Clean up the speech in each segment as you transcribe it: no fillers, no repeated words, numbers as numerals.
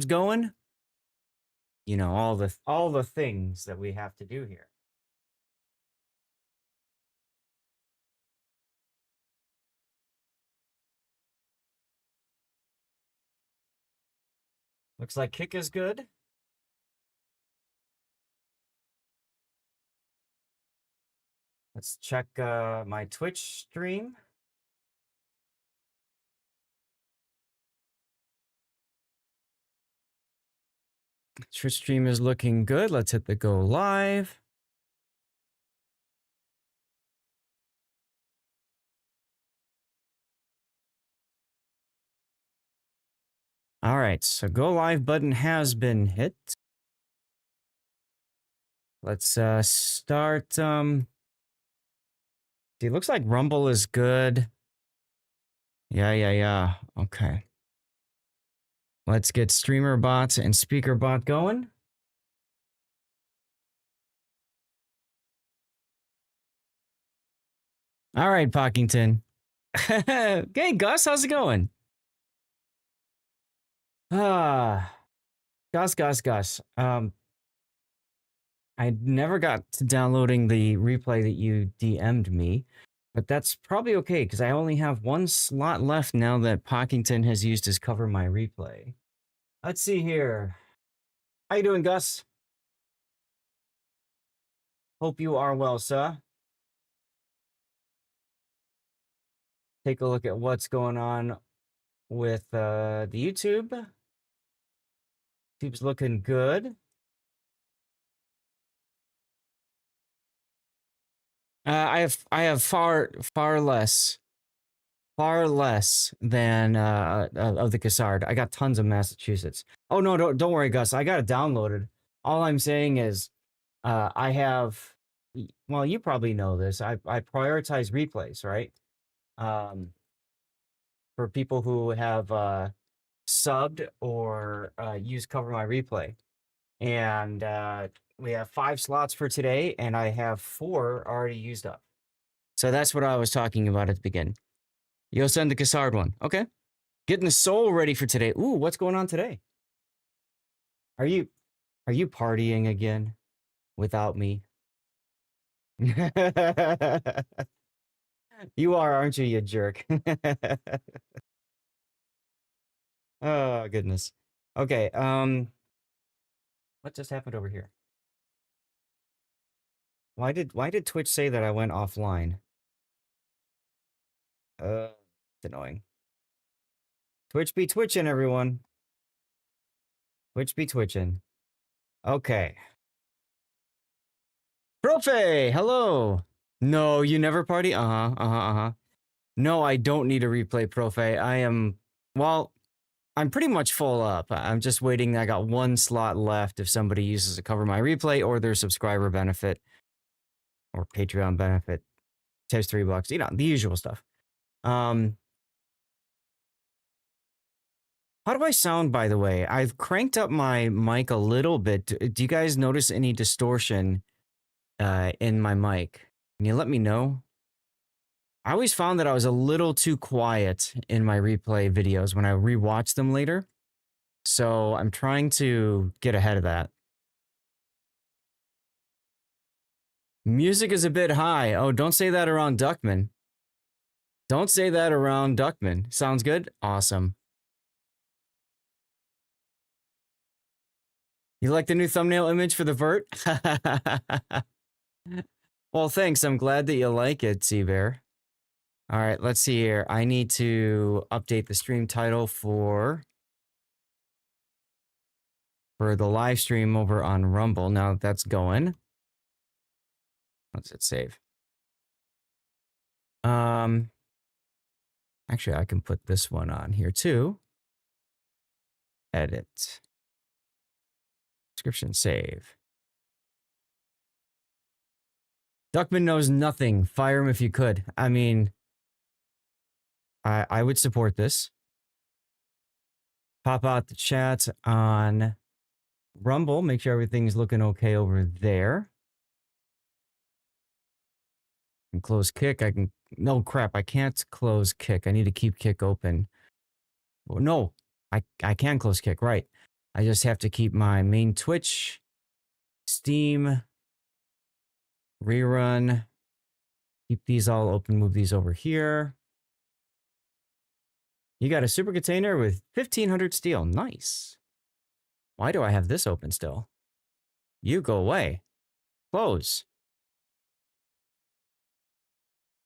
going. You know, all the things that we have to do here. Looks like kick is good. Let's check my Twitch stream. Twitch stream is looking good. Let's hit the go live. All right, so go live button has been hit. Let's start. See, it looks like Rumble is good. Yeah. Okay. Let's get streamer bot and speaker bot going. All right, Pockington. Hey, Gus, how's it going? Gus. I never got to downloading the replay that you DM'd me, but that's probably okay because I only have one slot left now that Pockington has used his cover my replay. Let's see here. How you doing, Gus? Hope you are well, sir. Take a look at what's going on with the YouTube. YouTube's looking good. I have far less than of the Cassard. I got tons of Massachusetts. Oh no, don't worry, Gus. I got it downloaded. All I'm saying is, I have. Well, you probably know this. I prioritize replays, right? For people who have subbed or used Cover My Replay, and we have 5 slots for today, and I have 4 already used up. So that's what I was talking about at the beginning. You'll send the Cassard one. Okay. Getting the soul ready for today. Ooh, what's going on today? Are you partying again without me? You are, aren't you, you jerk? Oh, goodness. Okay, what just happened over here? Why did Twitch say that I went offline? It's annoying. Twitch be twitching, everyone. Twitch be twitching. Okay. Profe, hello. No, you never party? No, I don't need a replay, Profe. Well, I'm pretty much full up. I'm just waiting. I got 1 slot left if somebody uses a Cover My Replay or their subscriber benefit or Patreon benefit. Takes $3, you know, the usual stuff. How do I sound, by the way? I've cranked up my mic a little bit. Do you guys notice any distortion in my mic? Can you let me know? I always found that I was a little too quiet in my replay videos when I rewatch them later. So I'm trying to get ahead of that. Music is a bit high. Oh, don't say that around Duckman. Don't say that around Duckman. Sounds good? Awesome. You like the new thumbnail image for the vert? Well, thanks. I'm glad that you like it, Seabear. All right, let's see here. I need to update the stream title for the live stream over on Rumble. Now that that's going. Let's hit save. Actually, I can put this one on here too. Edit. Description, save. Duckman knows nothing. Fire him if you could. I mean, I would support this. Pop out the chat on Rumble. Make sure everything's looking okay over there. And close kick. No crap. I can't close kick. I need to keep kick open. Oh, no, I can close kick. Right. I just have to keep my main Twitch, Steam, rerun, keep these all open, move these over here. You got a super container with 1500 steel. Nice. Why do I have this open still? You go away. Close.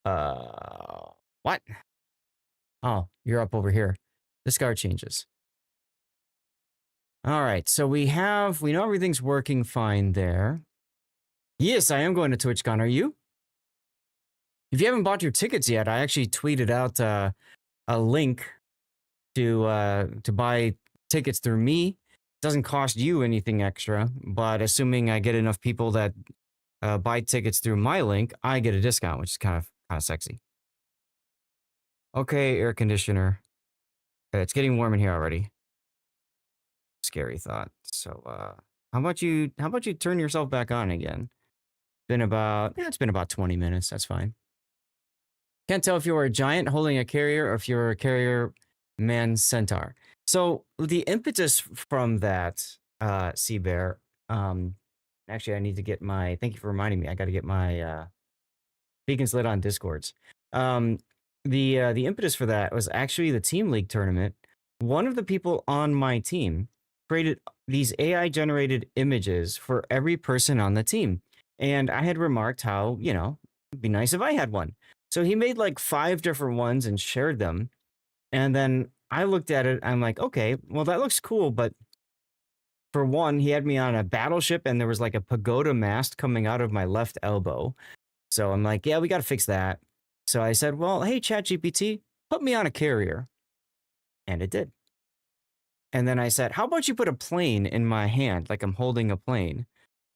What? Oh, you're up over here. Discard changes. All right, so we know everything's working fine there. Yes, I am going to TwitchCon. Are you? If you haven't bought your tickets yet, I actually tweeted out a link to buy tickets through me. It doesn't cost you anything extra, but assuming I get enough people that buy tickets through my link, I get a discount, which is kind of sexy. Okay, air conditioner. Okay, it's getting warm in here already. Scary thought. So, how about you turn yourself back on again? It's been about 20 minutes. That's fine. Can't tell if you're a giant holding a carrier or if you're a carrier man centaur. So the impetus from that, Sea Bear, actually I need to get my, thank you for reminding me, I got to get my beacons lit on Discords. The impetus for that was actually the Team League tournament. One of the people on my team created these AI generated images for every person on the team. And I had remarked how, it'd be nice if I had one. So he made like 5 different ones and shared them. And then I looked at it, I'm like, okay, well, that looks cool. But for one, he had me on a battleship and there was like a pagoda mast coming out of my left elbow. So I'm like, yeah, we got to fix that. So I said, well, hey, ChatGPT, put me on a carrier. And it did. And then I said, how about you put a plane in my hand, like I'm holding a plane?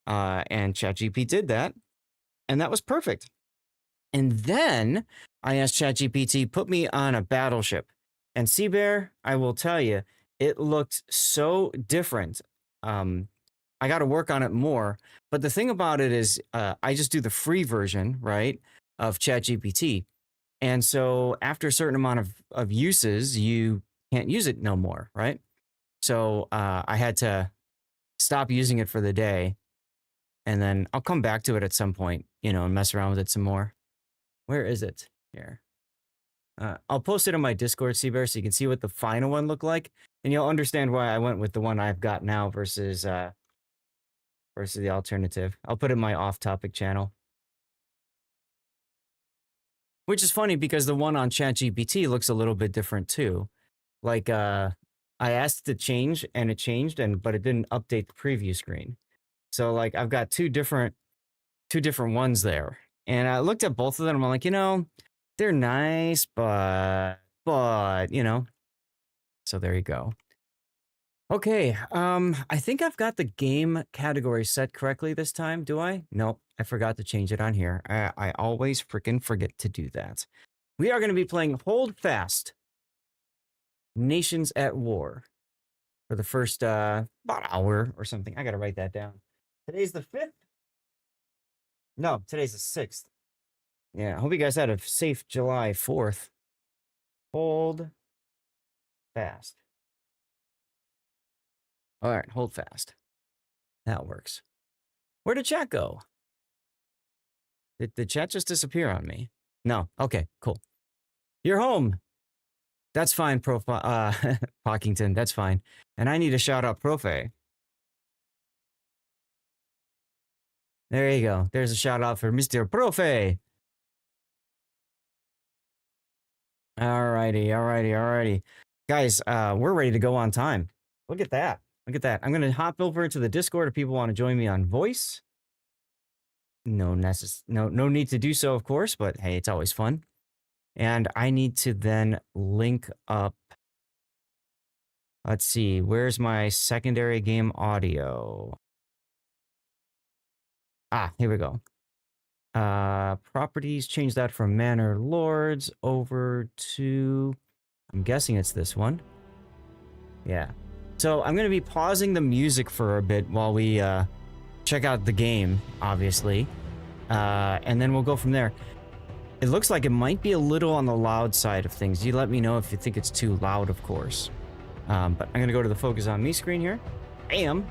And ChatGPT did that. And that was perfect. And then I asked ChatGPT, put me on a battleship. And Sea Bear, I will tell you, it looked so different. I got to work on it more. But the thing about it is, I just do the free version, right, of ChatGPT. And so after a certain amount of uses, you can't use it no more, right? So I had to stop using it for the day. And then I'll come back to it at some point, and mess around with it some more. Where is it? Here. I'll post it on my Discord, Seabear, so you can see what the final one looked like. And you'll understand why I went with the one I've got now versus the alternative. I'll put it in my off-topic channel. Which is funny because the one on ChatGPT looks a little bit different too. Like, I asked it to change and it changed, but it didn't update the preview screen. So like I've got two different ones there. And I looked at both of them. I'm like, they're nice, but So there you go. Okay, I think I've got the game category set correctly this time. Do I? Nope, I forgot to change it on here. I always freaking forget to do that. We are going to be playing Hold Fast, Nations at War, for the first about hour or something. I got to write that down. Today's the 5th? No, today's the 6th. Yeah, I hope you guys had a safe July 4th. Hold fast. All right, hold fast. That works. Where did chat go? Did chat just disappear on me? No. Okay, cool. You're home. That's fine, Pockington. That's fine. And I need to shout out Profe. There you go. There's a shout out for Mr. Profe. Alrighty. Guys, we're ready to go on time. Look at that. I'm going to hop over into the Discord if people want to join me on voice. No need to do so, of course, but hey, it's always fun. And I need to then link up. Let's see, where's my secondary game audio? Here we go. Properties, change that from Manor Lords over to, I'm guessing it's this one. Yeah. So I'm going to be pausing the music for a bit while we check out the game, obviously. And then we'll go from there. It looks like it might be a little on the loud side of things. You let me know if you think it's too loud, of course. But I'm going to go to the Focus on Me screen here. am.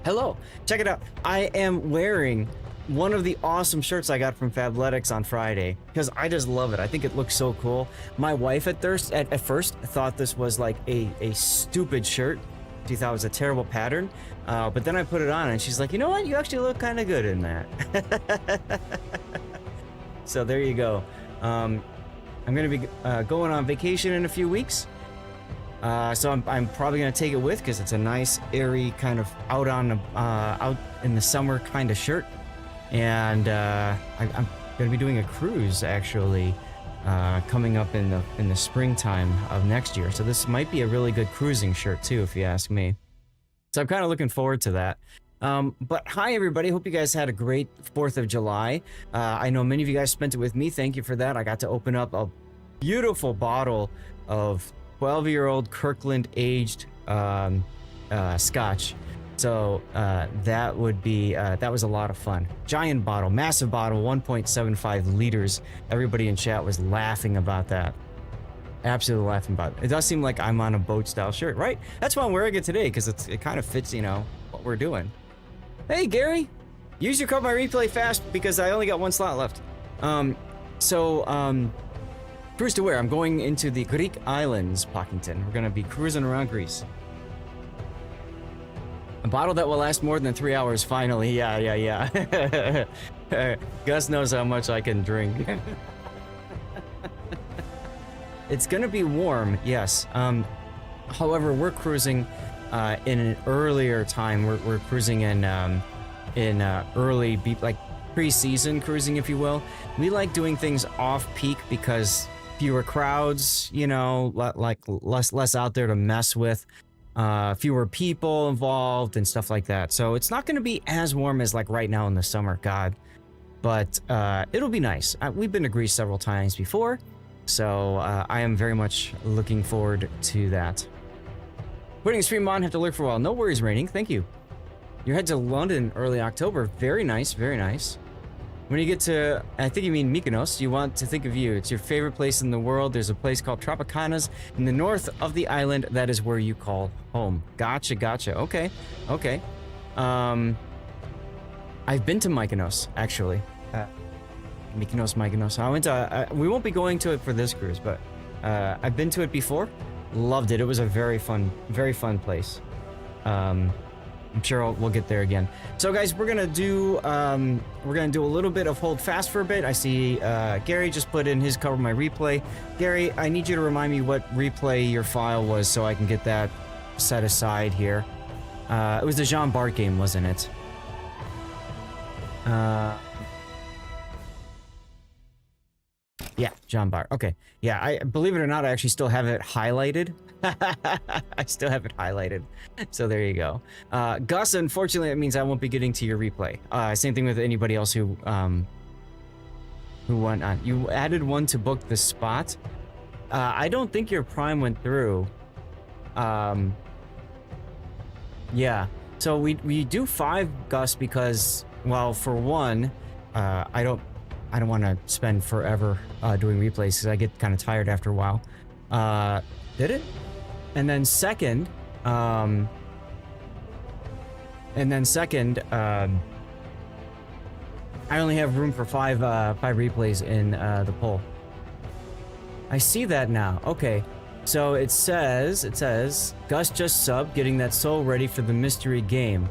Hello, check it out. I am wearing one of the awesome shirts I got from Fabletics on Friday because I just love it. I think it looks so cool. My wife at first thought this was like a stupid shirt. She thought it was a terrible pattern. But then I put it on and she's like, you know what? You actually look kind of good in that. So there you go. I'm going to be going on vacation in a few weeks. So I'm probably gonna take it with because it's a nice, airy kind of out in the summer kind of shirt, and I'm gonna be doing a cruise actually coming up in the springtime of next year. So this might be a really good cruising shirt too, if you ask me. So I'm kind of looking forward to that. But hi everybody, hope you guys had a great 4th of July. I know many of you guys spent it with me. Thank you for that. I got to open up a beautiful bottle of 12-year-old Kirkland aged scotch. So that was a lot of fun. Giant bottle, massive bottle, 1.75 liters. Everybody in chat was laughing about that. Absolutely laughing about it. It does seem like I'm on a boat style shirt, right? That's why I'm wearing it today, because it kind of fits, you know, what we're doing. Hey Gary, use your Cover My Replay fast because I only got one slot left. Cruise to where? I'm going into the Greek islands, Pockington. We're gonna be cruising around Greece. A bottle that will last more than 3 hours, finally. Yeah. Gus knows how much I can drink. It's gonna be warm, yes. However, we're cruising in an earlier time. We're cruising in early, like pre-season cruising, if you will. We like doing things off-peak because fewer crowds, you know, like less out there to mess with, fewer people involved and stuff like that. So it's not going to be as warm as like right now in the summer, God, but it'll be nice. We've been to Greece several times before, so I am very much looking forward to that. Putting a stream on, have to lurk for a while. No worries, Raining. Thank you. You're head to London early October. Very nice, very nice. When you get to, I think you mean Mykonos, you want to think of you. It's your favorite place in the world. There's a place called Tropicana's in the north of the island. That is where you call home. Gotcha. Okay. I've been to Mykonos, actually. Mykonos. I went to, we won't be going to it for this cruise, but I've been to it before. Loved it. It was a very fun place. I'm sure we'll get there again. So guys, we're gonna do a little bit of hold fast for a bit. I see Gary just put in his Cover My Replay. Gary, I need you to remind me what replay your file was so I can get that set aside here. It was the Jean Bart game, wasn't it? Yeah, Jean Bart. Okay. Yeah, I believe it or not, I actually still have it highlighted. I still have it highlighted. So there you go. Gus, unfortunately, that means I won't be getting to your replay. Same thing with anybody else who went on. You added one to book the spot. I don't think your Prime went through. Yeah. So we do 5, Gus, because, well, for one, I don't want to spend forever doing replays because I get kind of tired after a while. Did it? And then second, I only have room for 5 replays in the poll. I see that now. Okay. So it says Gus just subbed, getting that soul ready for the mystery game.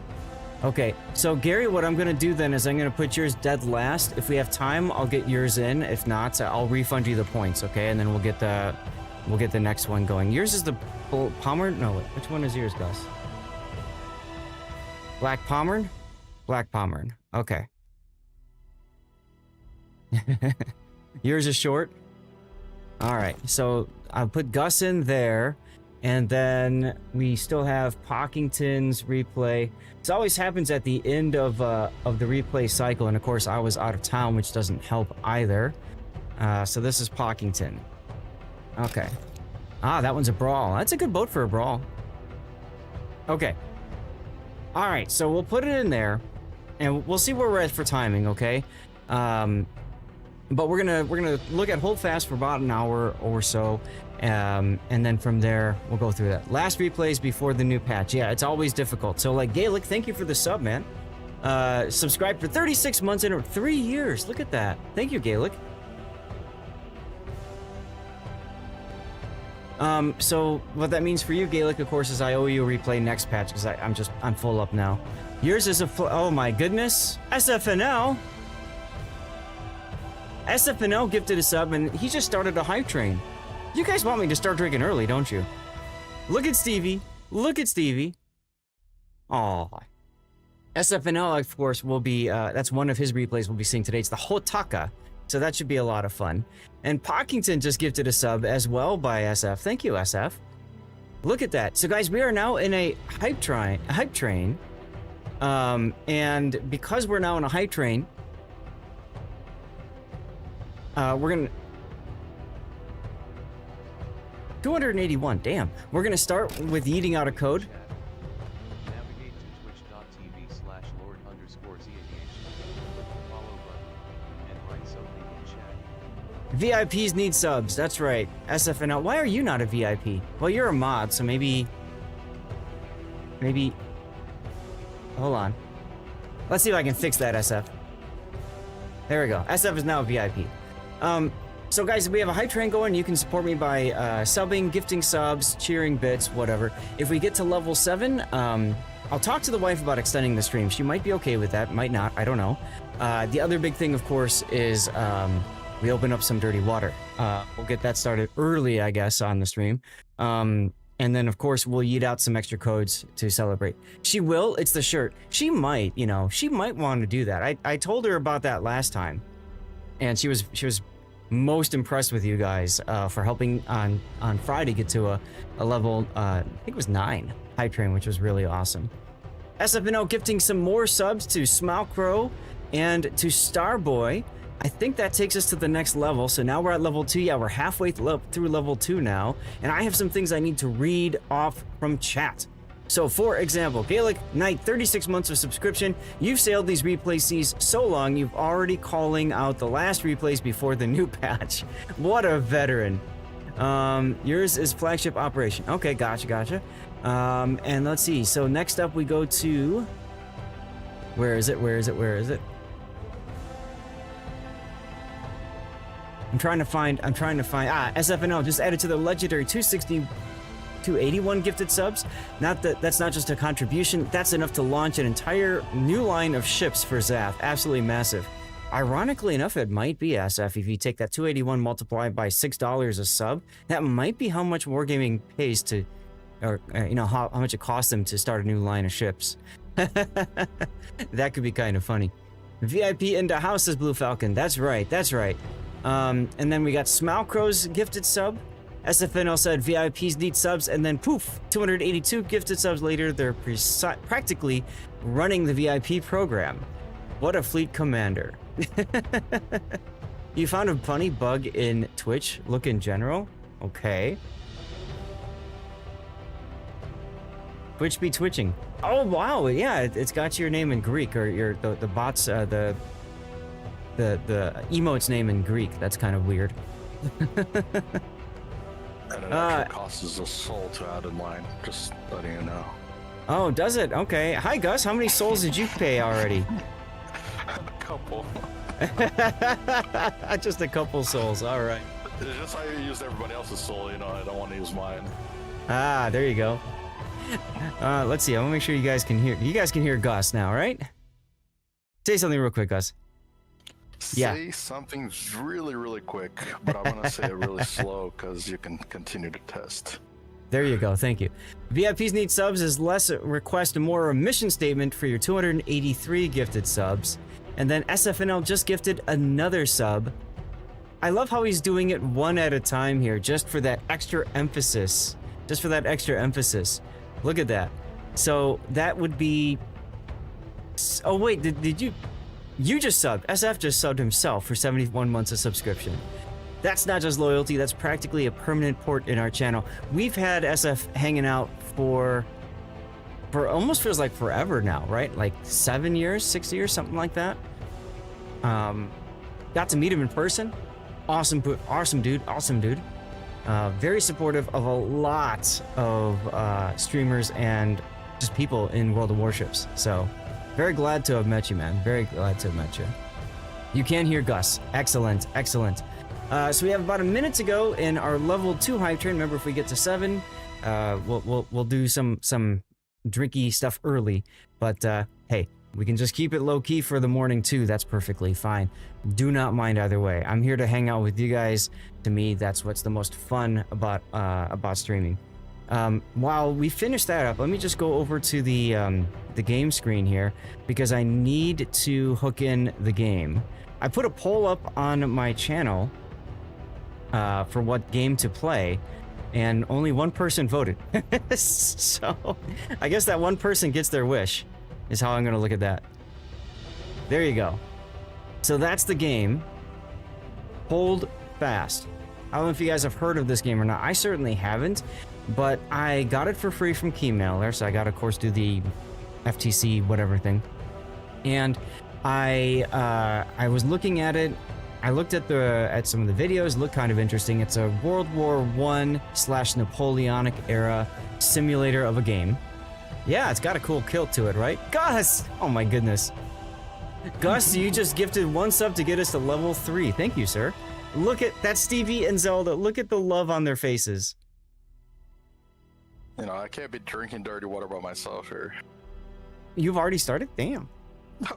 Okay, so Gary, what I'm gonna do then is I'm gonna put yours dead last. If we have time, I'll get yours in. If not, I'll refund you the points, okay? And then we'll get the next one going. Yours is the Pommern? No, wait, which one is yours, Gus? Black Pommern? Black Pommern. Okay. Yours is short? Alright, so I'll put Gus in there. And then we still have Pockington's replay. This always happens at the end of the replay cycle, and of course I was out of town, which doesn't help either. So this is Pockington. Okay. Ah, that one's a brawl. That's a good boat for a brawl. Okay. All right, so we'll put it in there, and we'll see where we're at for timing. Okay. But we're gonna look at hold fast for about an hour or so. And then from there, we'll go through that. Last replays before the new patch. Yeah, it's always difficult. So like Gaelic, thank you for the sub, man. Subscribed for 36 months and 3 years. Look at that. Thank you, Gaelic. So what that means for you, Gaelic, of course, is I owe you a replay next patch because I'm full up now. Yours is oh my goodness. SFNL gifted a sub and he just started a hype train. You guys want me to start drinking early, don't you? Look at Stevie. Look at Stevie. Aw. SFNL, of course, will be, that's one of his replays we'll be seeing today. It's the Hotaka. So that should be a lot of fun. And Pockington just gifted a sub as well by SF. Thank you, SF. Look at that. So guys, we are now in a hype train. And because we're now in a hype train, we're gonna 281, damn. We're gonna start with eating out a code. Navigate to twitch.tv/lord_ZADH. Click the follow button and write something in chat. VIPs need subs, that's right. SFNL, why are you not a VIP? Well, you're a mod, so maybe... Hold on. Let's see if I can fix that, SF. There we go. SF is now a VIP. So guys, we have a hype train going. You can support me by subbing, gifting subs, cheering bits, whatever. If we get to level 7, I'll talk to the wife about extending the stream. She might be okay with that, might not, I don't know. The other big thing, of course, is we open up some dirty water. We'll get that started early, I guess, on the stream. And then, of course, we'll eat out some extra codes to celebrate. She will, it's the shirt. She might, you know, she might want to do that. I told her about that last time. And she was most impressed with you guys for helping on Friday get to a level, I think it was 9 hype train, which was really awesome. SFNO gifting some more subs to Smile Crow and to Starboy. I think that takes us to the next level. So now we're at level 2. Yeah, we're halfway through level 2 now. And I have some things I need to read off from chat. So for example, Gaelic Knight, 36 months of subscription. You've sailed these replay seas so long, you've already calling out the last replays before the new patch. What a veteran. Yours is flagship operation. Okay, gotcha. And let's see. So next up we go to... Where is it? I'm trying to find, SFNL just added to the legendary 281 gifted subs. That's not just a contribution, that's enough to launch an entire new line of ships for Zath. Absolutely massive. Ironically enough, it might be SF if you take that 281 multiplied by $6 a sub. That might be how much Wargaming pays to, or you know, how much it costs them to start a new line of ships. That could be kind of funny. VIP into house, says Blue Falcon. That's right. And then we got Smile Crow's gifted sub. SFNL said VIPs need subs, and then poof, 282 gifted subs later, they're practically running the VIP program. What a fleet commander. You found a funny bug in Twitch look in general? Okay. Twitch be twitching. Oh wow, yeah, it's got your name in Greek, or the bot's the emote's name in Greek. That's kind of weird. And it actually costs us a soul to add in line, just letting you know. Oh, does it? Okay. Hi, Gus. How many souls did you pay already? A couple. Just a couple souls. All right. It's just I used everybody else's soul, you know, I don't want to use mine. Ah, there you go. Let's see. I want to make sure you guys can hear. You guys can hear Gus now, right? Say something real quick, Gus. Say something really, really quick, but I'm going to say it really slow because you can continue to test. There you go. Thank you. VIPs need subs is less a request and more a mission statement for your 283 gifted subs. And then SFNL just gifted another sub. I love how he's doing it one at a time here, just for that extra emphasis. Look at that. So that would be... Oh wait, did you... You just subbed. SF just subbed himself for 71 months of subscription. That's not just loyalty, that's practically a permanent port in our channel. We've had SF hanging out for almost feels like forever now, right? Like 7 years, 6 years, something like that. Got to meet him in person. Awesome dude. Very supportive of a lot of streamers and just people in World of Warships. So, very glad to have met you, man. Very glad to have met you. You can hear Gus. Excellent, excellent. So we have about a minute to go in our level 2 hype train. Remember, if we get to 7, we'll do some drinky stuff early. But hey, we can just keep it low key for the morning too. That's perfectly fine. Do not mind either way. I'm here to hang out with you guys. To me, that's what's the most fun about streaming. While we finish that up, let me just go over to the game screen here because I need to hook in the game. I put a poll up on my channel for what game to play, and only one person voted. So I guess that one person gets their wish, is how I'm gonna look at that. There you go. So that's the game. Hold fast. I don't know if you guys have heard of this game or not. I certainly haven't, but I got it for free from Keymailer, so I got, of course, do the FTC whatever thing. And I was looking at it. I looked at some of the videos. Looked kind of interesting. It's a World War I/Napoleonic era simulator of a game. Yeah, it's got a cool kilt to it, right? Gus! Oh my goodness. Gus, you just gifted 1 sub to get us to level 3. Thank you, sir. Look at that, Stevie and Zelda. Look at the love on their faces. You know, I can't be drinking dirty water by myself here. You've already started? Damn.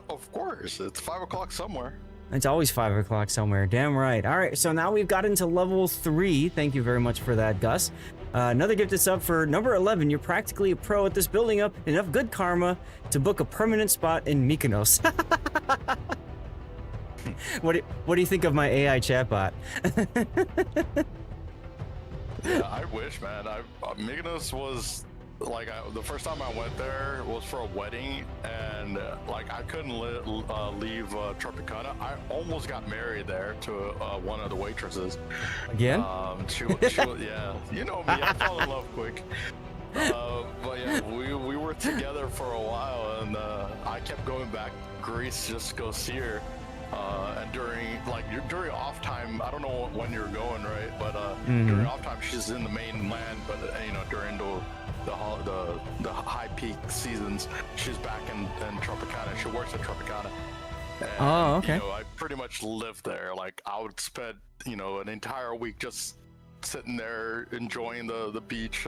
Of course, it's 5 o'clock somewhere. It's always 5 o'clock somewhere. Damn right. All right, so now we've got into level 3. Thank you very much for that, Gus. Another gifted sub for number 11. You're practically a pro at this, building up enough good karma to book a permanent spot in Mykonos. What do you think of my AI chatbot? Yeah, I wish, man. Mykonos was like the first time I went there was for a wedding, and like I couldn't leave Tropicana. I almost got married there to one of the waitresses. Again? She yeah, you know me. I fall in love quick. But yeah, we were together for a while, and I kept going back to Greece just to go see her. And during off time, I don't know when you're going, right? But during off time, she's in the mainland. But you know, during the high peak seasons, she's back in Tropicana. She works at Tropicana. And, oh, okay. You know, I pretty much lived there. Like I would spend, you know, an entire week just sitting there enjoying the beach,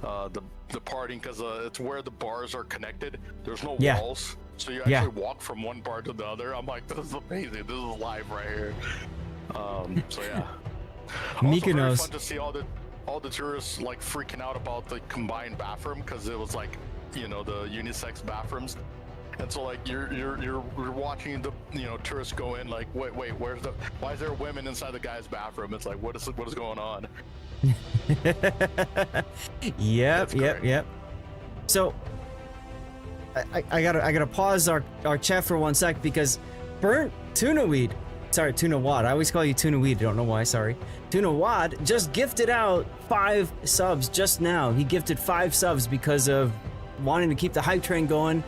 the partying, because it's where the bars are connected. There's no walls. So you actually walk from one bar to the other. I'm like, this is amazing. This is live right here. So yeah. Also very fun to see all the tourists like freaking out about the combined bathroom, because it was like, you know, the unisex bathrooms. And so like you're watching the, you know, tourists go in like, wait, why is there women inside the guy's bathroom? It's like, what is going on? Yep. So I gotta pause our chat for 1 sec, because Burnt Tuna Wad, I always call you Tuna Weed, I don't know why, sorry. Tuna Wad just gifted out 5 subs just now. He gifted 5 subs because of wanting to keep the hype train going.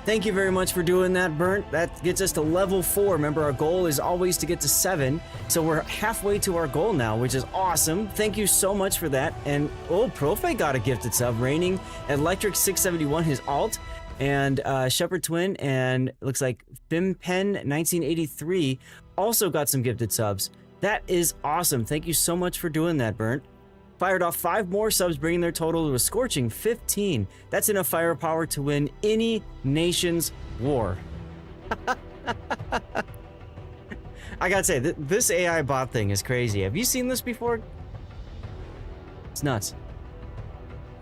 Thank you very much for doing that, Burnt. That gets us to level 4. Remember, our goal is always to get to 7, so we're halfway to our goal now, which is awesome. Thank you so much for that. And Profe got a gifted sub, Raining Electric 671, his alt. And Shepherd Twin, and it looks like Fimpen 1983 also got some gifted subs. That is awesome. Thank you so much for doing that, Burnt. Fired off 5 more subs, bringing their total to a scorching 15. That's enough firepower to win any nation's war. I gotta say, this AI bot thing is crazy. Have you seen this before? It's nuts.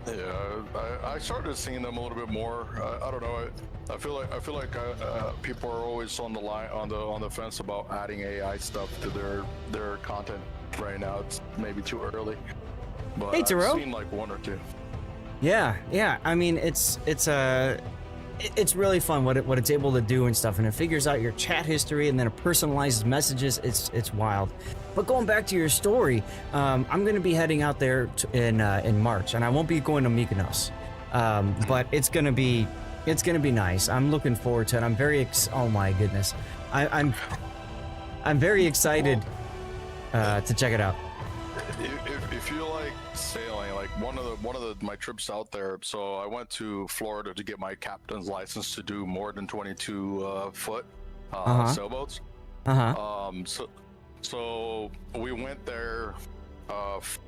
Yeah, I started seeing them a little bit more. I don't know. I feel like people are always on the fence about adding AI stuff to their content right now. It's maybe too early. But hey, Taro. I've seen like 1 or 2. Yeah. I mean, it's really fun what it's able to do and stuff, and it figures out your chat history, and then it personalizes messages. It's wild. But going back to your story, I'm going to be heading out there in March, and I won't be going to Mykonos, but it's going to be nice. I'm looking forward to it. I'm very oh my goodness, I'm very excited to check it out. if you like sailing, like one of my trips out there, so I went to Florida to get my captain's license to do more than 22 foot sailboats. So we went there.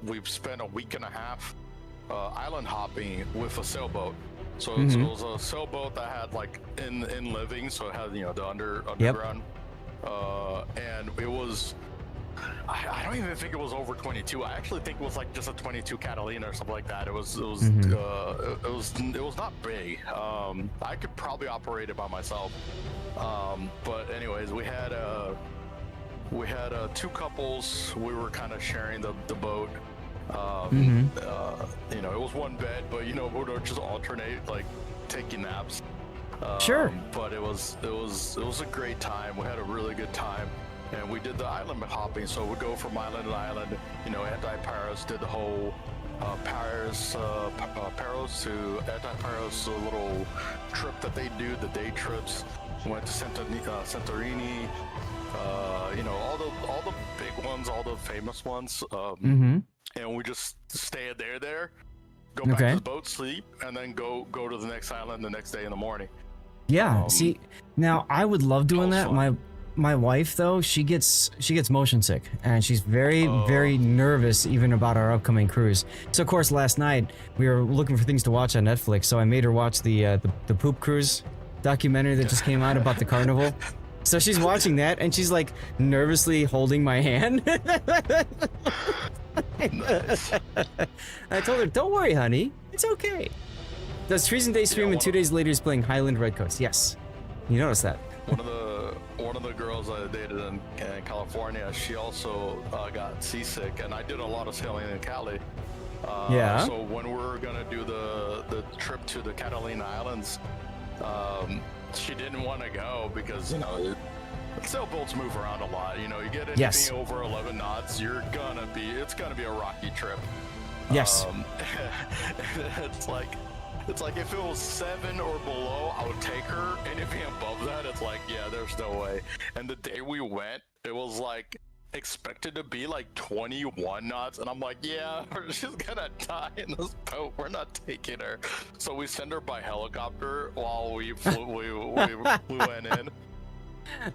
We've spent a week and a half island hopping with a sailboat. So, so it was a sailboat that had like in living, so it had the underground, and it was. I don't even think it was over 22. I actually think it was like just a 22 Catalina or something like that. It was not big. I could probably operate it by myself. But anyways, we had two couples. We were kind of sharing the boat. It was one bed, but we would just alternate, like taking naps. Sure. But it was a great time. We had a really good time. And we did the island hopping, so we go from island to island. Anti-Paros did the whole Paros to Anti-Paros, a little trip that they do, the day trips. Went to Santorini, all the big ones, all the famous ones. And we just stay there, go back to the boat, sleep, and then go to the next island the next day in the morning. Yeah. See, now I would love doing that. My wife, though, she gets motion sick, and she's very nervous even about our upcoming cruise. So of course last night we were looking for things to watch on Netflix, so I made her watch the Poop Cruise documentary that just came out about the carnival. So she's watching that, and she's like nervously holding my hand. I told her, "Don't worry, honey, it's okay." Does Treason Day stream, and 2 days later is playing Highland Red Coast. Yes, you noticed that. One of the girls I dated in California, she also got seasick, and I did a lot of sailing in Cali. So when we were gonna do the trip to the Catalina Islands, she didn't want to go because sailboats move around a lot. You get anything over 11 knots, it's gonna be a rocky trip. Yes. It's like if it was 7 or below, I would take her. Anything above that, it's like, yeah, there's no way. And the day we went, it was like expected to be like 21 knots, and I'm like, yeah, she's gonna die in this boat. We're not taking her. So we send her by helicopter while we went in.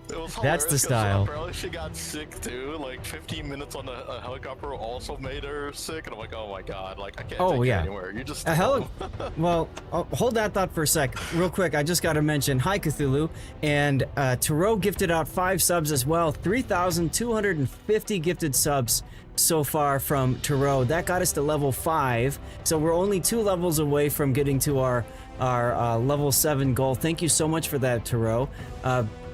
It was That's the style. Apparently she got sick too. Like 15 minutes on a helicopter also made her sick, and I'm like, oh my god, like I can't take you anywhere. You just Well, hold that thought for a sec, real quick. I just got to mention, hi Cthulhu, and Tarot gifted out 5 subs as well. 3,250 gifted subs so far from Tarot. That got us to level 5, so we're only 2 levels away from getting to our level 7 goal. Thank you so much for that, Tarot.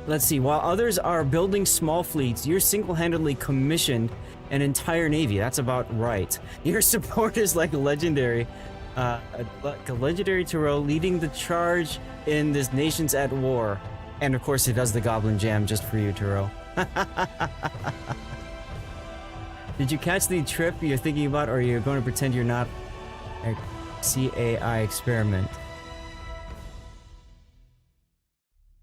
Let's see, while others are building small fleets, you're single-handedly commissioned an entire navy. That's about right. Your support is like legendary. A legendary Tarot leading the charge in this nation's at war. And of course, it does the Goblin Jam just for you, Tarot. Did you catch the trip you're thinking about, or are you going to pretend you're not a CAI experiment?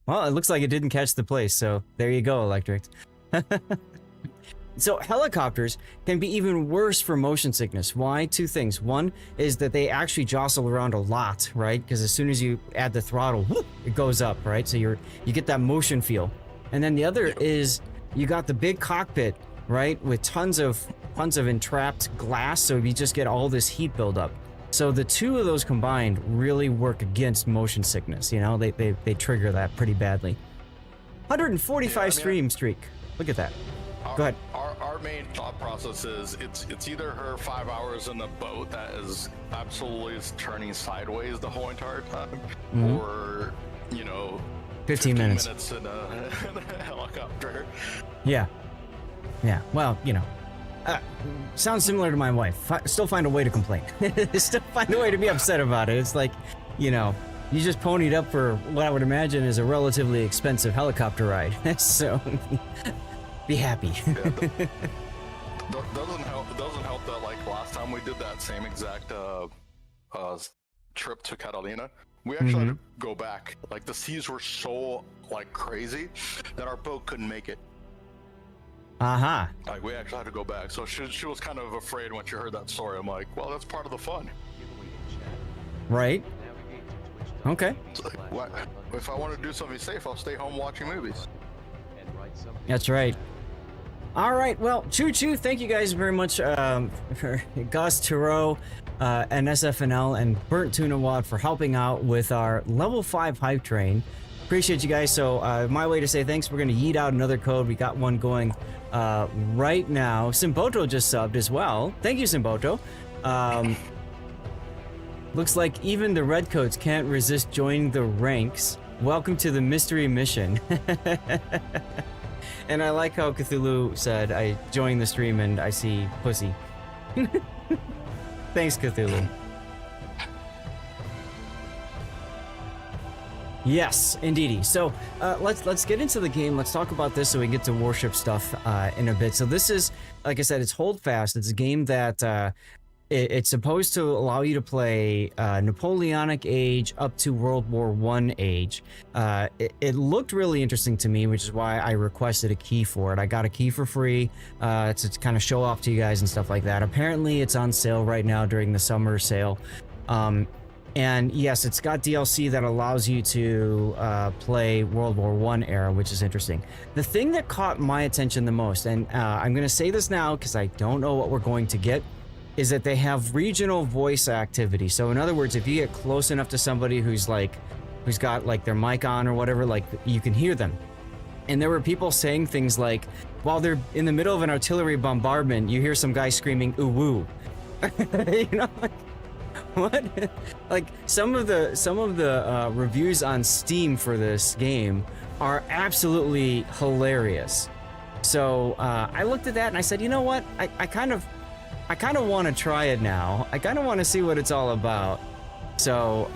Well, it looks like it didn't catch the place, so there you go, Electric. So helicopters can be even worse for motion sickness. Why? 2 things. One is that they actually jostle around a lot, right? Because as soon as you add the throttle, whoop, it goes up, right? So you get that motion feel. And then the other is you got the big cockpit, right, with tons of entrapped glass, so you just get all this heat buildup. So the 2 of those combined really work against motion sickness. They trigger that pretty badly. 145 stream streak. Look at that. Go ahead. Our main thought process is it's either her 5 hours in the boat that is absolutely turning sideways the whole entire time, or 15 minutes in a helicopter. Yeah. Well, sounds similar to my wife. Still find a way to complain. Still find a way to be upset about it. It's like, you just ponied up for what I would imagine is a relatively expensive helicopter ride. So, be happy. Doesn't help that like last time we did that same exact trip to Catalina, we actually had to go back. Like the seas were so like crazy that our boat couldn't make it. Uh-huh. Like we actually had to go back. So she was kind of afraid when she heard that story. I'm like, well, that's part of the fun. Giveaway in chat. Right. Navigate to twitch.tv Okay. It's like, what? If I want to do something safe, I'll stay home watching movies. and write something That's in right. chat. All right, well, choo-choo, thank you guys very much for Gus Turow, and SFNL, and Burnt Tuna Wad for helping out with our level 5 hype train. Appreciate you guys. So my way to say thanks, we're going to yeet out another code. We got one going right now. Simboto just subbed as well. Thank you, Simboto. Looks like even the red coats can't resist joining the ranks. Welcome to the mystery mission. And I like how Cthulhu said, I joined the stream and I see pussy. Thanks, Cthulhu. Yes, indeedy. So let's get into the game. Let's talk about this so we can get to warship stuff in a bit. So this is, like I said, it's Hold Fast. It's a game that it's supposed to allow you to play Napoleonic age up to World War I age. It looked really interesting to me, which is why I requested a key for it. I got a key for free to kind of show off to you guys and stuff like that. Apparently, it's on sale right now during the summer sale. And yes, it's got DLC that allows you to play World War I era, which is interesting. The thing that caught my attention the most, and I'm going to say this now because I don't know what we're going to get, is that they have regional voice activity. So in other words, if you get close enough to somebody who's got like their mic on or whatever, like you can hear them. And there were people saying things like, while they're in the middle of an artillery bombardment, you hear some guy screaming "ooh woo," you know, like what? Like some of the reviews on Steam for this game are absolutely hilarious. So I looked at that and I said, you know what? I kind of want to try it now. I kind of want to see what it's all about. So,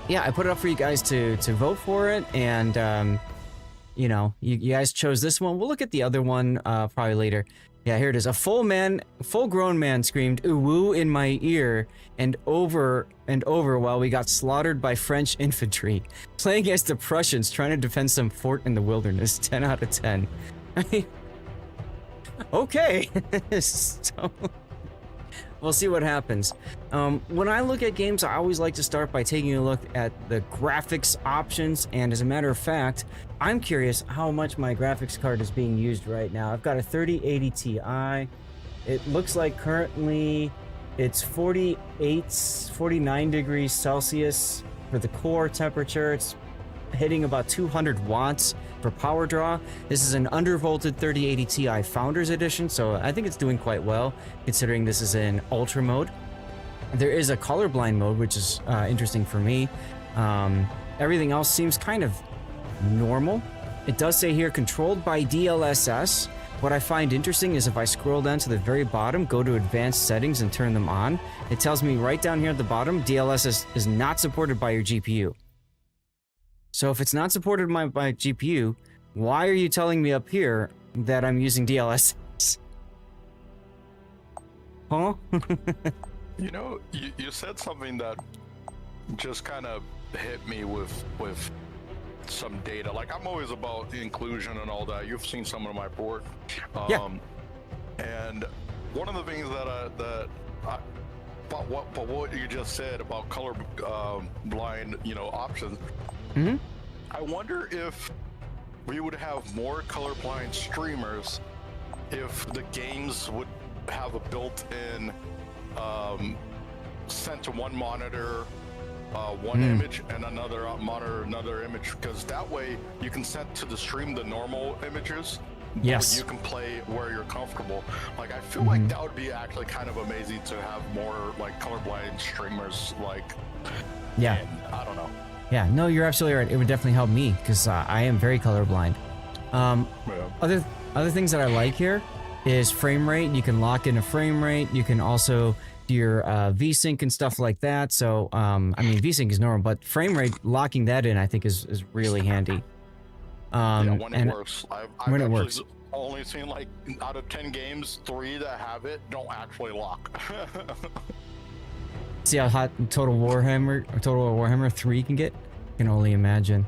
yeah, I put it up for you guys to vote for it. And, you know, you guys chose this one. We'll look at the other one probably later. Yeah, here it is. A full-grown man screamed "ooh woo" in my ear and over while we got slaughtered by French infantry. Playing as the Prussians trying to defend some fort in the wilderness. 10 out of 10. Okay, so we'll see what happens. When I look at games, I always like to start by taking a look at the graphics options, and as a matter of fact, I'm curious how much my graphics card is being used right now. I've got a 3080 Ti. It looks like currently it's 49 degrees Celsius for the core temperature. It's hitting about 200 watts for power draw. This is an undervolted 3080 Ti Founders Edition, so I think it's doing quite well considering this is in ultra mode. There is a colorblind mode, which is interesting for me. Everything else seems kind of normal. It does say here controlled by DLSS. What I find interesting is if I scroll down to the very bottom, go to advanced settings and turn them on, it tells me right down here at the bottom, DLSS is not supported by your GPU. So if it's not supported by GPU, why are you telling me up here that I'm using DLSS? Huh? You know, you said something that just kind of hit me with some data. Like, I'm always about the inclusion and all that. You've seen some of my work. Yeah. And one of the things but what you just said about color blind, you know, options. Mm-hmm. I wonder if we would have more colorblind streamers if the games would have a built-in sent to one monitor, one image, and another monitor, another image, because that way you can set to the stream the normal images. Yes. But you can play where you're comfortable. Like, I feel like that would be actually kind of amazing to have more like colorblind streamers. Like, Yeah. and I don't know. Yeah, no, you're absolutely right. It would definitely help me because I am very colorblind. Yeah. Other things that I like here is frame rate. You can lock in a frame rate. You can also do your VSync and stuff like that. So, I mean, VSync is normal, but frame rate, locking that in, I think is really handy. Yeah, when it works. I've when it actually works. only seen like out of 10 games, 3 that have it don't actually lock. See how hot Total Warhammer 3 can get? Can only imagine.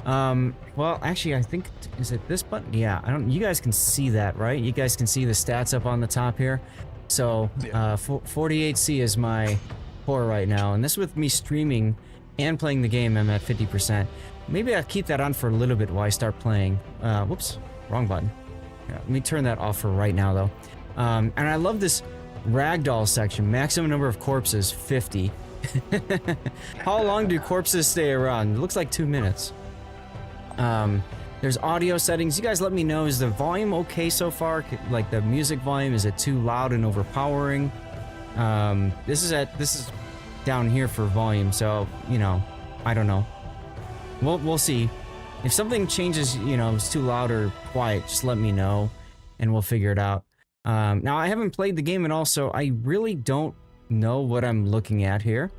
Well, actually, I think, is it this button? Yeah, I don't, you guys can see that, right? You guys can see the stats up on the top here. So, 48C is my core right now, and this with me streaming and playing the game, I'm at 50%. Maybe I'll keep that on for a little bit while I start playing. Whoops, wrong button. Yeah, let me turn that off for right now, though. And I love this ragdoll section. Maximum number of corpses, 50. How long do corpses stay around? It looks like 2 minutes. There's audio settings. You guys let me know, is the volume okay so far? Like the music volume, is it too loud and overpowering? This is down here for volume, so, you know, I don't know. We'll see. If something changes, you know, it's too loud or quiet, just let me know, and we'll figure it out. Now, I haven't played the game at all, so I really don't know what I'm looking at here.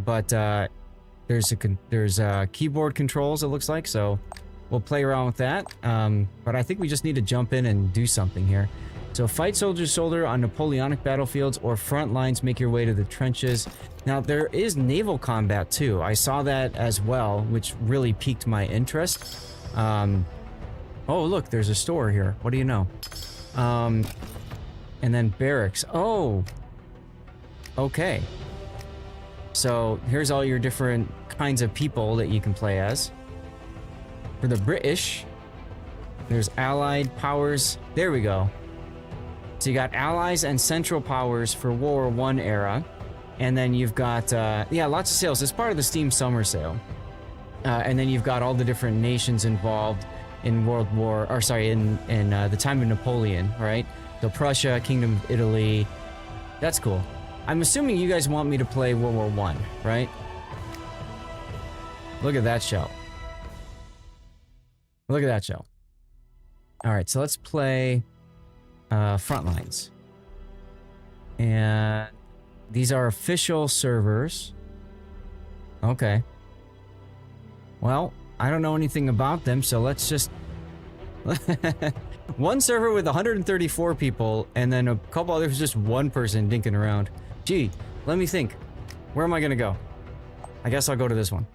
But, there's keyboard controls, it looks like, so we'll play around with that. But I think we just need to jump in and do something here. So fight soldier to soldier on Napoleonic battlefields or front lines, make your way to the trenches. Now, there is naval combat too. I saw that as well, which really piqued my interest. Oh, look, there's a store here. What do you know? And then barracks. Oh, okay. So here's all your different kinds of people that you can play as. For the British, there's Allied powers. There we go. So you got Allies and Central powers for World War I era. And then you've got, yeah, lots of sales. It's part of the Steam Summer Sale. And then you've got all the different nations involved in the time of Napoleon, right? So Prussia, Kingdom of Italy. That's cool. I'm assuming you guys want me to play World War I, right? Look at that show. Look at that show. Alright, so let's play Frontlines. And these are official servers. Okay. Well, I don't know anything about them, so let's just... One server with 134 people, and then a couple others, just one person dinking around. Gee, let me think. Where am I gonna go? I guess I'll go to this one.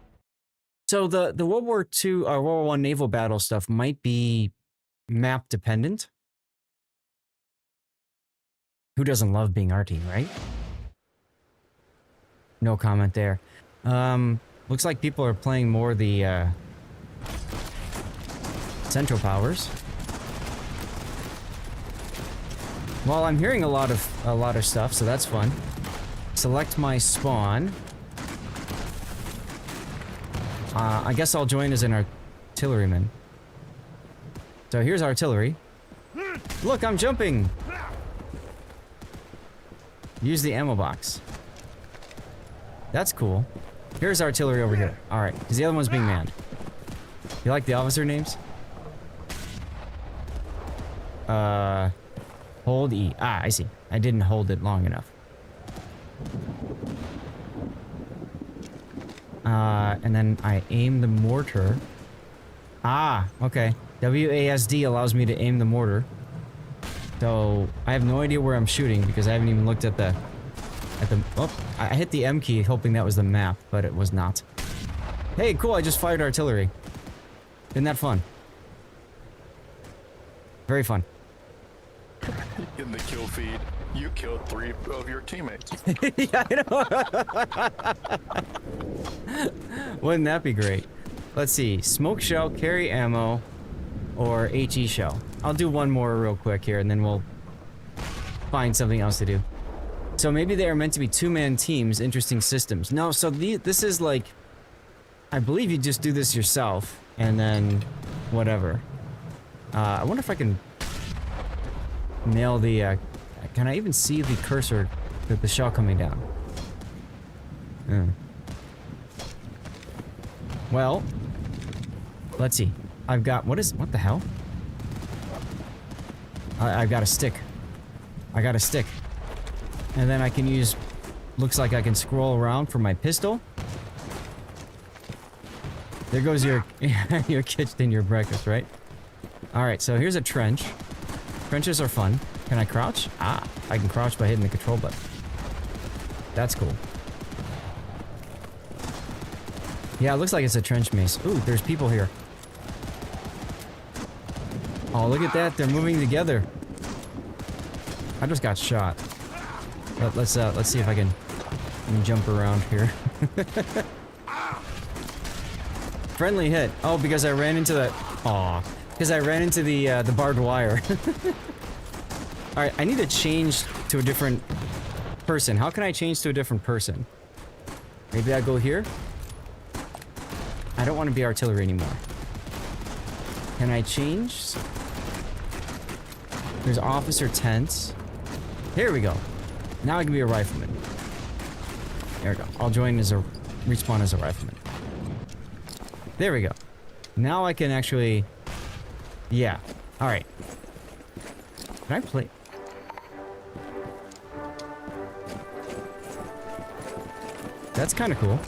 So the World War II or World War I naval battle stuff might be map dependent. Who doesn't love being arty, right? No comment there. Looks like people are playing more the Central powers. Well, I'm hearing a lot of stuff, so that's fun. Select my spawn. I guess I'll join as an artilleryman. So here's artillery. Look, I'm jumping! Use the ammo box. That's cool. Here's artillery over here. Alright, because the other one's being manned. You like the officer names? Hold E. Ah, I see. I didn't hold it long enough. And then I aim the mortar. Ah, okay. WASD allows me to aim the mortar. So, I have no idea where I'm shooting because I haven't even looked at the... Oh, I hit the M key hoping that was the map, but it was not. Hey, cool, I just fired artillery. Isn't that fun? Very fun. In the kill feed, you killed 3 of your teammates. Yeah, I know. Wouldn't that be great? Let's see. Smoke shell, carry ammo, or HE shell. I'll do one more real quick here, and then we'll find something else to do. So maybe they are meant to be 2-man teams, interesting systems. No, so this is like... I believe you just do this yourself, and then whatever. I wonder if I can nail the... can I even see the cursor with the shell coming down? Well, let's see. I've got... What the hell? I've got a stick. I got a stick. And then I can use... Looks like I can scroll around for my pistol. There goes your... your kitchen, your breakfast, right? Alright, so here's a trench. Trenches are fun. Can I crouch? Ah, I can crouch by hitting the control button. That's cool. Yeah, it looks like it's a trench maze. Ooh, there's people here. Oh, look at that. They're moving together. I just got shot. Let's see if I can jump around here. Friendly hit. Oh, because I ran into the... Aw. Because I ran into the barbed wire. Alright, I need to change to a different person. How can I change to a different person? Maybe I go here? I don't want to be artillery anymore. Can I change? There's officer tents. Here we go. Now I can be a rifleman. There we go. I'll join as a... respawn as a rifleman. There we go. Now I can actually... Yeah. Alright. Can I play... That's kind of cool.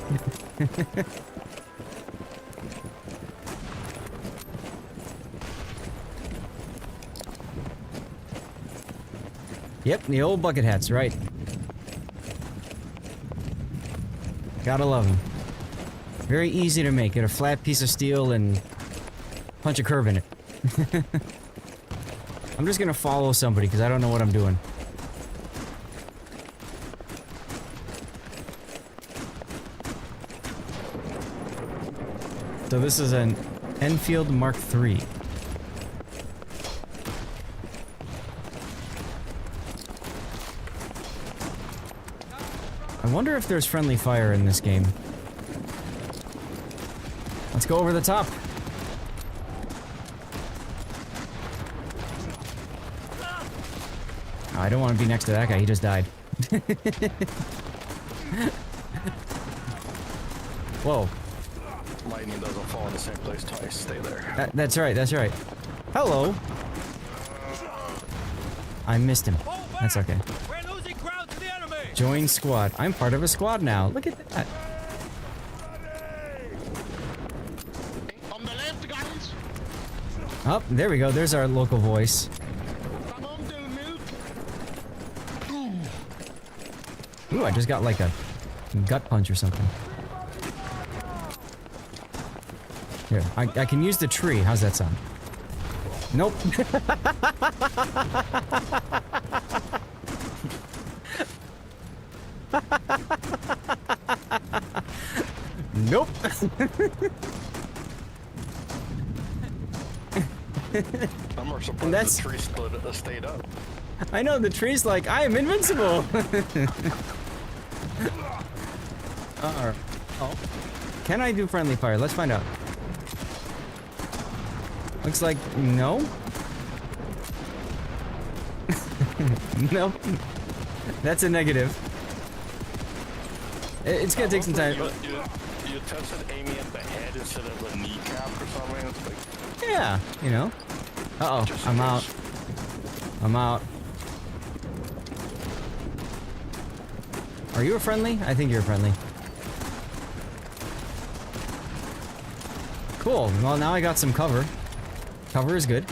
Yep, the old bucket hats, right. Gotta love them. Very easy to make. Get a flat piece of steel and punch a curve in it. I'm just gonna follow somebody because I don't know what I'm doing. So this is an Enfield Mark III. I wonder if there's friendly fire in this game. Let's go over the top. Oh, I don't want to be next to that guy. He just died. Whoa. Lightning doesn't fall in the same place twice. Stay there. That's right, that's right. Hello. I missed him. That's okay. We're losing ground to the enemy. Join squad. I'm part of a squad now. Look at that. On the left, guys. Oh, there we go. There's our local voice. Come on, dude. Ooh, I just got like a gut punch or something. Here, I can use the tree. How's that sound? Nope. Nope. I'm more surprised That's- the tree stayed up. I know, the tree's like, I am invincible! Oh. Can I do friendly fire? Let's find out. Looks like, no? No. That's a negative. It's gonna take some time. You tested aiming at the head instead of a kneecap or something? It's like, Yeah, you know. Uh-oh, just in I'm case. out. I'm out. Are you a friendly? I think you're a friendly. Cool. Well, now I got some cover. Cover is good.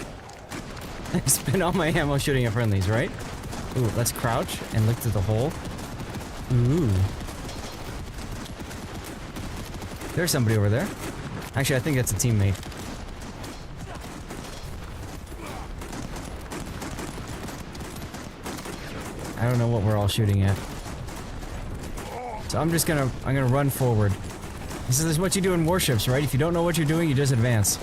I spent all my ammo shooting at friendlies, right? Ooh, let's crouch and look through the hole. Ooh. There's somebody over there. Actually, I think that's a teammate. I don't know what we're all shooting at. So I'm gonna run forward. This is what you do in warships, right? If you don't know what you're doing, you just advance.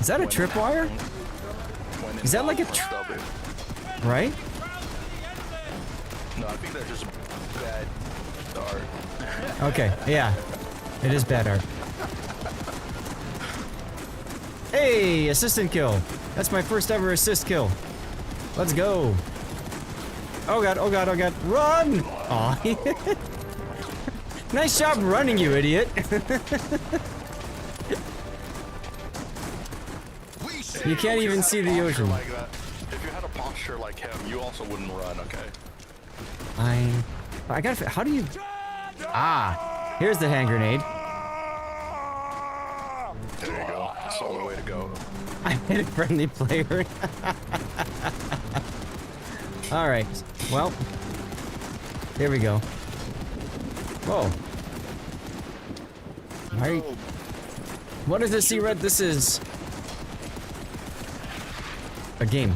Is that a tripwire? Is that like a right? No, I think that's just bad art. Okay, yeah. It is bad art. Hey, assistant kill. That's my first ever assist kill. Let's go. Oh god, oh god, oh god. Run! Aw. Nice job running, you idiot. You can't even see the ocean. Like that. If you had a posture like him, you also wouldn't run, okay? I gotta. How do you? Ah, here's the hand grenade. There you go. That's the only way to go. I hit a friendly player. All right. Well, here we go. Whoa. Right. What is this, C-Red? This is... a game.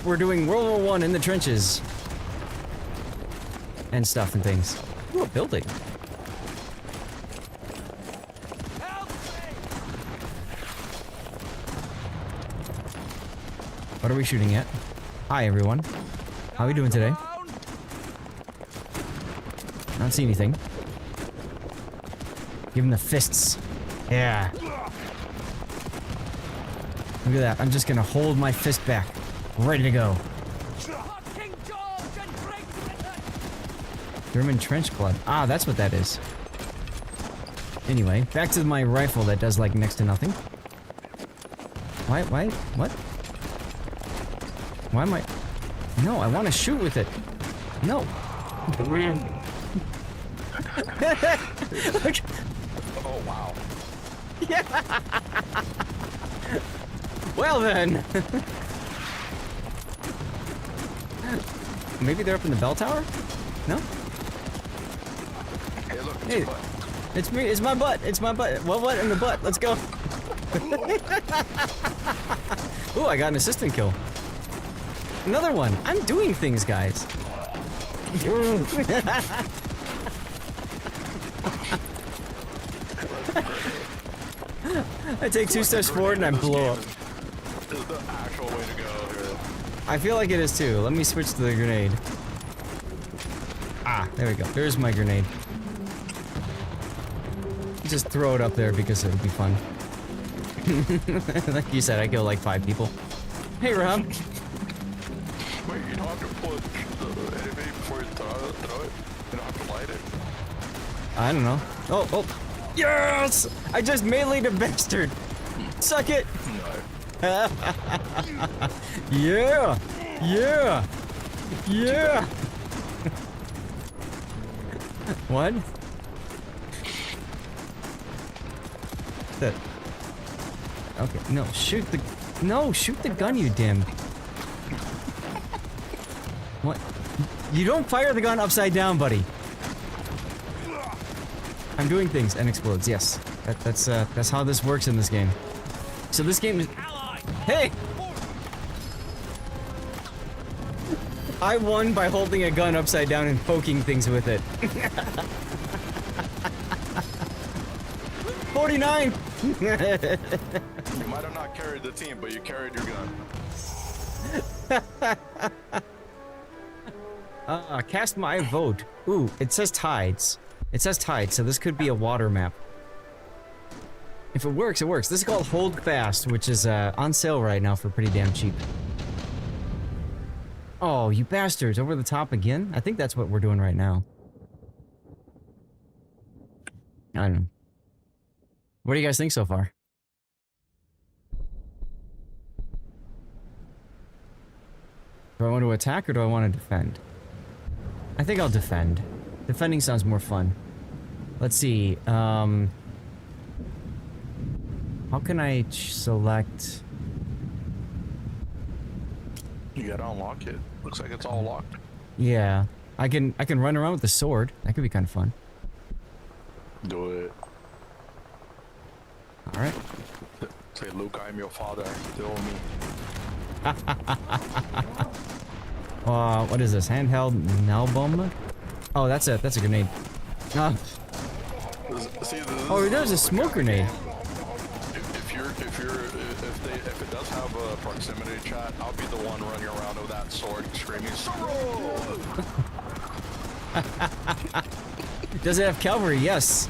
We're doing World War I in the trenches. And stuff and things. Ooh, a building. What are we shooting at? Hi, everyone. How are we doing today? Not see anything. Give him the fists. Yeah. Look at that. I'm just gonna hold my fist back. Ready to go. German trench blood. Ah, that's what that is. Anyway, back to my rifle that does like next to nothing. Why, what? Why am I... No, I want to shoot with it. No. Oh wow. Yeah. Well then. Maybe they're up in the bell tower? No? Hey, look, it's Hey, your butt. it's me. It's my butt. It's my butt. Well, what in the butt? Let's go. Ooh, I got an assistant kill. Another one. I'm doing things, guys. I take 2 steps forward and I blow up. This is the actual way to go here. I feel like it is too. Let me switch to the grenade. Ah, there we go. There's my grenade. Just throw it up there because it would be fun. Like you said, I kill like 5 people. Hey, Rob. Wait, you don't have to push the enemy before you throw it? You don't have to light it? I don't know. Oh, oh. Yes! I just meleeed a bastard. Suck it. No. Yeah! Yeah! Yeah! What? That. Okay, no, shoot the... No, shoot the gun, you dim. What? You don't fire the gun upside down, buddy. I'm doing things and explodes, yes. That's how this works in this game. So this game is... Hey! I won by holding a gun upside down and poking things with it. 49! You might have not carried the team, but you carried your gun. Cast my vote. Ooh, it says tides. It says tides, so this could be a water map. If it works, it works. This is called Hold Fast, which is on sale right now for pretty damn cheap. Oh, you bastards, over the top again? I think that's what we're doing right now. I don't know. What do you guys think so far? Do I want to attack or do I want to defend? I think I'll defend. Defending sounds more fun. Let's see, how can I select... You gotta unlock it. Looks like it's all locked. Yeah, I can run around with the sword. That could be kind of fun. Do it. All right. Say, Luke, I'm your father. Kill me. What is this? Handheld Nalbum? Oh, that's a grenade. Ah. See, Oh, there's a smoke grenade. If it does have a proximity chat, I'll be the one running around with that sword screaming, "Sorrow!" Does it have cavalry? Yes.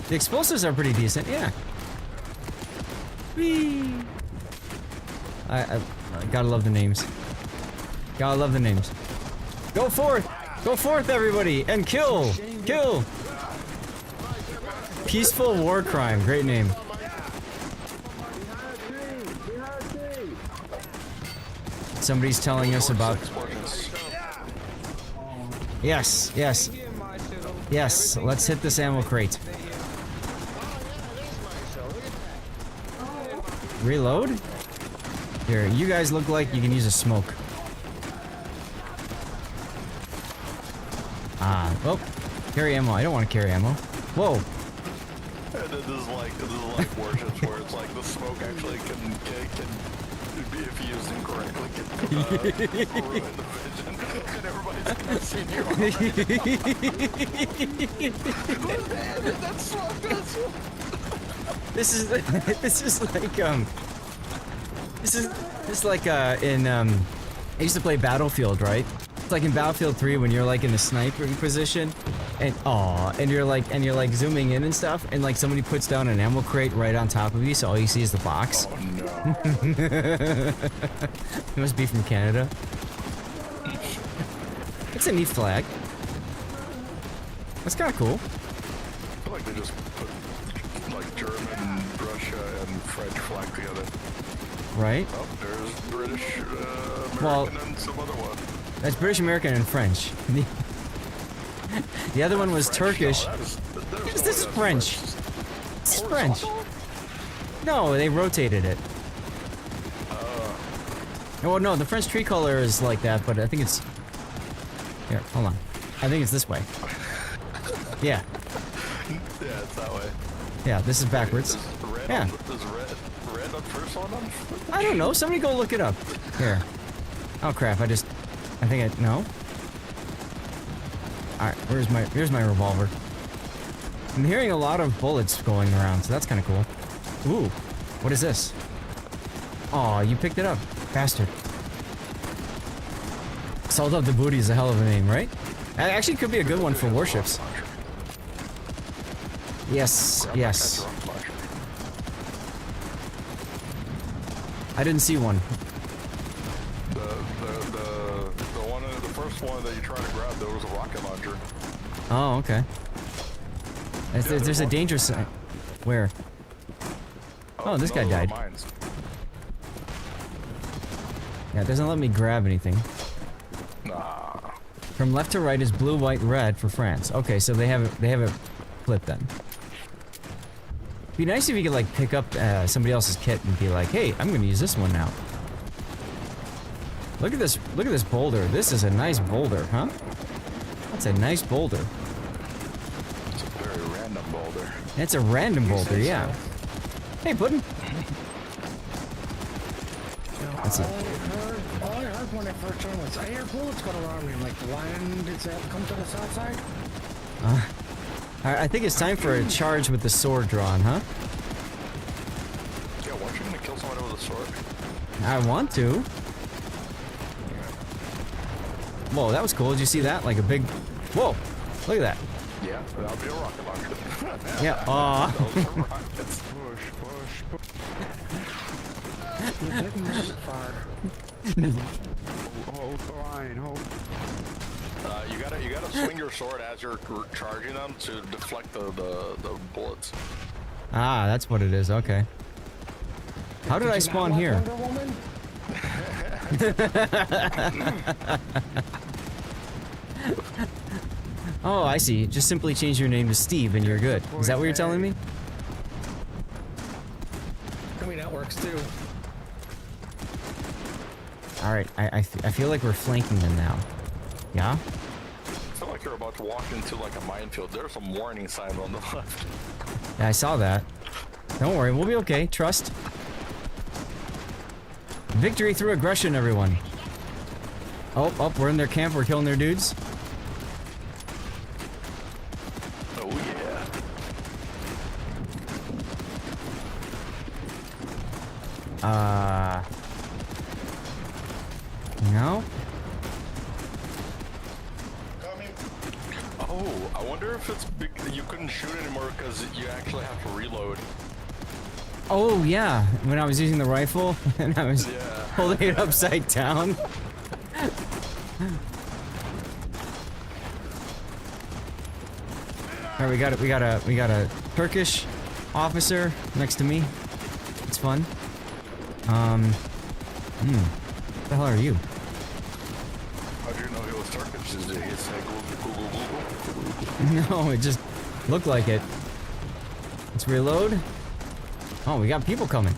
The explosives are pretty decent. Yeah. Whee! I gotta love the names. Gotta love the names. Go forth! Go forth, everybody, and kill! Kill! Peaceful War Crime. Great name. Somebody's telling us about... Yes, yes. Yes, let's hit this ammo crate. Reload? Here, you guys look like you can use a smoke. Oh, carry ammo. I don't want to carry ammo. Whoa. And then this is like warships where it's like the smoke actually can be, if used incorrectly, can ruin the vision, and everybody's gonna see you. That's smoke. This is like in I used to play Battlefield, right? It's like in Battlefield 3 when you're like in a sniping position and you're like zooming in and stuff, and like somebody puts down an ammo crate right on top of you, so all you see is the box. Oh no. It must be from Canada. It's a neat flag. That's kind of cool. I feel like they just put like German, Russia, and French flag together. Right? Oh, there's British, American, Well, and some other one. that's British, American, and French. The other one was Turkish. No, This is French. This is French. No, they rotated it. Oh no, the French tricolor is like that, but I think it's... Here, hold on. I think it's this way. Yeah. Yeah, it's that way. Yeah, this is backwards. Is red Yeah. is red on first on them? I don't know, somebody go look it up. Here. Oh crap, I think I... No? Alright, here's my revolver. I'm hearing a lot of bullets going around, so that's kind of cool. Ooh, what is this? Aw, you picked it up. Bastard. Salt of the Booty is a hell of a name, right? That actually could be a good one for warships. Yes, yes. I didn't see one. The first one that you try to grab, there was a rocket launcher. Oh, okay. There's a dangerous sign. Where? Oh, this guy no, those are died. mines. Yeah, it doesn't let me grab anything. Nah. From left to right is blue, white, red for France. Okay, so they have it flipped then. Be nice if you could like pick up somebody else's kit and be like, hey, I'm gonna use this one now. Look at this boulder. This is a nice boulder, huh? That's a nice boulder. It's a very random boulder. It's a random boulder, yeah. Hey, Puddin'. That's it. All I heard when I first joined was, I hear bullets going around me. I'm like, when did that come to the south side? I think it's time for a charge with the sword drawn, huh? Yeah, weren't you gonna kill somebody with a sword? I want to. Whoa, that was cool. Did you see that? Like a big... Whoa! Look at that. Yeah, that'll be a rocket launcher. Yeah, aw. Those are rockets. Push. You didn't miss it far. Hold the line, hold. You gotta swing your sword as you're charging them to deflect the bullets. Ah, that's what it is. Okay. How did I spawn here? Wonder Woman? Oh, I see. Just simply change your name to Steve and you're good. Is that what you're telling me? I mean, that works too. Alright, I feel like we're flanking them now. Yeah? I feel like you're about to walk into like a minefield. There's some warning signs on the left. Yeah, I saw that. Don't worry, we'll be okay. Trust. Victory through aggression, everyone. Oh, we're in their camp. We're killing their dudes. Oh yeah. No? Oh, I wonder if it's big. You couldn't shoot anymore because you actually have to reload. Oh, yeah. When I was using the rifle and I was Yeah. holding it upside down. Alright, we got a Turkish officer next to me. It's fun. What the hell are you? How'd you know he was Turkish? Did he say Google? No, it just looked like it. Let's reload. Oh, we got people coming.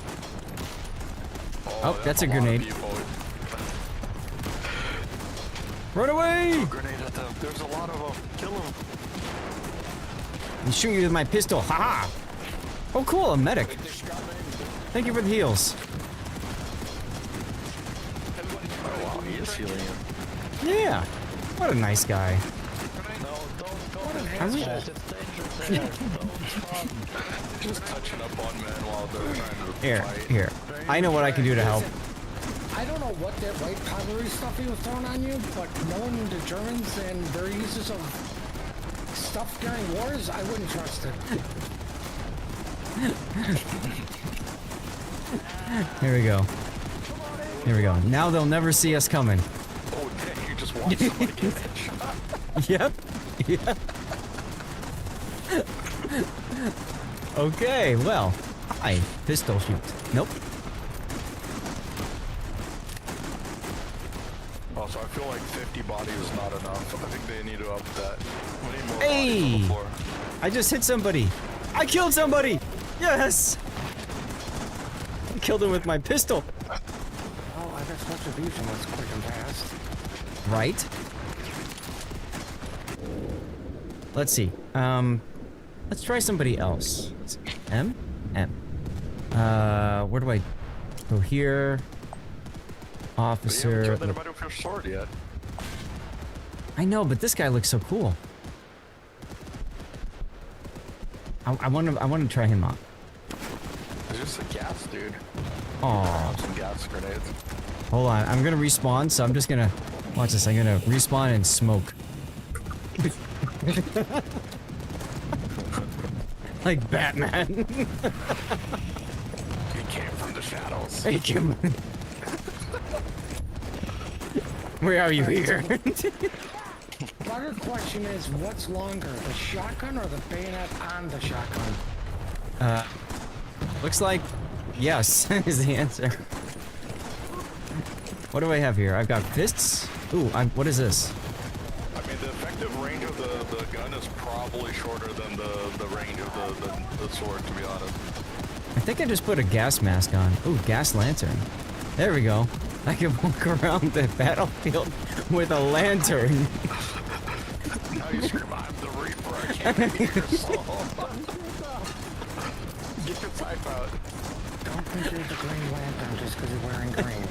Oh, that's a lot of grenade. people. Run away! Grenade at them. There's a lot of them. Kill them. I'm shooting you with my pistol. Haha! Oh, cool, a medic. Thank you for the heals. Oh wow, he is healing him. Yeah. What a nice guy. I wish- Just touching up on men while they're trying to Here, fight. here. I know what I can do to help. I don't know what that white powdery stuff he was throwing on you, but knowing the Germans and their uses of stuff during wars, I wouldn't trust it. Here we go. Here we go. Now they'll never see us coming. Oh dang, you just watched somebody get shot. Yep. Yep. Okay, well. Hi. Pistol shoot. Nope. Also, I feel like 50 bodies is not enough. I think they need to up that. We need more Hey! bodies on the floor. I just hit somebody. I killed somebody! Yes! I killed him with my pistol. Oh, I guess retribution was quick and fast. Right? Let's see. Let's try somebody else. Let's see. M? M. Where do I go here? But you haven't Officer. killed anybody with your sword yet. I know, but this guy looks so cool. I want to try him out. It's just a gas, dude. Aw. Some gas grenades. Hold on, I'm gonna respawn, so I'm just gonna watch this. I'm gonna respawn and smoke. Like Batman. He came from the shadows. Hey, Kim. Where are you here? Better question is, what's longer, the shotgun or the bayonet on the shotgun? Looks like yes is the answer. What do I have here? I've got fists. Ooh, what is this? I mean, the effective range of the gun is probably shorter than the range of the sword, to be honest. I think I just put a gas mask on. Ooh, gas lantern. There we go. I can walk around the battlefield with a lantern. Now you survived the Reaper. I can't believe your soul. Get your pipe out. Don't think you're the Green Lantern just because you're wearing green.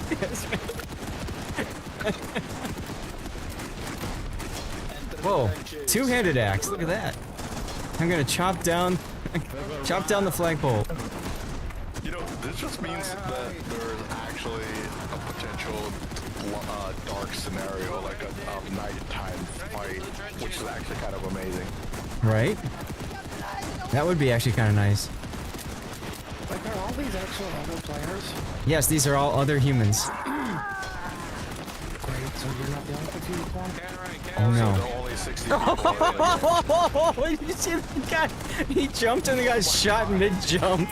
Whoa, two-handed axe. Look at that. I'm gonna chop down the flagpole. You know, this just means that there's actually a potential dark scenario, like a nighttime fight, which is actually kind of amazing. Right? That would be actually kind of nice. Like, are all these actual other players? Yes, these are all other humans. Great, so you're not the only confused one? Oh So no. there are only 60 people. Oh, did you see the guy? He jumped and the guy shot mid-jump.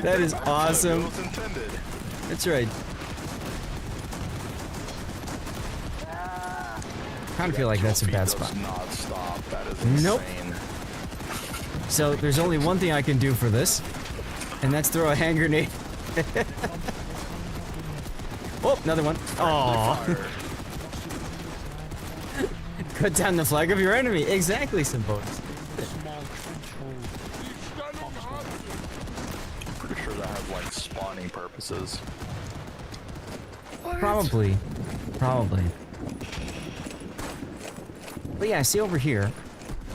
That is awesome. It was intended. That's right. Kind of feel like that's a bad Trophy spot. does not stop. That is insane. Nope. So there's only one thing I can do for this, and that's throw a hand grenade. Oh, another one. Aww. Fire. Cut down the flag of your enemy. Exactly, Symbos. Pretty sure that has like spawning purposes. Probably. Probably. But yeah, see over here,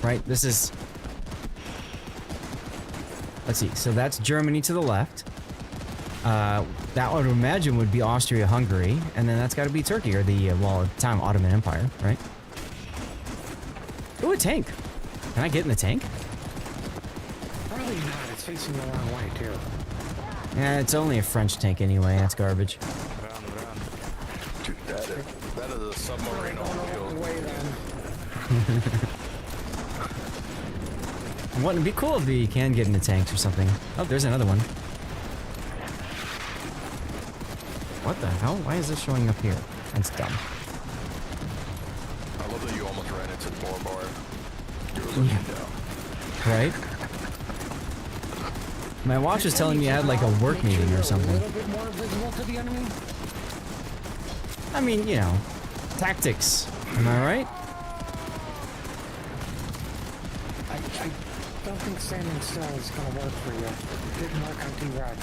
right? This is... Let's see. So that's Germany to the left. That I would imagine would be Austria-Hungary. And then that's got to be Turkey, or the, well, at the time, Ottoman Empire, right? Ooh, a tank. Can I get in the tank? Probably not, it's facing the wrong way, too. Yeah, it's only a French tank anyway. That's garbage. Dude, that is a submarine on Going the wrong wheels. way, then. Wouldn't it be cool if you can get into tanks or something? Oh, there's another one. What the hell? Why is this showing up here? That's dumb. I love that you almost ran into the door bar. You were looking down. Right? My watch is telling me I had like a work meeting or A something. little bit more visible to the enemy. I mean, you know, tactics. Am I right? I don't think standing still is gonna work for you. It didn't work on T-Rex.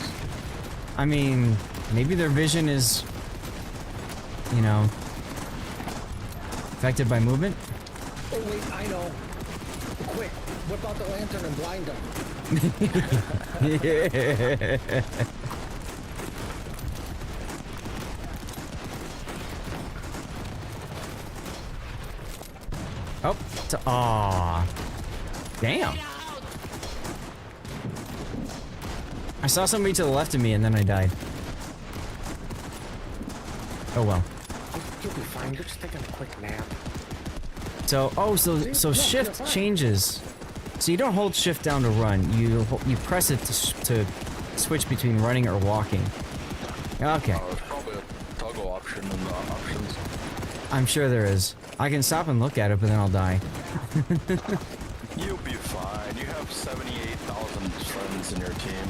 I mean, maybe their vision is, you know, affected by movement. Oh wait, I know. Quick, whip out the lantern and blind them. Yeah. Oh, aw. Damn. I saw somebody to the left of me and then I died. Oh well. You'll be fine. You're just taking a quick nap. So, oh, so Look, you're shift fine. changes. So you don't hold shift down to run. You press it to switch between running or walking. Okay. There's probably a toggle option in the options. I'm sure there is. I can stop and look at it, but then I'll die. You'll be fine. You have 78,000 friends in your team.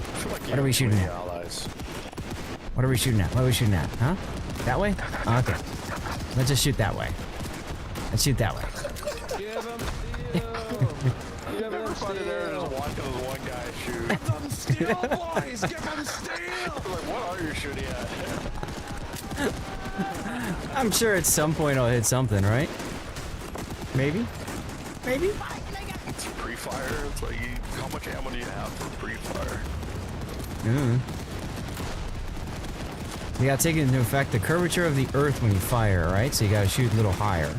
I feel like you What are we have shooting many at? allies. What are we shooting at? What are we shooting at? Huh? That way? Oh, okay. Let's just shoot that way. Let's shoot that way. Give him steel. Everybody there just watching this one guy shoot. Give him steel, boys. Give him steel. Like, what are you shooting at? I'm sure at some point I'll hit something, right? Maybe? Maybe? It's pre-fire. It's like, how much ammo do you have for pre-fire? You gotta take into effect the curvature of the earth when you fire, right? So you gotta shoot a little higher.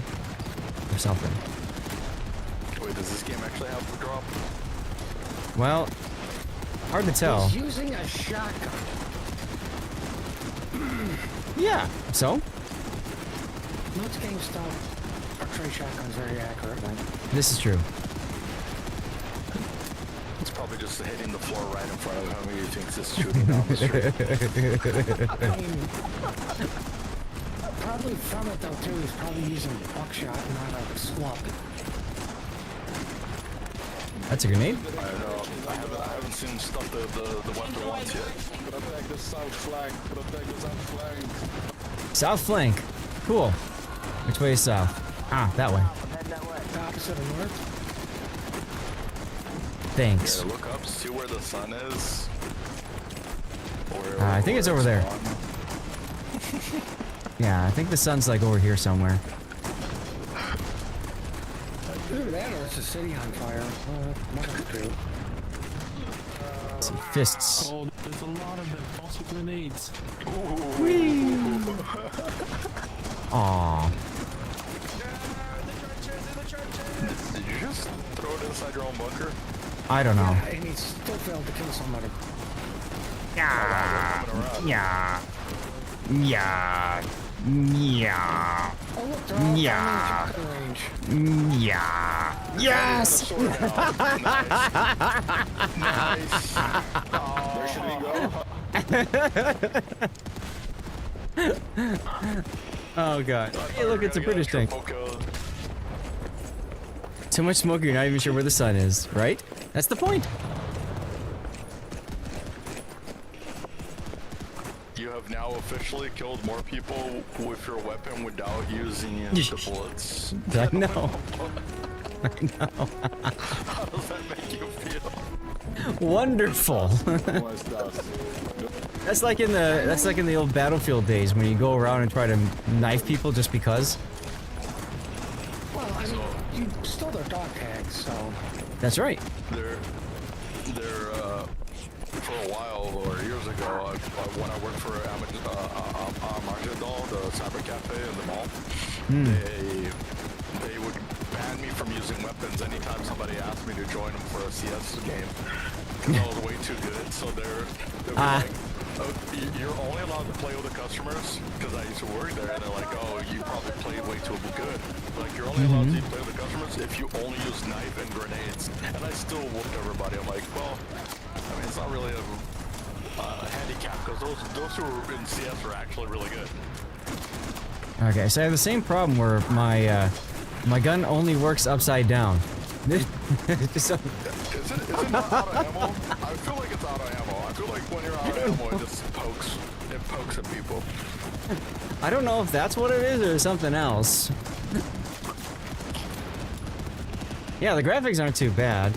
Or something. Wait, does this game actually have a drop? Well, hard to tell. He's using a shotgun. Yeah, so? Most games don't portray shotguns very accurately. This is true. It's probably just hitting the floor right in front of him. He thinks it's shooting down the street. I mean, probably from it though too. He's probably using buckshot, not a slug. That's a grenade? I don't know. I haven't seen stuff the weapon once yet. Protect the south flank. Protect the south flank. South flank. Cool. Which way is south? Ah, that way. The opposite of north. Thanks. Yeah, look up, see where the sun is. I think it's over there. Yeah, I think the sun's like over here somewhere. Either that or it's a city on fire. One of the two. Some fists. Oh, there's a lot of them. Also grenades. Aww. Did you just throw it inside your own bunker? I don't know. Yeah, and he still failed to kill somebody. Yeah. Yeah. Yeah. Yeah. Oh look, they're all Yeah. down in range. Yeah. Yes. Nice. Where should we go? Oh god. Hey, look, it's a British tank. Okay. Too much smoke, you're not even sure where the sun is, right? That's the point. You have now officially killed more people with your weapon without using the bullets. I know. I know. How does that make you feel? Wonderful. What's that? That's like in the old Battlefield days when you go around and try to knife people just because. Well, I mean, you stole their dog tags, so. That's right. They're for a while or years ago when I worked for Armageddon, the cyber cafe in the mall, they would ban me from using weapons anytime somebody asked me to join them for a CS game because I was way too good. So they'd be like, oh, you're only allowed to play with the customers because I used to work there, and they're like, oh, you probably played way too good. Like, you're only allowed to play with the customers if you only use knife and grenades. And I still whooped everybody. I'm like, well, I mean, it's not really a handicap because those who are in CS are actually really good. Okay, so I have the same problem where my gun only works upside down. So, Is it not out of ammo? I feel like it's out of ammo. I feel like when you're out of ammo, it just pokes. It pokes at people. I don't know if that's what it is or something else. Yeah, the graphics aren't too bad.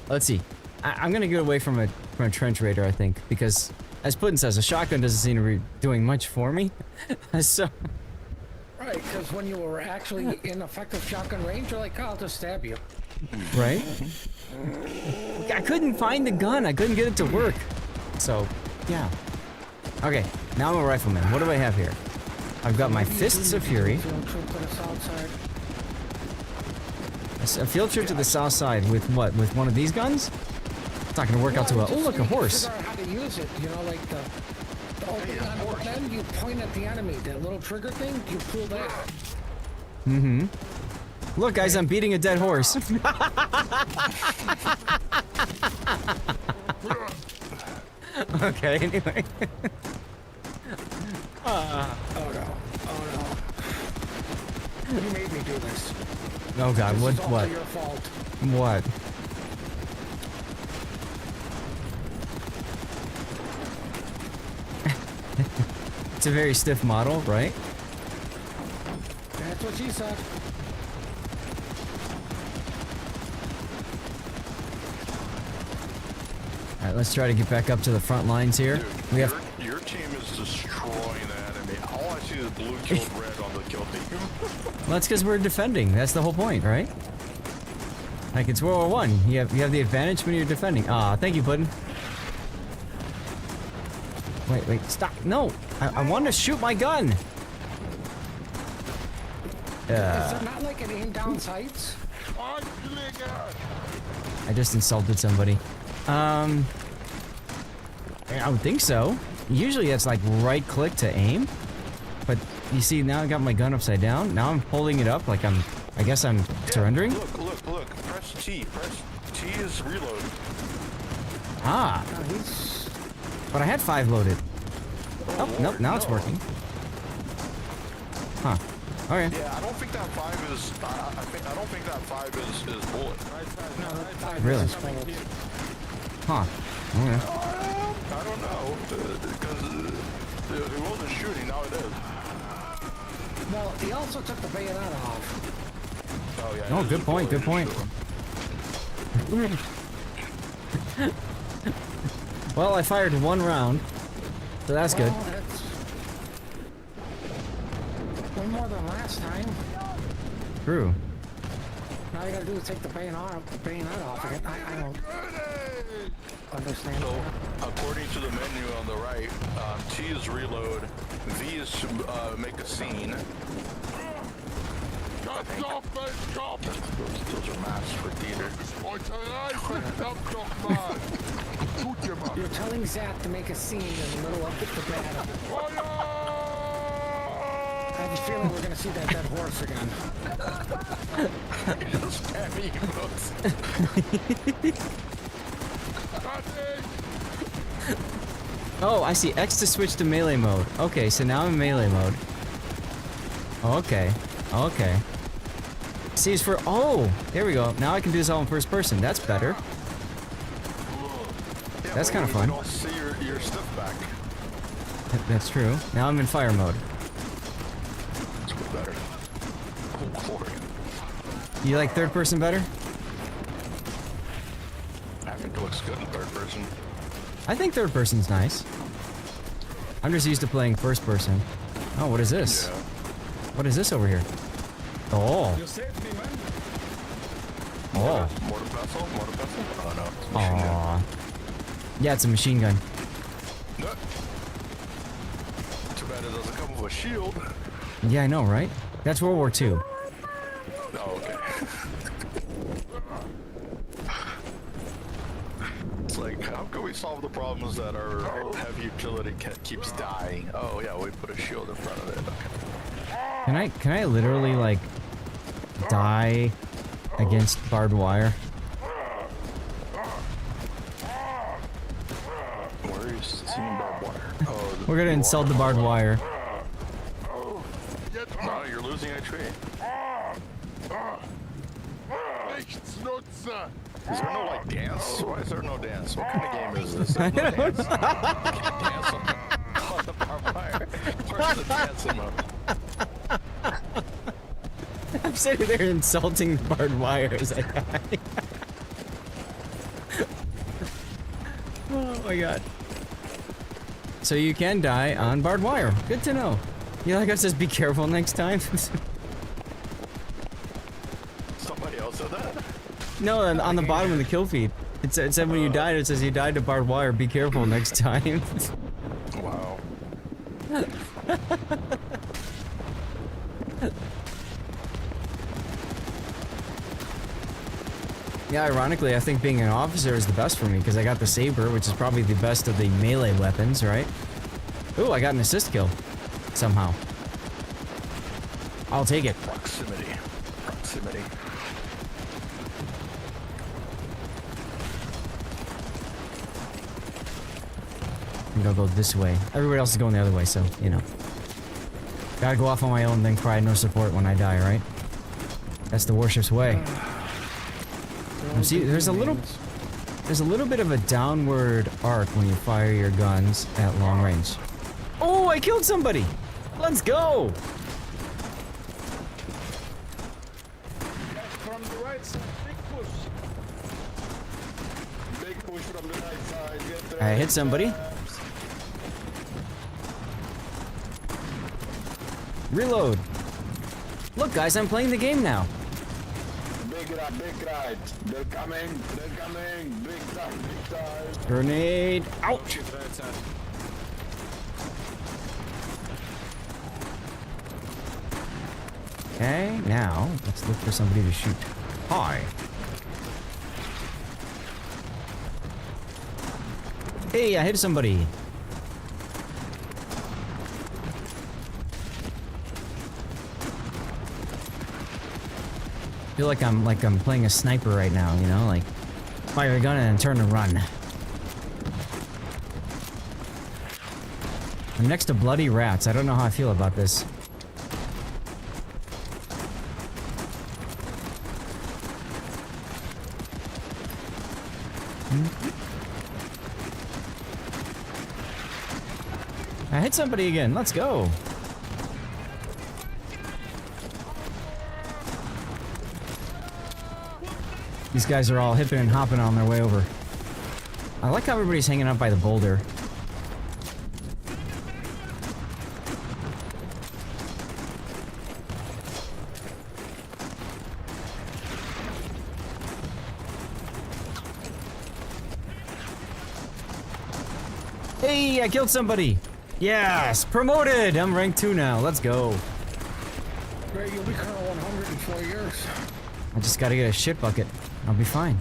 Let's see. I'm gonna get away from a trench raider, I think, because as Puddin says, a shotgun doesn't seem to be doing much for me. So. Right, because when you were actually in effective shotgun range, you're like, oh, I'll just stab you. Right? I couldn't find the gun. I couldn't get it to work. So, yeah. Okay, now I'm a rifleman. What do I have here? I've got my Fists of Fury. Field trip to the south side. A field trip to the south side with what? With one of these guns? It's not gonna work out too well. Oh, look, a horse. Figure out how to use it, you know, like the open gun, then you point at the enemy. That little trigger thing, you pull that. Mm-hmm. Look, guys, I'm beating a dead horse. Okay, anyway. Oh no. Oh no. You made me do this. Oh god, This what? is all What? your fault. What? It's a very stiff model, right? That's what she said. Alright, let's try to get back up to the front lines here. Dude, We have. your team is destroying the enemy. All I see is blue killed red on the kill team. Well, that's because we're defending. That's the whole point, right? Like, it's World War I. You have the advantage when you're defending. Ah, thank you, Puddin. Wait, stop. No! I want to shoot my gun! Is there not like an aim down sights? I just insulted somebody. I would think so. Usually it's like right click to aim. But you see, now I got my gun upside down. Now I'm holding it up like I guess I'm surrendering. Look. Press T. Press T is reload. Ah, but I had 5 loaded. Oh, nope, now it's working. Huh. Okay. Yeah, I don't think that 5 is. I don't think that 5 is bullet. Really? Huh. Okay. I don't know because it wasn't shooting. Now it is. Well, he also took the bayonet off. Oh yeah. Oh, it is good a point, bullet good point. shooter. Well, I fired 1 round, so that's good. Well, that's one more than last time. True. All you gotta do is take the bayonet off again. I don't understand So, that. according to the menu on the right, T is reload, V is to make a scene. Those are masks for theater. You're telling Zach to make a scene in the middle of the battle. I have a feeling we're gonna see that dead horse again. Spammy emotes. Oh, I see. X to switch to melee mode. Okay, so now I'm in melee mode. Okay. Okay. C is for... Oh! There we go. Now I can do this all in first person. That's better. Yeah, That's but kinda we fun. don't see your stuff back. That's true. Now I'm in fire mode. It's way better. Oh, Lord. You like third person better? I think it looks good in third person. I think third person's nice. I'm just used to playing first person. Oh, what is this? Yeah. What is this over here? Oh. You saved me, man. Oh. Mortar pestle? Mortar pestle? Oh no. It's a machine gun. Aw. Yeah, it's a machine gun. No. Too bad it doesn't come with a shield. Yeah, I know, right? That's World War II. Oh, okay. It's like, how can we solve the problems that our heavy utility keeps dying? Oh yeah, we put a shield in front of it. Okay. Can I literally like die against barbed wire? Where are you seeing barbed wire? Oh, We're gonna insult the barbed wire. No, you're losing HP. Is there no like dance? Why is there no dance? What kind of game is this? There's no dance. Can't dance on Where's the dance ammo? I'm sitting there insulting the barbed wire as I die. Oh my god. So you can die on barbed wire. Good to know. You know, like I says, be careful next time. Somebody else said that? No, on the bottom of the kill feed. It said when you died, it says you died to barbed wire. Be careful next time. Wow. Yeah, ironically, I think being an officer is the best for me because I got the saber, which is probably the best of the melee weapons, right? Ooh, I got an assist kill. Somehow. I'll take it. Proximity. Proximity. I think I'll go this way. Everybody else is going the other way, so, you know. Gotta go off on my own, then cry no support when I die, right? That's the warship's way. See, there's a little bit of a downward arc when you fire your guns at long range. Oh, I killed somebody! Let's go! From the right side, big push. Big push from the right side. Get the I hit somebody. Reload. Look, guys, I'm playing the game now. Big right, big right. They're coming, big time, big time. Grenade. Ouch! Okay, now let's look for somebody to shoot. Hi. Hey, I hit somebody. I feel like I'm playing a sniper right now, you know, like fire a gun and then turn and run. I'm next to bloody rats. I don't know how I feel about this. I hit somebody again. Let's go. These guys are all hipping and hopping on their way over. I like how everybody's hanging out by the boulder. Hey, I killed somebody! Yes! Promoted! I'm rank 2 now. Let's go. Great, you'll be Colonel 100 in 4 years. I just gotta get a shit bucket. I'll be fine.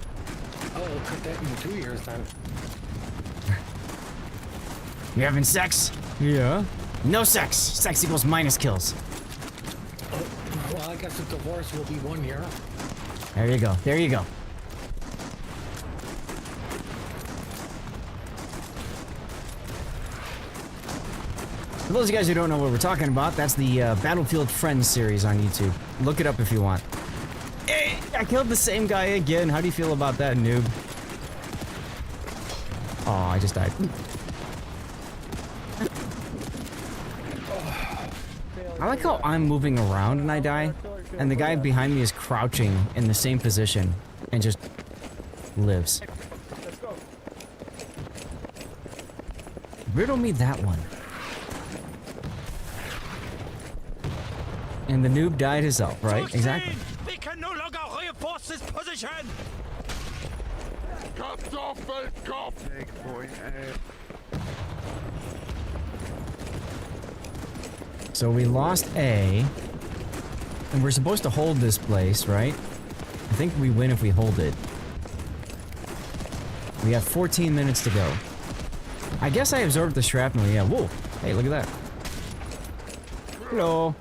Oh, we'll cut that in 2 years then. You having sex? Yeah. No sex! Sex equals minus kills. Well, I guess the divorce will be 1 year. There you go. There you go. For those of you guys who don't know what we're talking about, that's the Battlefield Friends series on YouTube. Look it up if you want. Hey, I killed the same guy again. How do you feel about that, noob? Oh, I just died. I like how I'm moving around and I die, and the guy behind me is crouching in the same position and just lives. Riddle me that one. And the noob died himself, right? Exactly. We can no longer reinforce this position. Kartoffelkopf! Big boy. So we lost A, and we're supposed to hold this place, right? I think we win if we hold it. We have 14 minutes to go. I guess I absorbed the shrapnel, yeah. Whoa! Hey, look at that. Hello.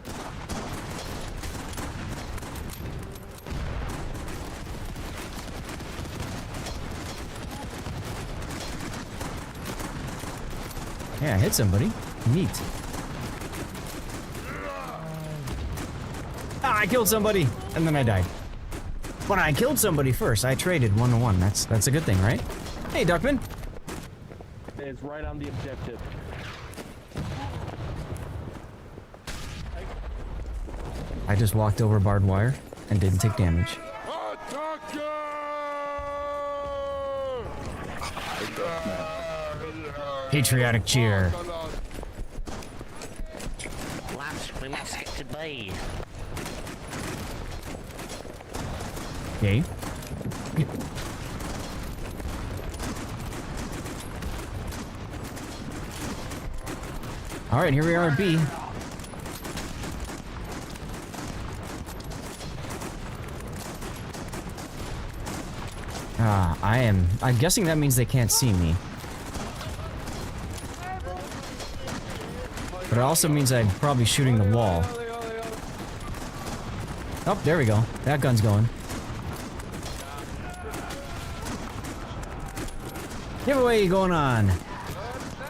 Yeah, I hit somebody. Neat. Ah, I killed somebody, and then I died. But I killed somebody first. I traded 1-1. That's a good thing, right? Hey, Duckman. It's right on the objective. I just walked over barbed wire and didn't take damage. Patriotic cheer. Lads, we must get to bed. Okay. All right, here we are at B. I'm guessing that means they can't see me. But it also means I'm probably shooting the wall. Oh, there we go. That gun's going. Giveaway going on.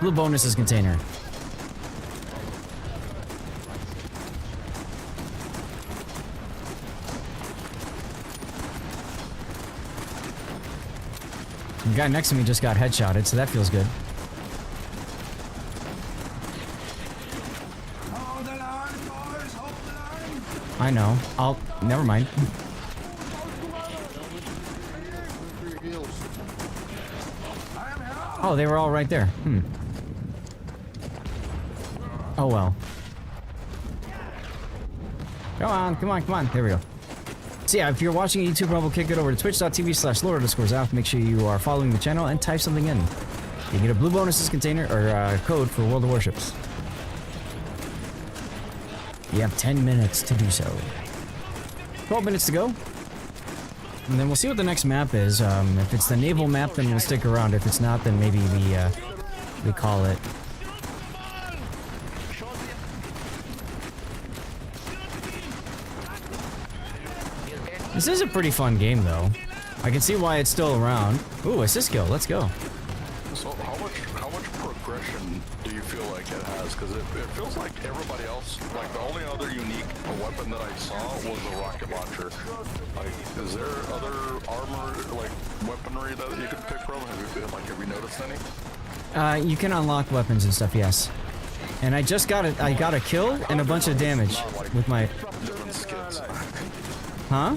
Blue bonuses container. The guy next to me just got headshotted, so that feels good. I know. Never mind. Oh, they were all right there. Oh well. Come on, come on, come on. There we go. So yeah, if you're watching YouTube Rumble, kick it over to twitch.tv/Lord_Zaf. Make sure you are following the channel and type something in. You can get a blue bonuses container or code for World of Warships. You have 10 minutes to do so. 12 minutes to go. And then we'll see what the next map is. If it's the naval map, then we'll stick around. If it's not, then maybe we call it. This is a pretty fun game, though. I can see why it's still around. Ooh, assist kill. Let's go. So how much progression do you feel like it has? Because it feels like everybody else, like the only other unique weapon that I saw was a rocket launcher. Like, is there other armor, like weaponry that you can pick from? Have you noticed any? You can unlock weapons and stuff, yes. And I just got I got a kill and a bunch of damage with my. Different skins. Huh?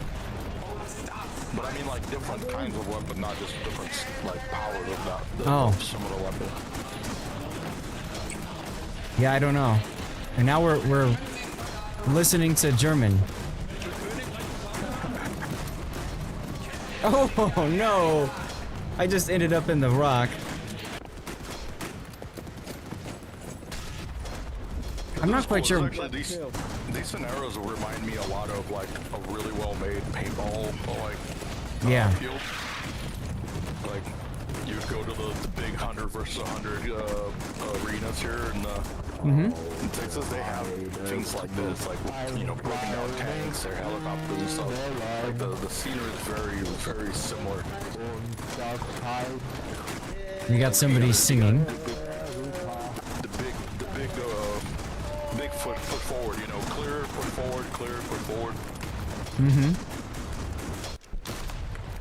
But I mean, like different kinds of weapon, not just different like powers of Oh. some of the weapon. Yeah, I don't know. And now we're listening to German. Oh no! I just ended up in the rock. I'm not quite sure. Actually, these scenarios remind me a lot of like a really well-made paintball, Yeah. field. Like you would go to the big 100 versus 100 arenas here in Texas. They have things like this, like broken down tanks, their helicopters and stuff. Like the scenery is very, very similar. You got somebody singing. The big foot forward, clear, foot forward, clear, foot forward.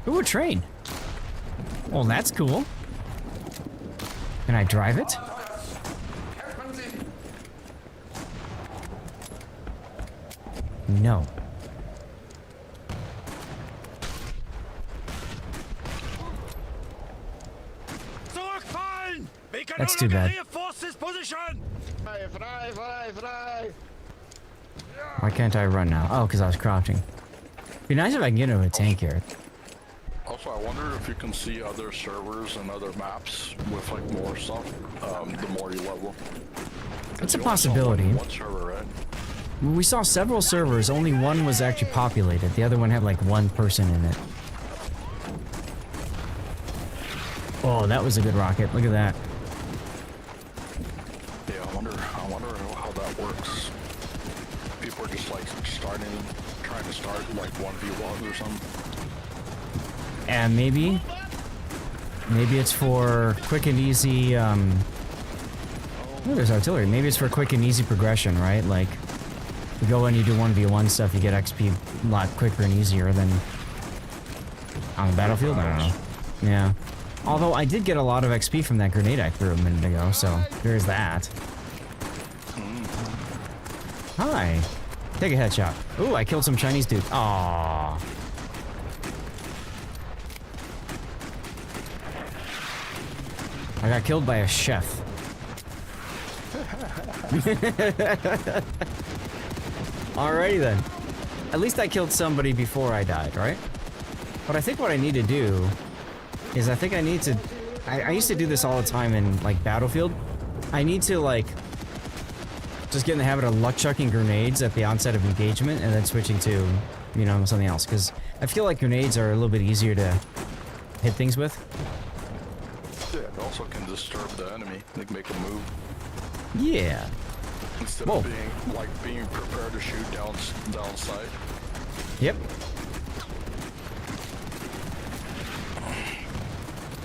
Ooh, a train. Well, that's cool. Can I drive it? No. Zurückfallen! We can That's no too longer bad. reinforce this position! Why can't I run now? Oh, because I was crouching. Be nice if I can get into a tank here. Also, I wonder if you can see other servers and other maps with like more stuff. The more you level. It's a You only saw possibility. One server, right? We saw several servers, only one was actually populated. The other one had like one person in it. Oh, that was a good rocket. Look at that. Yeah, I wonder how that works. People are just like trying to start like 1v1 or something. And maybe it's for quick and easy, oh, there's artillery. Maybe it's for quick and easy progression, right? Like, you go in, you do 1v1 stuff, you get XP a lot quicker and easier than on the battlefield. I don't know. Yeah. Although I did get a lot of XP from that grenade I threw a minute ago, so there's that. Hi. Take a headshot. Ooh, I killed some Chinese dude. Aww. I got killed by a chef. Alrighty then. At least I killed somebody before I died, right? But I think what I need to do is I think I need to... I used to do this all the time in, like, Battlefield. I need to, like, just get in the habit of luck chucking grenades at the onset of engagement and then switching to, you know, something else. Because I feel like grenades are a little bit easier to hit things with. Yeah, it also can disturb the enemy, like make a move. Yeah. Instead Whoa. of being prepared to shoot downside. Yep.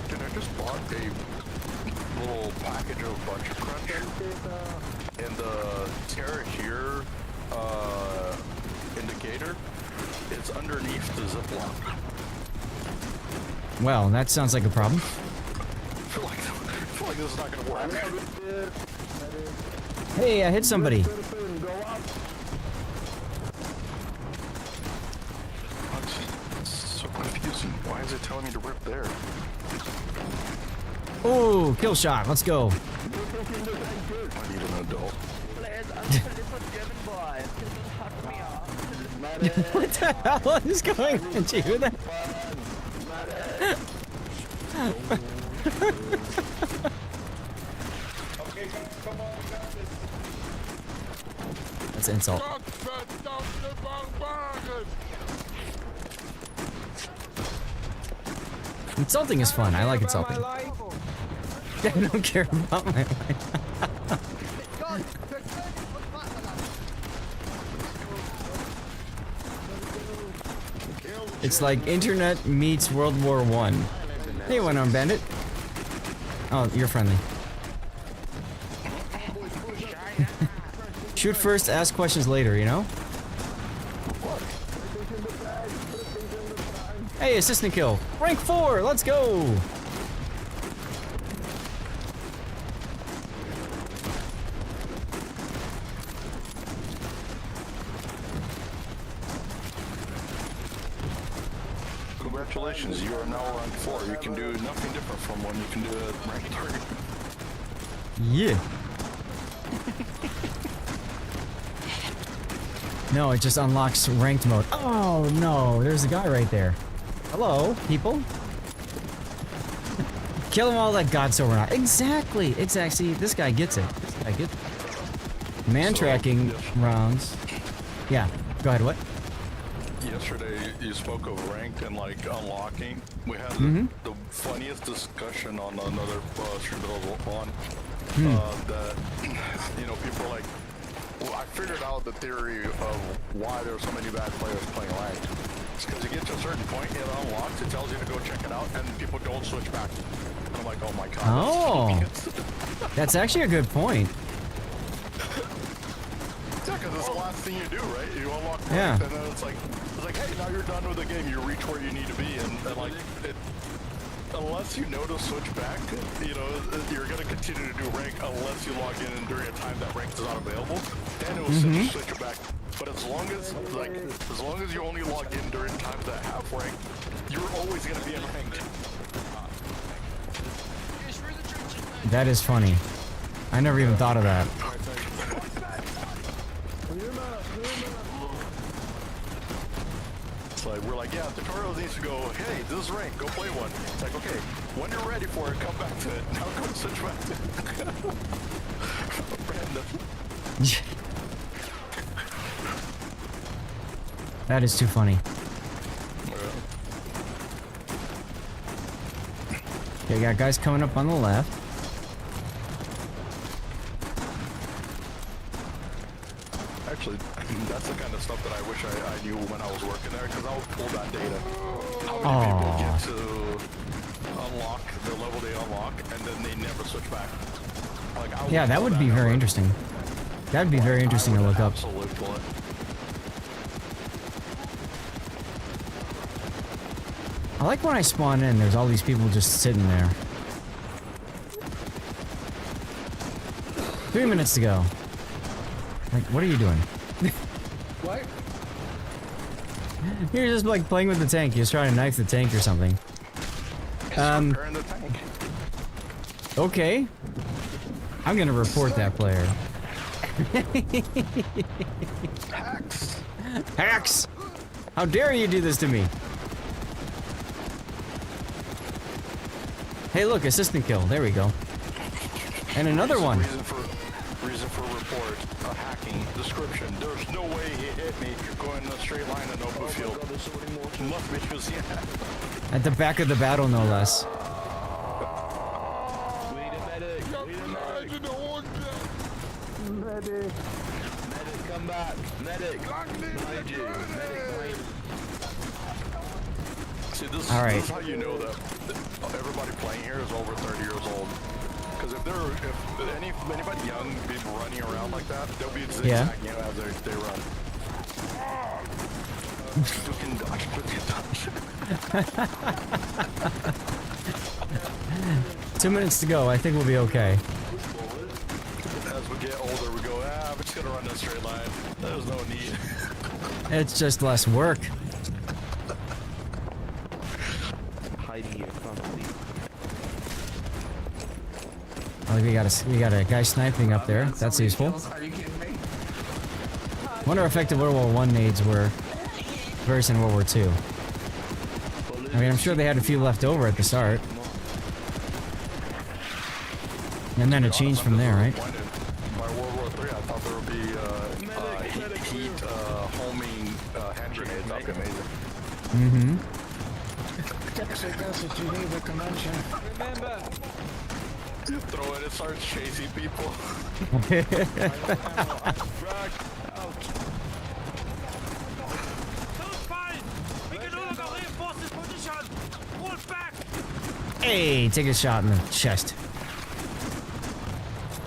Dude, I just bought a little package of Bunch of Crunch, and the tear here indicator is underneath the ziplock. Well, that sounds like a problem. I feel like this is not gonna work. Hey, I hit somebody. It's so confusing. Why is it telling me to rip there? Oh, kill shot. Let's go. I need an adult. What the hell is going on? Did you hear that? That's an insult. Insulting is fun. I like insulting. I don't care about my life. It's like internet meets World War I. Hey, one-armed bandit. Oh, you're friendly. Shoot first, ask questions later, you know? Hey, assistant kill. Rank 4, let's go! Congratulations, you are now rank 4. You can do nothing different from when you can do it at rank 3. Yeah. No, it just unlocks ranked mode. Oh no, there's a guy right there. Hello, people. Kill them all like God so we're not. Exactly, exactly. This guy gets it. This guy gets it. Man tracking rounds. Yeah, go ahead, what? Yesterday, you spoke of ranked and like unlocking. We had the funniest discussion on another stream that I was on. That, you know, people are like, well, I figured out the theory of why there's so many bad players playing ranked. It's because you get to a certain point, it unlocks, it tells you to go check it out, and people don't switch back. And I'm like, oh my god. Oh, that's actually a good point. Yeah, because it's the last thing you do, right? You unlock ranked, Yeah. and then it's like, hey, now you're done with the game. You reach where you need to be, and like, unless you know to switch back, you know, you're gonna continue to do rank unless you log in during a time that rank is not available. Then it will switch you back. But as long as you only log in during times that have rank, you're always gonna be in ranked. That is funny. I never even thought of that. Like, we're like, yeah, tutorial needs to go, hey, this is rank, go play one. It's like, okay, when you're ready for it, come back to it. Now go switch back to it. Random. That is too funny. Okay, got guys coming up on the left. Actually, that's the kind of stuff that I wish I knew when I was working there, because I would pull that data. How many people get to unlock the level they unlock, and then they never switch back? Like, Yeah, that would be very interesting. That'd be very interesting to look up. Absolutely pull it. I like when I spawn in, there's all these people just sitting there. 3 minutes to go. Like, what are you doing? What? You're just like playing with the tank. You're just trying to knife the tank or something. Repairing the tank. Okay. I'm gonna report that player. Hacks. Hacks! How dare you do this to me? Hey, look, assistant kill. There we go. And another one. Reason for report. Hacking. Description. There's no way he hit me going in a straight line in open field. Must be because At the back of the battle, no less. We need a medic. We need a medic. Medic, come back. Medic. Behind you. Medic, behind. See, this All right. is how you know that everybody playing here is over 30 years old. Because if anybody young be running around like that, they'll be zigzagging as they run. Fucking dodge, dodge. 2 minutes to go. I think we'll be okay. As we get older, we go, we're just gonna run in a straight line. There's no need. It's just less work. Hiding here, probably. Oh, we got a guy sniping up there. That's useful. Wonder how effective World War I nades were versus in World War II. I mean, I'm sure they had a few left over at the start. And then it changed from there, right? By World War III, I thought there would be heat homing hand grenades. That'd be amazing. Mm-hmm. Actually, that's what you need with convention. Remember, You throw it, it starts chasing people. don't fight! We can no longer reinforce this position! Roll back! Hey, take a shot in the chest.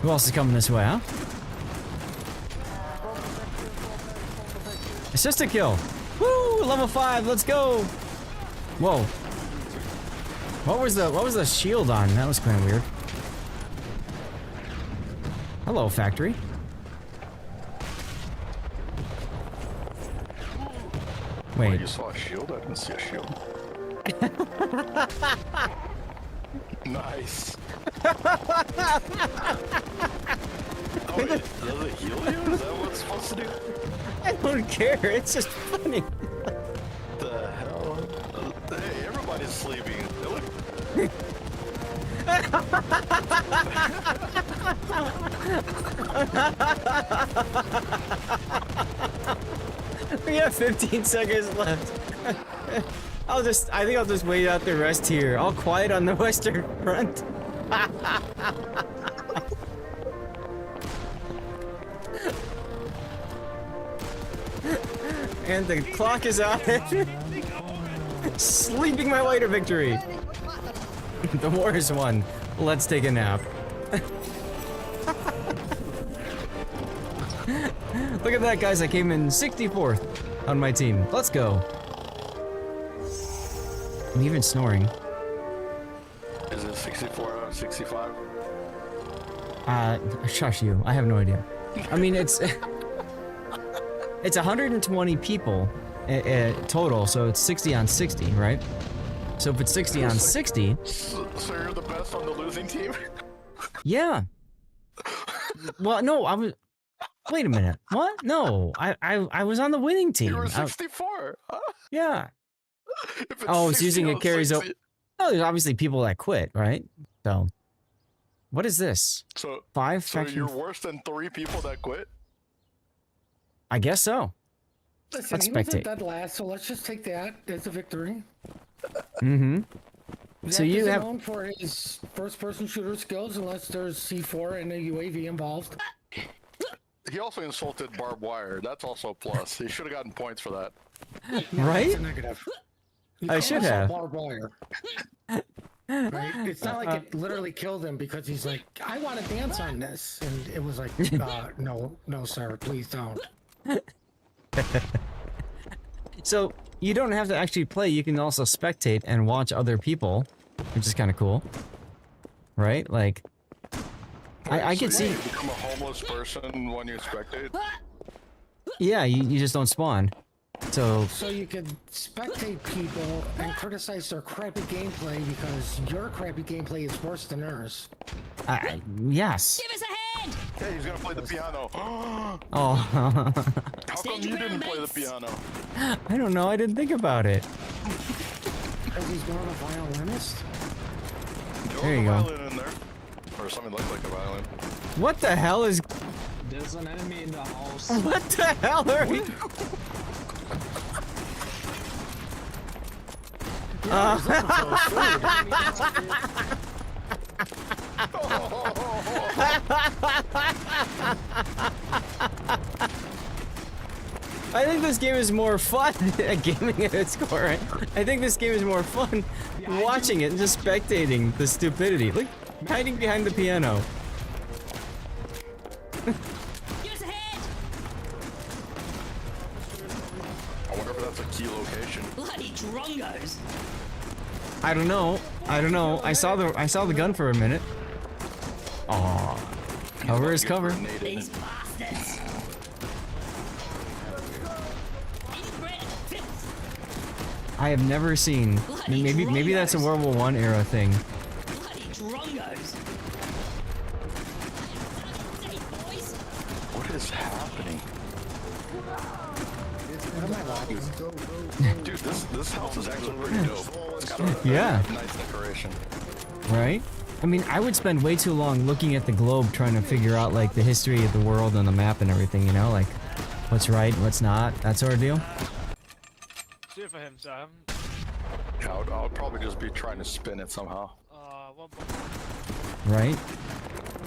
Who else is coming this way, huh? Assistant kill. Woo! Level 5. Let's go. Whoa. What was the shield on? That was kind of weird. Hello, factory. Oh, Wait. you saw a shield? I didn't see a shield. Nice. Oh, wait, does it heal you? Is that what it's supposed to do? I don't care. It's just funny. The hell? Hey, everybody's sleeping. Look. We have 15 seconds left. I think I'll just wait out the rest here. All quiet on the western front. And the clock is on. Sleeping my way to victory. The war is won. Let's take a nap. Look at that, guys. I came in 64th on my team. Let's go. I'm even snoring. Is it 64 out of 65? Shush you. I have no idea. I mean, it's 120 people total, so it's 60 on 60, right? So if it's 60 on 60, So you're the best on the losing team? yeah. Well, no, I was. Wait a minute. What? No, I was on the winning team. You were 64. Yeah. If it's Oh, it's 60 using on it carries over. 60 No, there's obviously people that quit, right? So, what is this? So, 5 so faction? you're worse than 3 people that quit? I guess so. Listen, Let's he wasn't spectate. dead last, so let's just take that as a victory. Mm-hmm. So Zach you isn't have. known for his first-person shooter skills unless there's C4 and a UAV involved. He also insulted barbed wire. That's also a plus. He should have gotten points for that. Right? It's a negative. You I call should yourself have. barbed wire. Right? It's not like it literally killed him because he's like, I want to dance on this. And it was like, no, sir, please don't. So you don't have to actually play. You can also spectate and watch other people, which is kind of cool, right? Like, I So could see. You become a homeless person when you spectate? Yeah, you just don't spawn. So So you can spectate people and criticize their crappy gameplay because your crappy gameplay is worse than theirs. yes. Give us a hand! Hey, he's gonna play the piano. Oh, How come you didn't play the piano? I don't know. I didn't think about it. Because he's more of a violinist. There you go. Violin in there. Or something looked like a violin. What the hell is? There's an enemy in the house. What the hell are you? I think this game is more fun at gaming at its core. I think this game is more fun watching it and just spectating the stupidity. Look, hiding behind the piano. Give us a hand! I wonder if that's a key location. Bloody drongos! I don't know. I don't know. I saw the gun for a minute. Aw. Cover is cover. These bastards! Inbred filth! I have never seen. Maybe that's a World War I era thing. Bloody drongos! Boys! What is happening? What am I watching? Dude, this house is actually pretty dope. It's got a Yeah. nice decoration. Right? I mean, I would spend way too long looking at the globe trying to figure out like the history of the world and the map and everything, you know, like what's right, what's not, that sort of deal. Do it for him, Sam. Yeah, I'll probably just be trying to spin it somehow. One Right?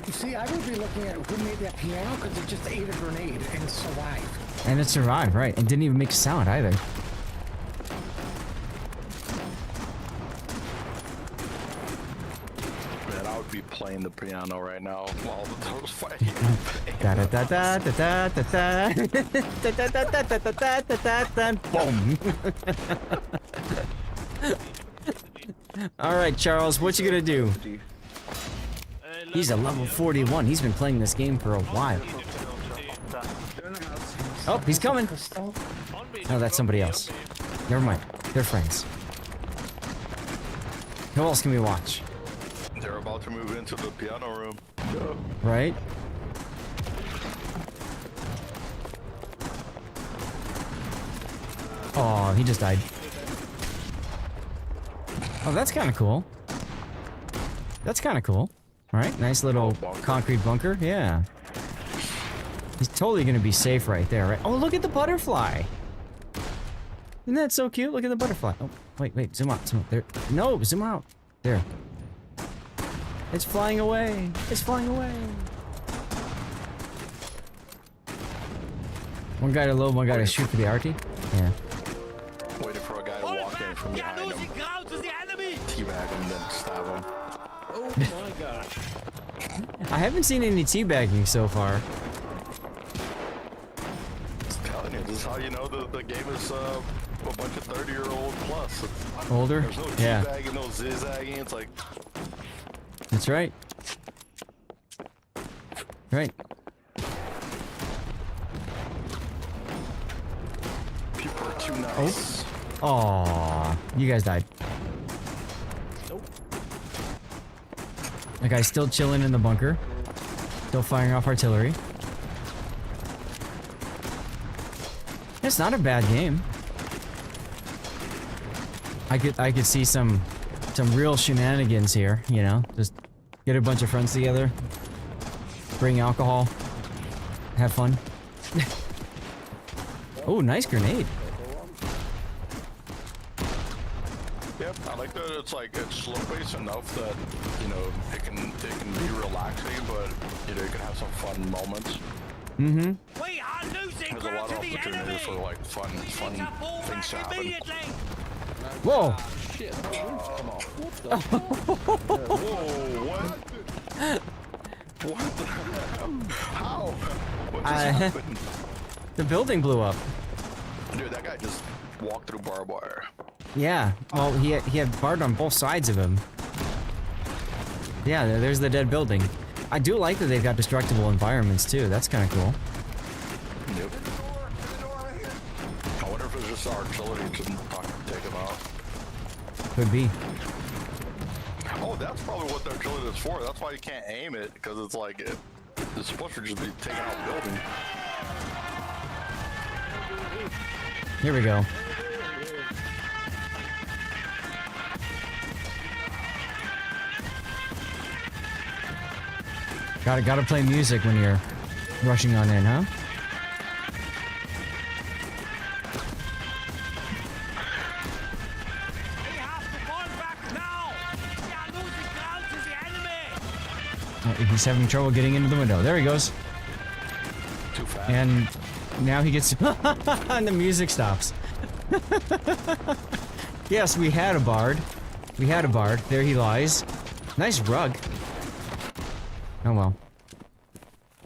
You see, I would be looking at who made that piano because it just ate a grenade and survived. And it survived, right? And didn't even make a sound either. Man, I would be playing the piano right now while those fighting. Da da da da da da da da da da da da da da da da da. Boom. All right, Charles, what you gonna do? He's a level 41. He's been playing this game for a while. Oh, he's coming. Crystal? No, that's somebody else. Never mind. They're friends. Who else can we watch? They're about to move into the piano room. Right? Oh, he just died. Oh, that's kind of cool. That's kind of cool. All right, nice little concrete bunker. Yeah. He's totally gonna be safe right there, right? Oh, look at the butterfly. Isn't that so cute? Look at the butterfly. Oh, wait, zoom out, zoom out. There. No, zoom out. There. It's flying away. It's flying away. One guy to load, one guy to shoot for the arty. Yeah. Waiting for a guy to walk in from behind him, ground to the enemy! teabag him, then stab him. Oh my god. I haven't seen any teabagging so far. I'm telling you, this is how you know the game is a bunch of 30-year-old plus. Older? There's no Yeah. teabagging, no zigzagging. It's like, That's right. Right. people are too nice. Aw, you guys died. That guy's still chilling in the bunker. Still firing off artillery. It's not a bad game. I could see some real shenanigans here, you know? Just get a bunch of friends together. Bring alcohol. Have fun. Oh, nice grenade. Yep, I like that it's slow paced enough that, you know, it can be relaxing, but you know, you can have some fun moments. Mm-hmm. We are losing There's a ground lot of to the enemy! opportunities for like fun Pick up all things to back happen. immediately! Whoa. Shit. Come on. What the Whoa, what? What the hell? How? What just happened? The building blew up. Dude, that guy just walked through barbed wire. Yeah. Well, he had Bart on both sides of him. Yeah, there's the dead building. I do like that they've got destructible environments too. That's kind of cool. Yep. just artillery to take them out. Could be. Oh, that's probably what the artillery is for. That's why you can't aim it, because it's like it's supposed to just be taking out the building. Here we go. Gotta play music when you're rushing on in, huh? We have to fall back now! We are losing ground to the enemy! Oh, he's having trouble getting into the window. There he goes. Too fast. And now he gets... and the music stops. Yes, we had a bard. We had a bard. There he lies. Nice rug. Oh well.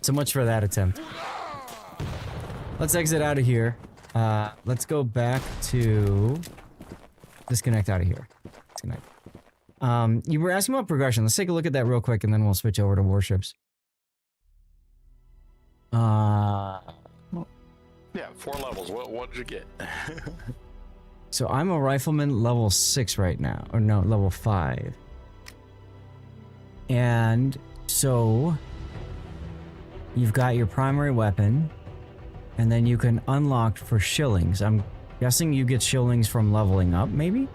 So much for that attempt. Let's exit out of here. Let's go back to... Disconnect out of here. Disconnect. You were asking about progression. Let's take a look at that real quick and then we'll switch over to warships. Yeah, 4 levels. What did you get? So I'm a rifleman level 6 right now. Or no, level 5. And so you've got your primary weapon, and then you can unlock for shillings. I'm guessing you get shillings from leveling up, maybe?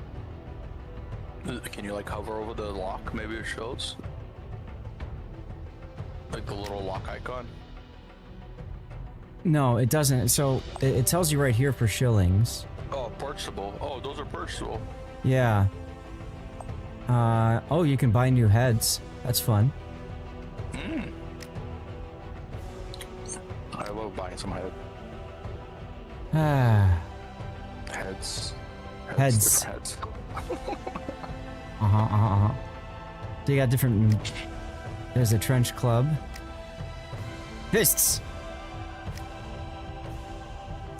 Can you like hover over the lock? Maybe it shows? Like the little lock icon? No, it doesn't. So it tells you right here for shillings. Oh, purchasable. Oh, those are purchasable. Yeah. Oh, you can buy new heads. That's fun. I love buying some Ah. heads. Heads. Heads. So you got different... There's a trench club. Fists!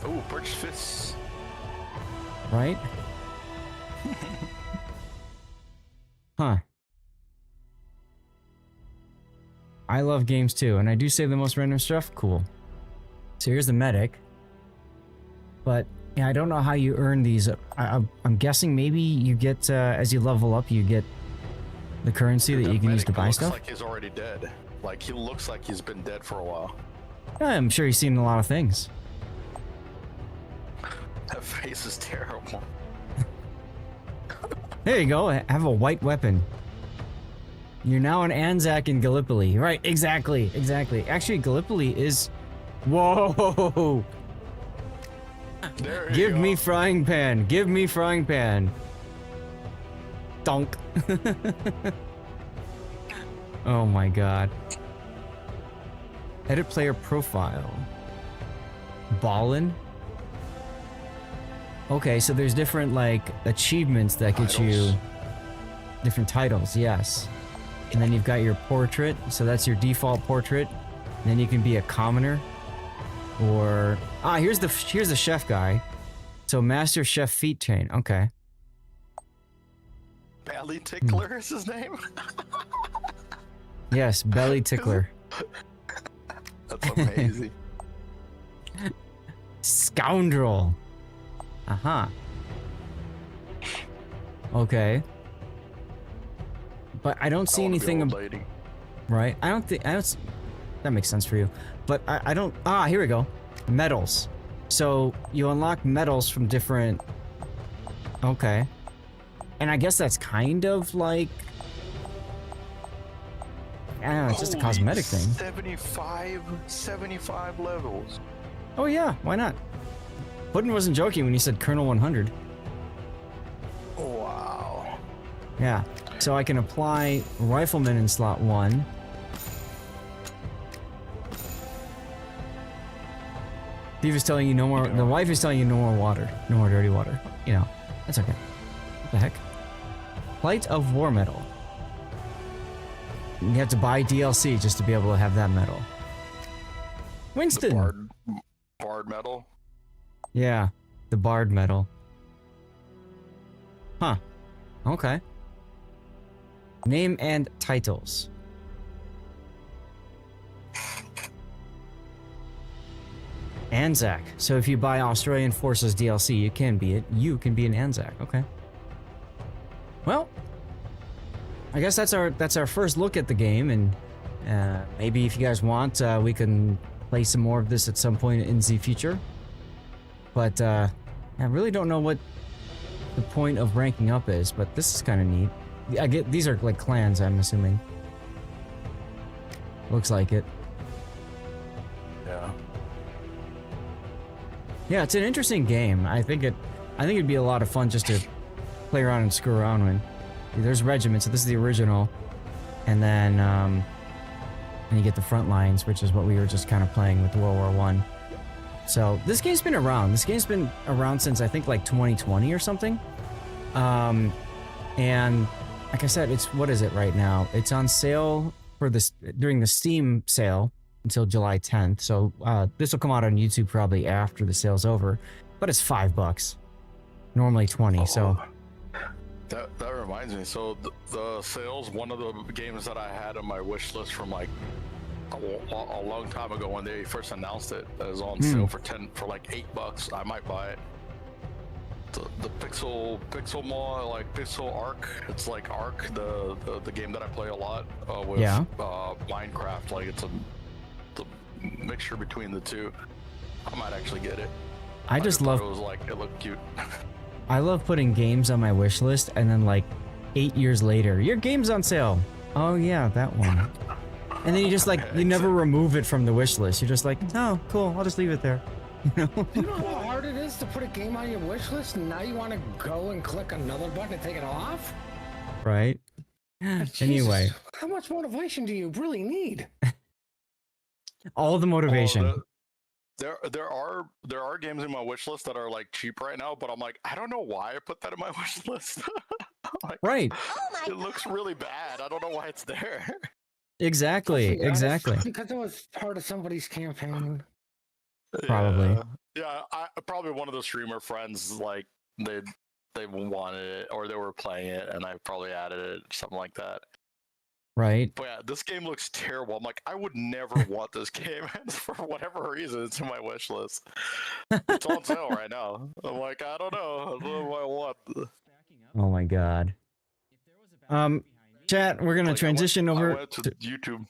Oh, purchase fists. Right? Huh. I love games too, and I do save the most random stuff. Cool. So here's the medic. But yeah, I don't know how you earn these. I'm guessing maybe you get, as you level up, you get the currency that you can use to buy stuff. Looks like he's already dead. Like, he looks like he's been dead for a while. I'm sure he's seen a lot of things. That face is terrible. There you go. Have a white weapon. You're now an Anzac in Gallipoli. Right, exactly, exactly. Actually, Gallipoli is... Whoa! There you Give go. me frying pan. Give me frying pan. Donk. Oh my god. Edit player profile. Ballin'? Okay, so there's different, like, achievements that get you... Different titles, yes. And then you've got your portrait, so that's your default portrait. And then you can be a commoner. Or... Ah, here's the chef guy. So Master Chef Feet Chain, okay. Belly Tickler is his name? Yes, Belly Tickler. That's amazing. Scoundrel. Uh-huh. Okay. But I don't see anything... lady. Right? I don't... That makes sense for you. But I don't... Ah, here we go. Medals. So, you unlock medals from different... Okay. And I guess that's kind of like... I don't know, it's just a cosmetic thing. 75 levels. Oh yeah, why not? Puddin wasn't joking when he said Colonel 100. Wow. Yeah. So I can apply Rifleman in slot 1. Steve is telling you no more... The wife is telling you no more water. No more dirty water. You know, that's okay. What the heck? Plight of War Medal. You have to buy DLC just to be able to have that medal. Winston! Bard medal? Yeah, the Bard medal. Huh. Okay. Name and titles. Anzac. So if you buy Australian Forces DLC, you can be it. You can be an Anzac. Okay. Well, I guess that's our first look at the game, and maybe if you guys want, we can play some more of this at some point in the future. But I really don't know what the point of ranking up is, but this is kind of neat. I get these are like clans, I'm assuming. Looks like it. Yeah. Yeah, it's an interesting game. I think it'd be a lot of fun just to play around and screw around with. There's Regiment, so this is the original, and then you get the front lines, which is what we were just kind of playing with World War I. So this game's been around. This game's been around since I think like 2020 or something. And like I said, what is it right now? It's on sale for this during the Steam sale until July 10th. So this will come out on YouTube probably after the sale's over, but it's $5. Normally 20. So that reminds me. So the sales, one of the games that I had on my wish list from like a long time ago when they first announced it, that is on sale for like $8. I might buy it. The Pixel Mall, like Pixel Arc. It's like Arc, the game that I play a lot with Minecraft. Like it's a mixture between the two. I might actually get it. I just love. It was like it looked cute. I love putting games on my wish list, and then like 8 years later, your game's on sale. Oh yeah, that one. And then you just like you never remove it from the wish list. You're just like, oh, cool. I'll just leave it there. You know? You know how hard it is to put a game on your wish list, and now you want to go and click another button to take it off? Right. Jesus, Anyway, how much motivation do you really need? all the motivation. There are games in my wish list that are like cheap right now, but I'm like, I don't know why I put that in my wish list. Like, Right. It looks really bad. I don't know why it's there. Exactly. Yeah, Exactly. Because it was part of somebody's campaign. Probably. Yeah, I probably one of the streamer friends, like they wanted it or they were playing it, and I probably added it, something like that. Right. But yeah, this game looks terrible. I'm like, I would never want this game, and for whatever reason, it's in my wish list. It's on sale right now. I'm like, I don't know what I want. Oh my god. Chat, we're gonna Like, transition I over went to YouTube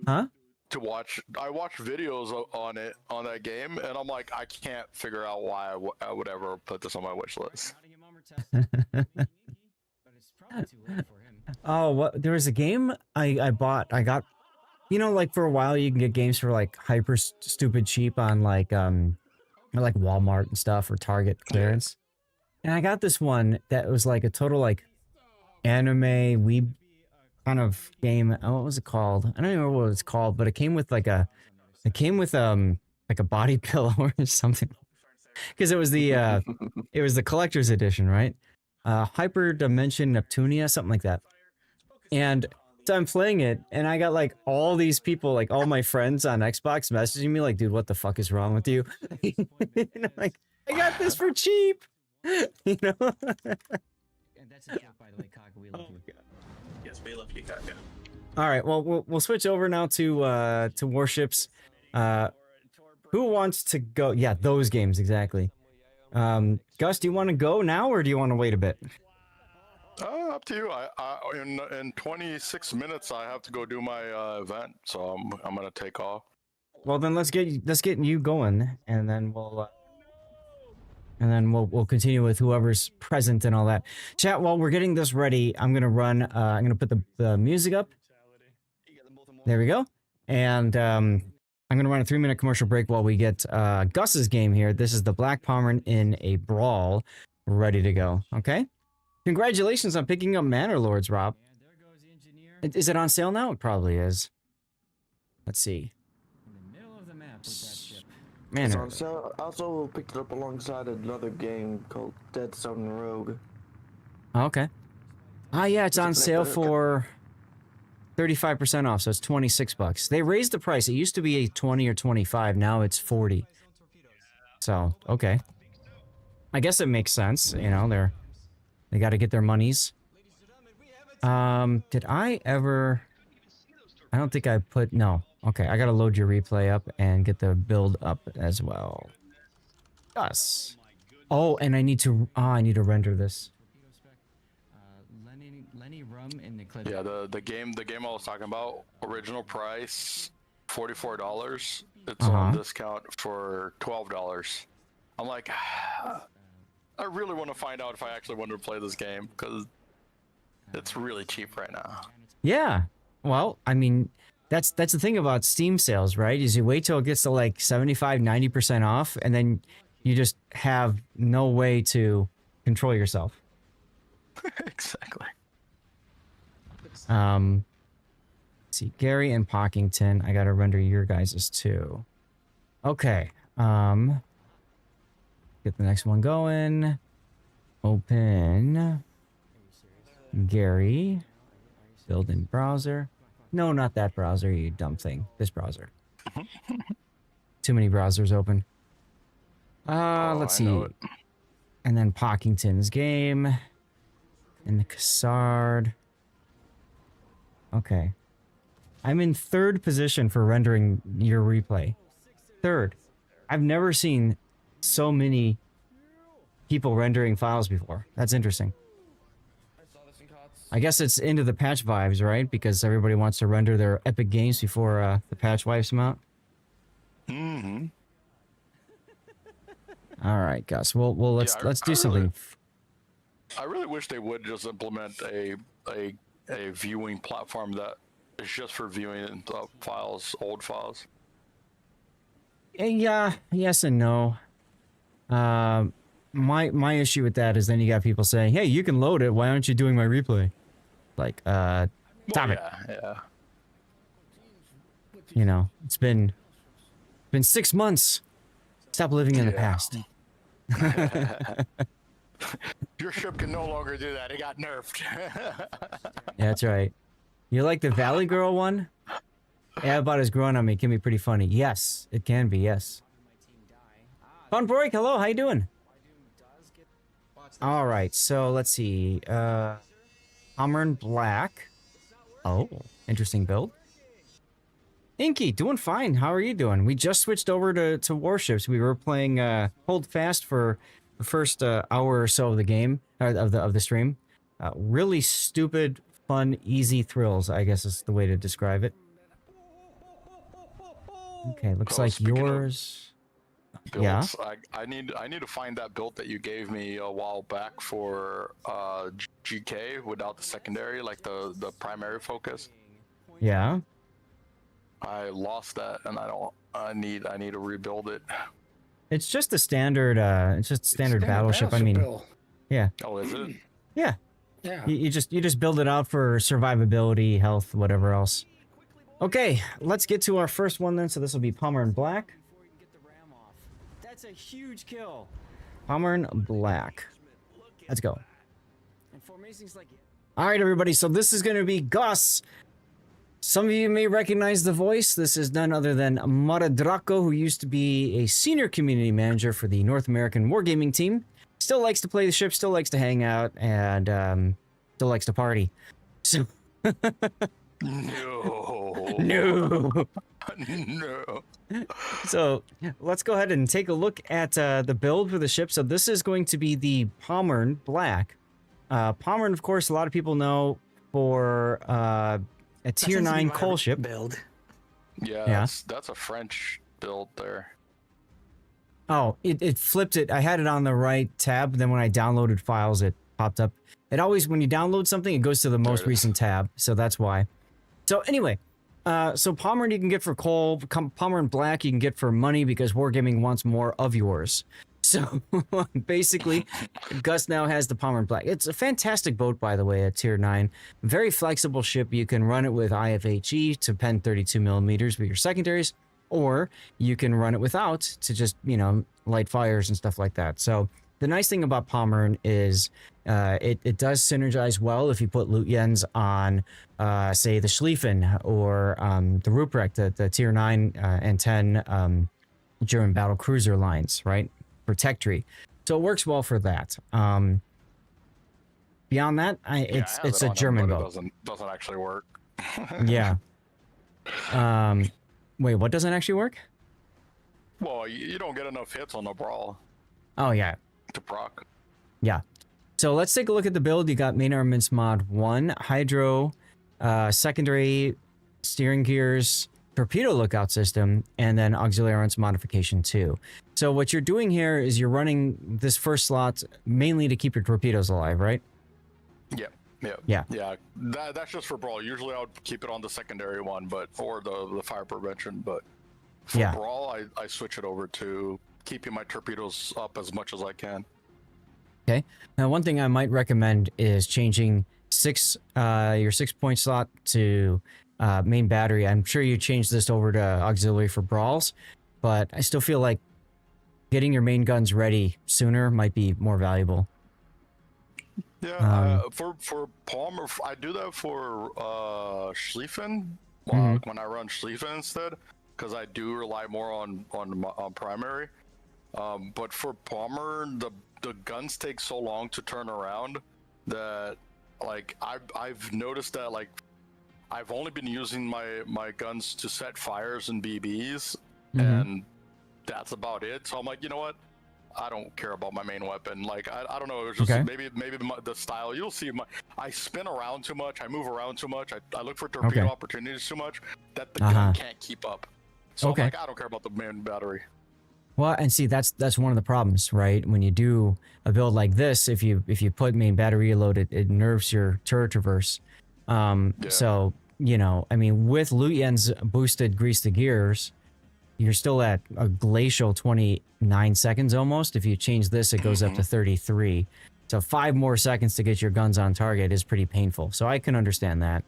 Huh? to watch. I watched videos on that game, and I'm like, I can't figure out why I would ever put this on my wish list. Oh, what? There was a game I bought. I got, you know, like for a while you can get games for like hyper stupid cheap on like Walmart and stuff or Target clearance. And I got this one that was like a total like anime weeb kind of game. Oh, what was it called? I don't even remember what it's called, but it came with like a body pillow or something. Because it was the collector's edition, right? Hyper Dimension Neptunia, something like that. And so I'm playing it, and I got like all these people, like all my friends on Xbox messaging me like, dude, what the fuck is wrong with you? And I'm like, I got this for cheap. You know? And that's a joke, by the way, Kaka. We love you. Yes, we love you, Kaka. All right, well, we'll switch over now to warships. Who wants to go? Yeah, those games, exactly. Gus, do you want to go now, or do you want to wait a bit? Up to you. In 26 minutes, I have to go do my event, so I'm gonna take off. Well, then let's get you going, and then we'll continue with whoever's present and all that. Chat, while we're getting this ready, I'm gonna run. I'm gonna put the music up. There we go, and I'm gonna run a 3-minute commercial break while we get Gus's game here. This is the Black Pommern in a Brawl, ready to go. Okay. Congratulations on picking up Manor Lords, Rob. Is it on sale now? It probably is. Let's see. In the middle of the map with that ship. Manor. It's on sale. I also picked it up alongside another game called Deadstone Rogue. Okay. Ah, yeah, it's on sale for 35% off, so it's $26. They raised the price. It used to be 20 or 25. Now it's 40. So, okay. I guess it makes sense. You know, they got to get their monies. Did I ever? I don't think I put. No, Okay, I gotta load your replay up and get the build up as well. Yes. Oh, and I need to render this. Lenny Rum in the clip. Yeah, the game I was talking about, original price $44. It's on discount for $12. I'm like, I really want to find out if I actually want to play this game because it's really cheap right now. Yeah. Well, I mean, that's the thing about Steam sales, right? Is you wait till it gets to like 75, 90% off, and then you just have no way to control yourself. Exactly. Let's see, Gary and Pockington. I gotta render your guys's too. Okay. Get the next one going. Open Gary. Build in browser. No, not that browser, you dumb thing. This browser. Too many browsers open. Let's see. And then Pockington's game. And the Cassard. Okay. I'm in 3rd position for rendering your replay. 3rd. I've never seen so many people rendering files before. That's interesting. I guess it's into the patch vibes, right? Because everybody wants to render their epic games before the patch wipes them out. Mm-hmm. All right, Gus. Well, let's do something. I really wish they would just implement a viewing platform that is just for viewing files, old files. Yeah, yes and no. My issue with that is then you got people saying, "Hey, you can load it. Why aren't you doing my replay?" Like, stop it. Yeah. You know, it's been 6 months. Stop living in the past. Your ship can no longer do that. It got nerfed. Yeah, that's right. You like the Valley Girl one? Yeah, about as growing on me. It can be pretty funny. Yes, it can be. Yes. Fun break. Hello. How you doing? All right. So let's see. Pommern Black. Oh, interesting build. Inky, doing fine. How are you doing? We just switched over to warships. We were playing Hold Fast for the first hour or so of the game, of the stream. Really stupid, fun, easy thrills, I guess is the way to describe it. Okay, looks like yours. Builds, yeah. I need to find that build that you gave me a while back for GK without the secondary, like the primary focus. Yeah. I lost that, and I need to rebuild it. It's just a standard. It's just standard battleship. I mean, build. Yeah. Oh, is it? Yeah. Yeah. You just build it out for survivability, health, whatever else. Okay, let's get to our first one then. So this will be Pommern Black. That's a huge kill. Pommern Black. Let's go. All right, everybody. So this is going to be Gus. Some of you may recognize the voice. This is none other than Maradraco, who used to be a senior community manager for the North American Wargaming team. Still likes to play the ship, still likes to hang out, and still likes to party. So... No. No. No. So let's go ahead and take a look at the build for the ship. So this is going to be the Pommern Black. Pommern, of course, a lot of people know for a tier 9 coal ship. Build. Yeah, that's a French build there. Oh, it flipped it. I had it on the right tab. Then when I downloaded files, it popped up. It always, when you download something, it goes to the most recent tab. So that's why. So anyway, so Pommern you can get for coal. Pommern Black you can get for money because Wargaming wants more of yours. So basically, Gus now has the Pommern Black. It's a fantastic boat, by the way, at tier 9. Very flexible ship. You can run it with IFHE to pen 32mm with your secondaries, or you can run it without to just, you know, light fires and stuff like that. So the nice thing about Pommern is it does synergize well if you put Lutyens on, say, the Schlieffen or the Ruprecht, the tier 9 and 10 German battle cruiser lines, right? Protectory. So it works well for that. Beyond that, it's a German boat. Doesn't actually work. Yeah. Wait, what doesn't actually work? Well, you don't get enough hits on the brawl Oh, yeah. to proc. Yeah. So let's take a look at the build. You got main armaments mod 1, hydro, secondary steering gears, torpedo lookout system, and then auxiliary arms modification 2. So what you're doing here is you're running this first slot mainly to keep your torpedoes alive, right? Yeah. That's just for brawl. Usually I would keep it on the secondary one, but or the fire prevention. But for brawl, I switch it over to keeping my torpedoes up as much as I can. Okay. Now, one thing I might recommend is changing your 6-point slot to main battery. I'm sure you changed this over to auxiliary for brawls, but I still feel like getting your main guns ready sooner might be more valuable. Yeah, for Pommern, I do that for Schlieffen when I run Schlieffen instead, because I do rely more on primary. But for Pommern, the guns take so long to turn around that like I've noticed that like I've only been using my guns to set fires and BBs, and that's about it. So I'm like, you know what? I don't care about my main weapon. Like I don't know. It was just maybe the style. You'll see. I spin around too much. I move around too much. I look for torpedo opportunities too much that the gun can't keep up. So I'm like, I don't care about the main battery. Well, and see, that's one of the problems, right? When you do a build like this, if you put main battery reload, it nerfs your turret traverse. So you know, I mean, with Luyen's boosted grease the gears, you're still at a glacial 29 seconds almost. If you change this, it goes up to 33. So 5 more seconds to get your guns on target is pretty painful. So I can understand that.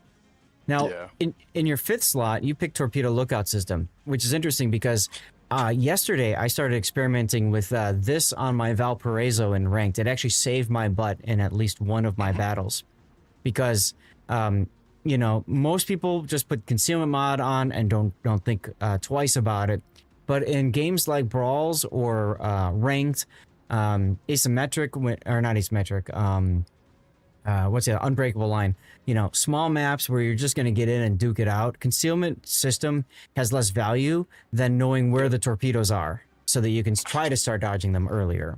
Now, in your 5th slot, you picked torpedo lookout system, which is interesting because yesterday I started experimenting with this on my Valparaiso in ranked. It actually saved my butt in at least one of my battles because you know, most people just put concealment mod on and don't think twice about it. But in games like brawls or ranked, asymmetric or not asymmetric, what's it? Unbreakable line. You know, small maps where you're just going to get in and duke it out. Concealment system has less value than knowing where the torpedoes are, so that you can try to start dodging them earlier.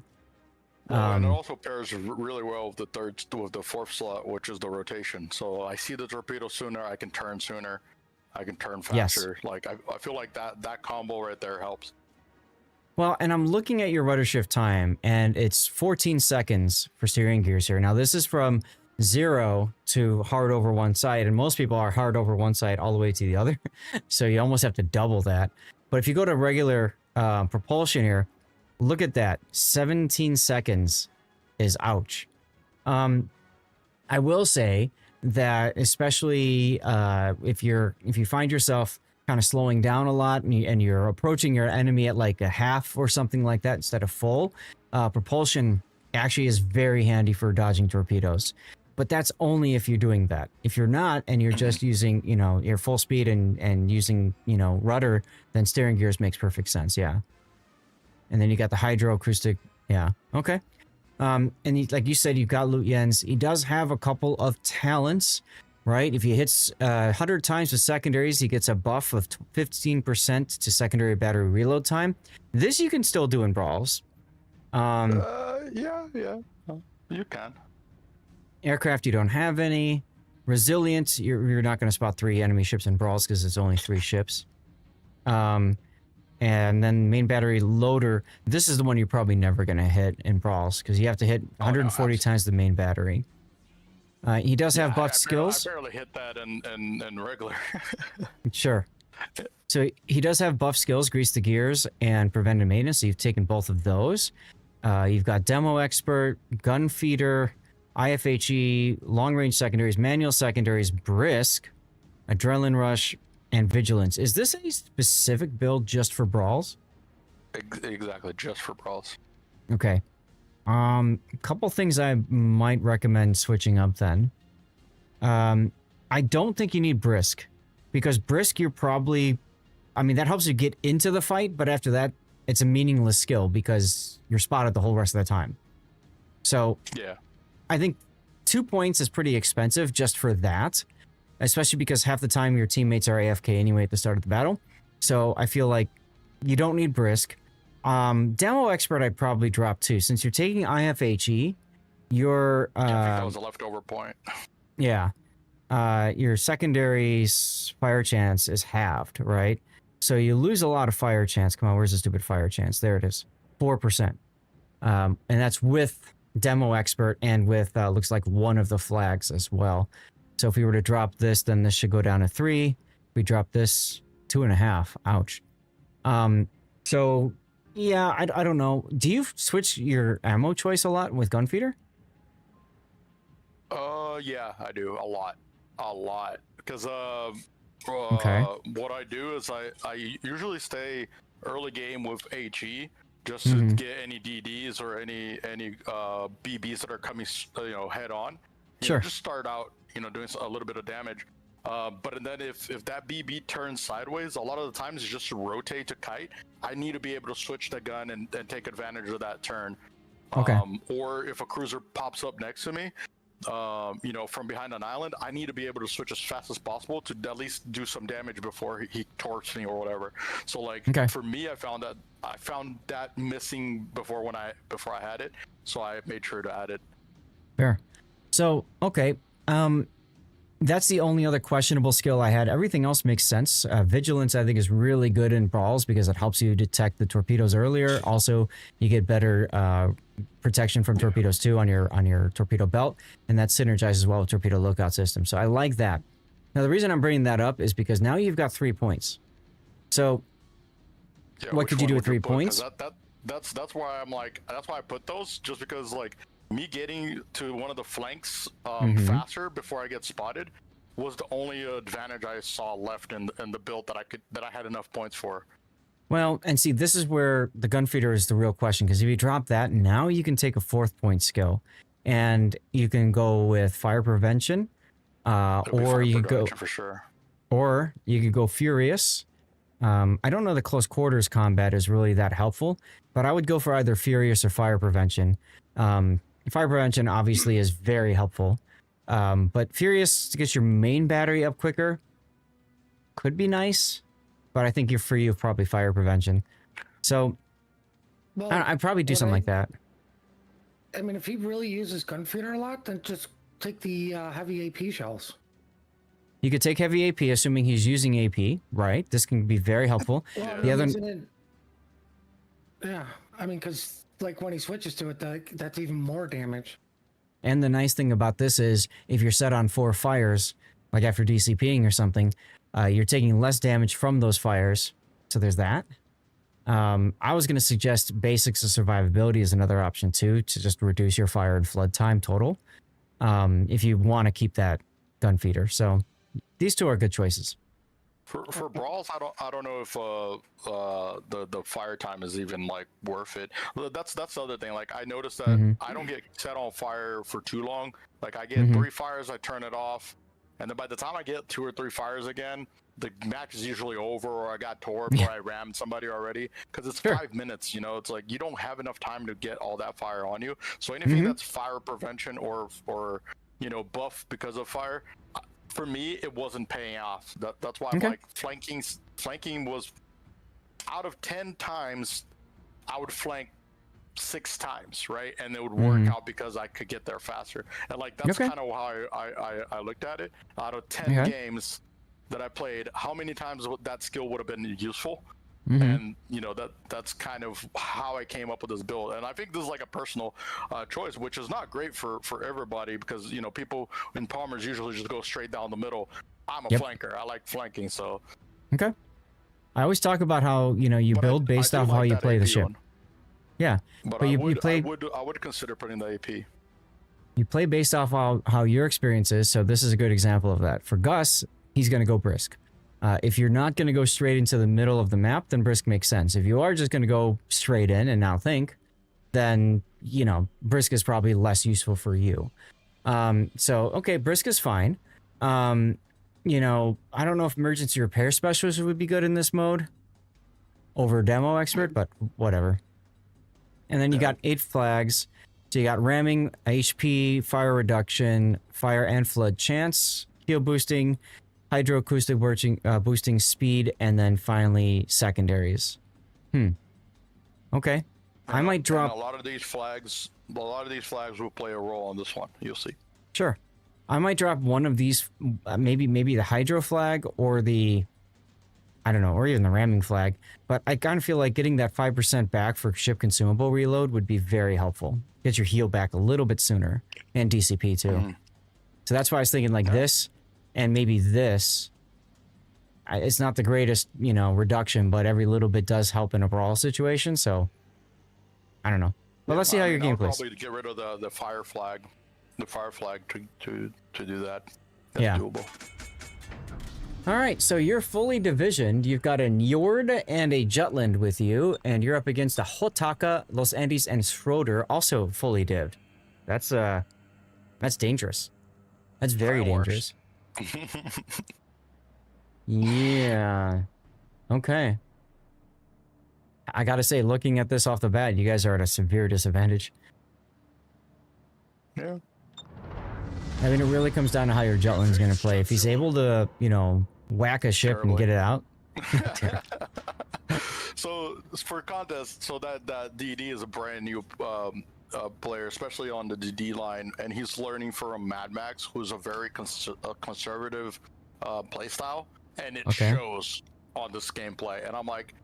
And it also pairs really well with the 4th slot, which is the rotation. So I see the torpedo sooner, I can turn sooner, I can turn faster. Like I feel like that combo right there helps. Well, and I'm looking at your rudder shift time, and it's 14 seconds for steering gears here. Now this is from 0 to hard over one side, and most people are hard over one side all the way to the other. So you almost have to double that. But if you go to regular propulsion here, look at that, 17 seconds is ouch. I will say that especially if you find yourself kind of slowing down a lot and you're approaching your enemy at like a half or something like that instead of full, propulsion actually is very handy for dodging torpedoes. But that's only if you're doing that. If you're not and you're just using, you know, your full speed and using, you know, rudder, then steering gears makes perfect sense. Yeah. And then you got the hydro acoustic. Yeah. Okay. And like you said, you've got Luyen's. He does have a couple of talents, right? If he hits 100 times with secondaries, he gets a buff of 15% to secondary battery reload time. This you can still do in brawls. Yeah. You can. Aircraft, you don't have any. Resilience, you're not going to spot 3 enemy ships in brawls because it's only 3 ships. And then main battery loader, this is the one you're probably never going to hit in brawls because you have to hit 140 times the main battery. He does have buffed skills. I barely hit that in regular. Sure. So he does have buff skills, grease the gears, and preventive maintenance. So you've taken both of those. You've got demo expert, gun feeder, IFHE, long range secondaries, manual secondaries, brisk, adrenaline rush, and vigilance. Is this a specific build just for brawls? Exactly, just for brawls. Okay. A couple things I might recommend switching up then. I don't think you need brisk, because brisk you're probably, I mean, that helps you get into the fight, but after that, it's a meaningless skill because you're spotted the whole rest of the time. So yeah, I think 2 points is pretty expensive just for that, especially because half the time your teammates are AFK anyway at the start of the battle. So I feel like you don't need brisk. Demo expert I'd probably drop too. Since you're taking IFHE, your I think that was a leftover point. yeah. Your secondary fire chance is halved, right? So you lose a lot of fire chance. Come on, where's the stupid fire chance? There it is. 4%. And that's with demo expert and with looks like one of the flags as well. So if we were to drop this, then this should go down to 3. If we drop this, 2.5. Ouch. So yeah, I don't know. Do you switch your ammo choice a lot with gunfeeder? Yeah, I do a lot, because Okay. what I do is I usually stay early game with HE just to Mhm. get any DDs or any BBs that are coming head on. Sure. Just start out doing a little bit of damage. But then if that BB turns sideways, a lot of the times it's just to rotate to kite. I need to be able to switch the gun and take advantage of that turn. Okay. Or if a cruiser pops up next to me, from behind an island, I need to be able to switch as fast as possible to at least do some damage before he torques me or whatever. So like for me, I found that missing before I had it, so I made sure to add it. Fair. So okay. That's the only other questionable skill I had. Everything else makes sense. Vigilance, I think, is really good in brawls because it helps you detect the torpedoes earlier. Also, you get better protection from torpedoes too on your torpedo belt, and that synergizes well with torpedo lookout system. So I like that. Now, the reason I'm bringing that up is because now you've got 3 points. So, what could you do with 3 points? That's why I'm like, that's why I put those, just because like me getting to one of the flanks faster before I get spotted was the only advantage I saw left in the build that I had enough points for. Well, and see, this is where the gunfeeder is the real question, because if you drop that, now you can take a 4th point skill, and you can go with fire prevention, or you could go for sure, or you could go furious. I don't know the close quarters combat is really that helpful, but I would go for either furious or fire prevention. Fire prevention obviously is very helpful, but furious to get your main battery up quicker could be nice. But I think you're free of probably fire prevention. So I'd probably do something like that. I mean, if he really uses gunfeeder a lot, then just take the heavy AP shells. You could take heavy AP, assuming he's using AP, right? This can be very helpful. Well, the other, yeah, I mean, because like when he switches to it, that's even more damage. And the nice thing about this is, if you're set on 4 fires, like after DCPing or something, you're taking less damage from those fires. So there's that. I was going to suggest basics of survivability is another option too, to just reduce your fire and flood time total, if you want to keep that gun feeder. So these 2 are good choices. For brawls, I don't know if the fire time is even like worth it. That's the other thing. Like I noticed that I don't get set on fire for too long. Like I get 3 fires, I turn it off. And then by the time I get 2 or 3 fires again, the match is usually over, or I got torqued, or I rammed somebody already. Because it's 5 minutes, it's like you don't have enough time to get all that fire on you. So anything that's fire prevention or buff because of fire, for me, it wasn't paying off. That's why I'm like flanking was, out of 10 times, I would flank 6 times, right? And it would work out because I could get there faster. And like that's kind of how I looked at it. Out of 10 games that I played, how many times that skill would have been useful? And that's kind of how I came up with this build. And I think this is like a personal choice, which is not great for everybody, because people in Pommers usually just go straight down the middle. I'm a flanker. I like flanking. So I always talk about how you build based off how you play the ship. Yeah, but you play. I would consider putting the AP. You play based off how your experience is. So this is a good example of that. For Gus, he's going to go brisk. If you're not going to go straight into the middle of the map, then brisk makes sense. If you are just going to go straight in and now think, then brisk is probably less useful for you. So okay, brisk is fine. I don't know if emergency repair specialist would be good in this mode over demo expert, but whatever. And then you got 8 flags. So you got ramming, HP, fire reduction, fire and flood chance, heal boosting, hydroacoustic boosting speed, and then finally secondaries. Okay. I might drop. And a lot of these flags will play a role on this one. You'll see. Sure. I might drop one of these, maybe the hydro flag or the, I don't know, or even the ramming flag. But I kind of feel like getting that 5% back for ship consumable reload would be very helpful. Get your heal back a little bit sooner, and DCP too. So that's why I was thinking like this, and maybe this. It's not the greatest, reduction, but every little bit does help in a brawl situation. So I don't know. But let's see how your game plays. Probably to get rid of the fire flag. The fire flag to do that. That's Yeah. doable. All right, so you're fully divisioned. You've got a Njord and a Jutland with you, and you're up against a Hotaka, Los Andes, and Schroeder, also fully divved. That's dangerous. That's very dangerous. Yeah. Okay. I gotta say, looking at this off the bat, you guys are at a severe disadvantage. Yeah. I mean, it really comes down to how your Jutland's gonna play. If he's able to, whack a ship and get it out. So for contest, so that DD is a brand new player, especially on the DD line, and he's learning from Mad Max, who's a very conservative playstyle, and it shows on this gameplay. And I'm like,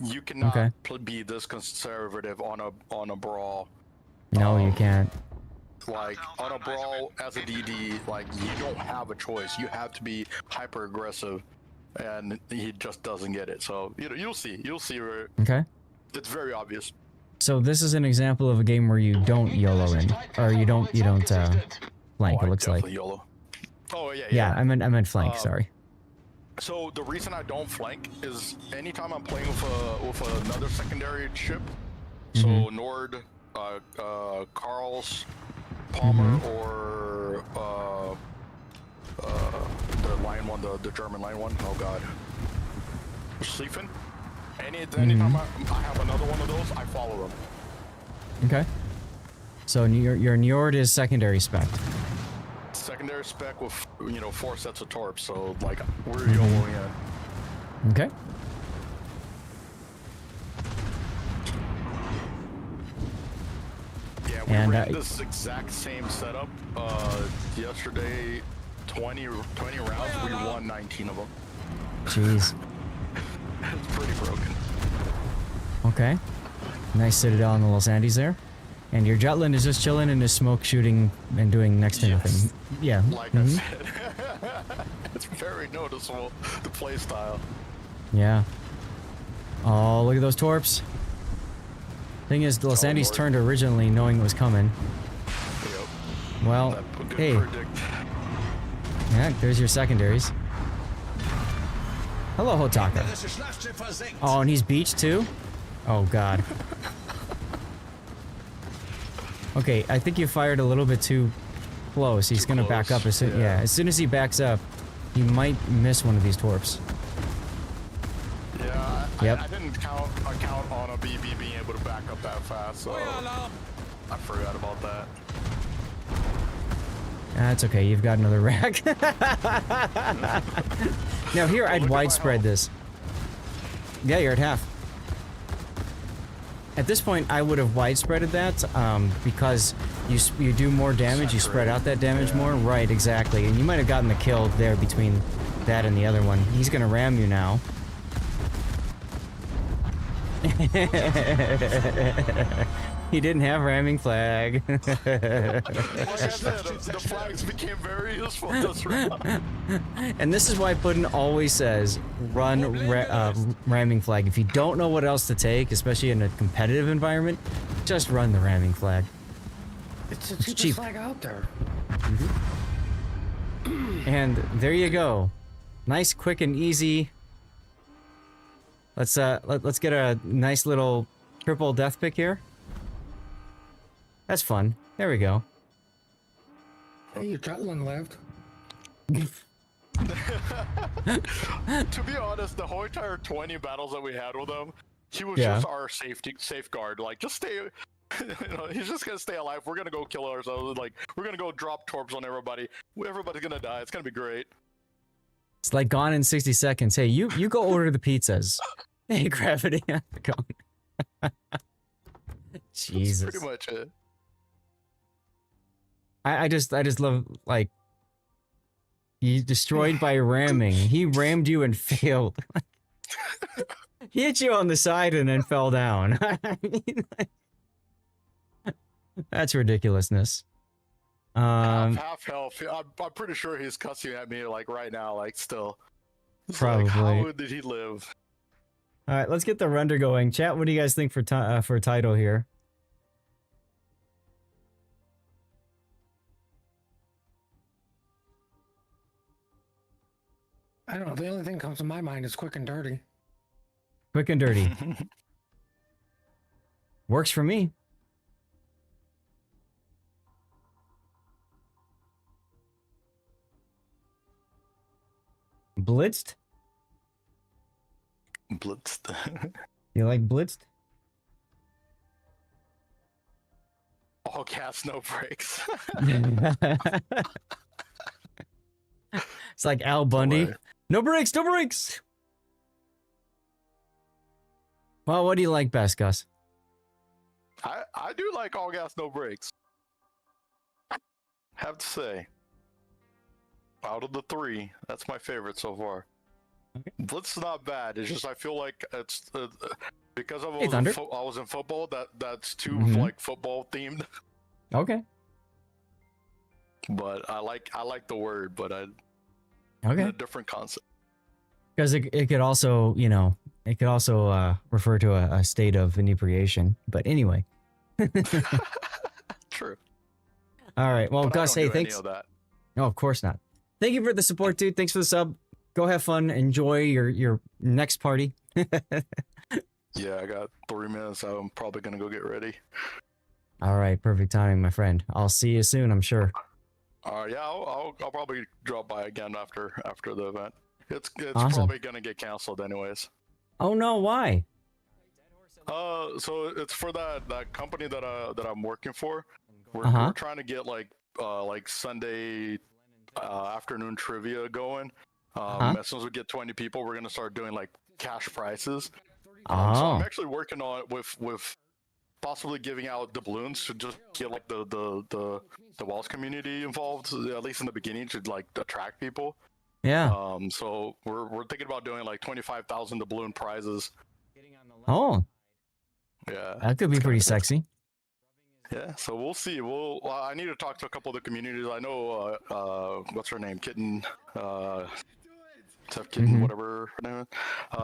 you cannot be this conservative on a brawl. No, you can't. Like on a brawl as a DD, like you don't have a choice. You have to be hyper aggressive, and he just doesn't get it. So you'll see where it's very obvious. So this is an example of a game where you don't YOLO in, or you don't flank. It looks like. YOLO. Oh yeah. Yeah, I meant flank. Sorry. So the reason I don't flank is anytime I'm playing with another secondary ship, so Nord, Carl's, Pommern, or the line one, the German line one. Oh god, Schlieffen. Anytime I have another one of those, I follow them. Okay. So your Njord is secondary spec. Secondary spec with 4 sets of torps. So like we're YOLOing in. Okay. Yeah, we ran this exact same setup yesterday. 20 rounds, we won 19 of them. Jeez. It's pretty broken. Okay. Nice citadel on the Los Andes there. And your Jutland is just chilling and is smoke shooting and doing next to nothing. Yeah. Like I said, it's very noticeable, the play style. Yeah. Oh, look at those torps. Thing is, Los Andes turned originally knowing it was coming. Yep. Well, hey. Yeah, there's your secondaries. Hello, Hotaka. Oh, and he's beached too? Oh, God. Okay, I think you fired a little bit too close. He's gonna back up as soon. Yeah, as soon as he backs up, he might miss one of these torps. Yeah, yep. I didn't count on a BB being able to back up that fast, so I forgot about that. That's okay. You've got another rack. Now here, I'd widespread this. Yeah, you're at half. At this point, I would have widespreaded that because you do more damage, you spread out that damage more. Right, exactly. And you might have gotten the kill there between that and the other one. He's gonna ram you now. He didn't have ramming flag. Like I said, the flags became very useful this round. And this is why Puddin always says, run ramming flag. If you don't know what else to take, especially in a competitive environment, just run the ramming flag. It's the cheapest flag out there. And there you go. Nice, quick, and easy. Let's get a nice little triple death pick here. That's fun. There we go. Hey, your Jutland left. To be honest, the whole entire 20 battles that we had with him, he was just our safeguard. Like, just stay. He's just gonna stay alive. We're gonna go kill ourselves. Like, we're gonna go drop torps on everybody. Everybody's gonna die. It's gonna be great. It's like gone in 60 seconds. Hey, you go order the pizzas. Hey, Gravity. Jesus. That's pretty much it. I just love, like, you destroyed by ramming. He rammed you and failed. He hit you on the side and then fell down. I mean, like, that's ridiculousness. Half health. I'm pretty sure he's cussing at me like right now, like still. It's Probably. Like, how did he live? All right, let's get the render going. Chat, what do you guys think for title here? I don't know. The only thing that comes to my mind is quick and dirty. Quick and dirty. Works for me. Blitzed? Blitzed. You like blitzed? All gas, no brakes. It's like Al Bundy. No brakes, no brakes. Well, what do you like best, Gus? I do like all gas, no brakes. Have to say. Out of the three, that's my favorite so far. Okay. Blitz is not bad. It's just I feel like it's because I Hey, was in football. That's too like football themed. Okay. But I like the word, but Okay. a different concept. Because it could also, you know, it could also refer to a state of inebriation. But anyway. True. All right. Well, But Gus, I don't hey, do thanks. Any of that. No, of course not. Thank you for the support, dude. Thanks for the sub. Go have fun. Enjoy your next party. Yeah, I got 3 minutes. So I'm probably gonna go get ready. All right. Perfect timing, my friend. I'll see you soon, I'm sure. Yeah, I'll probably drop by again after the event. It's Awesome. probably gonna get canceled anyways. Oh, no. Why? So it's for that company that I'm working for. We're trying to get like Sunday afternoon trivia going. As soon as we get 20 people, we're gonna start doing like cash prizes. So I'm actually working on it with possibly giving out doubloons to just get like the Wells community involved, at least in the beginning, to like attract people. Yeah. So we're thinking about doing like 25,000 doubloon prizes. Oh. Yeah. That could be pretty sexy. Yeah, so we'll see. I need to talk to a couple of the communities. I know, what's her name? Kitten, Tough Kitten, whatever her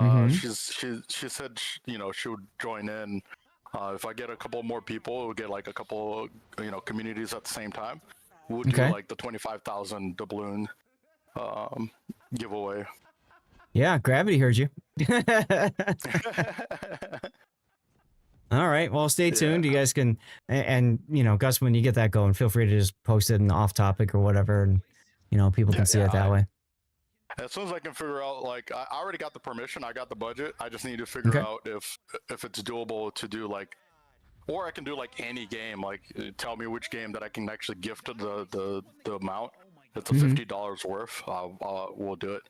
name is. She said, you know, she would join in. If I get a couple more people, we'll get like a couple, you know, communities at the same time. We'll do like the 25,000 doubloon giveaway. Yeah, Gravity heard you. All right. Well, stay tuned. You guys can, and you know, Gus, when you get that going, feel free to just post it in the off topic or whatever, and you know, people can see it that way. As soon as I can figure out, like, I already got the permission, I got the budget. I just need to figure out if it's doable to do like, or I can do like any game. Like, tell me which game that I can actually gift the amount. It's a $50 worth. We'll do it.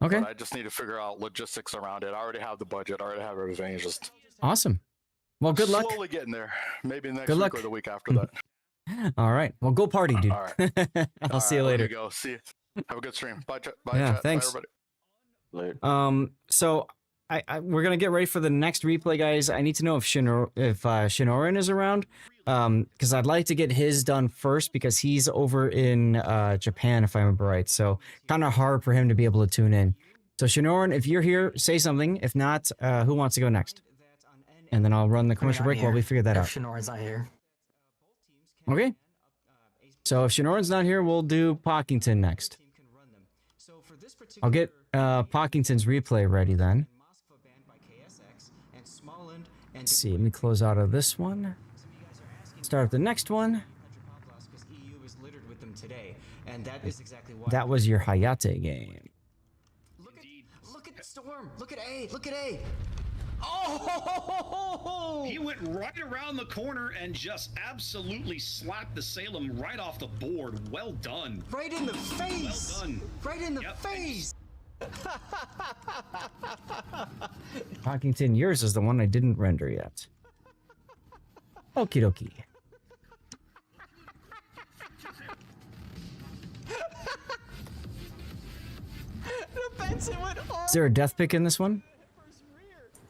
Okay. But I just need to figure out logistics around it. I already have the budget. I already have everything. It's just awesome. Well, good luck. Slowly getting there. Maybe next Good week luck. or the week after that. All right. Well, go party, dude. All right. I'll see you later. There you go. See you. Have a good stream. Bye, chat. Bye, Yeah, chat. thanks. Bye, everybody. So we're gonna get ready for the next replay, guys. I need to know if Shinoran is around, because I'd like to get his done first because he's over in Japan, if I remember right. So kind of hard for him to be able to tune in. So Shinoran, if you're here, say something. If not, who wants to go next? And then I'll run the commercial break while we figure that out. Shinoran's not here. Okay. So if Shinoran's not here, we'll do Pockington next. I'll get Pockington's replay ready then. Let's see, let me close out of this one. Start the next one. That was your Hayate game. Look at Storm. Look at A. Look at A. Oh! He went right around the corner and just absolutely slapped the Salem right off the board. Well done. Right in the face. Well done. Right in the face. Pockington, yours is the one I didn't render yet. Okie dokie. Is there a death pick in this one?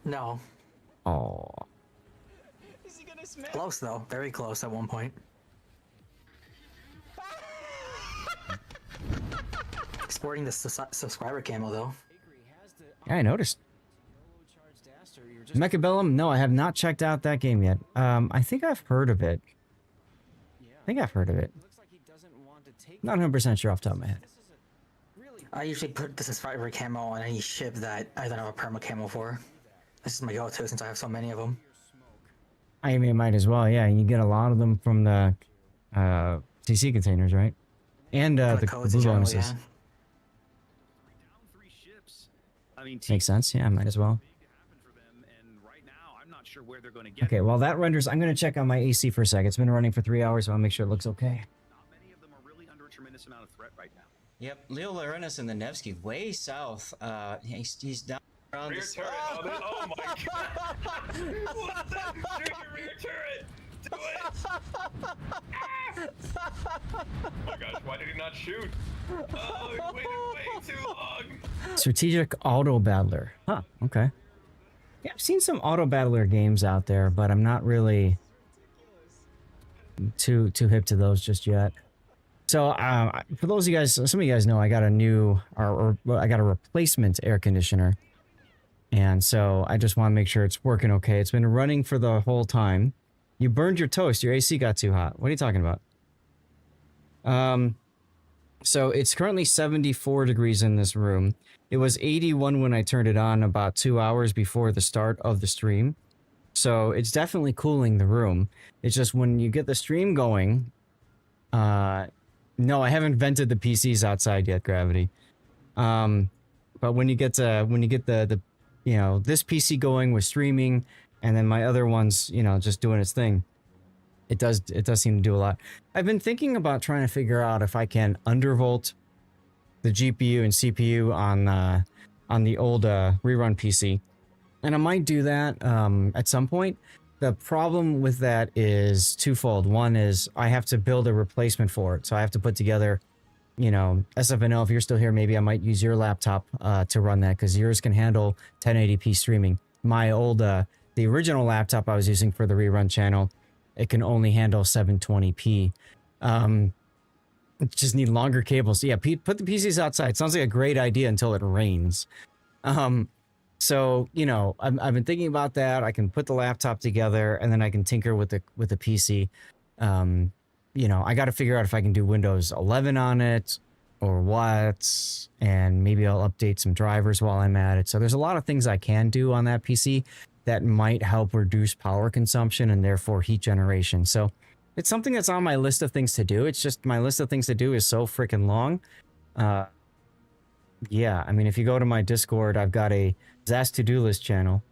No. Oh. Close though, very close at one point. Sporting the subscriber camo though. Yeah, I noticed. Mechabellum? No, I have not checked out that game yet. I think I've heard of it. Not 100% sure off the top of my head. I usually put the subscriber camo on any ship that I don't have a perma camo for. This is my go-to since I have so many of them. I mean, might as well, yeah. You get a lot of them from the CC containers, right? And the blue bonuses. Makes sense, yeah, might as well. Okay, while that renders, I'm going to check on my AC for a sec. It's been running for 3 hours, so I'll make sure it looks okay. Yep, Leo Lorenas and the Nevsky way south. He's down around Rear this. turret. Oh my god. What's that? Shoot your rear turret. Do it. Oh my gosh, why did he not shoot? Oh, he waited way too long. Strategic Auto Battler. Huh, okay. Yeah, I've seen some Auto Battler games out there, but I'm not really too hip to those just yet. So, for those of you guys, some of you guys know I got a new, or I got a replacement air conditioner. And so I just want to make sure it's working okay. It's been running for the whole time. You burned your toast. Your AC got too hot. What are you talking about? So it's currently 74 degrees in this room. It was 81 when I turned it on about 2 hours before the start of the stream. So it's definitely cooling the room. It's just when you get the stream going, no, I haven't vented the PCs outside yet, Gravity. But when you get the you know, this PC going with streaming, and then my other one's, you know, just doing its thing, it does seem to do a lot. I've been thinking about trying to figure out if I can undervolt the GPU and CPU on the old rerun PC, and I might do that at some point. The problem with that is twofold. One is I have to build a replacement for it, so I have to put together, you know, SFNO, if you're still here, maybe I might use your laptop to run that, because yours can handle 1080p streaming. My old, the original laptop I was using for the rerun channel, it can only handle 720p. Just need longer cables. Yeah, put the PCs outside. Sounds like a great idea until it rains. So, you know, I've been thinking about that. I can put the laptop together, and then I can tinker with the PC. You know, I got to figure out if I can do Windows 11 on it or what, and maybe I'll update some drivers while I'm at it. So there's a lot of things I can do on that PC that might help reduce power consumption and therefore heat generation. So it's something that's on my list of things to do. It's just my list of things to do is so freaking long. Yeah, I mean, if you go to my Discord, I've got a Zast to-do list channel.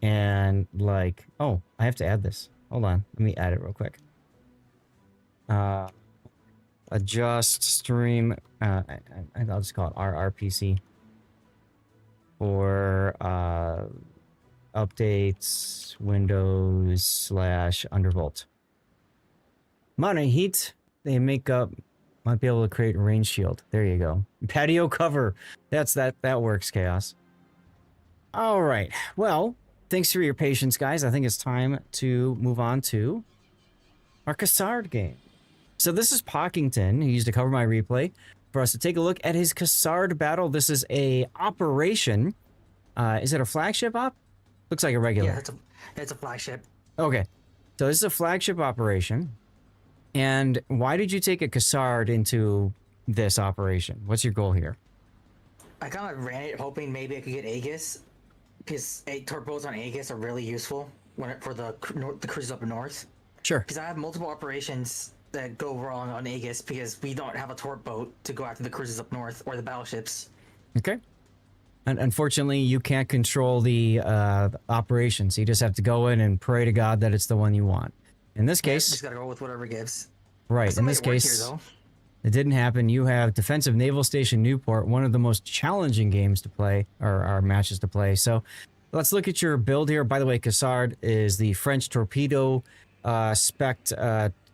And like, oh, I have to add this. Hold on, let me add it real quick. Adjust stream, I'll just call it RRPC for updates Windows / undervolt. Amount of heat they make up might be able to create rain shield. There you go. Patio cover. That works, Chaos. All right. Well, thanks for your patience, guys. I think it's time to move on to our Cassard game. So this is Pockington, who used to cover my replay, for us to take a look at his Cassard battle. This is a operation. Is it a flagship op? Looks like a regular. Yeah, it's a flagship. Okay. So this is a flagship operation. And why did you take a Cassard into this operation? What's your goal here? I kind of ran it hoping maybe I could get Aegis, because torpedoes on Aegis are really useful for the cruises up north. Sure. Because I have multiple operations that go wrong on Aegis because we don't have a torp boat to go after the cruises up north or the battleships. Okay. And unfortunately, you can't control the operations. You just have to go in and pray to God that it's the one you want. In this case, just gotta go with whatever gives. right. In this case, It didn't happen. You have Defensive Naval Station Newport, one of the most challenging games to play, or matches to play. So let's look at your build here. By the way, Cassard is the French torpedo spec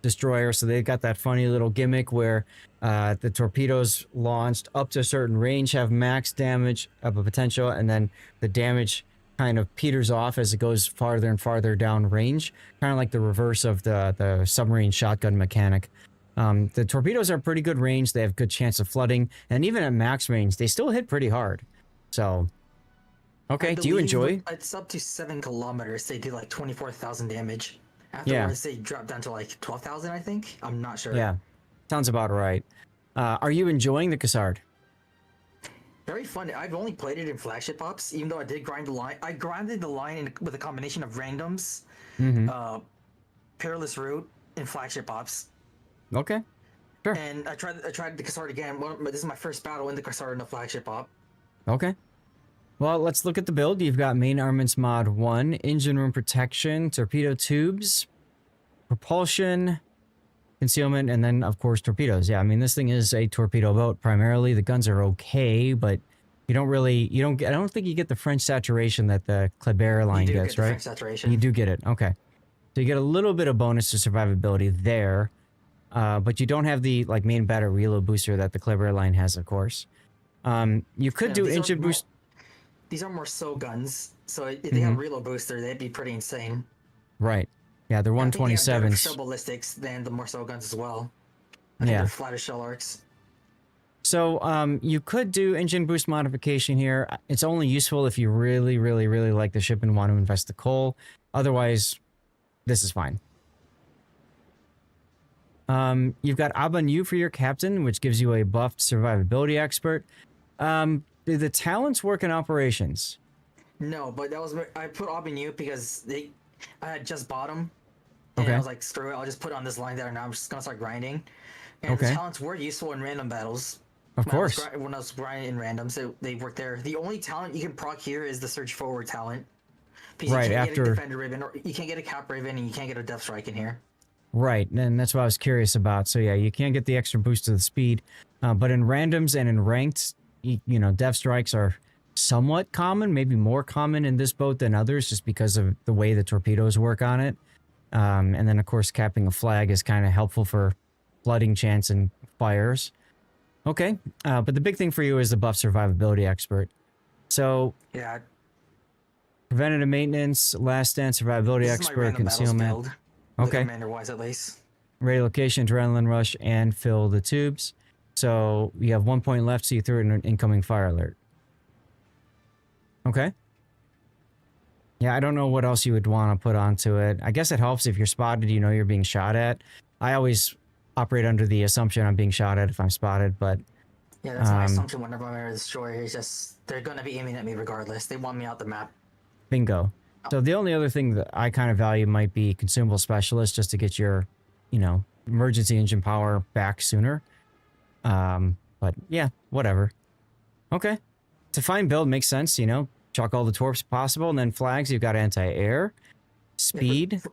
destroyer. So they've got that funny little gimmick where the torpedoes launched up to a certain range have max damage of a potential, and then the damage kind of peters off as it goes farther and farther down range, kind of like the reverse of the submarine shotgun mechanic. The torpedoes are pretty good range. They have good chance of flooding, and even at max range, they still hit pretty hard. So, okay, do you enjoy? It's up to 7 kilometers. They do like 24,000 damage. Afterwards, they drop down to like 12,000, I think. I'm not sure. Yeah, sounds about right. Are you enjoying the Cassard? Very fun. I've only played it in flagship ops, even though I did grind the line. I grinded the line with a combination of randoms, perilous route, and flagship ops. Okay, sure. And I tried the Cassard again. This is my first battle in the Cassard in the flagship op. Okay. Well, let's look at the build. You've got main armaments mod 1, engine room protection, torpedo tubes, propulsion, concealment, and then of course torpedoes. Yeah, I mean this thing is a torpedo boat primarily. The guns are okay, but I don't think you get the French saturation that the Kleber line gets, right? French saturation. You do get it. Okay. So you get a little bit of bonus to survivability there. But you don't have the main battery reload booster that the Kleber line has, of course. You could do engine boost. These are more so guns, so if they have reload booster, they'd be pretty insane. Right. Yeah, they're 127s. They have better ballistics than the more so guns as well. I think they're flatter shell arcs. So you could do engine boost modification here. It's only useful if you really, really, really like the ship and want to invest the coal. Otherwise, this is fine. You've got Abanu for your captain, which gives you a buffed survivability expert. Do the talents work in operations? No, but I put Abanu because I had just bought them. And I was like, screw it, I'll just put it on this line there, and now I'm just gonna start grinding. And the talents were useful in random battles. Of course. When I was grinding in randoms, they work there. The only talent you can proc here is the surge forward talent. Because you can't get a defender ribbon, or you can't get a cap ribbon, and you can't get a death strike in here. Right, and that's what I was curious about. So yeah, you can't get the extra boost to the speed, but in randoms and in ranked, death strikes are somewhat common, maybe more common in this boat than others, just because of the way the torpedoes work on it. And then of course, capping a flag is kind of helpful for flooding chance and fires. Okay, but the big thing for you is the buff survivability expert. So yeah, preventative maintenance, last stand survivability expert, concealment. Okay. Commander-wise, at least. Radio location, adrenaline rush, and fill the tubes. So you have 1 point left, so you threw in an incoming fire alert. Okay. Yeah, I don't know what else you would want to put onto it. I guess it helps if you're spotted, you're being shot at. I always operate under the assumption I'm being shot at if I'm spotted, but... Yeah, that's my assumption whenever I'm a destroyer. It's just, they're going to be aiming at me regardless. They want me out the map. Bingo. So the only other thing that I kind of value might be consumable specialist, just to get your, emergency engine power back sooner. But yeah, whatever. Okay. To find build makes sense, chuck all the torps possible, and then flags, you've got anti-air, speed. Yeah,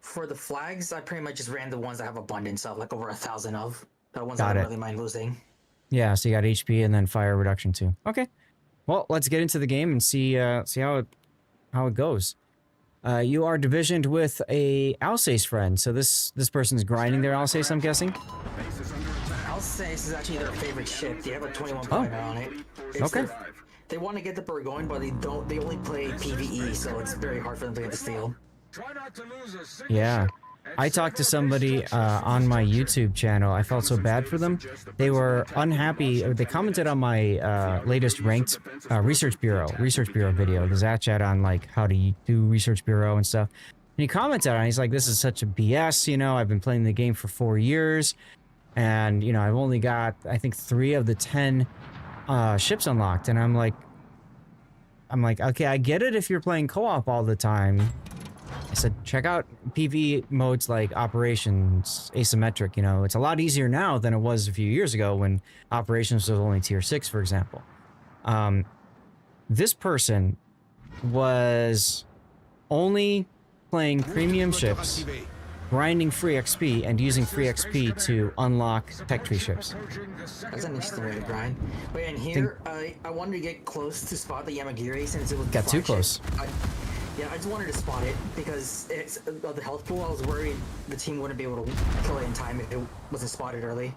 for the flags, I pretty much just ran the ones that have abundance of, like over 1,000 of. The ones that I really mind losing. Yeah, so you got HP and then fire reduction too. Okay. Well, let's get into the game and see how it goes. You are divisioned with a Alsace friend, so this person's grinding their Alsace, I'm guessing. Alsace is actually their favorite ship. They have a 21 pointer on it. Okay. They want to get the bird going, but they only play PvE, so it's very hard for them to get the steal. Yeah. I talked to somebody on my YouTube channel. I felt so bad for them. They were unhappy. They commented on my latest ranked Research Bureau video, the Zat chat on how to do Research Bureau and stuff. And he commented on it. He's like, this is such a BS, I've been playing the game for 4 years. And, I've only got, I think, 3 of the 10 ships unlocked. And I'm like, okay, I get it if you're playing co-op all the time. I said, check out PvE modes like Operations, Asymmetric. It's a lot easier now than it was a few years ago when Operations was only tier 6, for example. This person was only playing premium ships grinding free XP and using free XP to unlock tech tree ships. That's an interesting way to grind. But in here, I wanted to get close to spot the Yamagiri since it was Got too close. Yeah, I just wanted to spot it because it's of the health pool. I was worried the team wouldn't be able to kill it in time if it wasn't spotted early.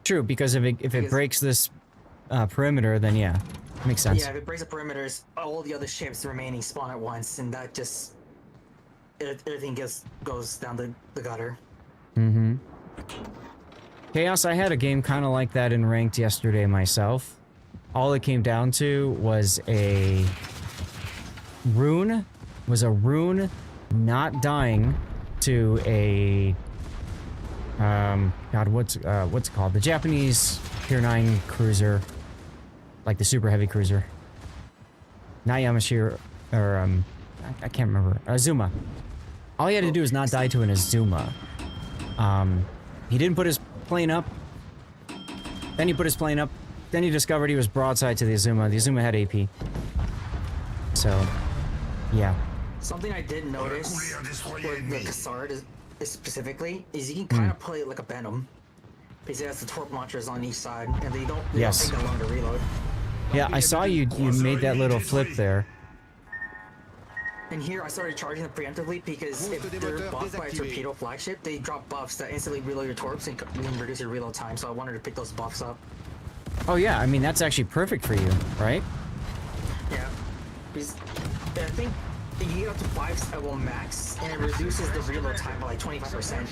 True, because if it breaks this perimeter, then yeah, makes sense. Yeah, if it breaks the perimeters, all the other ships remaining spawn at once, and that just everything goes down the gutter. Mm-hmm. Chaos, I had a game kind of like that in ranked yesterday myself. All it came down to was a rune not dying to a God, what's it called? The Japanese Tier 9 cruiser, like the super heavy cruiser. Not Yamashiro, or I can't remember. Azuma. All he had to do was not die to an Azuma. He didn't put his plane up. Then he put his plane up. Then he discovered he was broadside to the Azuma. The Azuma had AP. So, yeah. Something I did notice with the Cassard is specifically is you can kind of play it like a Venom. Because it has the torp launchers on each side, and they don't take that long to reload. Yeah, I saw you made that little flip there. And here I started charging them preemptively because if they're buffed by a torpedo flagship, they drop buffs that instantly reload your torps and reduce your reload time, so I wanted to pick those buffs up. Oh yeah, I mean that's actually perfect for you, right? Yeah. Because I think you get up to 5 level max, and it reduces the reload time by like 25%.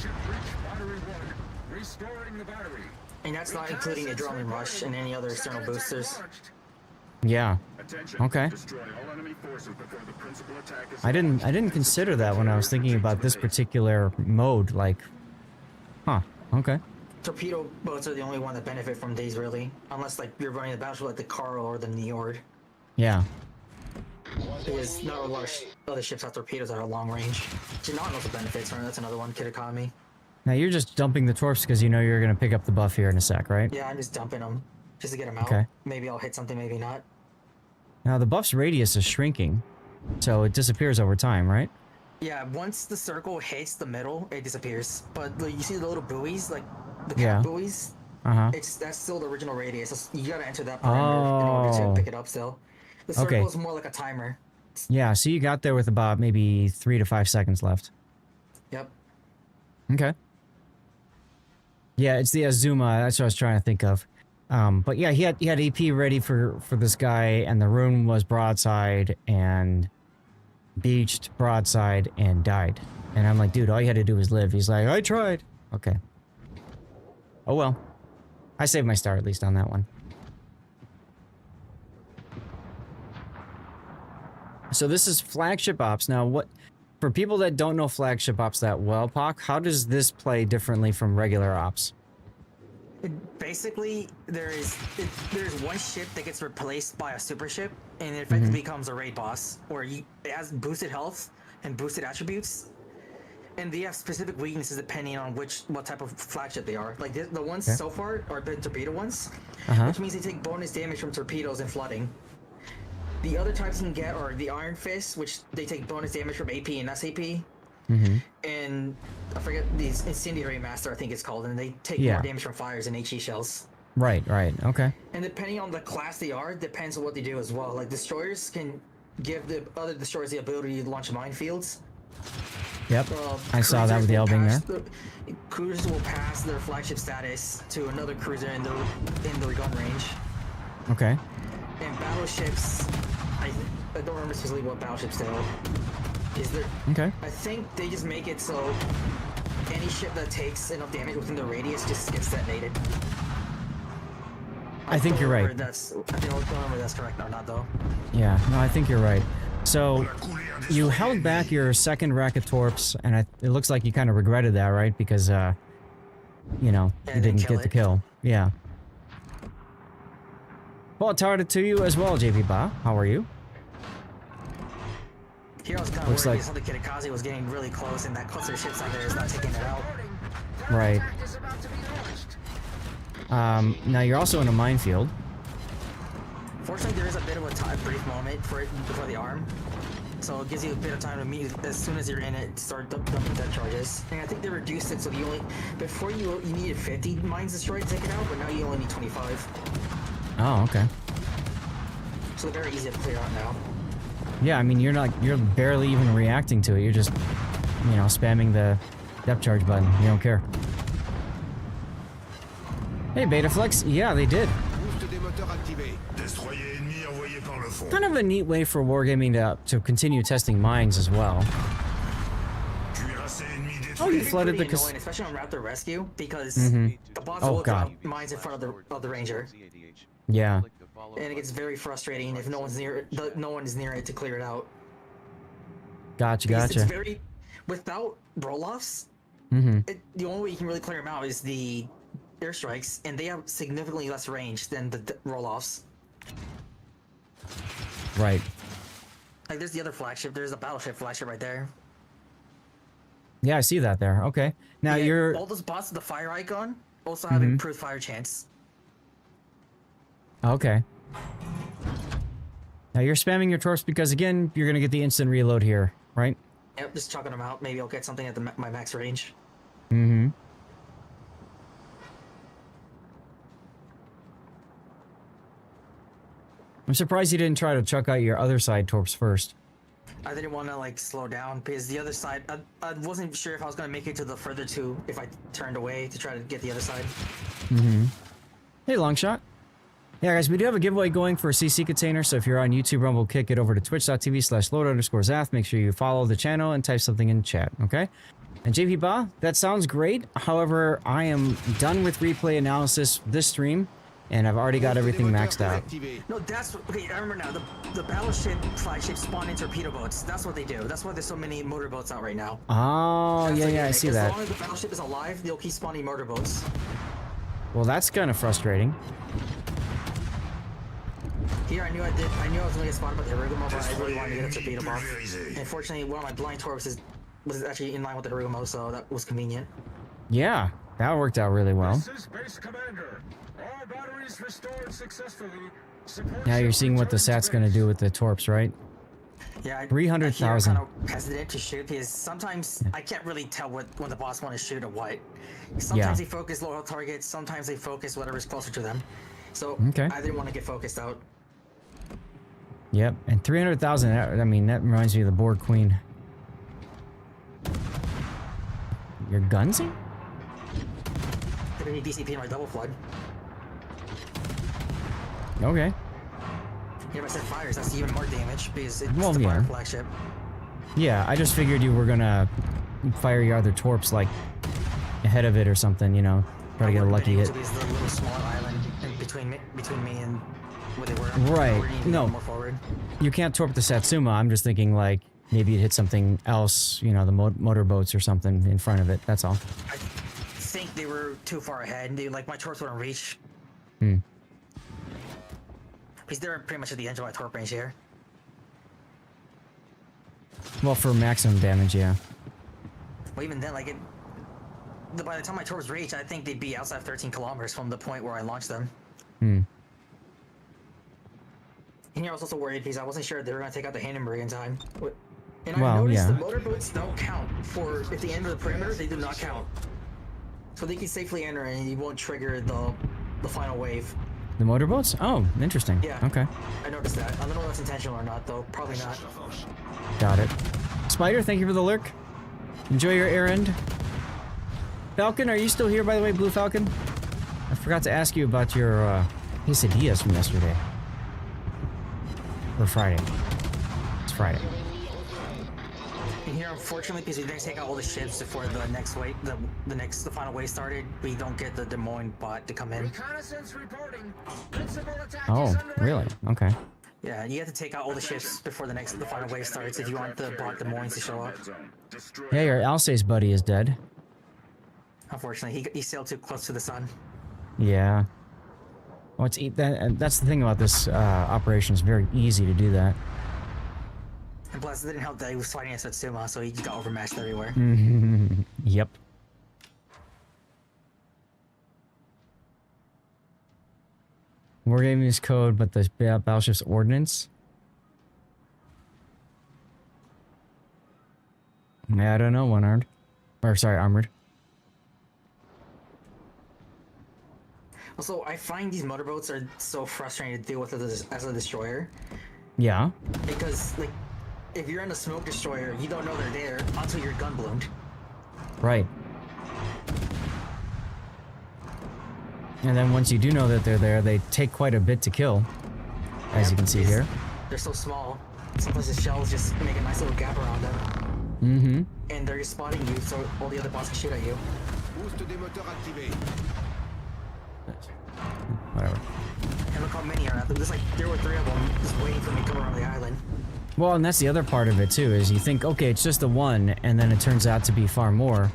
And that's not including Adrenaline Rush and any other external boosters. Yeah. Okay. I didn't consider that when I was thinking about this particular mode, like, huh, okay. Torpedo boats are the only one that benefit from these, really. Unless, like, you're running the battleship like the Carl or the Njord. Yeah. Because not a lot of other ships have torpedoes that are long range. Janot also benefits from it. That's another one, Kitakami. Now you're just dumping the torps because you know you're going to pick up the buff here in a sec, right? Yeah, I'm just dumping them. Just to get them out. Okay. Maybe I'll hit something, maybe not. Now the buff's radius is shrinking, so it disappears over time, right? Yeah, once the circle hits the middle, it disappears. But like, you see the little buoys, like the cap buoys? That's still the original radius. You gotta enter that perimeter in order to pick it up still. The circle is more like a timer. Yeah, so you got there with about maybe 3 to 5 seconds left. Yep. Okay. Yeah, it's the Azuma. That's what I was trying to think of. But yeah, he had AP ready for this guy, and the rune was broadside and beached broadside and died. And I'm like, dude, all you had to do was live. He's like, I tried. Okay. Oh well. I saved my star at least on that one. So this is flagship ops. Now, what for people that don't know flagship ops that well, Pock, how does this play differently from regular ops? Basically, there's one ship that gets replaced by a super ship, and it effectively becomes a raid boss, or it has boosted health and boosted attributes, and they have specific weaknesses depending on what type of flagship they are. Like the ones so far are the torpedo ones, which means they take bonus damage from torpedoes and flooding. The other types you can get are the Iron Fist, which they take bonus damage from AP and SAP. And I forget the Incendiary Master, I think it's called, and they take more damage from fires and HE shells. Right, okay. And depending on the class they are, depends on what they do as well. Like destroyers can give the other destroyers the ability to launch minefields. Yep, I saw that with the L being there. Cruisers will pass their flagship status to another cruiser in their gun range. Okay. And battleships, I don't remember specifically what battleships they are. Okay. I think they just make it so any ship that takes enough damage within the radius just gets detonated. I think you're right. I don't remember if that's correct or not, though. Yeah, no, I think you're right. So, you held back your second rack of torps, and it looks like you kind of regretted that, right? Because, you know, you didn't get the kill. Yeah. Well, target to you as well, JP Ba. How are you? Here I was kind of worried because the Kitakaze was getting really close, and that cluster of ships out there is not taking it out. Right. Now you're also in a minefield. Fortunately, there is a bit of a brief moment before the arm. So it gives you a bit of time to meet as soon as you're in it, start dumping deck charges. And I think they reduced it so you only before you needed 50 mines destroyed to take it out, but now you only need 25. Oh, okay. So they're very easy to clear out now. Yeah, I mean, you're barely even reacting to it. You're just, you know, spamming the depth charge button. You don't care. Hey, Betaflex. Yeah, they did. Kind of a neat way for Wargaming to continue testing mines as well. Oh, you flooded the annoying, especially on Raptor Rescue, because Mhm. the bots Oh, will God. drop mines in front of the ranger. Yeah. And it gets very frustrating if no one's near it to clear it out. Gotcha, Because gotcha. It's very without roll-offs. Mm-hmm. The only way you can really clear them out is the airstrikes, and they have significantly less range than the roll-offs. Right. Like there's the other flagship. There's a battleship flagship right there. Yeah, I see that there. Okay. Now Yeah, you're. all those bots with the fire icon also have Mhm. improved fire chance. Okay. Now you're spamming your torps because again, you're gonna get the instant reload here, right? Yep, just chucking them out. Maybe I'll get something at my max range. Mm-hmm. I'm surprised you didn't try to chuck out your other side torps first. I didn't want to like slow down because the other side. I wasn't sure if I was gonna make it to the further two if I turned away to try to get the other side. Mm-hmm. Hey, Longshot. Yeah, guys, we do have a giveaway going for a CC container, so if you're on YouTube, Rumble, Kick it over to twitch.tv/Lord_Zath. Make sure you follow the channel and type something in chat, okay? And JP Ba, that sounds great. However, I am done with replay analysis this stream, and I've already got everything maxed out. No, that's okay. I remember now. The battleship flagship spawn in torpedo boats. That's what they do. That's why there's so many motorboats out right now. Oh, That's yeah, the yeah, I gimmick. see As that. long as the battleship is alive, they'll keep spawning motorboats. Well, that's kind of frustrating. Here, I knew I was gonna get spotted by the Hirugumo, but I really wanted to get a torpedo bomb. Unfortunately, one of my blind torps was actually in line with the Hirugumo, so that was convenient. Yeah, that worked out really well. This is Base Commander. All batteries restored successfully. Support Now you're seeing what the SAT's gonna do with the torps, right? Yeah, 300,000. I'm kind of hesitant to shoot because sometimes I can't really tell when the boss want to shoot or what. Sometimes they focus local targets, sometimes they focus whatever's closer to them. So Okay. I didn't want to get focused out. Yep, and 300,000, I mean, that reminds me of the Borg Queen. You're gunsy? Gonna need DCP in my double flood. Okay. Yeah, if I said fires, that's even more damage because it's Well, the fire yeah. flagship. Yeah, I just figured you were gonna fire your other torps, like, ahead of it or something, you know? Try to get a lucky hit. Because the little small island in between me and where they were. Right. Where you need to No. go more forward. You can't torp the Satsuma, I'm just thinking, like, maybe it hit something else, you know, the motorboats or something in front of it, that's all. I think they were too far ahead. Like, my torps wouldn't reach. Hmm. Because they're pretty much at the edge of my torp range here. Well, for maximum damage, yeah. Well, even then, like, by the time my torps reach, I think they'd be outside 13 kilometers from the point where I launched them. Hmm. And here I was also worried because I wasn't sure if they were going to take out the Hindenburg in time. And I Well, noticed yeah. the motorboats don't count for if they enter the perimeter, they do not count. So they can safely enter and you won't trigger the final wave. The motorboats? Oh, interesting. Yeah. Okay. I noticed that. I don't know if that's intentional or not, though. Probably not. Got it. Spider, thank you for the lurk. Enjoy your errand. Falcon, are you still here, by the way, Blue Falcon? I forgot to ask you about your quesadillas from yesterday. Or Friday. It's Friday. And here, unfortunately, because we didn't take out all the ships before the next wave, the final wave started, we don't get the Des Moines bot to come in. Reconnaissance reporting. Principal attack Oh, is underway. really? Okay. Yeah, you have to take out all the ships before the final wave starts if you want the bot Des Moines to show up. Yeah, your Alsace buddy is dead. Unfortunately, he sailed too close to the sun. Yeah. Well, that's the thing about this operation. It's very easy to do that. And plus, it didn't help that he was fighting a Satsuma, so he just got overmatched everywhere. Yep. Wargaming is code, but the battleship's ordnance. Yeah, I don't know, one-armed. Or, sorry, armored. Also, I find these motorboats are so frustrating to deal with as a destroyer. Yeah. Because, like, if you're in a smoke destroyer, you don't know they're there until your gun bloomed. Right. And then once you do know that they're there, they take quite a bit to kill. As you can see here. They're so small. Sometimes the shells just make a nice little gap around them. Mm-hmm. And they're just spotting you, so all the other bots can shoot at you. Whatever. And look how many are out there. There's like, there were 3 of them just waiting for me to come around the island. Well, and that's the other part of it too, is you think, okay, it's just the one, and then it turns out to be far more.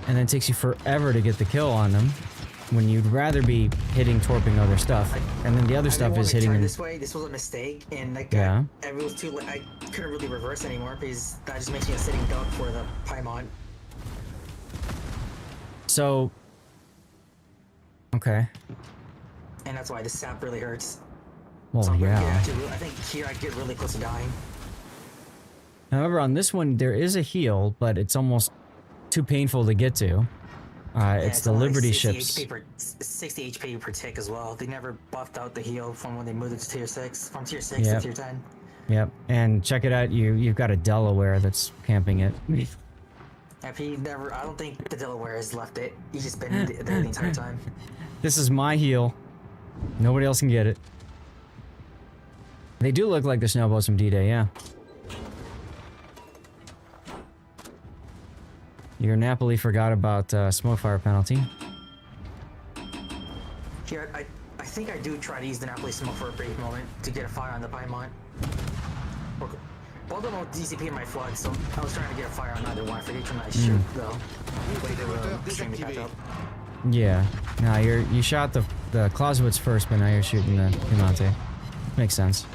And then it takes you forever to get the kill on them, when you'd rather be hitting, torping other stuff. And then the other stuff is hitting... this way, this was a mistake, and like, yeah. It was too late. I couldn't really reverse anymore, because that just makes me a sitting duck for the Paimon. So... okay. And that's why the sap really hurts. Well, so yeah. I think here I get really close to dying. However, on this one, there is a heal, but it's almost too painful to get to. It's the Liberty ships. 60 HP per tick as well. They never buffed out the heal from when they moved it to tier 6. From tier 6 to tier 10. Yep, and check it out, you've got a Delaware that's camping it. If he never, I don't think the Delaware has left it. He's just been there the entire time. This is my heal. Nobody else can get it. They do look like the snowboats from D-Day, yeah. Your Napoli forgot about smoke fire penalty. Here, I think I do try to use the Napoli smoke for a brief moment to get a fire on the Paimon. Both of them DCP in my flood, so I was trying to get a fire on either one. I forget when I shoot though. Wait to string me back up. Yeah. Now you shot the Clausewitz first, but now you're shooting the Hayate. Makes sense.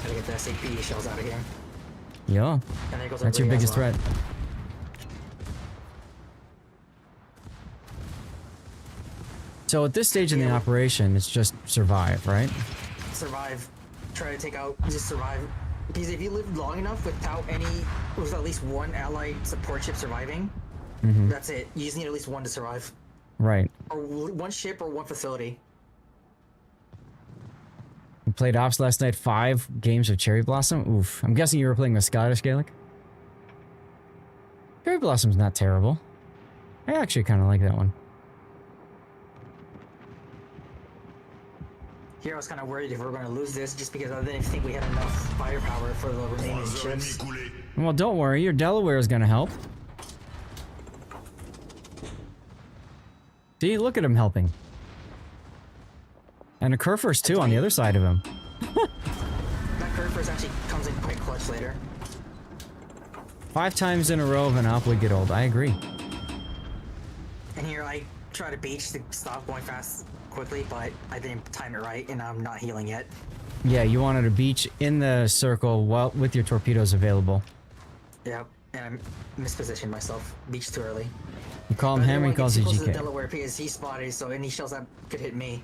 Gotta get the SAP shells out of here. Yeah. And there goes that's your biggest threat. So at this stage in the operation, it's just survive, right? Survive. Try to take out, just survive. Because if you live long enough with at least one allied support ship surviving, that's it. You just need at least one to survive. Right. Or one ship or one facility. We played Ops last night, 5 games of Cherry Blossom. Oof. I'm guessing you were playing with Scottish Gaelic? Cherry Blossom's not terrible. I actually kind of like that one. Here I was kind of worried if we were going to lose this just because I didn't think we had enough firepower for the remaining ships. Well, don't worry. Your Delaware is going to help. See, look at him helping. And a Kurfürst too on the other side of him. That Kurfürst actually comes in quite clutch later. 5 times in a row of an op would get old. I agree. And here I try to beach to stop going fast quickly, but I didn't time it right, and I'm not healing yet. Yeah, you wanted to beach in the circle while with your torpedoes available. Yep, and I mispositioned myself. Beached too early. You call him Hammer, he calls you GK. GK. Delaware because he spotted, so any shells that could hit me.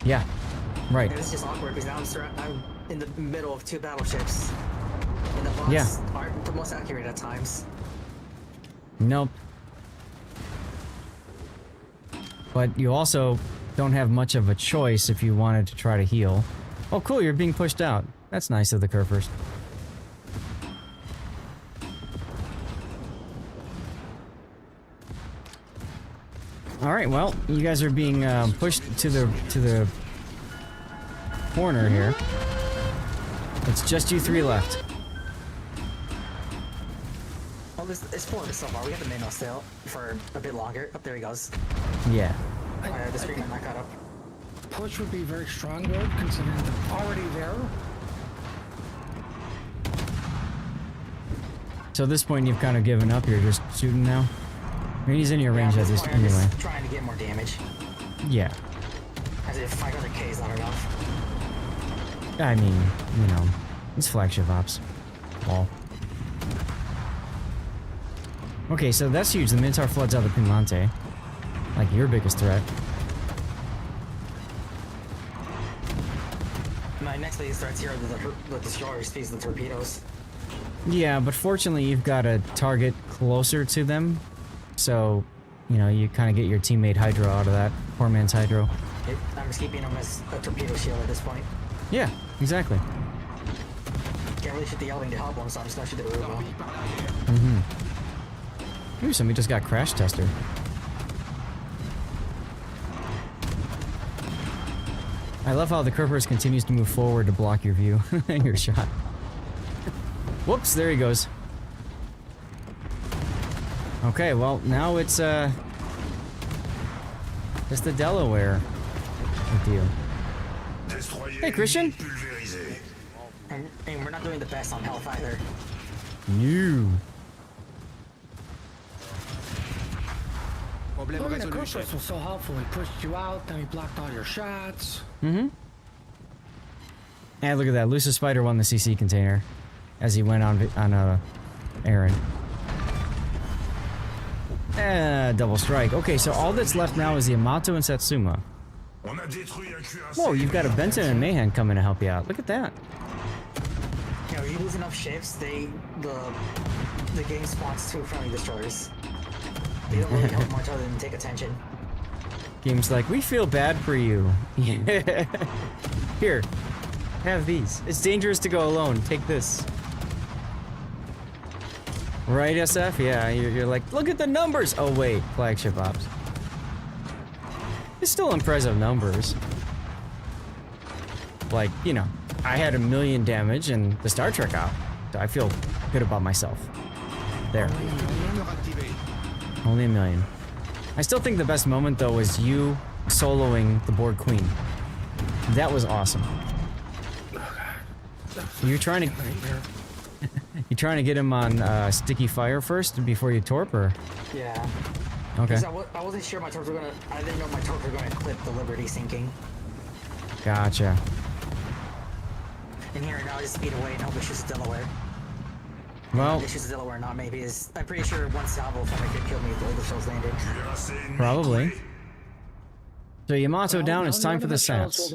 Yeah, right. And it's just awkward because now I'm in the middle of 2 battleships, and the bots aren't the most accurate at times. Nope. But you also don't have much of a choice if you wanted to try to heal. Oh, cool, you're being pushed out. That's nice of the Kurfürst. All right, well, you guys are being pushed to the corner here. It's just you 3 left. Well, it's 4 of us so far. We got the Minnow still for a bit longer. Up there he goes. Yeah. The screen got caught up. Push would be very strong though, considering they're already there. So at this point, you've kind of given up. You're just shooting now. I mean, he's in your range at this anyway. I'm just trying to get more damage. Yeah. As if 500k is not enough. I mean, you know, it's flagship ops. All. Okay, so that's huge. The Minotaur floods out the Piemonte. Like your biggest threat. My next biggest threats here are the destroyers, these the torpedoes. Yeah, but fortunately you've got a target closer to them, so, you know, you kind of get your teammate Hydro out of that. Poor man's Hydro. I'm just keeping him as a torpedo shield at this point. Yeah, exactly. Can't really shoot the Elving to help him, so I'm just gonna shoot the Urubo. Ooh, somebody just got crash tester. I love how the Kerberos continues to move forward to block your view and your shot. Whoops, there he goes. Okay, well, now it's the Delaware with you. Hey, Christian. And we're not doing the best on health either. New. Look at the Kerberos was so helpful. He pushed you out, then he blocked all your shots. Mm-hmm. And look at that. Lucius Spider won the CC container as he went on a errand. Double strike. Okay, so all that's left now is the Yamato and Satsuma. Whoa, you've got a Benton and Mayhem coming to help you out. Look at that. You know, you lose enough ships, the game spawns 2 friendly destroyers. They don't really help much other than take attention. Game's like, we feel bad for you. Here, have these. It's dangerous to go alone. Take this. Right, SF? Yeah, you're like, look at the numbers! Oh wait, flagship ops. It's still impressive numbers. Like, you know, I had 1 million damage in the Star Trek op, so I feel good about myself. There. Only 1 million. I still think the best moment, though, was you soloing the Borg Queen. That was awesome. You're trying to... You trying to get him on sticky fire first before you torp, or? Yeah. Okay. I wasn't sure my torps were gonna... I didn't know my torps were gonna clip the Liberty sinking. Gotcha. And here now I just speed away and hope it shoots Delaware. Well... It shoots Delaware, not maybe. Is I'm pretty sure one salvo from it could kill me if the other shells landed. Probably. So Yamato down, it's time for the Sats.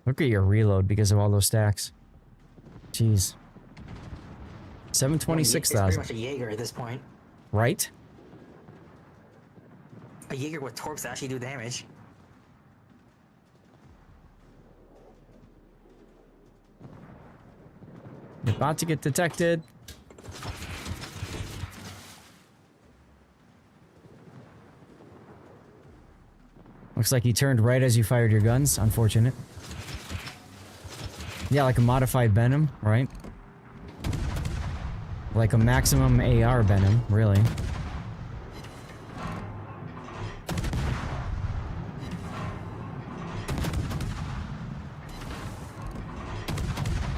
Look at your reload because of all those stacks. Jeez. 726,000. It's pretty much a Jaeger at this point. Right? A Jaeger with torps that actually do damage. You're about to get detected. Looks like he turned right as you fired your guns. Unfortunate. Yeah, like a modified Venom, right? Like a maximum AR Venom, really.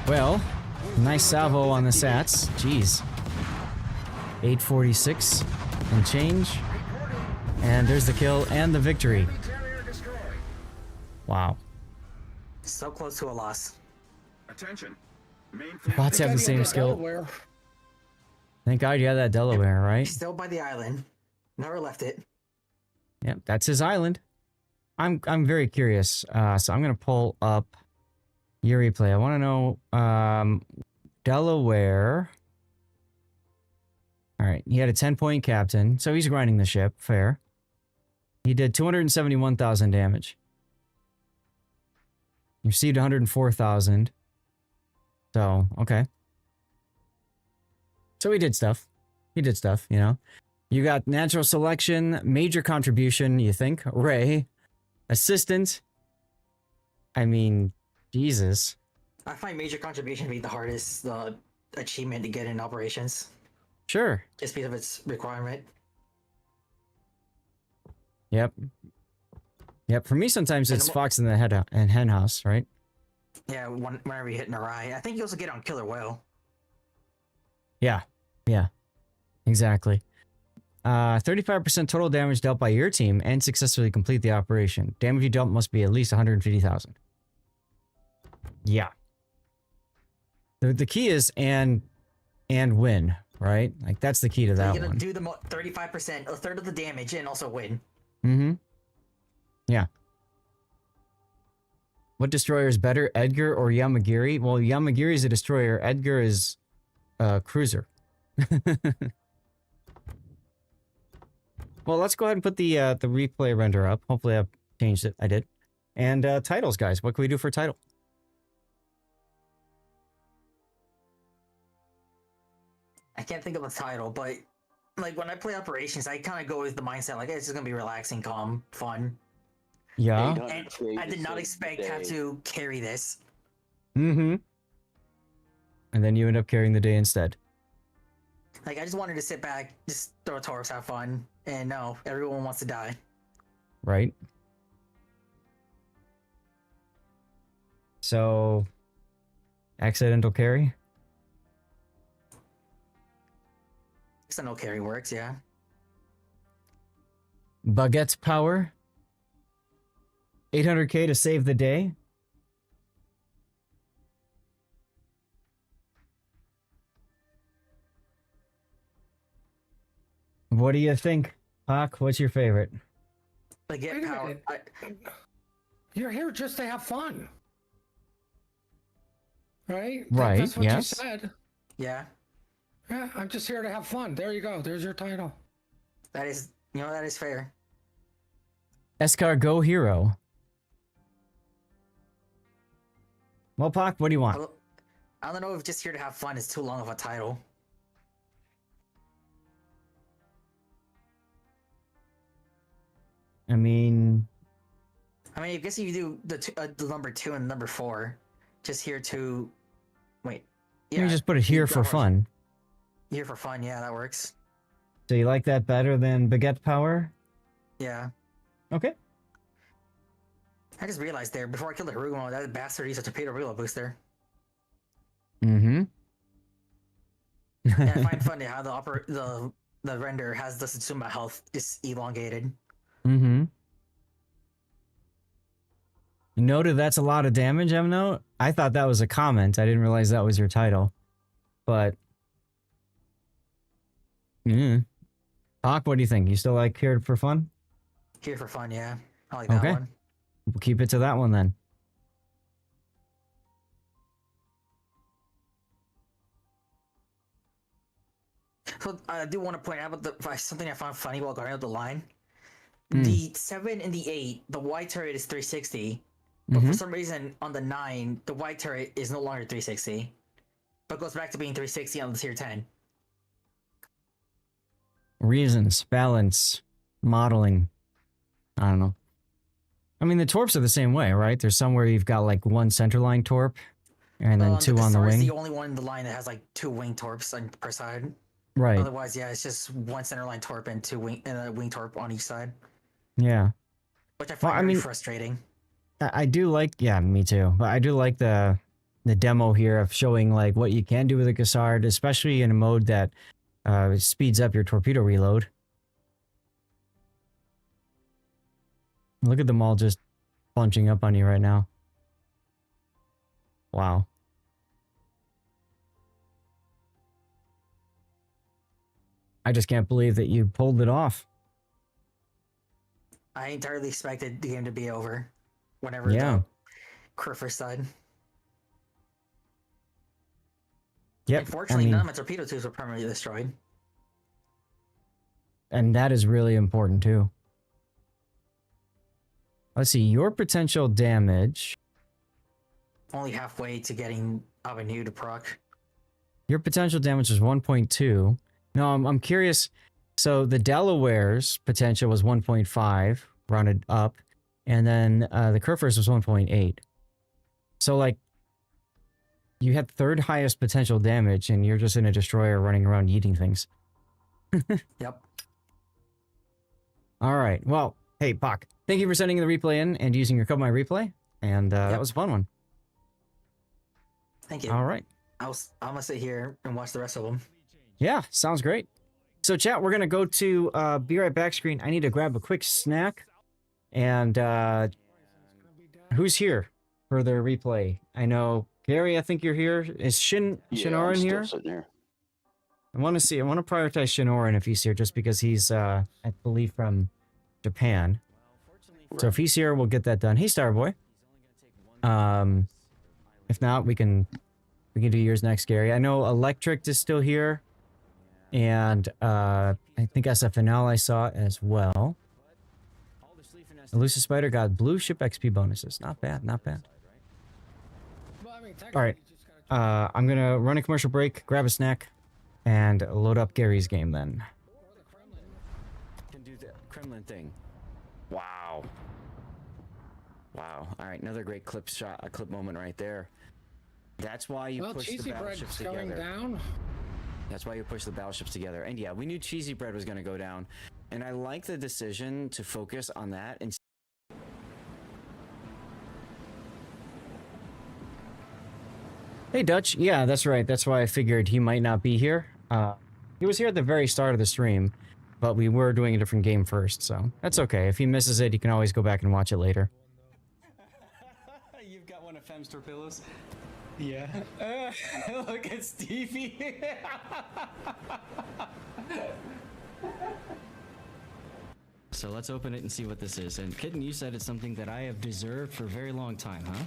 Well, nice salvo on the Sats. Jeez. 846 and change. And there's the kill and the victory. Wow. So close to a loss. Attention. Bots have the same skill. Thank God you had that Delaware, right? Still by the island. Never left it. Yep, that's his island. I'm very curious. So I'm gonna pull up your replay. I want to know Delaware. All right, he had a 10-point captain, so he's grinding the ship. Fair. He did 271,000 damage. He received 104,000. So, okay. So he did stuff. He did stuff, you know. You got natural selection, major contribution, you think. Ray. Assistant. I mean, Jesus. I find major contribution to be the hardest achievement to get in operations. Sure. Just because of its requirement. Yep. Yep. For me, sometimes it's Fox in the head and hen house, right? Yeah, whenever you hit Narai. I think you also get on Killer Whale. Yeah. Yeah. Exactly. 35% total damage dealt by your team and successfully complete the operation. Damage you dealt must be at least 150,000. Yeah. The key is and win, right? Like that's the key to that You're gonna one. do the 35%, a third of the damage, and also win. Mm-hmm. Yeah. What destroyer is better, Edgar or Yamagiri? Well, Yamagiri is a destroyer. Edgar is a cruiser. Well, let's go ahead and put the replay render up. Hopefully I've changed it. I did. And titles, guys. What can we do for title? I can't think of a title, but like when I play operations, I kind of go with the mindset like, hey, it's just gonna be relaxing, calm, fun. Yeah. And I did not expect to have to carry this. Mm-hmm. And then you end up carrying the day instead. Like I just wanted to sit back, just throw torps, have fun, and no, everyone wants to die. Right. So, accidental carry? Accidental carry works, yeah. Baguette's power? 800k to save the day? What do you think, Hawk? What's your favorite? Baguette power. You're here just to have fun. Right? Right, That's what yes. you said. Yeah. Yeah, I'm just here to have fun. There you go. There's your title. That is, that is fair. Escargot hero. Well, Pac, what do you want? I don't know if just here to have fun is too long of a title. I mean, I guess if you do the number 2 and number 4, just here to, wait. you just put it here for fun. Here for fun, yeah, that works. So you like that better than Baguette power? Yeah. Okay. I just realized there, before I killed the Harugumo, that bastard used a torpedo reload booster. Mm-hmm. And I find funny how the render has the Satsuma health just elongated. Mm-hmm. Noted that's a lot of damage, Emno. I thought that was a comment. I didn't realize that was your title. But... Hawk, what do you think? You still like here for fun? Here for fun, yeah. I like that one. We'll keep it to that one then. So I do want to point out about something I found funny while going up the line. The 7 and the 8, the wide turret is 360, but for some reason on the 9, the wide turret is no longer 360, but goes back to being 360 on the tier 10. Reasons, balance, modeling. I don't know. I mean, the torps are the same way, right? There's somewhere you've got like one centerline torp, and then 2 on the wing. It's the only one in the line that has like 2 wing torps per side. Right. Otherwise, yeah, it's just one centerline torp and 2 wing torp on each side. Yeah. Which I find very frustrating. I do like, yeah, me too. But I do like the demo here of showing like what you can do with a Cassard, especially in a mode that speeds up your torpedo reload. Look at them all just bunching up on you right now. Wow. I just can't believe that you pulled it off. I entirely expected the game to be over whenever the Kerfer side. Yep. Unfortunately, none of my torpedo tubes were permanently destroyed. And that is really important too. Let's see, your potential damage. Only halfway to getting Avenue to proc. Your potential damage is 1.2. No, I'm curious. So the Delaware's potential was 1.5, rounded up. And then the Kerfer's was 1.8. So like, you had third highest potential damage and you're just in a destroyer running around eating things. Yep. All right. Well, hey, Pac, thank you for sending the replay in and using your Cover My Replay. And that was a fun one. Thank you. All right. I'm gonna sit here and watch the rest of them. Yeah, sounds great. So chat, we're going to go to Be Right Back screen. I need to grab a quick snack. And who's here for the replay? I know, Gary, I think you're here. Is Shinoran here? Sitting here. I want to prioritize Shinoran if he's here, just because he's, I believe, from Japan. So if he's here, we'll get that done. Hey, Starboy. If not, we can do yours next, Gary. I know Electric is still here, and I think SFNL I saw as well. Elusive Spider got blue ship XP bonuses. Not bad, not bad. All right, I'm gonna run a commercial break, grab a snack, and load up Gary's game then. Can do the Kremlin thing. Wow. Wow. All right, another great clip shot, a clip moment right there. That's why you push the cheesy battleships bread's going together. down. That's why you push the battleships together. And yeah, we knew cheesy bread was going to go down, and I like the decision to focus on that. And Hey, Dutch. Yeah, that's right. That's why I figured he might not be here. He was here at the very start of the stream, but we were doing a different game first, so that's okay. If he misses it, he can always go back and watch it later. You've got one of Fem's torpedoes. Yeah. Look at Stevie. So let's open it and see what this is. And Kitten, you said it's something that I have deserved for a very long time, huh?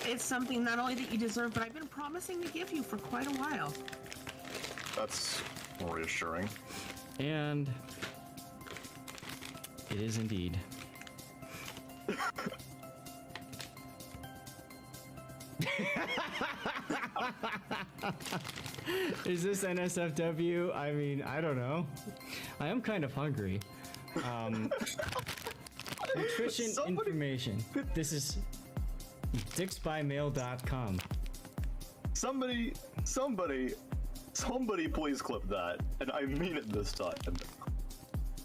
It's something not only that you deserve, but I've been promising to give you for quite a while. That's reassuring. And it is indeed. Is this NSFW? I mean, I don't know. I am kind of hungry. Nutrition information. This is dicksbymail.com. Somebody please clip that. And I mean it this time.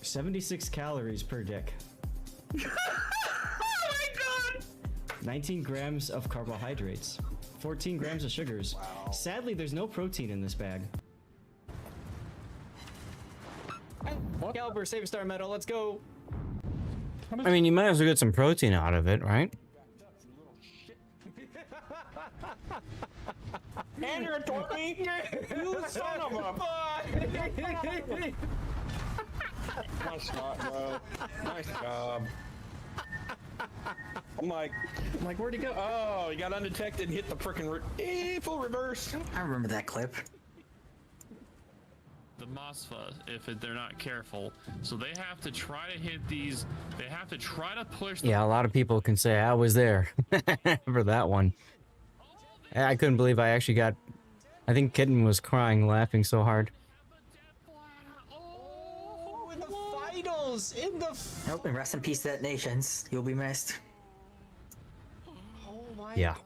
76 calories per dick. Oh my god! 19 grams of carbohydrates. 14 grams of sugars. Wow. Sadly, there's no protein in this bag. Caliber, save a star medal, let's go! I mean, you might as well get some protein out of it, right? And you're a torpy! You son of a... Nice shot, bro. Nice job. I'm like, where'd he go? Oh, he got undetected and hit the frickin' full reverse. I remember that clip. The Mosfa, if they're not careful, so they have to try to hit these. They have to try to push. Yeah, a lot of people can say I was there for that one. I couldn't believe I actually got. I think Kitten was crying, laughing so hard. Oh, in the finals! In the. Nope, and rest in peace, Detonations. You'll be missed. Oh my Yeah. God.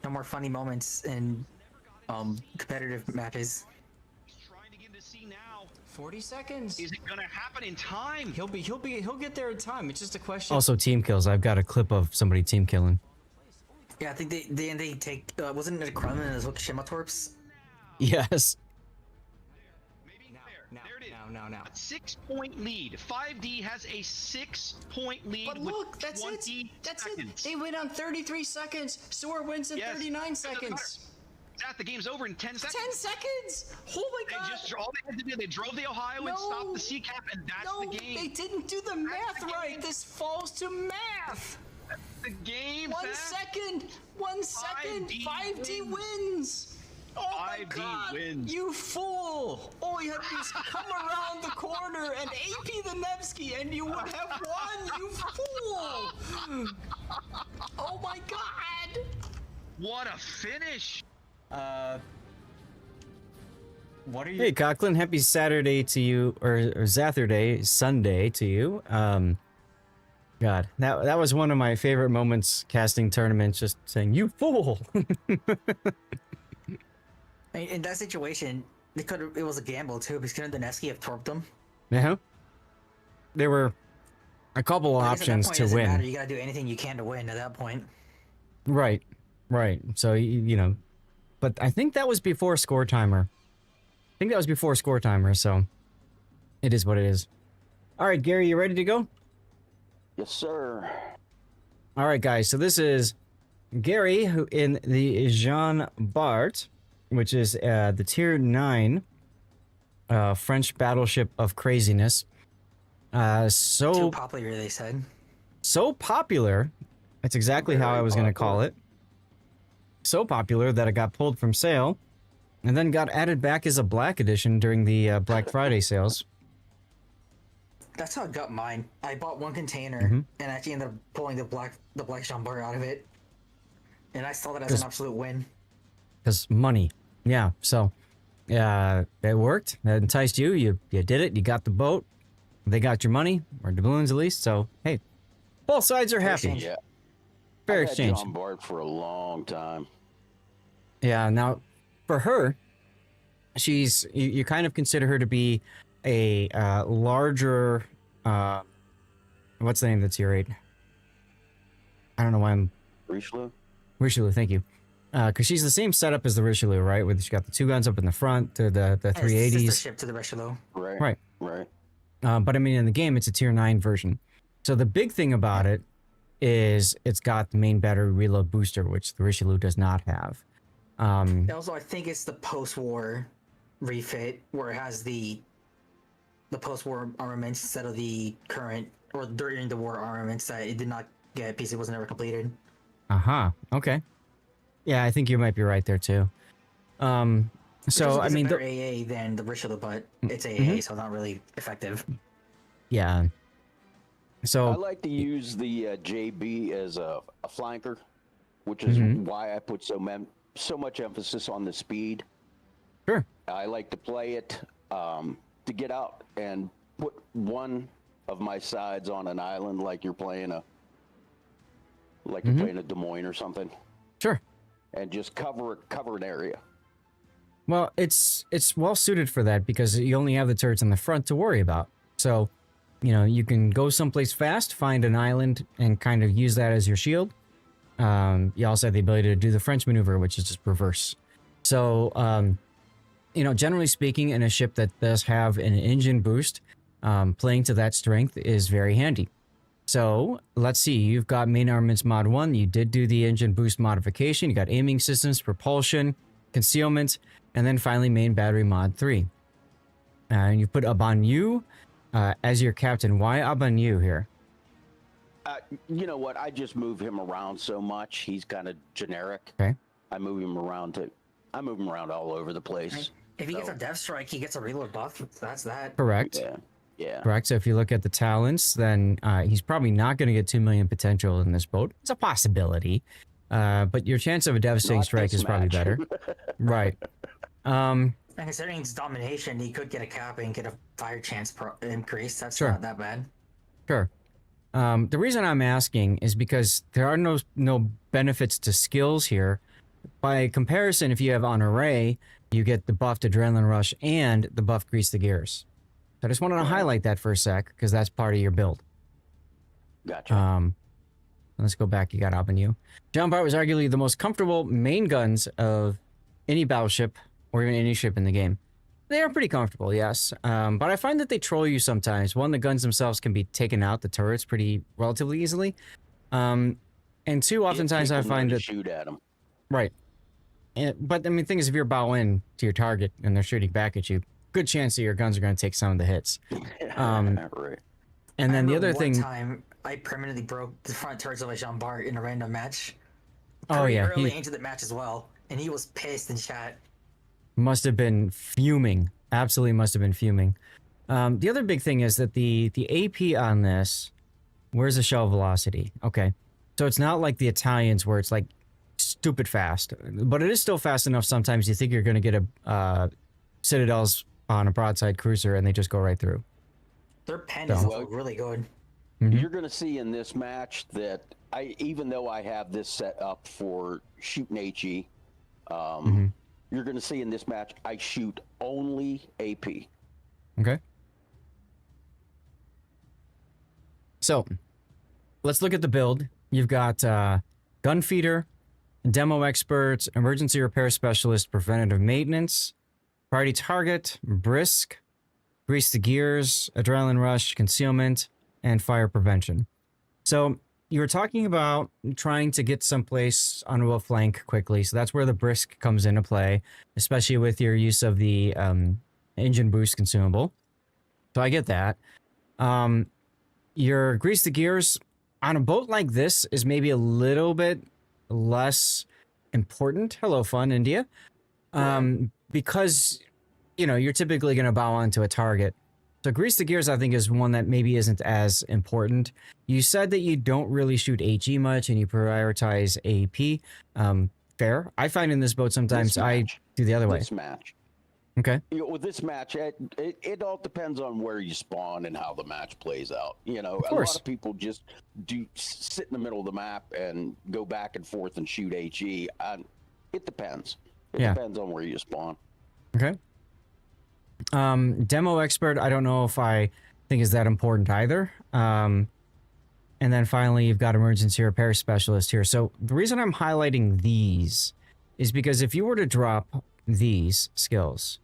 No more funny moments in competitive matches. 40 seconds. Is it gonna happen in time? He'll get there in time. It's just a question. Also, team kills. I've got a clip of somebody team killing. Yeah, I think they take wasn't it a Kremlin and Fukushima torps? Yes. Now. A 6-point lead. 5D has a 6-point lead. But look, that's it. That's it. They win on 33 seconds. Soar wins in 39 seconds. The game's over in 10 seconds. 10 seconds! Oh my god! All they had to do, they drove the Ohio and stopped the sea cap, and that's the game. They didn't do the math right. This falls to math. That's the game. 1 second. 1 second. 5D wins. Oh my god! Wins. You fool! All you had to do is come around the corner and AP the Nevsky, and you would have won. You fool! Oh my god! What a finish! What are you? Hey, Coughlin, happy Saturday to you, or Zatherday, Sunday to you. God, that was one of my favorite moments casting tournaments, just saying, you fool! In that situation, it was a gamble too, because couldn't the Nevsky have torped them? Yeah. There were a couple options to win. Matter. You gotta do anything you can to win at that point. Right. So, you know, but I think that was before score timer. So it is what it is. All right, Gary, you ready to go? Yes, sir. All right, guys. So this is Gary, who in the Jean Bart, which is the tier 9 French battleship of craziness. Too popular, they said. So popular That's exactly how I was going to call it. So popular that it got pulled from sale and then got added back as a black edition during the Black Friday sales. That's how I got mine. I bought one container and actually ended up pulling the black Jean Bart out of it. And I saw that as an absolute win. Because money. Yeah, so it worked. That enticed you. You did it. You got the boat. They got your money, or doubloons at least. So, hey, both sides are happy. Yeah. Fair I've exchange. had John Bart for a long time. Yeah, now, for her, you kind of consider her to be a larger, what's the name of the tier 8? I don't know why I'm... Richelieu? Richelieu, thank you. Because she's the same setup as the Richelieu, right? With she's got the 2 guns up in the front, the 380s. It's the ship to the Richelieu. Right. Right. But I mean, in the game, it's a tier 9 version. So the big thing about it is it's got the main battery reload booster, which the Richelieu does not have. Also, I think it's the post-war refit where it has the post-war armaments instead of the current or during the war armaments that it did not get because it was never completed. Okay. Yeah, I think you might be right there too. So I mean, better AA than the Richelieu, but it's AA, so not really effective. Yeah. So I like to use the JB as a flanker, which is why I put so much emphasis on the speed. Sure. I like to play it to get out and put one of my sides on an island, like you're playing a Des Moines or something. Sure. And just cover an area. Well, it's well suited for that because you only have the turrets in the front to worry about. So, you can go someplace fast, find an island, and kind of use that as your shield. You also have the ability to do the French maneuver, which is just reverse. So, generally speaking, in a ship that does have an engine boost, playing to that strength is very handy. So, let's see. You've got main armaments mod 1. You did do the engine boost modification. You got aiming systems, propulsion, concealment, and then finally main battery mod 3. And you put Abanyu as your captain. Why Abanyu here? You know what? I just move him around so much. He's kind of generic. Okay. I move him around all over the place. If he gets a death strike, he gets a reload buff. That's that. Correct. Yeah. Correct. So if you look at the talents, then he's probably not going to get 2 million potential in this boat. It's a possibility. But your chance of a devastating strike is probably better. Right. And considering his domination, he could get a cap and get a fire chance increase. That's not that bad. Sure. The reason I'm asking is because there are no benefits to skills here. By comparison, if you have on array, you get the buffed adrenaline rush and the buffed grease the gears. So I just wanted to highlight that for a sec because that's part of your build. Gotcha. Let's go back. You got Abanyu. John Bart was arguably the most comfortable main guns of any battleship or even any ship in the game. They are pretty comfortable, yes. But I find that they troll you sometimes. One, the guns themselves can be taken out, the turrets, pretty relatively easily. And two, oftentimes I find that... shoot at them. Right. But, I mean, the thing is, if you're bow in to your target and they're shooting back at you, good chance that your guns are going to take some of the hits. Right. And then the other thing... One time, I permanently broke the front turrets of a Jean Bart in a random match. Oh, yeah. Early into the match as well. And he was pissed in chat. Must have been fuming. Absolutely must have been fuming. The other big thing is that the AP on this, where's the shell velocity? Okay. So it's not like the Italians where it's like stupid fast, but it is still fast enough sometimes you think you're going to get a Citadels on a broadside cruiser and they just go right through. Their pen is really good. You're going to see in this match that even though I have this set up for shooting HE, you're going to see in this match, I shoot only AP. Okay. So, let's look at the build. You've got gun feeder, demo expert, emergency repair specialist, preventative maintenance, priority target, brisk, grease the gears, adrenaline rush, concealment, and fire prevention. So, you were talking about trying to get someplace onto a flank quickly, so that's where the brisk comes into play, especially with your use of the engine boost consumable. So I get that. Your grease the gears, on a boat like this is maybe a little bit less important. Hello, fun India. Because you're typically going to bow onto a target. So grease the gears, I think, is one that maybe isn't as important. You said that you don't really shoot HE much and you prioritize AP. Fair. I find in this boat sometimes I do the other way. This match. Okay. With this match, it all depends on where you spawn and how the match plays out. A lot of people just sit in the middle of the map and go back and forth and shoot HE. It depends. It depends on where you spawn. Okay. Demo expert, I don't know if I think is that important either. And then finally, you've got emergency repair specialist here. So the reason I'm highlighting these is because if you were to drop these skills,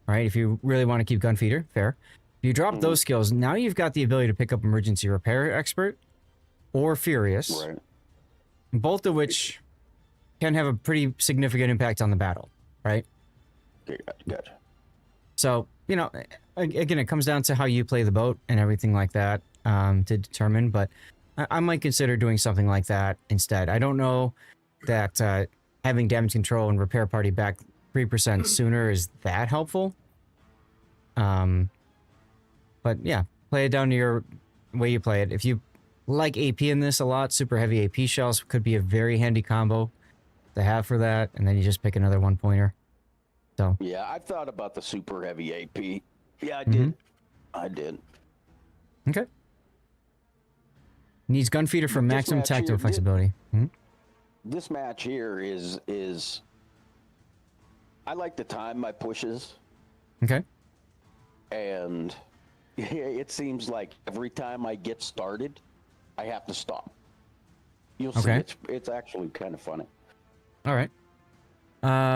right? If you really want to keep gun feeder, fair. If you drop those skills, now you've got the ability to pick up emergency repair expert or furious, right? Both of which can have a pretty significant impact on the battle, right? Gotcha. So, again, it comes down to how you play the boat and everything like that to determine, but I might consider doing something like that instead. I don't know that having damage control and repair party back 3% sooner is that helpful. But yeah, play it down to your way you play it. If you like AP in this a lot, super heavy AP shells could be a very handy combo to have for that, and then you just pick another 1-pointer. So yeah, I've thought about the super heavy AP. Yeah, I did. I did. Okay. Needs gun feeder for maximum tactical flexibility. This match here is I like to time my pushes. Okay. And it seems like every time I get started, I have to stop. You'll see it's actually kind of funny. All right.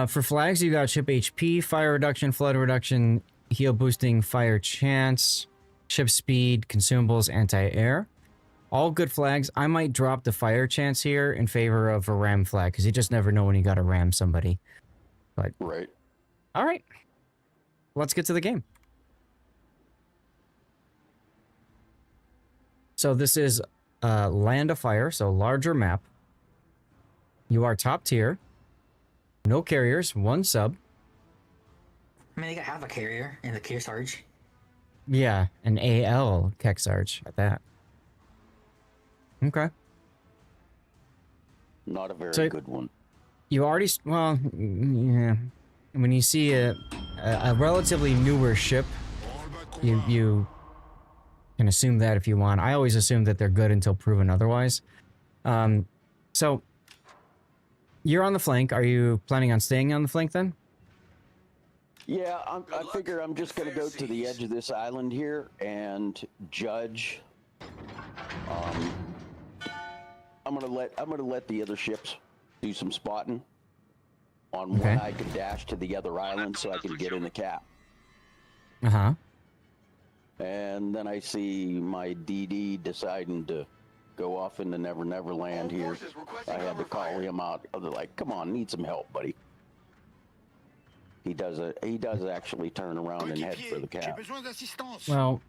For flags, you got ship HP, fire reduction, flood reduction, heal boosting, fire chance, ship speed, consumables, anti-air. All good flags. I might drop the fire chance here in favor of a ram flag because you just never know when you got to ram somebody. But right. All right. Let's get to the game. So this is Land of Fire, so larger map. You are top tier. No carriers, 1 sub. I mean, they got half a carrier in the Cassard. Yeah, an AL Cassard at that. Okay. Not a very good one. You already, well, yeah. When you see a relatively newer ship, you can assume that if you want. I always assume that they're good until proven otherwise. So you're on the flank. Are you planning on staying on the flank then? Yeah, I figure I'm just gonna go to the edge of this island here and judge. I'm gonna let the other ships do some spotting on when I can dash to the other island so I can get in the cap. And then I see my DD deciding to go off into Never Never Land here. I had to call him out. They're like, "Come on, need some help, buddy." He does actually turn around and head for the cap. Well,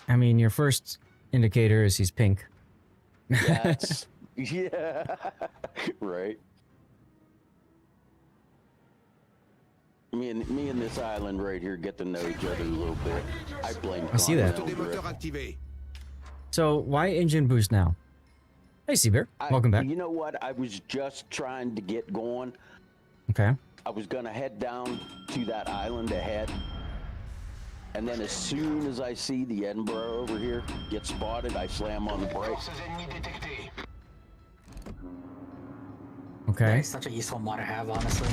I mean, your first indicator is he's pink. Yes. Yeah. Right. Me and this island right here get to know each other a little bit. I blame. I see that. So why engine boost now? Hey, Seabear. Welcome back. You know what? I was just trying to get going. Okay. I was gonna head down to that island ahead, and then as soon as I see the Edinburgh over here get spotted, I slam on the brakes. Okay. That's such a useful mod to have, honestly.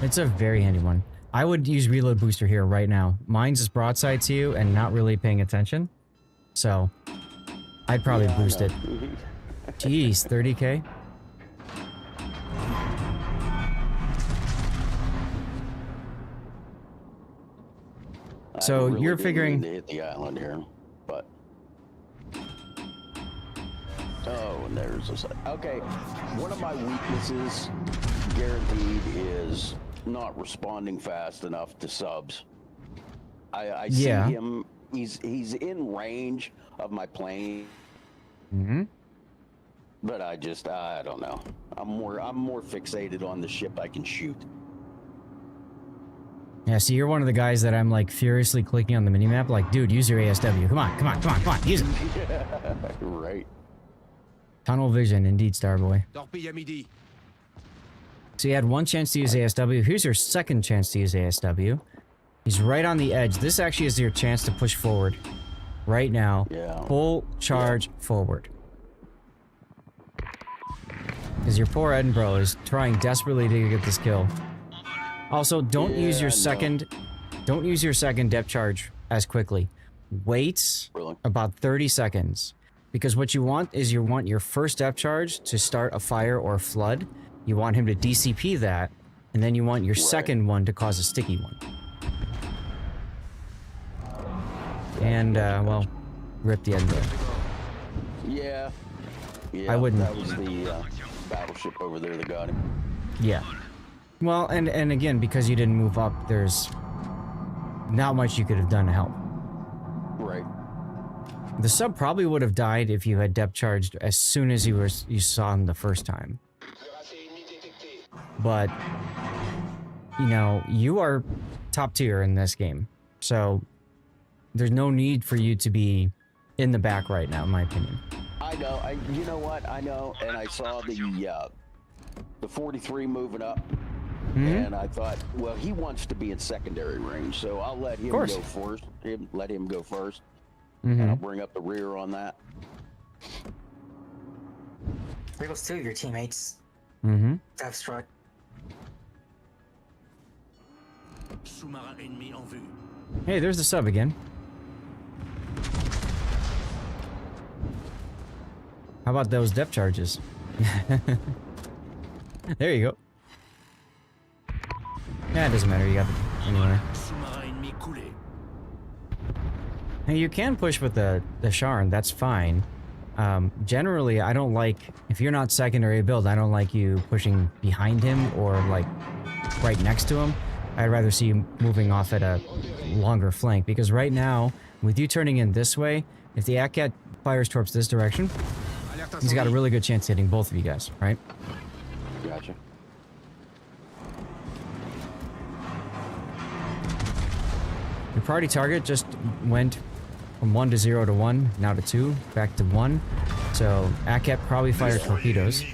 It's a very handy one. I would use reload booster here right now. Mine's just broadside to you and not really paying attention. So I'd probably boost it. Jeez, 30k? So really you're didn't figuring mean to hit the island here, but and there's a okay. One of my weaknesses, guaranteed, is not responding fast enough to subs. I see him. He's in range of my plane. But I don't know. I'm more fixated on the ship I can shoot. Yeah, see, you're one of the guys that I'm like furiously clicking on the minimap, like, dude, use your ASW. Come on, come on, come on, come on, use it. Right. Tunnel vision, indeed, Starboy. So you had one chance to use ASW. Here's your second chance to use ASW. He's right on the edge. This actually is your chance to push forward. Right now. Yeah. Full charge forward. Because your poor Edinburgh is trying desperately to get this kill. Also, don't use your second depth charge as quickly. Wait about 30 seconds. Because what you want is you want your first depth charge to start a fire or a flood. You want him to DCP that, and then you want your second one to cause a sticky one. And, well, rip the Edinburgh. Yeah. Yeah, I wouldn't. That was the battleship over there that got him. Yeah. Well, and again, because you didn't move up, there's not much you could have done to help. Right. The sub probably would have died if you had depth charged as soon as you saw him the first time. But, you know, you are top tier in this game. So, there's no need for you to be in the back right now, in my opinion. I know. You know what? I know. And I saw the 43 moving up. And I thought, well, he wants to be in secondary range, so I'll let him go first. Let him go first. And I'll bring up the rear on that. There goes two of your teammates. Death struck. Hey, there's the sub again. How about those depth charges? There you go. Yeah, it doesn't matter. You got it anyway. Hey, you can push with the Sharn. That's fine. Generally, I don't like, if you're not secondary build, I don't like you pushing behind him or like right next to him. I'd rather see you moving off at a longer flank, because right now, with you turning in this way, if the ACAT fires towards this direction, he's got a really good chance of hitting both of you guys, right? Gotcha. Your priority target just went from 1 to 0 to 1, now to 2, back to 1. So, ACAT probably fired torpedoes.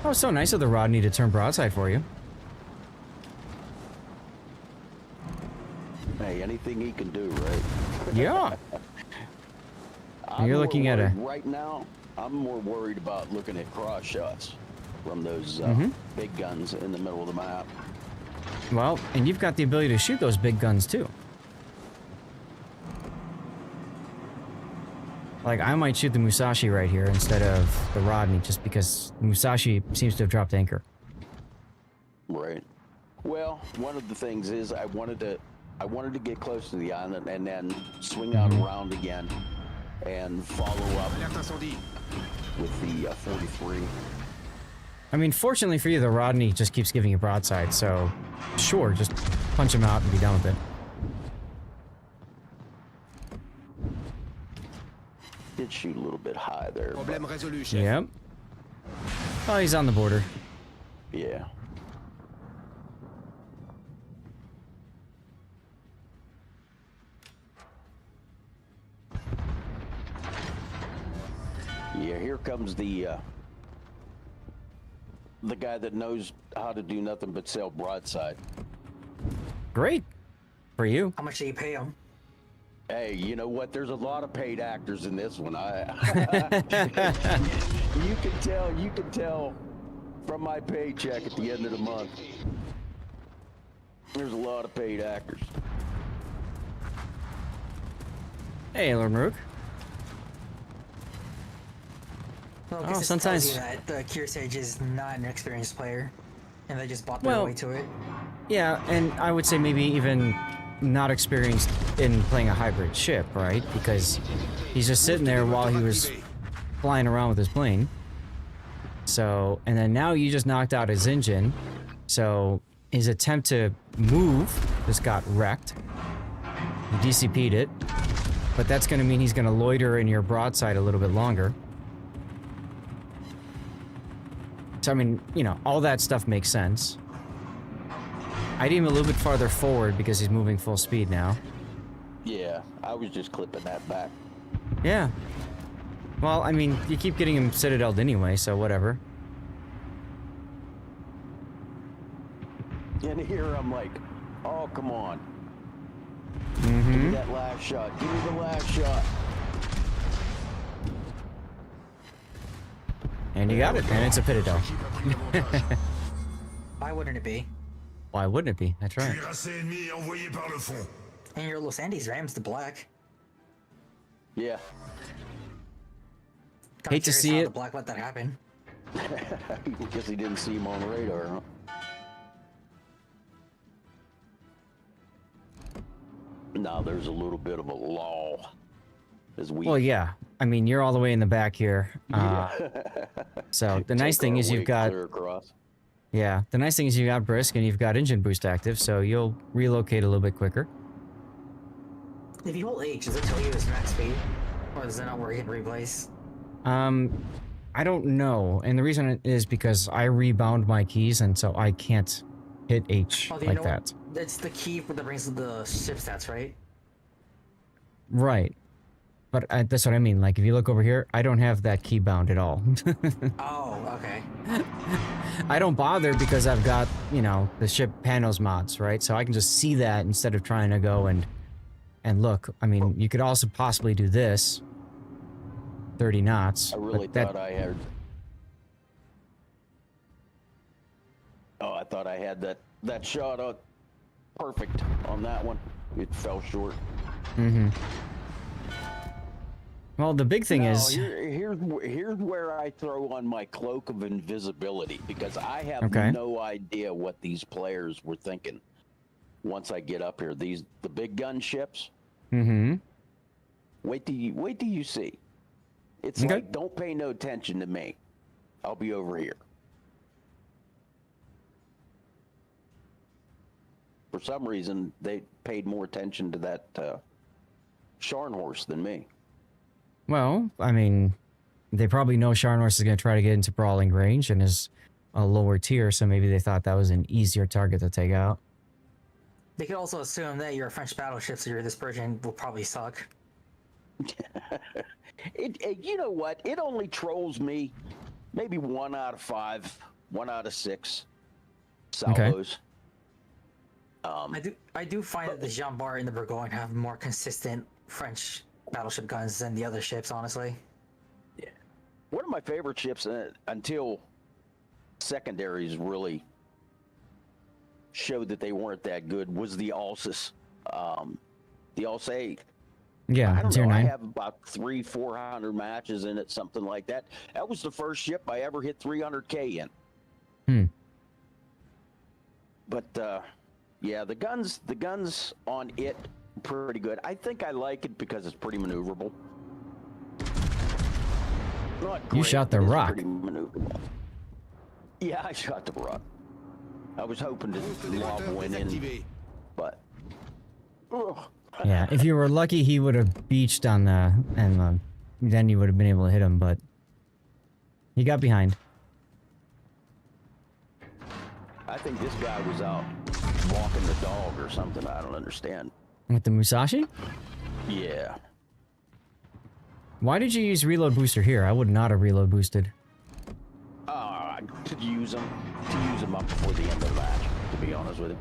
Oh, so nice of the Rodney to turn broadside for you. Hey, anything he can do, right? Yeah. You're looking at a... Right now, I'm more worried about looking at cross shots from those big guns in the middle of the map. Well, and you've got the ability to shoot those big guns, too. Like, I might shoot the Musashi right here instead of the Rodney, just because Musashi seems to have dropped anchor. Right. Well, one of the things is I wanted to get close to the island and then swing out around again and follow up with the 43. I mean, fortunately for you, the Rodney just keeps giving you broadside, so sure, just punch him out and be done with it. Did shoot a little bit high there. Yep. Oh, he's on the border. Yeah. Yeah, here comes the guy that knows how to do nothing but sell broadside. Great. For you. How much do you pay him? Hey, you know what? There's a lot of paid actors in this one. You can tell from my paycheck at the end of the month. There's a lot of paid actors. Hey, Lormrook. Well, oh, sometimes tells you that the Kearsarge is not an experienced player, and they just bought their way to it. Yeah, and I would say maybe even not experienced in playing a hybrid ship, right? Because he's just sitting there while he was flying around with his plane. So, and then now you just knocked out his engine. So his attempt to move just got wrecked. He DCP'd it. but that's going to mean he's going to loiter in your broadside a little bit longer. So, I mean, you know, all that stuff makes sense. I'd aim a little bit farther forward because he's moving full speed now. Yeah, I was just clipping that back. Yeah. Well, I mean, you keep getting him citadeled anyway, so whatever. And here I'm like, oh, come on. Mm-hmm. Give me that last shot. Give me the last shot. And you got it, and it's a Citadel. Why wouldn't it be? Why wouldn't it be? That's right. And your Los Andes Rams the black. Yeah. Hate to see how it. The black let that happen. Guess he didn't see him on the radar, huh? No, there's a little bit of a lull. As we. Well, yeah. I mean, you're all the way in the back here. So the nice thing is you've got. Yeah, the nice thing is you got brisk and you've got engine boost active, so you'll relocate a little bit quicker. If you hold H, does it tell you his max speed, or does it not work in replays? I don't know, and the reason is because I rebound my keys, and so I can't hit H like that. That's the key for that brings the ship stats, right? Right. But that's what I mean. Like, if you look over here, I don't have that key bound at all. Oh, okay. I don't bother because I've got, you know, the ship panos mods, right? So I can just see that instead of trying to go and look. I mean, you could also possibly do this. 30 knots. I really thought I had... Oh, I thought I had that shot out perfect on that one. It fell short. Mm-hmm. Well, the big thing is... Here's where I throw on my cloak of invisibility, because I have no idea what these players were thinking once I get up here. The big gun ships. Mm-hmm. Wait till you see. It's like, don't pay no attention to me. I'll be over here. For some reason, they paid more attention to that Scharnhorst than me. Well, I mean, they probably know Scharnhorst is going to try to get into brawling range and is a lower tier, so maybe they thought that was an easier target to take out. They could also assume that your French battleships or your dispersion will probably suck. You know what? It only trolls me maybe 1 out of 5, 1 out of 6 salvos. I do find that the Jean Bart and the Bourgogne have more consistent French battleship guns than the other ships, honestly. Yeah. One of my favorite ships until secondaries really showed that they weren't that good was the Alsace. The Alsace. Yeah, I don't tier know. 9. I have about 300-400 matches in it, something like that. That was the first ship I ever hit 300K in. But yeah, the guns on it pretty good. I think I like it because it's pretty maneuverable. Not great, You shot the but it's rock. pretty maneuverable. Yeah, I shot the rock. I was hoping to lob one in, but. Ugh. Yeah, if you were lucky, he would have beached on the, and then you would have been able to hit him, but he got behind. I think this guy was out walking the dog or something. I don't understand. With the Musashi? Yeah. Why did you use reload booster here? I would not have reload boosted. To use them up before the end of the match, to be honest with you.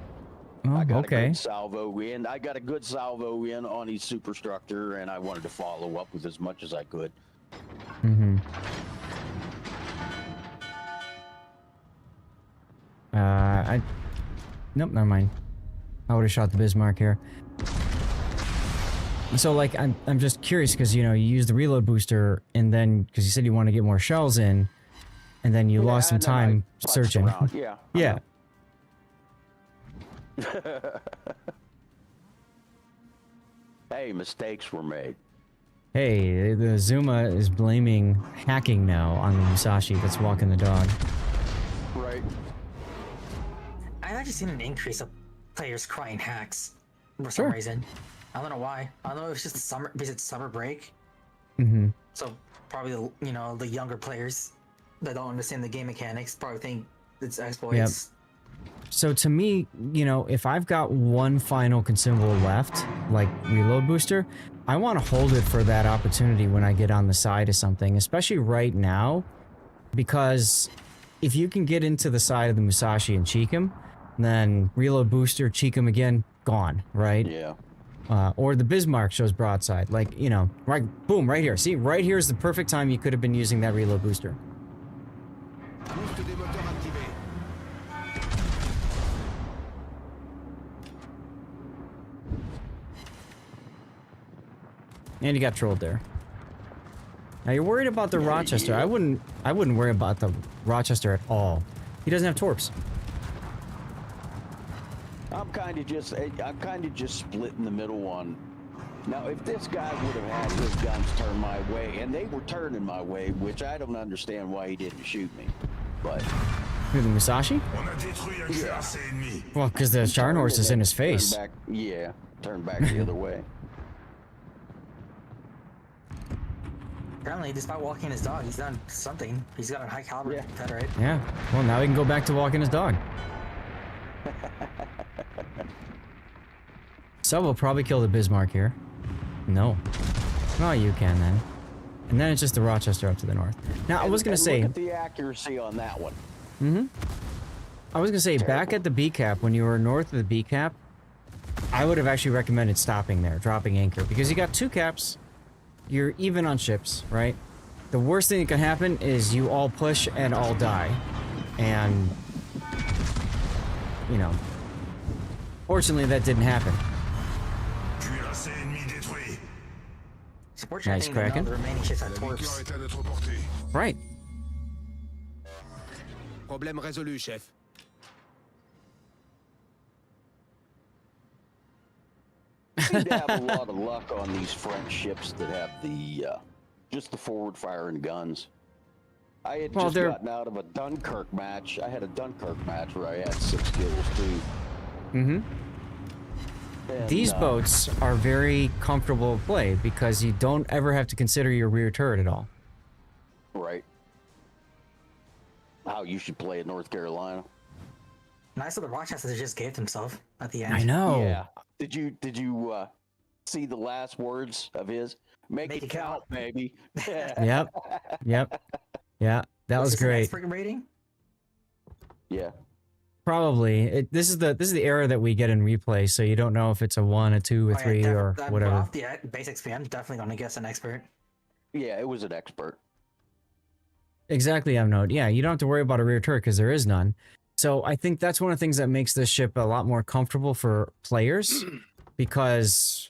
Oh, I got okay. a good salvo in. I got a good salvo in on his superstructure, and I wanted to follow up with as much as I could. Mm-hmm. Nope, never mind. I would have shot the Bismarck here. So, like, I'm just curious because, you know, you used the reload booster, and then, because you said you want to get more shells in, and then you lost some time searching. Yeah. Yeah. Hey, mistakes were made. Hey, the Zuma is blaming hacking now on the Musashi that's walking the dog. Right. I've actually seen an increase of players crying hacks for some reason. I don't know why. I don't know if it's just summer because it's summer break. Mm-hmm. So probably the younger players that don't understand the game mechanics probably think it's exploits. Yep. So to me, if I've got one final consumable left, like reload booster, I want to hold it for that opportunity when I get on the side of something, especially right now, because if you can get into the side of the Musashi and cheek him, then reload booster, cheek him again, gone, right? Yeah. Or the Bismarck shows broadside, like, right, boom, right here. See, right here is the perfect time you could have been using that reload booster. And you got trolled there. Now you're worried about the Rochester. I wouldn't worry about the Rochester at all. He doesn't have torps. I'm kind of just split in the middle on. Now, if this guy would have had his guns turned my way, and they were turning my way, which I don't understand why he didn't shoot me, but. Who, the Musashi? Yeah. Well, because the Charn horse is in his face. Turn back the other way. Apparently, despite walking his dog, he's done something. He's got a high caliber Confederate. Yeah. Well, now he can go back to walking his dog. So we'll probably kill the Bismarck here. No. Oh, you can then. And then it's just the Rochester up to the north. Now, I was going to say... Look at the accuracy on that one. Mm-hmm. I was going to say, back at the B-cap, when you were north of the B-cap, I would have actually recommended stopping there, dropping anchor, because you got 2 caps. You're even on ships, right? The worst thing that can happen is you all push and all die. And, fortunately that didn't happen. Nice, Kraken. The remaining ships have torps. Right. Problème résolu, chef. Seem to have a lot of luck on these French ships that have just the forward firing guns. I had just gotten out of a Dunkirk match. I had a Dunkirk match where I had 6 kills too. Mm-hmm. And, these boats are very comfortable to play because you don't ever have to consider your rear turret at all. Right. How you should play at North Carolina. Nice of the Rochester just gave himself at the end. I know. Yeah. Did you see the last words of his? Make it count, baby. Yep. Yeah, that was great. Freaking rating? Yeah. Probably. This is the error that we get in replay, so you don't know if it's a 1, a 2, a 3, or whatever. Off the basic XP, I'm definitely going to guess an expert. Yeah, it was an expert. Exactly, Note. Yeah, you don't have to worry about a rear turret because there is none. So I think that's one of the things that makes this ship a lot more comfortable for players because,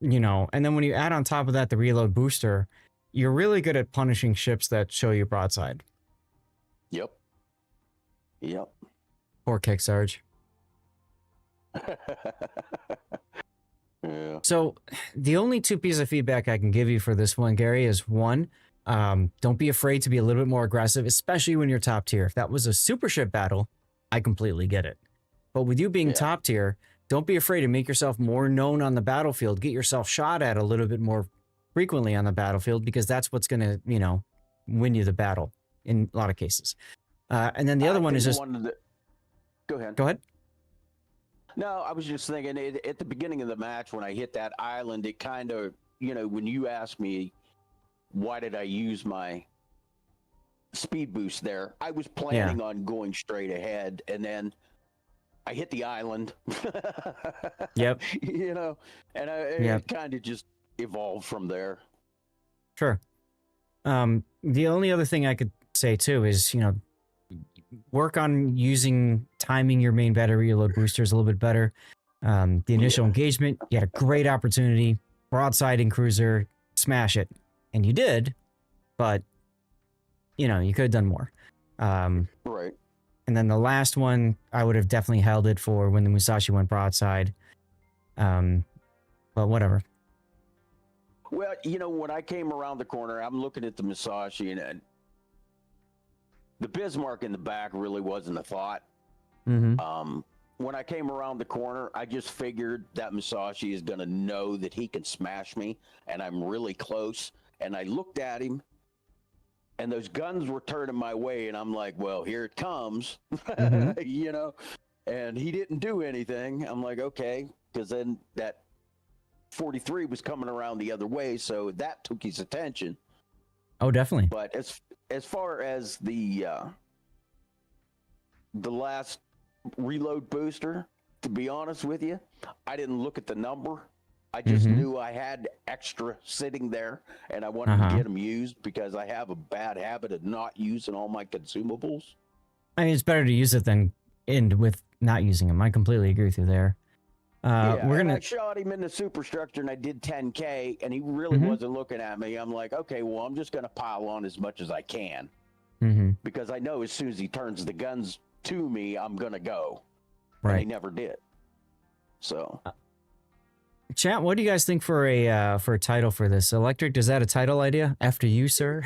and then when you add on top of that the reload booster, you're really good at punishing ships that show you broadside. Yep. Poor Cassard. Yeah. So the only 2 pieces of feedback I can give you for this one, Gary, is 1, don't be afraid to be a little bit more aggressive, especially when you're top tier. If that was a super ship battle, I completely get it. But with you being top tier, don't be afraid to make yourself more known on the battlefield. Get yourself shot at a little bit more frequently on the battlefield because that's what's going to, win you the battle in a lot of cases. And then the other one is just... Go ahead. Go ahead. No, I was just thinking at the beginning of the match when I hit that island, it kind of, when you asked me why did I use my speed boost there, I was planning on going straight ahead, and then I hit the island. Yep. And it kind of just evolved from there. Sure. The only other thing I could say too is, work on timing your main battery reload boosters a little bit better. The initial engagement, you had a great opportunity, broadside and cruiser, smash it. And you did, but, you could have done more. Right. And then the last one, I would have definitely held it for when the Musashi went broadside. But whatever. Well, when I came around the corner, I'm looking at the Musashi, and the Bismarck in the back really wasn't a thought. Mm-hmm. when I came around the corner, I just figured that Musashi is going to know that he can smash me, and I'm really close. And I looked at him, and those guns were turning my way, and I'm like, well, here it comes, you know? And he didn't do anything. I'm like, okay, because then that 43 was coming around the other way, so that took his attention. Oh, definitely. But as far as the last reload booster, to be honest with you, I didn't look at the number. I just knew I had extra sitting there, and I wanted to get them used because I have a bad habit of not using all my consumables. I mean, it's better to use it than end with not using them. I completely agree with you there. I shot him in the superstructure, and I did 10K, and he really wasn't looking at me. I'm like, okay, well, I'm just going to pile on as much as I can because I know as soon as he turns the guns to me, I'm going to go. Right. And he never did. So... Chat, what do you guys think for a title for this? Electric, is that a title idea? After you, sir?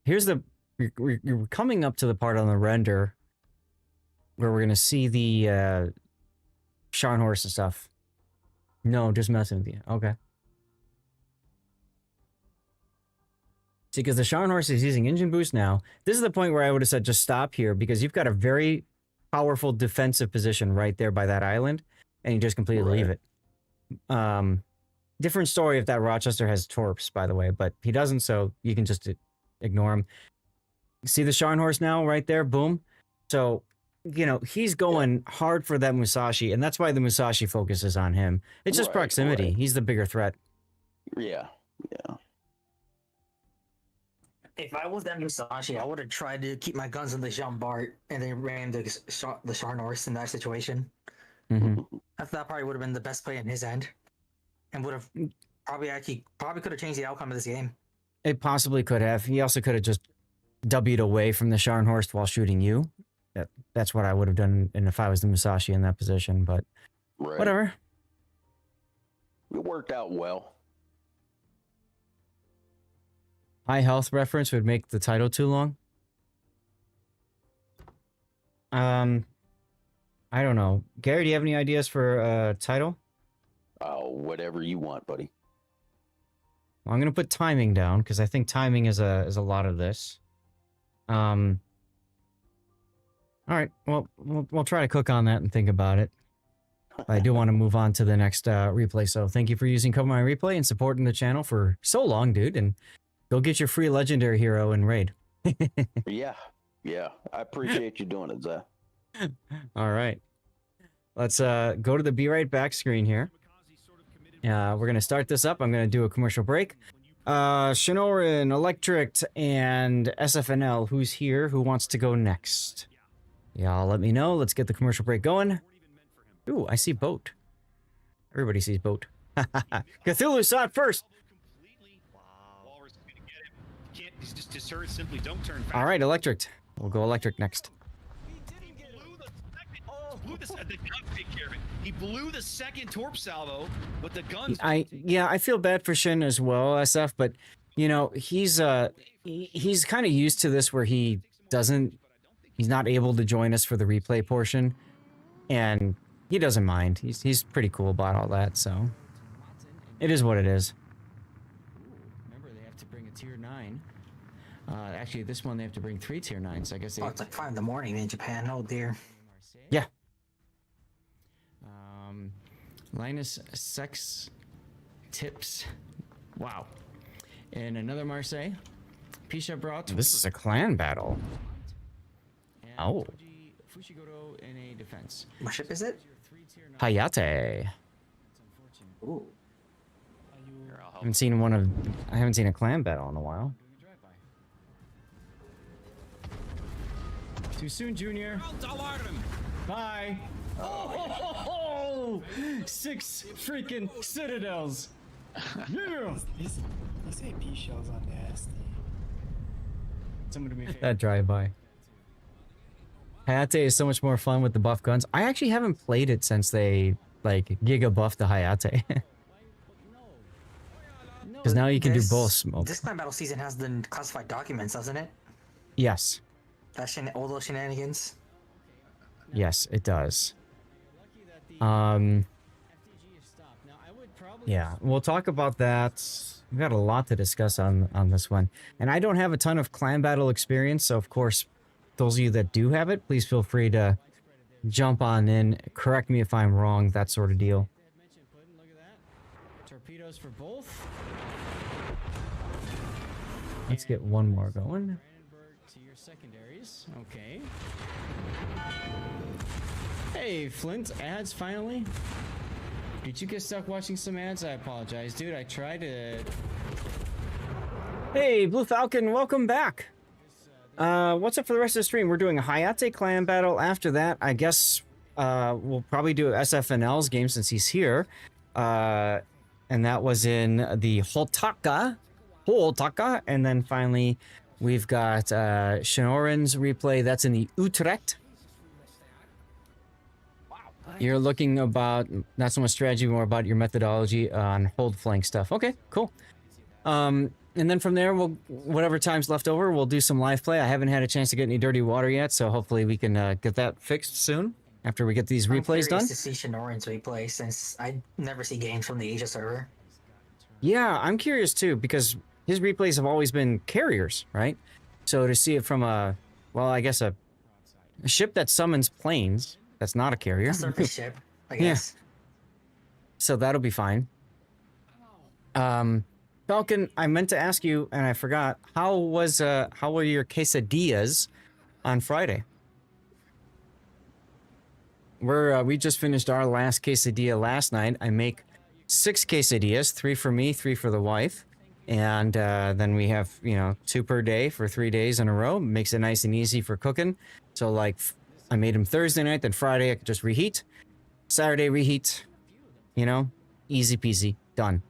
Here's the... You're coming up to the part on the render where we're going to see the Scharnhorst and stuff. No, just messing with you. Okay. See, because the Scharnhorst is using engine boost now. This is the point where I would have said just stop here because you've got a very powerful defensive position right there by that island, and you just completely leave it. Different story if that Rochester has torps, by the way, but he doesn't, so you can just ignore him. See the Scharnhorst now right there? Boom. So, you know, he's going hard for that Musashi, and that's why the Musashi focuses on him. It's just proximity. He's the bigger threat. Yeah. If I was that Musashi, I would have tried to keep my guns on the Bart and then ran the Scharnhorst in that situation. That probably would have been the best play on his end, and would have probably could have changed the outcome of this game. It possibly could have. He also could have just W'd away from the Scharnhorst while shooting you. That's what I would have done, and if I was the Musashi in that position. But whatever. It worked out well. High health reference would make the title too long. I don't know. Gary, do you have any ideas for a title? Oh, whatever you want, buddy. Well, I'm gonna put timing down because I think timing is a lot of this. All right. Well, we'll try to cook on that and think about it. I do want to move on to the next replay. So thank you for using Cover My Replay and supporting the channel for so long, dude. And go get your free legendary hero in raid. Yeah. I appreciate you doing it, Zach. All right. Let's go to the Be Right Back screen here. We're going to start this up. I'm going to do a commercial break. Shinoran, Electric, and SFNL, who's here? Who wants to go next? Y'all let me know. Let's get the commercial break going. Ooh, I see Boat. Everybody sees Boat. Cthulhu saw it first. Simply don't turn fast. All right, Electric. We'll go Electric next. He blew the second torp salvo, but the guns. I feel bad for Shin as well, SF, but you know he's kind of used to this where he's not able to join us for the replay portion, and he doesn't mind. He's pretty cool about all that, so it is what it is. Remember, they have to bring a tier 9. Actually, this one they have to bring 3 tier 9s. I guess. It's like 5 in the morning in Japan. Oh dear. Yeah. Linus Sex Tips. Wow. And another Marseille. Pisha brought. This is a clan battle. Oh. Fushigoro in a defense. What ship is it? Hayate. Ooh. I haven't seen a clan battle in a while. Too soon, Junior. Bye. Oh, 6 freaking citadels. Yeah. These AP shells are nasty. That drive-by. Hayate is so much more fun with the buff guns. I actually haven't played it since they giga buffed the Hayate. Because now you can do both smoke. This clan battle season has the classified documents, doesn't it? Yes. All those shenanigans. Yes, it does. Yeah, we'll talk about that. We've got a lot to discuss on this one. And I don't have a ton of clan battle experience, so of course, those of you that do have it, please feel free to jump on in, correct me if I'm wrong, that sort of deal. Torpedoes for both. Let's get one more going. To your secondaries. Okay. Hey, Flint, ads finally. Did you get stuck watching some ads? I apologize, dude. I tried to... Hey, Blue Falcon, welcome back. What's up for the rest of the stream? We're doing a Hayate clan battle. After that, I guess we'll probably do SFNL's game since he's here. And that was in the Hotaka. And then finally, we've got Shinoran's replay. That's in the Utrecht. You're looking about, not so much strategy, more about your methodology on hold flank stuff. Okay, cool. And then from there, we'll, whatever time's left over, we'll do some live play. I haven't had a chance to get any dirty water yet, so hopefully we can get that fixed soon after we get these replays done. I'm curious to see Shinoran's replay since I never see games from the Asia server. Yeah, I'm curious too, because his replays have always been carriers, right? So to see it from a, well, I guess a ship that summons planes, that's not a carrier. A surface ship, I guess. Yeah. So that'll be fine. Falcon, I meant to ask you, and I forgot, how were your quesadillas on Friday? We just finished our last quesadilla last night. I make 6 quesadillas, 3 for me, 3 for the wife. And then we have, 2 per day for 3 days in a row. Makes it nice and easy for cooking. So like, I made them Thursday night, then Friday I could just reheat. Saturday reheat, easy peasy, done.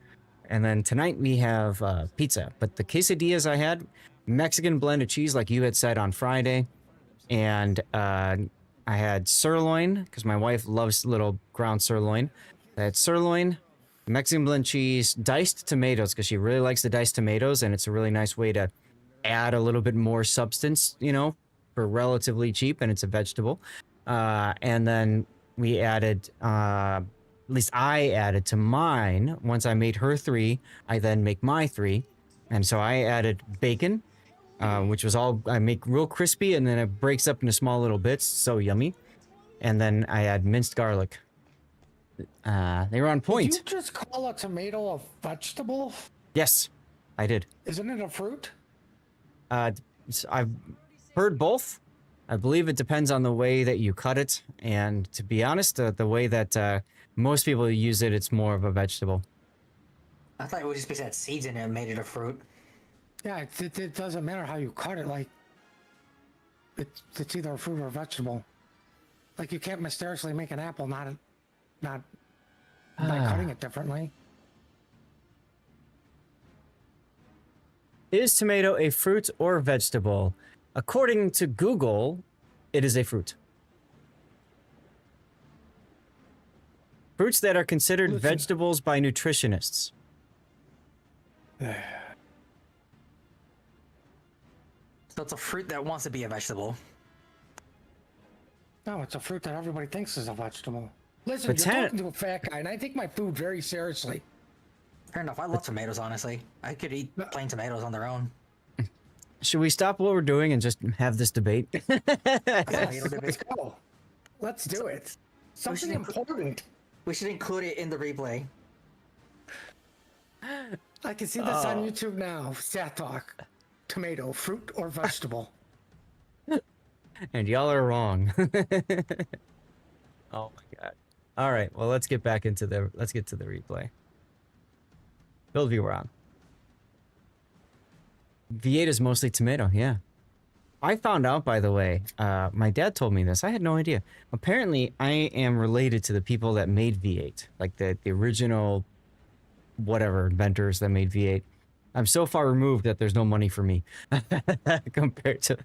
And then tonight we have pizza. But the quesadillas I had, Mexican blended cheese like you had said on Friday. And I had sirloin, because my wife loves little ground sirloin. I had sirloin, Mexican blend cheese, diced tomatoes, because she really likes the diced tomatoes, and it's a really nice way to add a little bit more substance, for relatively cheap, and it's a vegetable. And then we added, at least I added to mine. Once I made her 3, I then make my 3. And so I added bacon, which was all, I make real crispy, and then it breaks up into small little bits. So yummy. And then I add minced garlic. They were on point. Did you just call a tomato a vegetable? Yes, I did. Isn't it a fruit? I've heard both. I believe it depends on the way that you cut it. And to be honest, the way that most people use it, it's more of a vegetable. I thought it was just because it had seeds in it and made it a fruit. Yeah, it doesn't matter how you cut it. Like, it's either a fruit or a vegetable. Like, you can't mysteriously make an apple not by cutting it differently. Is tomato a fruit or vegetable? According to Google, it is a fruit. Fruits that are considered vegetables by nutritionists. So it's a fruit that wants to be a vegetable. No, it's a fruit that everybody thinks is a vegetable. Listen, you're talking to a fat guy, and I take my food very seriously. Fair enough. I love tomatoes, honestly. I could eat plain tomatoes on their own. Should we stop what we're doing and just have this debate? Let's go. Let's do it. Something important. We should include it in the replay. I can see this on YouTube now. Sat Talk. Tomato, fruit or vegetable? And y'all are wrong. Oh my god. All right, well, let's get to the replay. Build view we're on. V8 is mostly tomato, yeah. I found out, by the way, my dad told me this. I had no idea. Apparently, I am related to the people that made V8. Like the original, whatever, inventors that made V8. I'm so far removed that there's no money for me compared to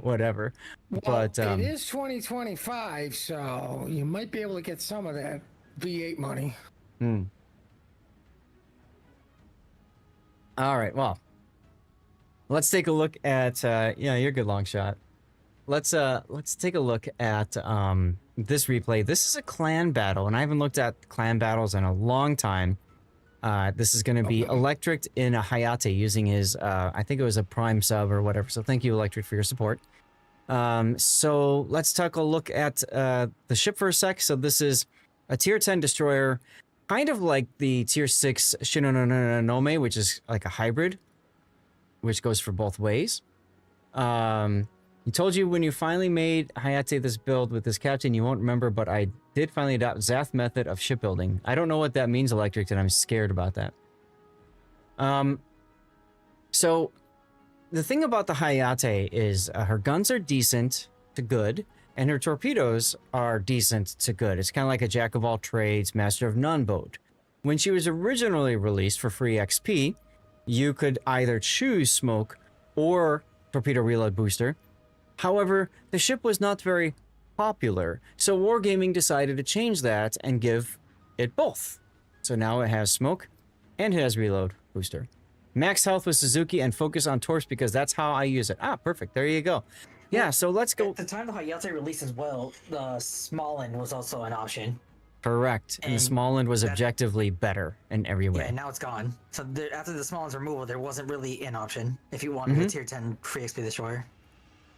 whatever. Well, but it is 2025, so you might be able to get some of that V8 money. All right, well, let's take a look at, yeah, you're a good long shot. let's take a look at this replay. This is a clan battle, and I haven't looked at clan battles in a long time. This is going to be Electric in a Hayate using his, I think it was a Prime sub or whatever. So thank you, Electric, for your support. So let's take a look at the ship for a sec. So this is a tier 10 destroyer, kind of like the tier 6 Shinononome, which is like a hybrid, which goes for both ways. He told you when you finally made Hayate this build with this captain, you won't remember, but I did finally adopt Zath method of shipbuilding. I don't know what that means, Electric, and I'm scared about that. So the thing about the Hayate is her guns are decent to good, and her torpedoes are decent to good. It's kind of like a jack of all trades, master of none boat. When she was originally released for free XP, you could either choose smoke or torpedo reload booster. However, the ship was not very popular, so Wargaming decided to change that and give it both. So now it has smoke and it has reload booster. Max health with Suzuki and focus on torps because that's how I use it. Ah, perfect. There you go. Yeah, so let's go. At the time the Hayate released as well, the Smallland was also an option. Correct. And the Smallland was objectively better in every way. Yeah, and now it's gone. So after the Smallland's removal, there wasn't really an option if you wanted a tier 10 free XP destroyer.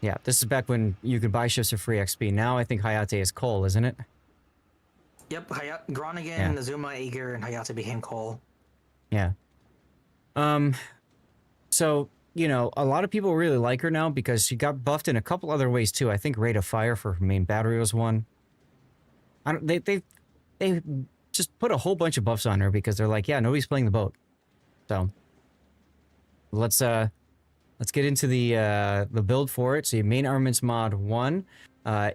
Yeah, this is back when you could buy ships for free XP. Now I think Hayate is coal, isn't it? Yep, Groningen, Azuma, Aegir, and Hayate became coal. Yeah. So, you know, a lot of people really like her now because she got buffed in a couple other ways too. I think Rate of Fire for her main battery was one. They just put a whole bunch of buffs on her because they're like, yeah, nobody's playing the boat. So let's get into the build for it. So your main armaments mod 1,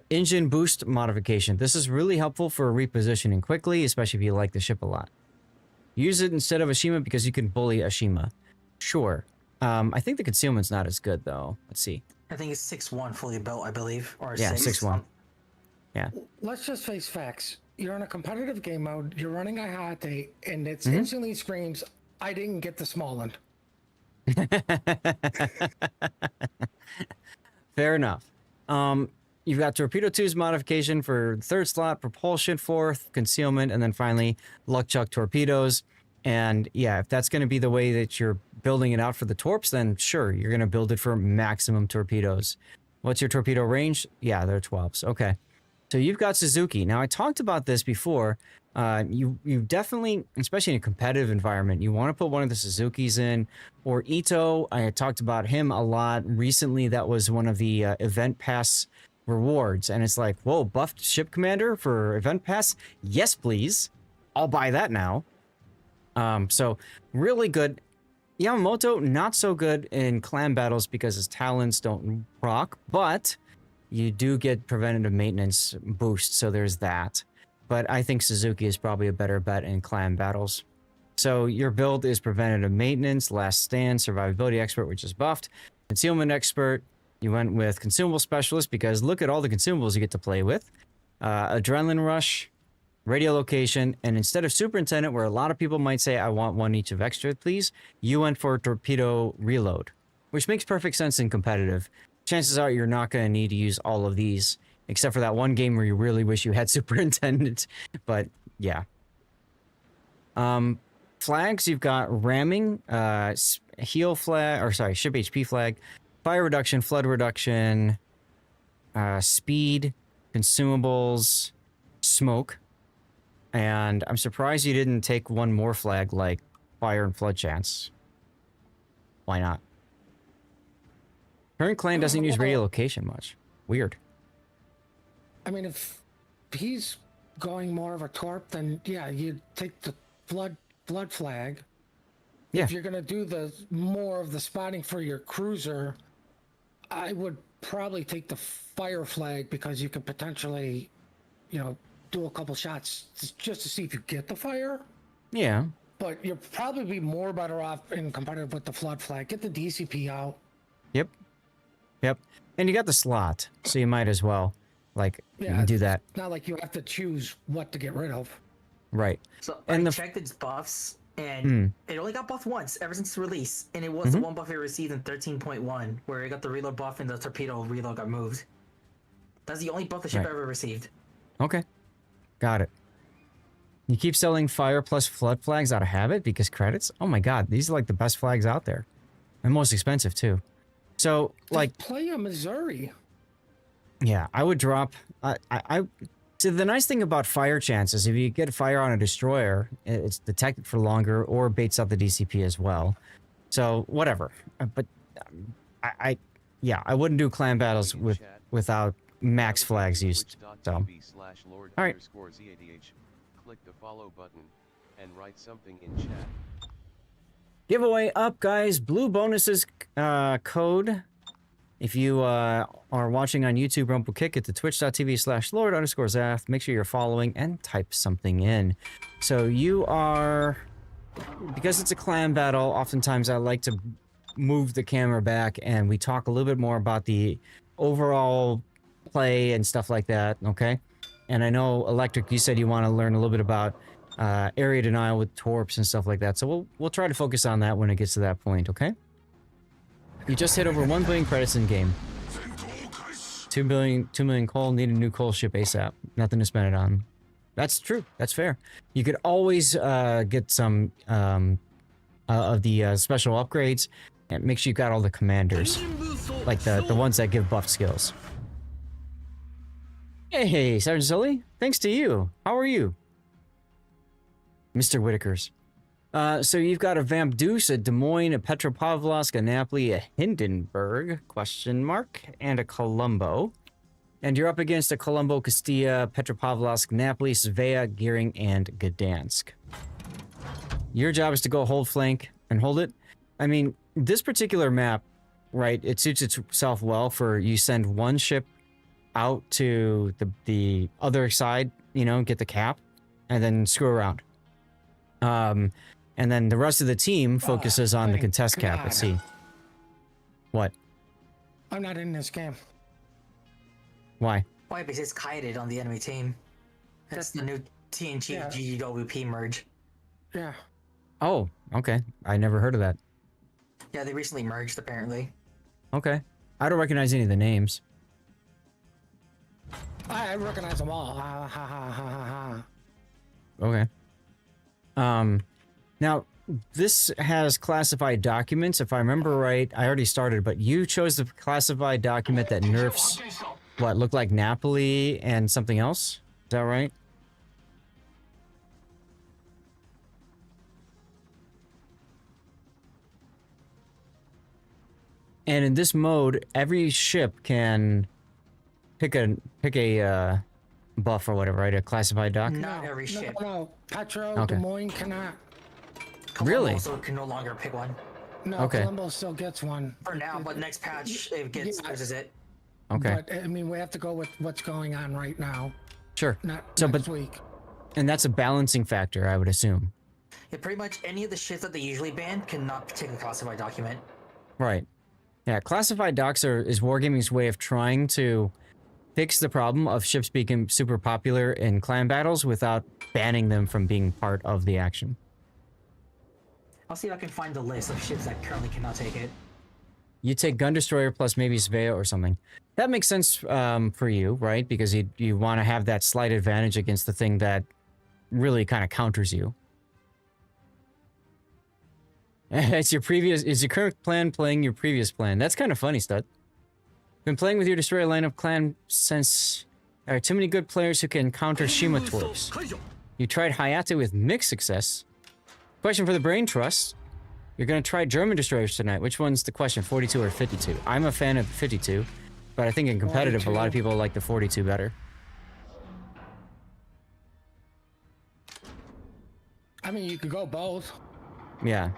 engine boost modification. This is really helpful for repositioning quickly, especially if you like the ship a lot. Use it instead of Ashima because you can bully Ashima. Sure. I think the concealment's not as good though. Let's see. I think it's 6-1 fully built, I believe, or yeah, 6. 6-1. Yeah. Let's just face facts. You're in a competitive game mode, you're running a Hayate, and it instantly screams, I didn't get the Smallland. Fair enough. You've got Torpedo 2's modification for third slot, propulsion fourth, concealment, and then finally Luck Chuck torpedoes. And yeah, if that's going to be the way that you're building it out for the torps, then sure, you're going to build it for maximum torpedoes. What's your torpedo range? Yeah, they're 12s. Okay. So you've got Suzuki. Now, I talked about this before. You definitely, especially in a competitive environment, you want to put one of the Suzukis in. Or Ito, I had talked about him a lot recently. That was one of the event pass rewards. And it's like, whoa, buffed ship commander for event pass? Yes, please. I'll buy that now. So really good. Yamamoto, not so good in clan battles because his talents don't proc, but you do get preventative maintenance boost, so there's that. But I think Suzuki is probably a better bet in clan battles. So your build is preventative maintenance, last stand, survivability expert, which is buffed, concealment expert. You went with consumable specialist because look at all the consumables you get to play with. Adrenaline rush, radio location, and instead of superintendent, where a lot of people might say, I want one each of extra, please, you went for torpedo reload, which makes perfect sense in competitive. Chances are you're not going to need to use all of these, except for that one game where you really wish you had superintendent. But yeah. Flags, you've got ramming, heal flag, or sorry, ship HP flag, fire reduction, flood reduction, speed, consumables, smoke. And I'm surprised you didn't take one more flag like fire and flood chance. Why not? Current clan doesn't use radio location much. Weird. I mean, if he's going more of a torp, then yeah, you take the flood flag. Yeah. If you're gonna do the more of the spotting for your cruiser, I would probably take the fire flag because you could potentially, you know, do a couple shots just to see if you get the fire. Yeah. But you'll probably be more better off in competitive with the flood flag. Get the DCP out. Yep. Yep. And you got the slot, so you might as well, like, you can do that. It's not like you have to choose what to get rid of. Right. So and I checked its buffs, and it only got buffed once ever since release, and it was the one buff it received in 13.1, where it got the reload buff and the torpedo reload got moved. That's the only buff the ship Right. ever received. Okay. Got it. You keep selling fire plus flood flags out of habit because credits? Oh my god, these are like the best flags out there. And most expensive too. So, like... Play a Missouri. Yeah, I would drop... So the nice thing about fire chances, if you get fire on a destroyer, it's detected for longer or baits out the DCP as well. So, whatever. But yeah, I wouldn't do clan battles without max flags used. So, all right. Click the follow button and write something in chat. Giveaway up, guys. Blue bonuses code. If you are watching on YouTube, Rumplekick it to twitch.tv/Lord_Zath. Make sure you're following and type something in. So you are, because it's a clan battle, oftentimes I like to move the camera back and we talk a little bit more about the overall play and stuff like that, okay? And I know, Electric, you said you want to learn a little bit about area denial with torps and stuff like that. So we'll try to focus on that when it gets to that point, okay? You just hit over 1 billion credits in game. 2 million coal, need a new coal ship ASAP. Nothing to spend it on. That's true. That's fair. You could always get some of the special upgrades and make sure you got all the commanders. Like the ones that give buff skills. Hey, Sergeant Sully. Thanks to you. How are you? Mr. Whitakers. So you've got a Vamp Deuce, a Des Moines, a Petropavlovsk, a Napoli, a Hindenburg, question mark, and a Colombo. And you're up against a Colombo, Castilla, Petropavlovsk, Napoli, Svea, Gearing, and Gdansk. Your job is to go hold flank and hold it. I mean, this particular map, right, it suits itself well for you send one ship out to the other side, you know, get the cap, and then screw around. And then the rest of the team focuses on the contest cap at sea. What? I'm not in this game. Why? Why? Because it's kited on the enemy team. That's the new TNG GWP merge. Yeah. Oh, okay. I never heard of that. Yeah, they recently merged, apparently. Okay. I don't recognize any of the names. I recognize them all. Ha ha ha ha ha. Okay. Now, this has classified documents. If I remember right, I already started, but you chose the classified document that nerfs, what, looked like Napoli and something else? Is that right? And in this mode, every ship can pick a buff or whatever, right? A classified doc? Not every ship. No. Petro, Okay. Des Moines cannot. Really? Also can no longer pick one. No, Okay. Colombo still gets one. For now, but next patch, it gets, this is it. Okay. But, I mean, we have to go with what's going on right now. Sure. Not So, next but, week. and that's a balancing factor, I would assume. Yeah, pretty much any of the ships that they usually ban cannot take a classified document. Right. Yeah, classified docs is Wargaming's way of trying to fix the problem of ships becoming super popular in clan battles without banning them from being part of the action. I'll see if I can find the list of ships that currently cannot take it. You take Gun Destroyer plus maybe Svea or something. That makes sense for you, right? Because you want to have that slight advantage against the thing that really kind of counters you. Is your current plan playing your previous plan? That's kind of funny, Stud. Been playing with your Destroyer lineup clan since there are too many good players who can counter Shima Torps. You tried Hayate with mixed success. Question for the Brain Trust. You're going to try German Destroyers tonight. Which one's the question, 42 or 52? I'm a fan of 52, but I think in competitive, 42. a lot of people like the 42 better. I mean, you could go both. Yeah.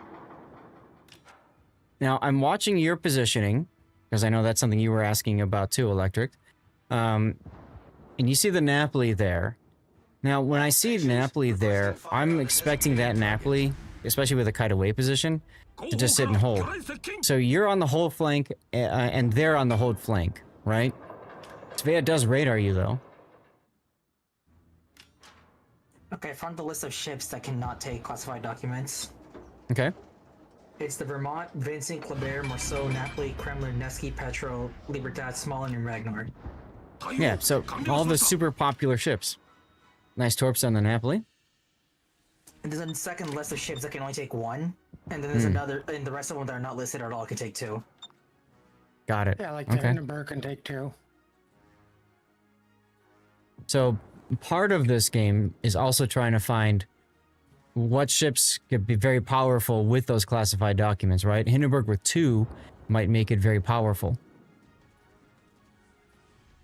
Now, I'm watching your positioning, because I know that's something you were asking about too, Electric. And you see the Napoli there. Now, when I see Napoli there, I'm expecting that Napoli, especially with a kite away position, to just sit and hold. So you're on the hold flank, and they're on the hold flank, right? Svea does radar you, though. Okay, I found the list of ships that cannot take classified documents. Okay. It's the Vermont, Vincent, Kleber, Marceau, Napoli, Kremlin, Nevsky, Petro, Libertad, Smolin, and Ragnar. Yeah, so all the super popular ships. Nice torps on the Napoli. And there's a second list of ships that can only take one, and then there's another, and the rest of them that are not listed at all can take two. Got it. Yeah, like the Hindenburg can take two. So part of this game is also trying to find what ships could be very powerful with those classified documents, right? Hindenburg with 2 might make it very powerful.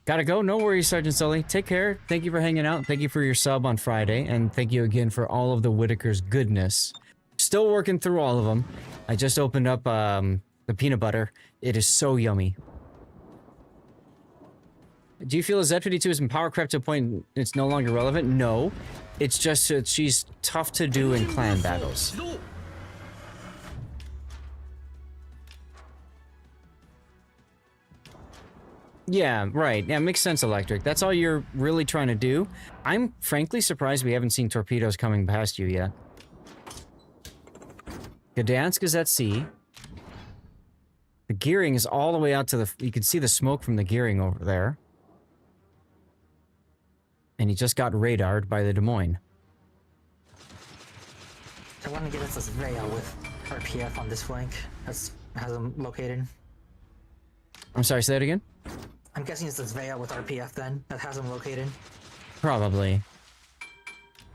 Gotta go. No worries, Sergeant Sully. Take care. Thank you for hanging out. Thank you for your sub on Friday. And thank you again for all of the Whitaker's goodness. Still working through all of them. I just opened up the peanut butter. It is so yummy. Do you feel as Z52 has been power crept to a point it's no longer relevant? No. It's just that she's tough to do in clan battles. Yeah, right. Yeah, makes sense, Electric. That's all you're really trying to do. I'm frankly surprised we haven't seen torpedoes coming past you yet. Gdansk is at sea. The gearing is all the way out to the... You can see the smoke from the gearing over there. And he just got radared by the Des Moines. I want to get us this Veya with RPF on this flank. Has him located. I'm sorry, say that again? I'm guessing it's this Veya with RPF then, that has him located. Probably.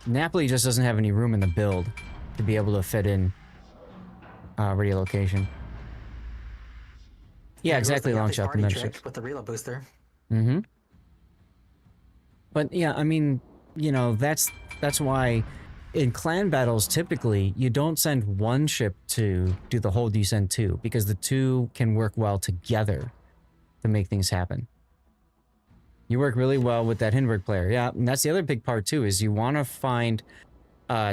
Napoli just doesn't have any room in the build to be able to fit in radio location. Yeah, exactly, Longshot. With the reload booster. Mm-hmm. But yeah, I mean, you know, that's why in clan battles, typically, you don't send one ship to do the hold, you send 2, because the 2 can work well together to make things happen. You work really well with that Hindenburg player. Yeah, and that's the other big part too, is you want to find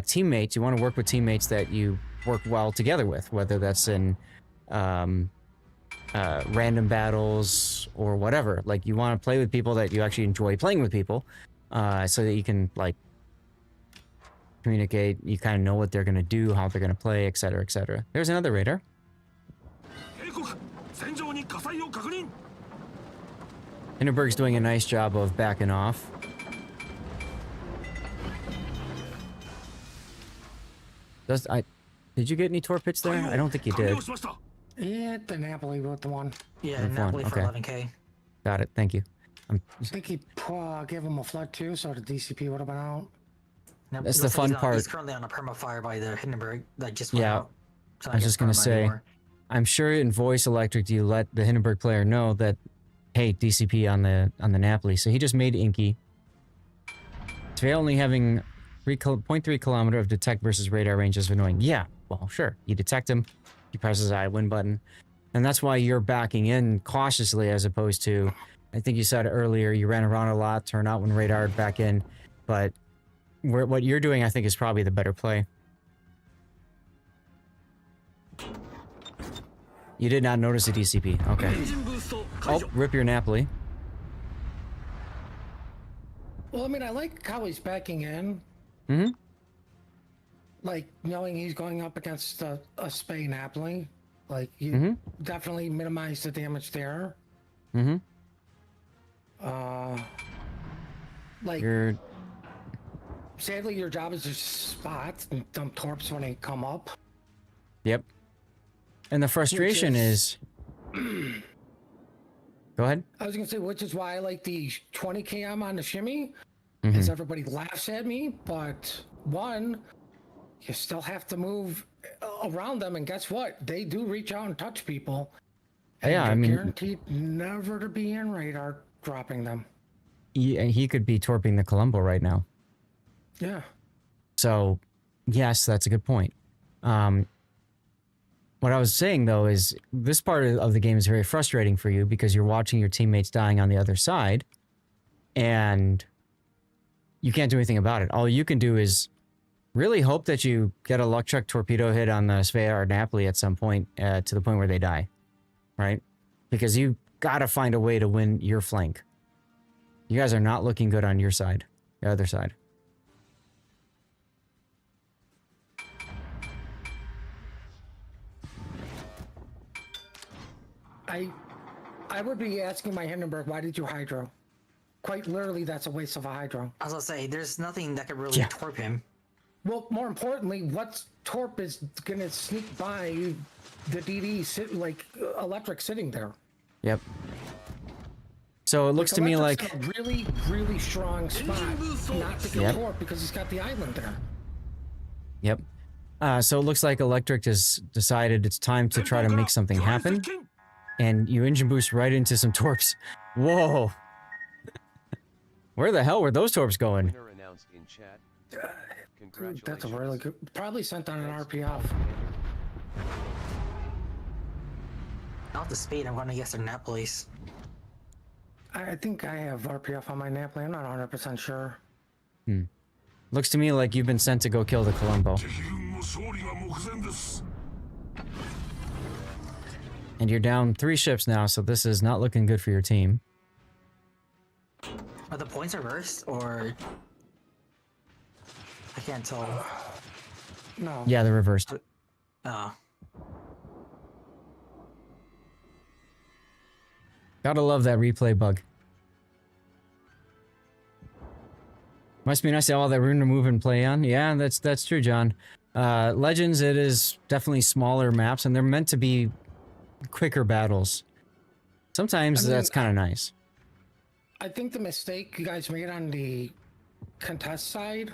teammates, you want to work with teammates that you work well together with, whether that's in random battles or whatever. Like, you want to play with people that you actually enjoy playing with people, so that you can, like, communicate, you kind of know what they're going to do, how they're going to play, etc., etc. There's another radar. Hindenburg's doing a nice job of backing off. Did you get any torpedoes there? I don't think you did. Yeah, the Napoli with the one. Yeah, Napoli for 11k. Got it, thank you. I think he gave him a flood too, so the DCP would have been out. That's the fun part. He's currently on a perma-fire by the Hindenburg that just went out. So I was just going to say, I'm sure in voice Electric you let the Hindenburg player know that, hey, DCP on the Napoli. So he just made Inky. Today only having 0.3 kilometer of detect versus radar range is annoying. Yeah, well, sure. You detect him, he presses the win button. And that's why you're backing in cautiously as opposed to, I think you said earlier, you ran around a lot, turn out when radar back in. But what you're doing, I think, is probably the better play. You did not notice a DCP. Okay. Oh, rip your Napoli. Well, I mean, I like how he's backing in. Mm-hmm. Like, knowing he's going up against a Spay Napoli. Like, you definitely minimize the damage there. Mm-hmm. Like, sadly, your job is to spot and dump torps when they come up. Yep. And the frustration is... Go ahead. I was gonna say, which is why I like the 20 km on the shimmy, Mm-hmm. as everybody laughs at me. But one, you still have to move around them, and guess what? They do reach out and touch people. And Yeah, you're I mean, guaranteed never to be in radar dropping them. he could be torping the Colombo right now. Yeah. So, yes, that's a good point. What I was saying, though, is this part of the game is very frustrating for you because you're watching your teammates dying on the other side, and you can't do anything about it. All you can do is really hope that you get a luck check torpedo hit on the Svea or Napoli at some point, to the point where they die, right? Because you got to find a way to win your flank. You guys are not looking good on your side, the other side. I would be asking my Hindenburg, why did you hydro? quite literally, that's a waste of a hydro. I was gonna say, there's nothing that could really torp him. Well, more importantly, what torp is gonna sneak by the DD electric sitting there? Yep. So it looks to me like a really, really strong spot not to get torp because he's got the island there. Yep. So it looks like Electric has decided it's time to try to make something happen. And you engine boost right into some torps. Whoa. Where the hell were those torps going? Winner announced in chat. That's a really good. Probably sent on an RPF. Not the speed. I'm going to guess they're Naples. I think I have RPF on my Napoli. I'm not 100% sure. Looks to me like you've been sent to go kill the Colombo. And you're down 3 ships now, so this is not looking good for your team. Are the points reversed, or... I can't tell. No. Yeah, they're reversed. Gotta love that replay bug. Must be nice to have all that room to move and play on. Yeah, that's true, John. Legends, it is definitely smaller maps, and they're meant to be quicker battles. Sometimes that's kind of nice. I think the mistake you guys made on the contest side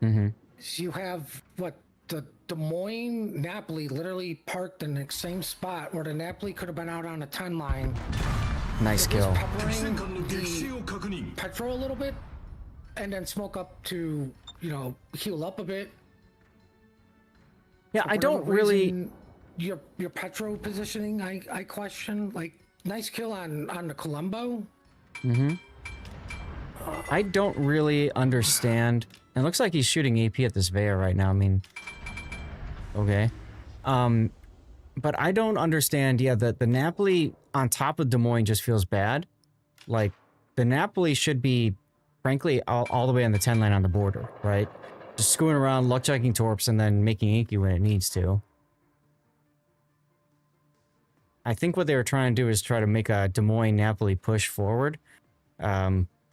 is you have the Des Moines Napoli literally parked in the same spot where the Napoli could have been out on a 10 line. Nice kill. Peppering the petrol a little bit, and then smoke up to, heal up a bit. Yeah, I don't really... Your petro positioning, I question. Like, nice kill on the Colombo. I don't really understand. It looks like he's shooting AP at this Vea right now. I mean... Okay. But I don't understand, that the Napoli on top of Des Moines just feels bad. Like, the Napoli should be, frankly, all the way on the 10 line on the border, right? Just screwing around, luck checking torps, and then making inky when it needs to. I think what they were trying to do is try to make a Des Moines Napoli push forward,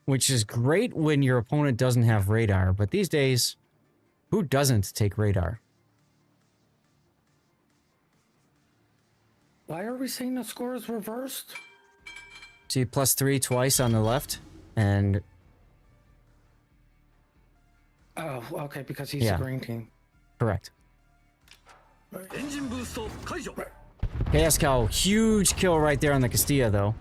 which is great when your opponent doesn't have radar, but these days, who doesn't take radar? Why are we saying the score is reversed? See, +3 twice on the left, and... Oh, okay, because he's a green team. Correct. Engine boost kaijo. Chaos Cow, huge kill right there on the Castilla, though.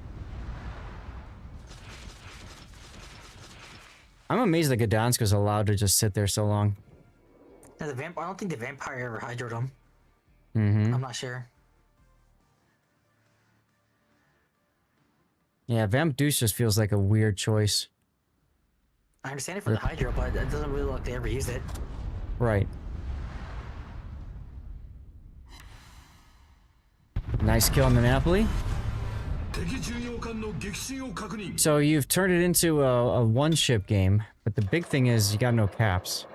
I'm amazed that Gdansk allowed to just sit there so long. I don't think the vampire ever hydroed him. I'm not sure. Yeah, Vamp Deuce just feels like a weird choice. I understand it for the hydro, but it doesn't really look like they ever used it. Right. Nice kill on the Napoli. So you've turned it into a one-ship game, but the big thing is you got no caps.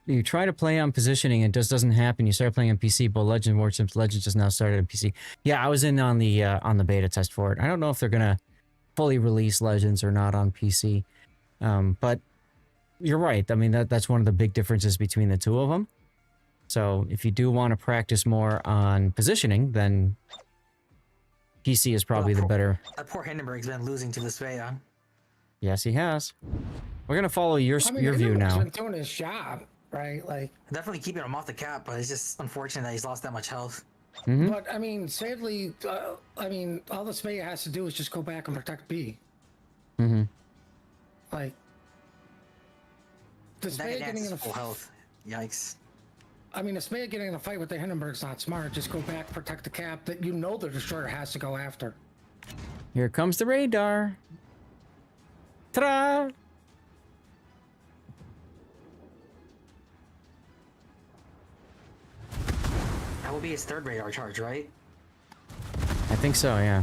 You try to play on positioning, it just doesn't happen. You start playing on PC, but Legend Warships Legends just now started on PC. Yeah, I was in on the beta test for it. I don't know if they're gonna fully release Legends or not on PC, but you're right. I mean, that's one of the big differences between the two of them. So if you do want to practice more on positioning, then PC is probably the better. That poor Hindenburg's been losing to this Vea. Yes, he has. We're gonna follow your view Hindenburg's now. been doing his job, right? Like, definitely keeping him off the cap, but it's just unfortunate that he's lost that much health. But I mean, sadly, all this Vea has to do is just go back and protect B. Like, this Vea getting in full health. Yikes. I mean, this Vea getting in a fight with the Hindenburg's not smart. Just go back, protect the cap that the destroyer has to go after. Here comes the radar. Ta-da! That will be his third radar charge, right? I think so, yeah.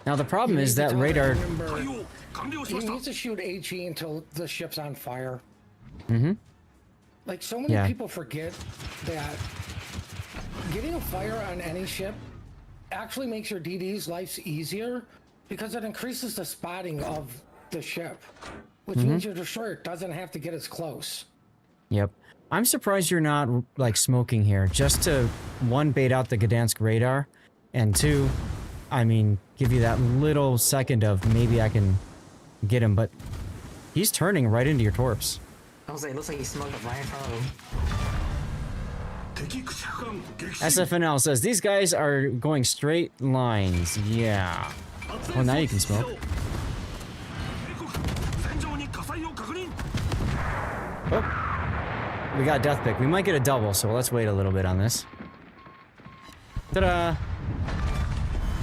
Now the problem is that radar... He needs to shoot HE until the ship's on fire. Like, so many Yeah. people forget that getting a fire on any ship actually makes your DD's lives easier because it increases the spotting of the ship, which means your destroyer doesn't have to get as close. Yep. I'm surprised you're not, like, smoking here. Just to, one, bait out the Gdansk radar, and two, I mean, give you that little second of maybe I can get him, but he's turning right into your torps. I was like, it looks like he smoked it right in front of him. SFNL says, these guys are going straight lines. Yeah. Well, now you can smoke. Oh. We got death pick. We might get a double, so let's wait a little bit on this. Ta-da!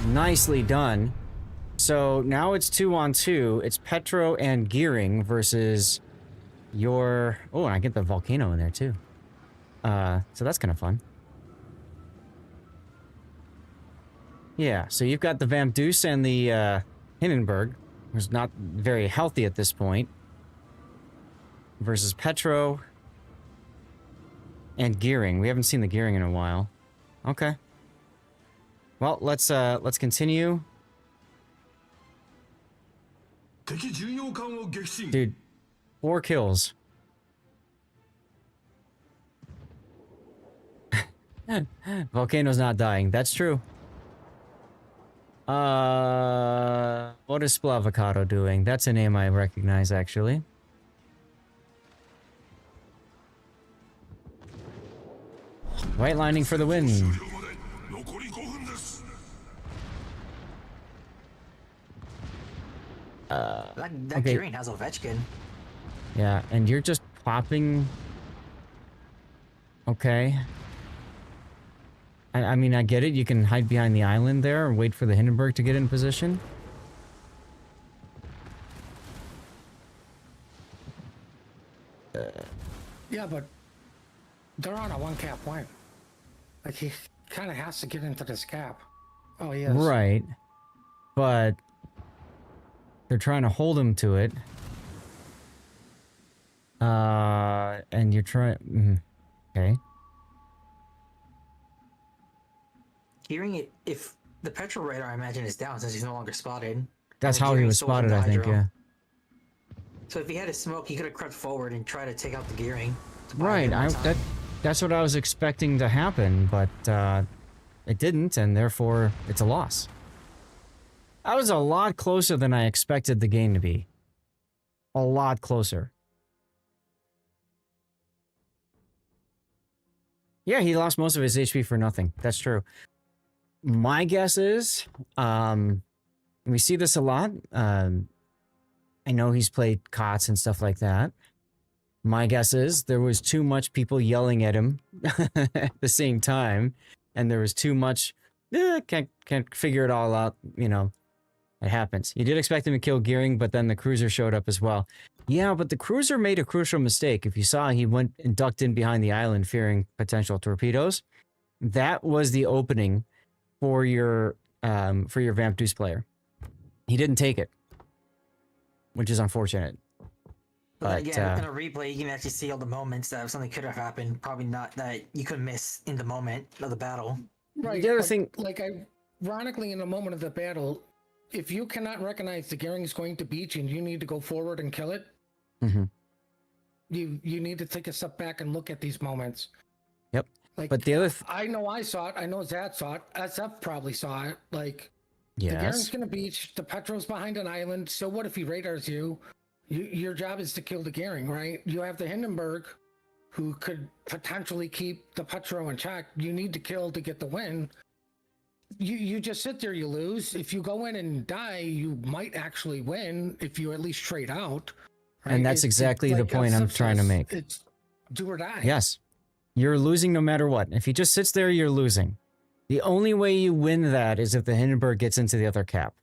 Nicely done. So now it's 2-on-2. It's Petro and Gearing versus your... Oh, and I get the volcano in there too. So that's kind of fun. Yeah, so you've got the Vamp Deuce and the Hindenburg, who's not very healthy at this point, versus Petro and Gearing. We haven't seen the Gearing in a while. Okay. Well, let's continue. Dude, 4 kills. Volcano's not dying. That's true. What is Splavocado doing? That's a name I recognize, actually. White lining for the win. That okay. Gearing has Ovechkin. Yeah, and you're just popping. Okay. I mean, I get it. You can hide behind the island there and wait for the Hindenburg to get in position. Yeah, but they're on a 1-cap win. Like, he kind of has to get into this cap. Oh, yes. Right. But they're trying to hold him to it. And you're trying... Okay. Gearing, if the petrol radar, I imagine, is down since he's no longer spotted. That's and how he Gearing was still went spotted, I to think, hydro. yeah. So if he had a smoke, he could have crept forward and tried to take out the Gearing. Right, that's what I was expecting to happen, but it didn't, and therefore it's a loss. That was a lot closer than I expected the game to be. A lot closer. Yeah, he lost most of his HP for nothing. That's true. My guess is, we see this a lot. I know he's played COTS and stuff like that. My guess is there was too much people yelling at him at the same time, and there was too much, can't figure it all out, you know. It happens. You did expect him to kill Gearing, but then the cruiser showed up as well. Yeah, but the cruiser made a crucial mistake. If you saw, he went and ducked in behind the island fearing potential torpedoes. That was the opening for your Vamp Deuce player. He didn't take it, which is unfortunate. But again, in a replay, you can actually see all the moments that something could have happened. Probably not that you could miss in the moment of the battle. Right. The other thing, like, ironically, in the moment of the battle, if you cannot recognize the Gearing is going to beach and you need to go forward and kill it, you need to take a step back and look at these moments. Yep. Like, but the other, I know I saw it. I know Zad saw it. SF probably saw it. Like, yes. The Gearing's going to beach. The Petro's behind an island. So what if he radars you? Your job is to kill the Gearing, right? You have the Hindenburg, who could potentially keep the Petro in check. You need to kill to get the win. You just sit there, you lose. If you go in and die, you might actually win if you at least trade out. Right? And that's exactly the point I'm trying to make. It's do or die. Yes. You're losing no matter what. If he just sits there, you're losing. The only way you win that is if the Hindenburg gets into the other cap.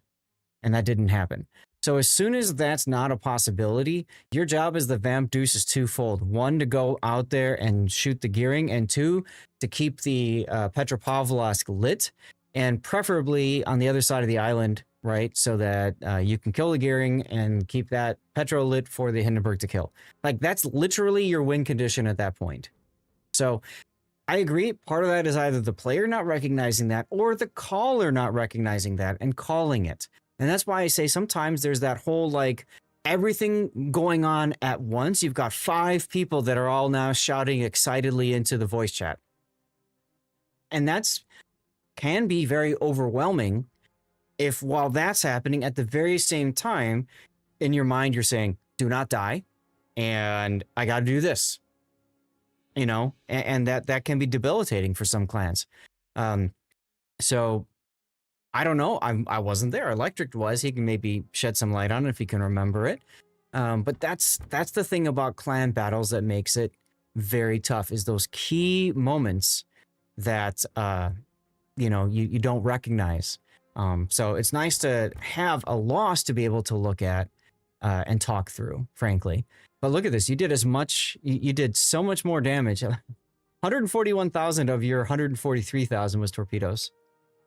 And that didn't happen. So as soon as that's not a possibility, your job as the Vamp Deuce is twofold. 1, to go out there and shoot the Gearing, and 2, to keep the Petropavlovsk lit, and preferably on the other side of the island, right? So that you can kill the Gearing and keep that Petro lit for the Hindenburg to kill. Like, that's literally your win condition at that point. So I agree. Part of that is either the player not recognizing that or the caller not recognizing that and calling it. And that's why I say sometimes there's that whole, like, everything going on at once. You've got 5 people that are all now shouting excitedly into the voice chat. And that's can be very overwhelming if while that's happening at the very same time in your mind you're saying, do not die, and I got to do this. You know, and that can be debilitating for some clans. So I don't know. I wasn't there. Electric was. He can maybe shed some light on it if he can remember it. But that's the thing about clan battles that makes it very tough, is those key moments that you know, you don't recognize. So it's nice to have a loss to be able to look at and talk through, frankly. But look at this. You did as much, you did so much more damage. 141,000 of your 143,000 was torpedoes.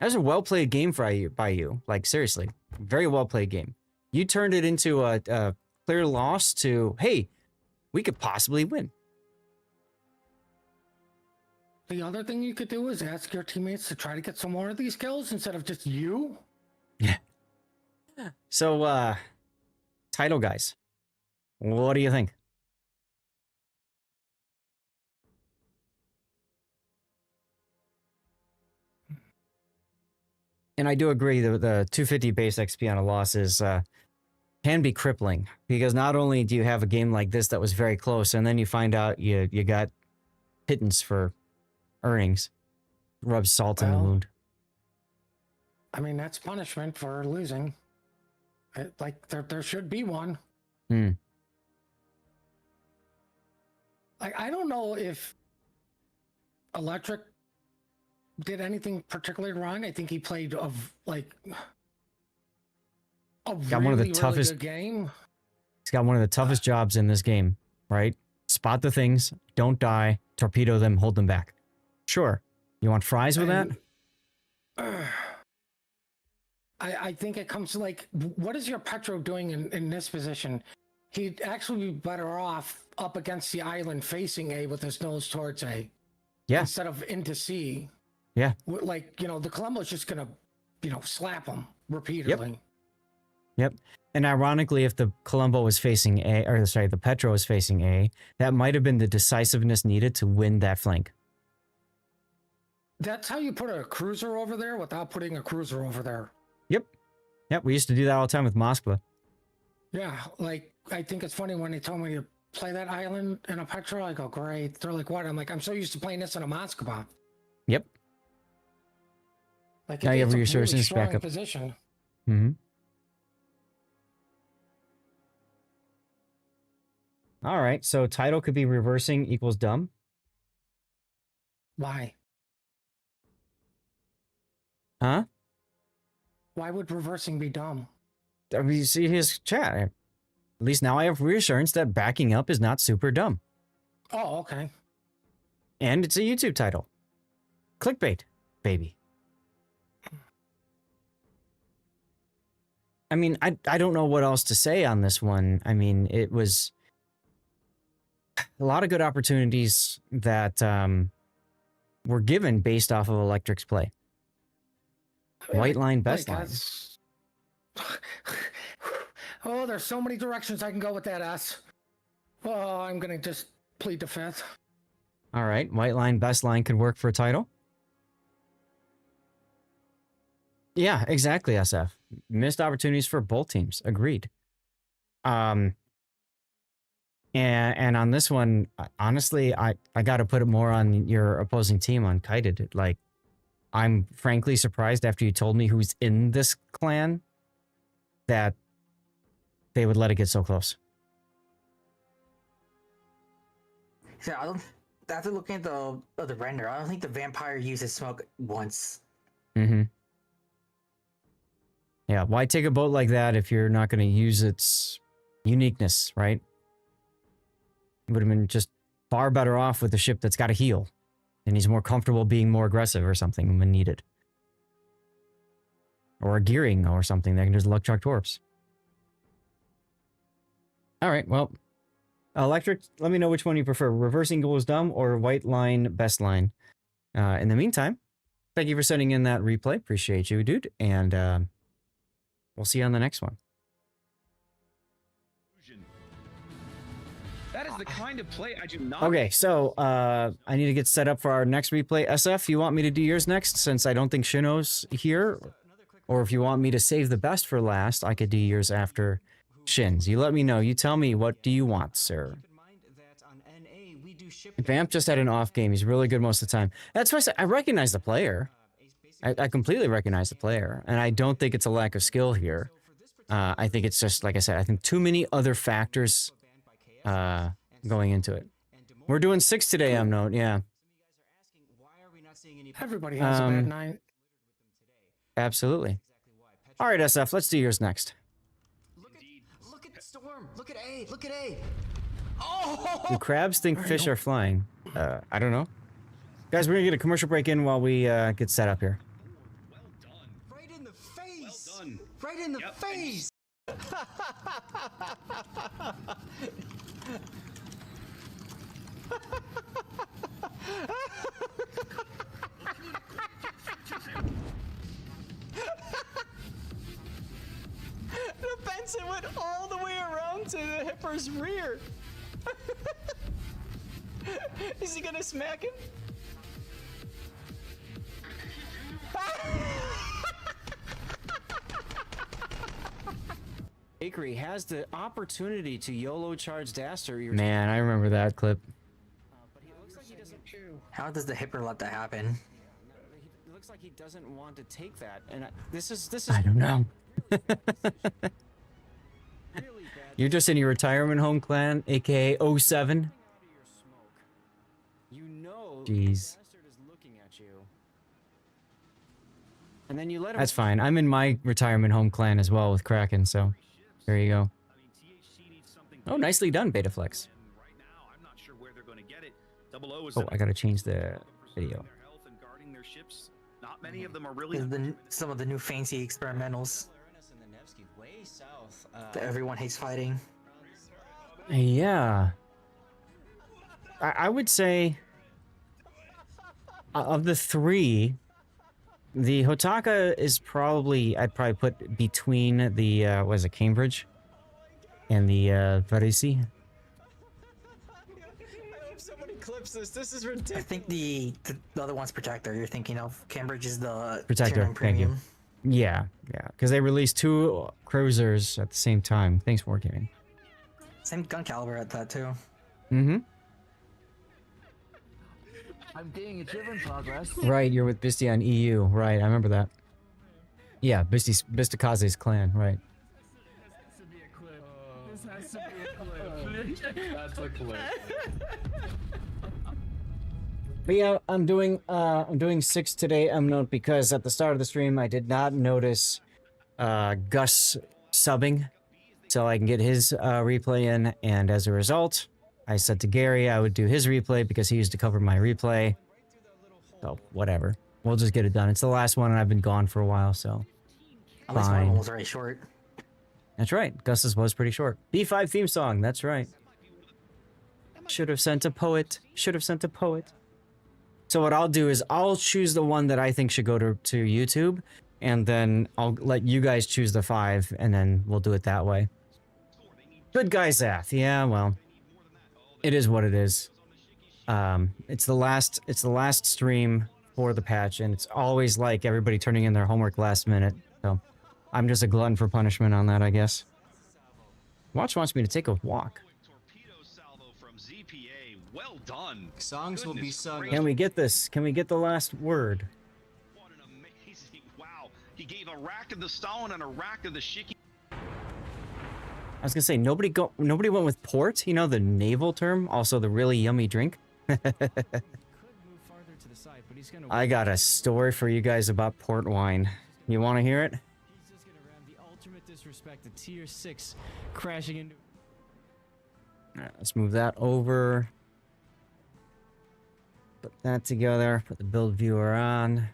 That was a well-played game by you. Like, seriously, very well-played game. You turned it into a clear loss to, hey, we could possibly win. The other thing you could do is ask your teammates to try to get some more of these kills instead of just you. Yeah. So, title guys, what do you think? And I do agree that the 250 base XP on a loss is can be crippling, because not only do you have a game like this that was very close, and then you find out you got pittance for earnings, rubs salt in the wound. I mean, that's punishment for losing. Like, there should be one. Like, I don't know if Electric did anything particularly wrong. I think he played got one of the toughest really good game. He's got one of the toughest jobs in this game, right? Spot the things, don't die, torpedo them, hold them back. Sure. You want fries with that? I think it comes to, like, what is your Petro doing in this position? He'd actually be better off up against the island facing A with his nose towards A. Yeah. Instead of into C. Yeah. Like, you know, the Columbo's just going to, you know, slap him repeatedly. Yep. And ironically, if the Columbo was facing A, or sorry, the Petro was facing A, that might have been the decisiveness needed to win that flank. That's how you put a cruiser over there without putting a cruiser over there. Yep. Yep. We used to do that all the time with Moskva. Yeah. Like, I think it's funny when they told me to play that island in a Petro, I go, great. They're like, what? I'm like, I'm so used to playing this in a Moskva. Yep. Like, now you have it's a resources really strong back up. Position. Mm-hmm. All right. So title could be reversing equals dumb. Why? Huh? Why would reversing be dumb? I mean, you see his chat. At least now I have reassurance that backing up is not super dumb. Oh, okay. And it's a YouTube title. Clickbait, baby. I mean, I don't know what else to say on this one. I mean, it was a lot of good opportunities that were given based off of Electric's play. White line, best line. Oh, there's so many directions I can go with that S. Oh, I'm going to just plead the fifth. All right. White line, best line could work for a title. Yeah, exactly, SF. Missed opportunities for both teams. Agreed. And on this one, honestly, I got to put it more on your opposing team, on Kited. Like, I'm frankly surprised after you told me who's in this clan that they would let it get so close. Yeah, I don't. After looking at the render, I don't think the vampire uses smoke once. Mm-hmm. Yeah, why take a boat like that if you're not going to use its uniqueness, right? It would have been just far better off with a ship that's got to heal, and he's more comfortable being more aggressive or something when needed. Or a gearing or something that can just luck chuck torps. Alright, well. Electric, let me know which one you prefer. Reversing goes dumb or white line, best line. In the meantime, thank you for sending in that replay. Appreciate you, dude. And we'll see you on the next one. That is the kind of play I do not. Okay, so I need to get set up for our next replay. SF, you want me to do yours next since I don't think Shino's here? Or if you want me to save the best for last, I could do yours after Shin's. You let me know. You tell me, what do you want, sir? Vamp just had an off game. He's really good most of the time. That's why I recognize the player. I completely recognize the player. And I don't think it's a lack of skill here. I think it's just, like I said, I think too many other factors going into it. We're doing 6 today, Note. Yeah. Everybody has a bad night. Absolutely. All right, SF, let's do yours next. Look at Storm. Look at A. Look at A. Oh! Do crabs think fish are flying? I don't know. Guys, we're going to get a commercial break in while we get set up here. Right in the face. Well done. Right in the face. The Benson went all the way around to the Hipper's rear. Is he gonna smack him? Bakery has the opportunity to YOLO charge Daster. Man, I remember that clip. How does the Hipper let that happen? It looks like he doesn't want to take that, and this is. I don't know. You're just in your retirement home clan, aka 07. You know. Jeez. And then you let him. That's fine. I'm in my retirement home clan as well with Kraken, so there you go. Oh, nicely done, Betaflex. Oh, I gotta change the video. Not many of them are really. Some of the new fancy experimentals that everyone hates fighting. Yeah. I would say of the 3, the Hotaka is probably, I'd probably put between the, what is it, Cambridge and the Varese. Somebody clips this. This is ridiculous. I think the other one's Protector. You're thinking of Cambridge is the Protector. Tier 9 Thank you. premium. Yeah, because they released 2 cruisers at the same time. Thanks for Wargaming. Same gun caliber at that too. Mm-hmm. I'm getting achievement progress. Right, you're with Bisty on EU. Right, I remember that. Yeah, Bistakaze's clan, right. This has to be a clip. That's a clip. But yeah, I'm doing 6 today, Note, because at the start of the stream I did not notice Gus subbing, so I can get his replay in, and as a result, I said to Gary I would do his replay because he used to cover my replay. So whatever, we'll just get it done. It's the last one, and I've been gone for a while, so At least fine. one was very short. That's right, Gus's was pretty short. B5 theme song. That's right. Should have sent a poet. Should have sent a poet. So what I'll do is I'll choose the one that I think should go to YouTube, and then I'll let you guys choose the 5, and then we'll do it that way. Good guy, Zath. Yeah, well, it is what it is. It's the last stream for the patch, and it's always like everybody turning in their homework last minute. So I'm just a glutton for punishment on that, I guess. Watch wants me to take a walk. Well done. Songs will be sung. Can we get this? Can we get the last word? What an amazing! Wow. He gave a rack of the stone and a rack of the shiki. I was gonna say nobody went with port. You know, the naval term, also the really yummy drink. I got a story for you guys about port wine. You want to hear it? He's just gonna ram the ultimate disrespect to tier 6, crashing into. All right, let's move that over. Put that together. Put the build viewer on.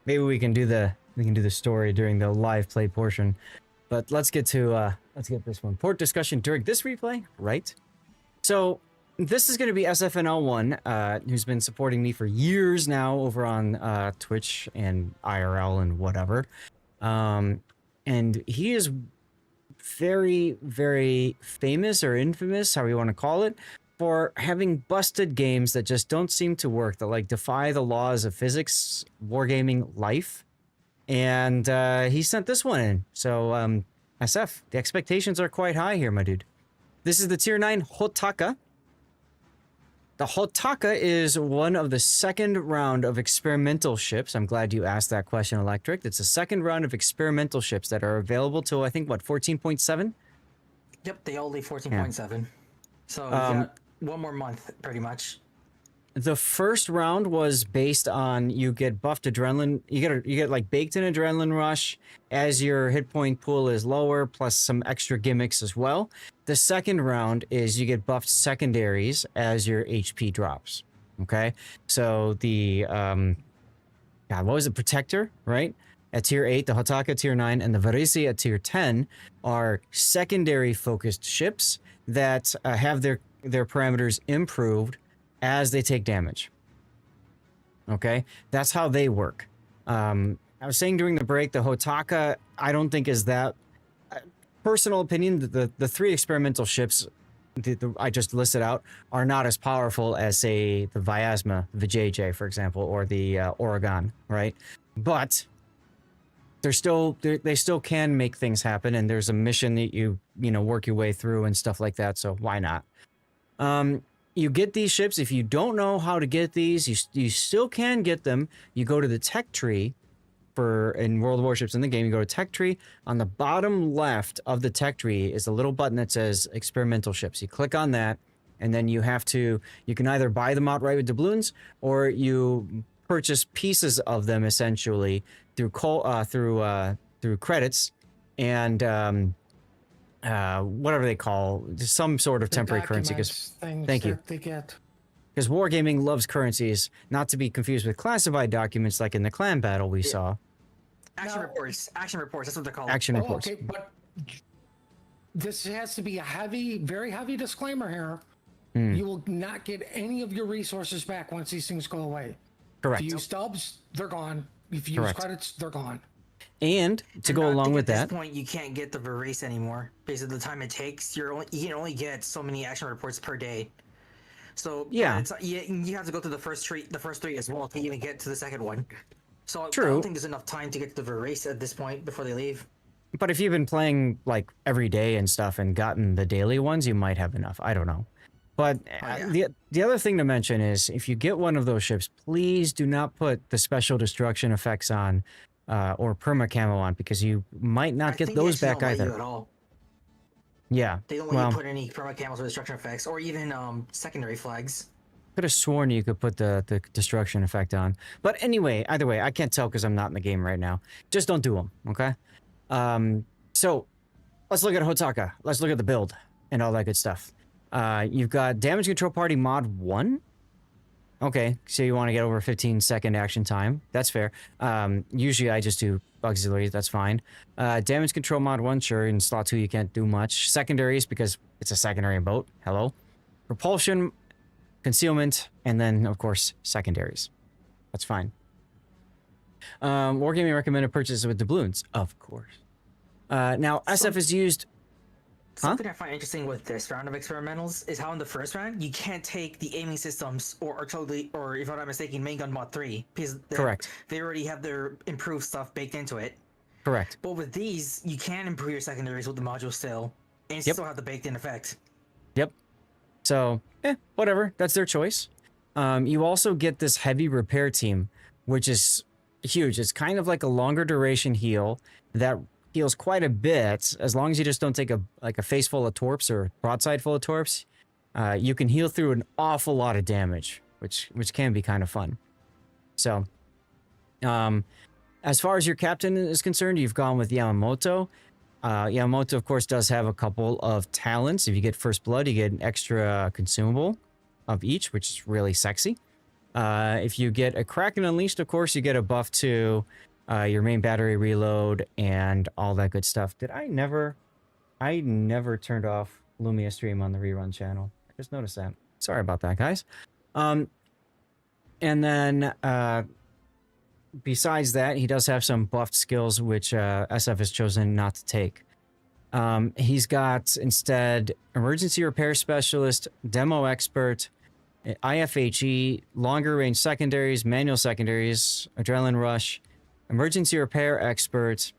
maybe we can do the story during the live play portion. But let's get this one. Port discussion during this replay, right? So this is going to be SFNL1, who's been supporting me for years now over on Twitch and IRL and whatever. And he is very, very famous or infamous, however you want to call it, for having busted games that just don't seem to work, that like defy the laws of physics, wargaming, life. And he sent this one in. So SF, the expectations are quite high here, my dude. This is the tier 9 Hotaka. The Hotaka is one of the second round of experimental ships. I'm glad you asked that question, Electric. It's a second round of experimental ships that are available till, I think, what, 14.7? Yep, they all leave 14.7. So you got one more month, pretty much. The first round was based on you get buffed adrenaline. You get like baked in adrenaline rush as your hit point pool is lower, plus some extra gimmicks as well. The second round is you get buffed secondaries as your HP drops. Okay, so the what was it? Protector, right? At tier 8, the Hotaka tier 9, and the Varese at tier 10 are secondary focused ships that have their parameters improved as they take damage. Okay, that's how they work. I was saying during the break, the Hotaka, I don't think is that. Personal opinion, the three experimental ships I just listed out are not as powerful as, say, the Vyazma, the JJ, for example, or the Oregon, right? But they still can make things happen, and there's a mission that you work your way through and stuff like that. So why not? You get these ships. If you don't know how to get these, you still can get them. You go to the tech tree in World of Warships in the game. You go to tech tree. On the bottom left of the tech tree is a little button that says experimental ships. You click on that, and then you can either buy them outright with doubloons, or you purchase pieces of them essentially through credits and whatever they call some sort of temporary currency. Thank you. Because wargaming loves currencies, not to be confused with classified documents like in the clan battle we saw. Action reports. Action reports. That's what they're called. Action reports. Okay, but this has to be a very heavy disclaimer here. You will not get any of your resources back once these things go away. Correct. If you use stubs, they're gone. If you use credits, they're gone. And to go along with that, at this point, you can't get the Varese anymore because of the time it takes. You can only get so many action reports per day. So yeah, you have to go through the first three as well to even get to the second one. So true. I don't think there's enough time to get to the Varese at this point before they leave. But if you've been playing like every day and stuff and gotten the daily ones, you might have enough. I don't know. But the other thing to mention is if you get one of those ships, please do not put the special destruction effects on or perma camo on, because you might not get those back either. At all. Yeah. They don't let you put any perma camos or destruction effects or even secondary flags. Could have sworn you could put the destruction effect on. But anyway, either way, I can't tell because I'm not in the game right now. Just don't do them, okay? So let's look at Hotaka. Let's look at the build and all that good stuff. You've got Damage Control Party Mod 1. Okay, so you want to get over 15-second action time. That's fair. Usually I just do auxiliaries, that's fine. Damage Control Mod 1, sure, in slot 2 you can't do much. Secondaries, because it's a secondary boat. Hello. Propulsion, concealment, and then, of course, secondaries. That's fine. Wargaming recommended purchases with doubloons, of course. Now, SF is used... Something I find interesting with this round of experimentals is how in the first round, you can't take the aiming systems or if I'm not mistaken, Main Gun Mod 3. Because they already have their improved stuff baked into it. Correct. But with these, you can improve your secondaries with the module still, and still have the baked-in effect. Yep. So, whatever. That's their choice. You also get this heavy repair team, which is huge. It's kind of like a longer duration heal that heals quite a bit, as long as you just don't take a face full of torps or broadside full of torps. You can heal through an awful lot of damage, which can be kind of fun. So, as far as your captain is concerned, you've gone with Yamamoto. Yamamoto, of course, does have a couple of talents. If you get First Blood, you get an extra consumable of each, which is really sexy. If you get a Kraken Unleashed, of course, you get a buff to your main battery reload and all that good stuff. I never turned off Lumia stream on the rerun channel. I just noticed that. Sorry about that, guys. And then besides that, he does have some buffed skills, which SF has chosen not to take. He's got instead Emergency Repair Specialist, Demo Expert, IFHE, Longer Range Secondaries, Manual Secondaries, Adrenaline Rush, Emergency Repair Expert,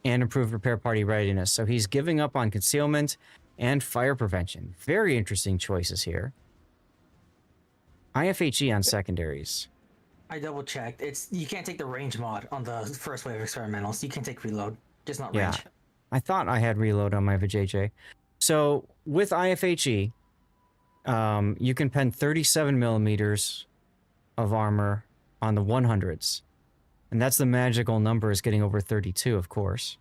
and Improved Repair Party Readiness. So he's giving up on Concealment and Fire Prevention. Very interesting choices here. IFHE on Secondaries. I double checked. You can't take the range mod on the first wave of experimentals. You can take reload, just not range. Yeah, I thought I had reload on my Vijay. So with IFHE, you can pen 37 millimeters of armor on the 100s. And that's the magical number, is getting over 32, of course.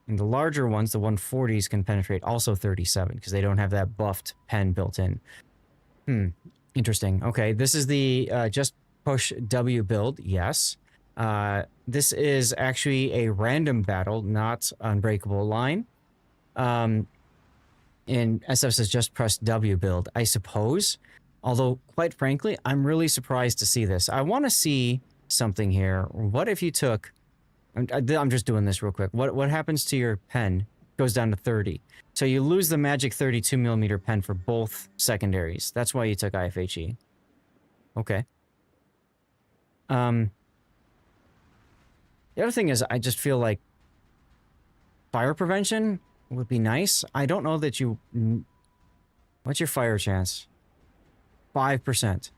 And the larger ones, the 140s, can penetrate also 37 because they don't have that buffed pen built in. Interesting. Okay, this is the Just Push W build, yes. This is actually a random battle, not Unbreakable line. And SF says Just Press W build, I suppose. Although, quite frankly, I'm really surprised to see this. I want to see something here. What if you took... I'm just doing this real quick. What happens to your pen? Goes down to 30. So you lose the magic 32 millimeter pen for both secondaries. That's why you took IFHE. Okay. The other thing is, I just feel like fire prevention would be nice. I don't know that you... What's your fire chance? 5%.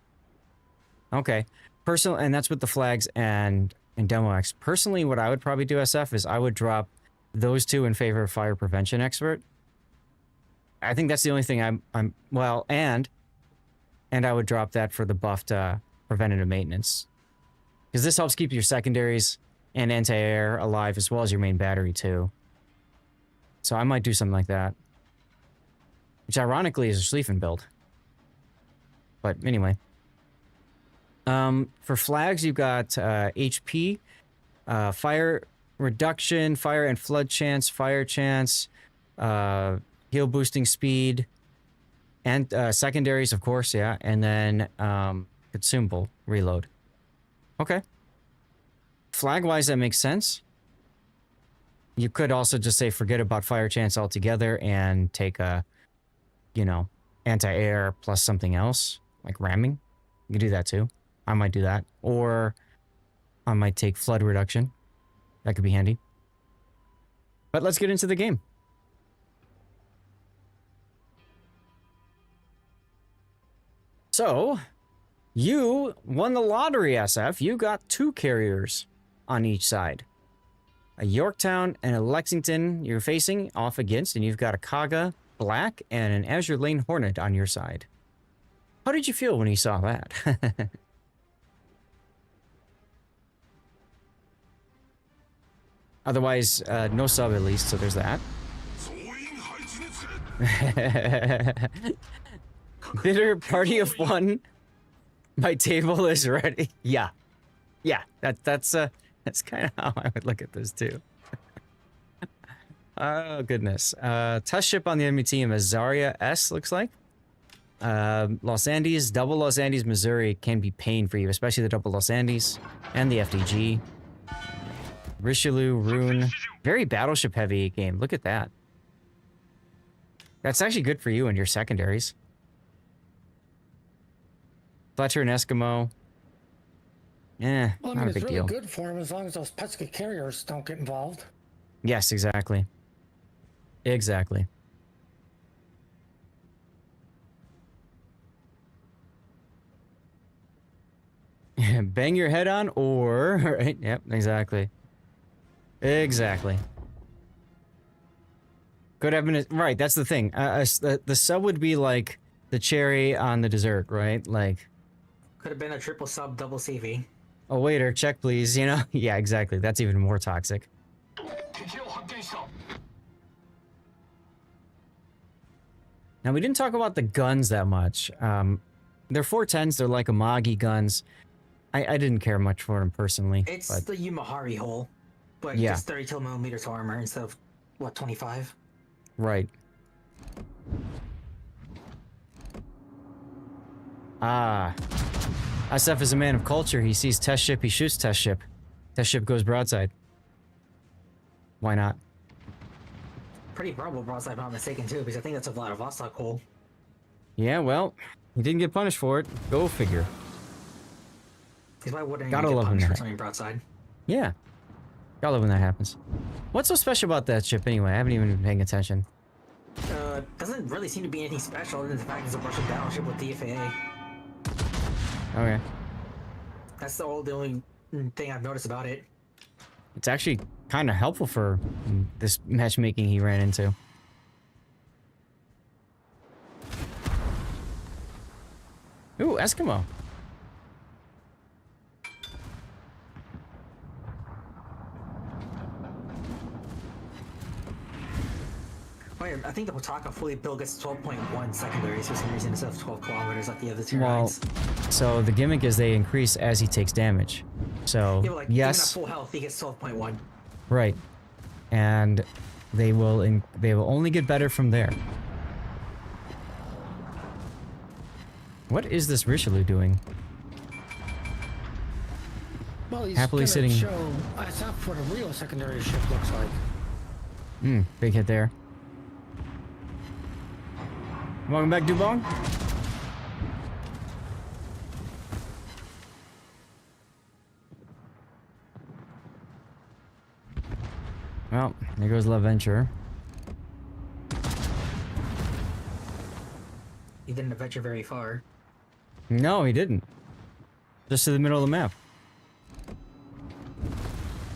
Okay. And that's with the flags and Demo X. Personally, what I would probably do, SF, is I would drop those two in favor of Fire Prevention Expert. I think that's the only thing and I would drop that for the buffed preventative maintenance. Because this helps keep your secondaries and anti-air alive, as well as your main battery, too. So I might do something like that. Which, ironically, is a Schlieffen build. But, anyway. For flags, you've got HP, Fire Reduction, Fire and Flood Chance, Fire Chance, Heal Boosting Speed, and secondaries, of course, yeah. And then Consumable Reload. Okay. Flag-wise, that makes sense. You could also just say forget about Fire Chance altogether and take a, anti-air plus something else, like ramming. You could do that too. I might do that. Or I might take Flood Reduction. That could be handy. But let's get into the game. So, you won the lottery, SF. You got 2 carriers on each side. A Yorktown and a Lexington you're facing off against, and you've got a Kaga Black and an Azure Lane Hornet on your side. How did you feel when you saw that? Otherwise, no sub at least, so there's that. Bitter party of 1. My table is ready. Yeah. That's kind of how I would look at this too. Oh goodness. Test ship on the enemy team is Zarya S, looks like. Los Andes, double Los Andes, Missouri can be pain for you, especially the double Los Andes and the FDG. Richelieu, Rune. Very battleship heavy game. Look at that. That's actually good for you and your secondaries. Fletcher and Eskimo. Well, I mean, not a it's big really deal. good for him as long as those pesky carriers don't get involved. Yes, exactly. Exactly. Bang your head on, or... Right, yep, exactly. Exactly. Could have been... Right, that's the thing. The sub would be like the cherry on the dessert, right? Like... Could have been a triple sub, double CV. Oh, waiter, check please, Yeah, exactly. That's even more toxic. Now, we didn't talk about the guns that much. They're 410s. They're like Amagi guns. I didn't care much for them personally. It's but the Yumahari hull, but Yeah. just 32 millimeters armor instead of what 25. right. Ah. SF is a man of culture. He sees test ship, he shoots test ship. Test ship goes broadside. Why not? Pretty probable broadside, if I'm not mistaken, too, because I think that's a Vladivostok hull. Yeah, well, he didn't get punished for it. Go figure. Because why wouldn't Gotta you get love him punished for that. something broadside? Yeah. Gotta love when that happens. What's so special about that ship anyway? I haven't even been paying attention. Doesn't really seem to be anything special other than the fact it's a Russian battleship with the FAA. Okay. That's the only thing I've noticed about it. It's actually kind of helpful for this matchmaking he ran into. Ooh, Eskimo. Wait, I think the Hotaka fully built gets 12.1 secondaries for some reason instead of 12 kilometers like the other two Well, rides. so the gimmick is they increase as he takes damage. So, Yeah, but like, even at yes, full health, he gets 12.1. right. And they will only get better from there. What is this Richelieu doing? Well, he's Happily gonna sitting- show SF what a real secondary ship looks like. Big hit there. Welcome back, Dubong. Well, there goes Love Venture. He didn't adventure very far. No, he didn't. Just to the middle of the map.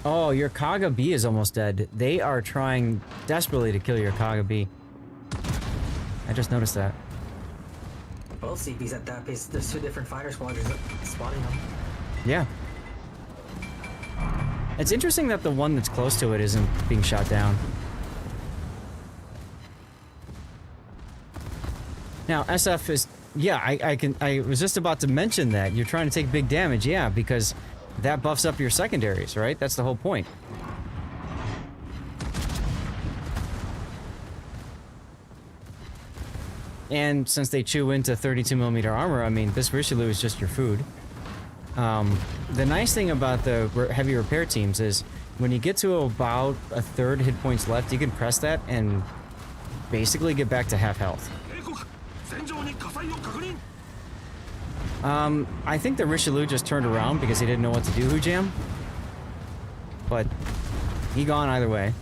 Oh, your Kaga B is almost dead. They are trying desperately to kill your Kaga B. I just noticed that. Both CPs at that pace. There's two different fighter squadrons spotting them. Yeah. It's interesting that the one that's close to it isn't being shot down. Now, SF is... Yeah, I was just about to mention that. You're trying to take big damage, yeah, because that buffs up your secondaries, right? That's the whole point. And since they chew into 32mm armor, I mean, this Richelieu is just your food. The nice thing about the heavy repair teams is when you get to about a third hit points left, you can press that and basically get back to half health. I think the Richelieu just turned around because he didn't know what to do, Hujam. But he gone either way.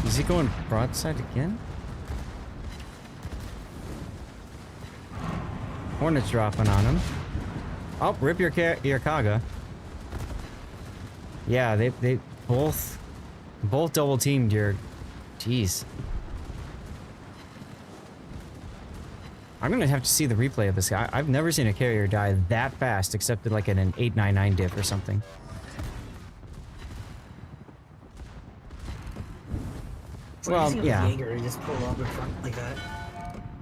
Is he going broadside again? Hornet's dropping on him. Oh, rip your Kaga. Yeah, they both double teamed your... Jeez. I'm gonna have to see the replay of this guy. I've never seen a carrier die that fast, except like in an 899 diff or something. Well, yeah. Jaeger, just pull up in front like that.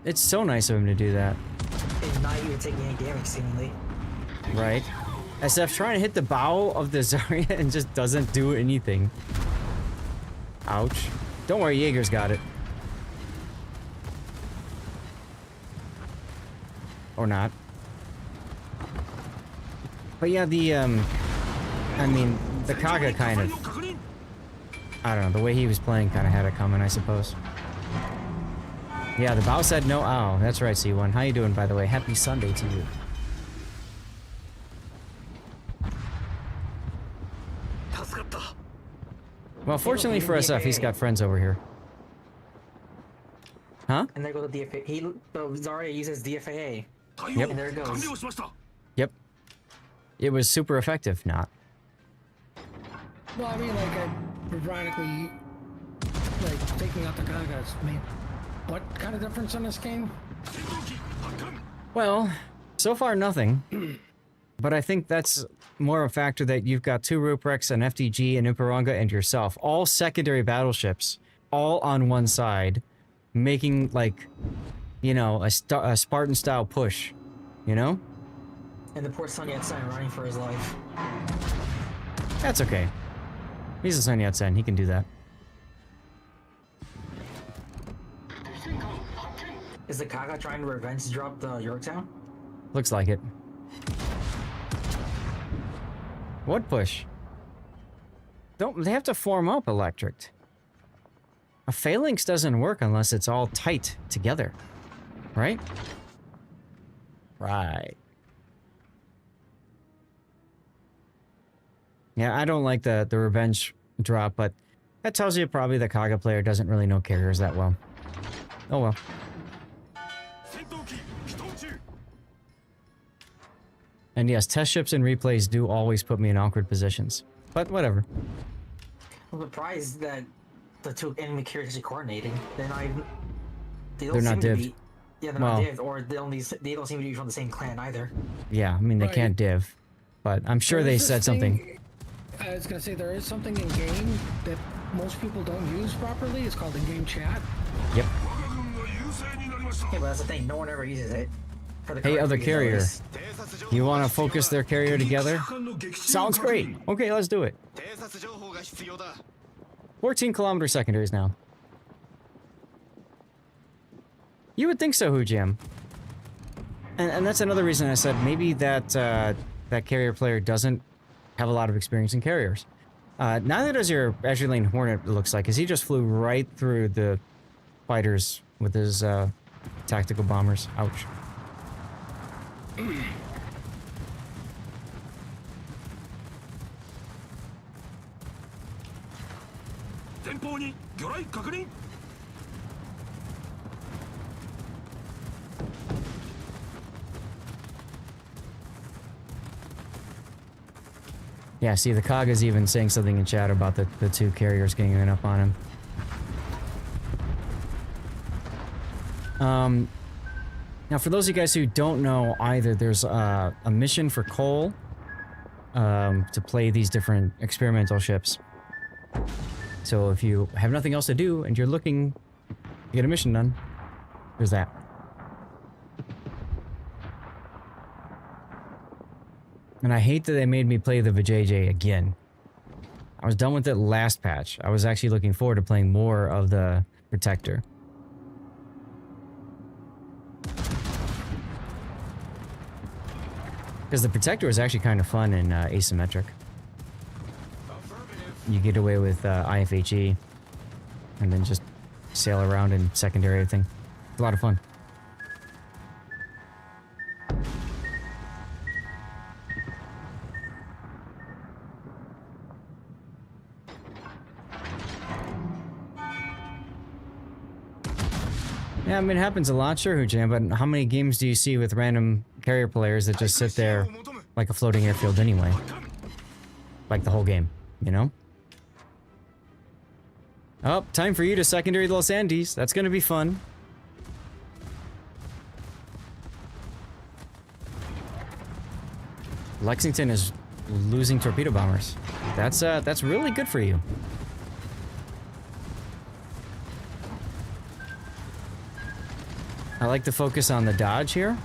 It's so nice of him to do that. And not even taking any damage, seemingly. Right? SF trying to hit the bow of the Zarya and just doesn't do anything. Ouch. Don't worry, Jaeger's got it. Or not. But yeah, the, I mean, the Kaga kind of... I don't know, the way he was playing kind of had it coming, I suppose. Yeah, the bow said no. Oh, that's right, C1. How you doing, by the way? Happy Sunday to you. Well, fortunately for SF, he's got friends over here. Huh? And there goes the DFA. Zarya uses DFAA. Yep. And there it goes. Yep. It was super effective, not. Well, I mean, like, ironically, like, taking out the Kagas made what kind of difference in this game? Well, so far nothing. But I think that's more a factor that you've got 2 Ruprechts, an FTG, an Imperanga, and yourself. All secondary battleships, all on one side, making, like, you know, a Spartan-style push, you know? And the poor Sun Yat-sen running for his life. That's okay. He's a Sun Yat-sen, he can do that. Is the Kaga trying to revenge drop the Yorktown? Looks like it. What push? Don't they have to form up electric? A phalanx doesn't work unless it's all tight together. Right? Right. Yeah, I don't like the revenge drop, but that tells you probably the Kaga player doesn't really know carriers that well. Oh well. And yes, test ships and replays do always put me in awkward positions. But whatever. I'm surprised that the 2 enemy carriers are coordinating. They're not even... They're not divved. Yeah, they're not divved, or they don't seem to be from the same clan either. Yeah, I mean, they can't div. But I'm sure they said something. I was gonna say, there is something in game that most people don't use properly. It's called in-game chat. Yep. Yeah, but that's the thing. No one ever uses it. For the Hey, other reasons, carrier. at least. You want to focus their carrier together? Sounds great. Okay, let's do it. 14 kilometer secondaries now. You would think so, Hujam. And that's another reason I said maybe that that carrier player doesn't have a lot of experience in carriers. Neither does your Azure Lane Hornet, it looks like, because he just flew right through the fighters with his tactical bombers. Ouch. Yeah, see, the Kaga's even saying something in chat about the 2 carriers ganging up on him. Now, for those of you guys who don't know either, there's a mission for Cole to play these different experimental ships. So if you have nothing else to do and you're looking to get a mission done, there's that. And I hate that they made me play the Vijay again. I was done with it last patch. I was actually looking forward to playing more of the Protector. Because the Protector is actually kind of fun in asymmetric. You get away with IFHE and then just sail around in secondary everything. It's a lot of fun. Yeah, I mean, it happens a lot, sure, Hujam, but how many games do you see with random carrier players that just sit there like a floating airfield anyway? Like the whole game, you know? Oh, time for you to secondary Los Andes. That's gonna be fun. Lexington is losing torpedo bombers. That's really good for you. I like to focus on the dodge here.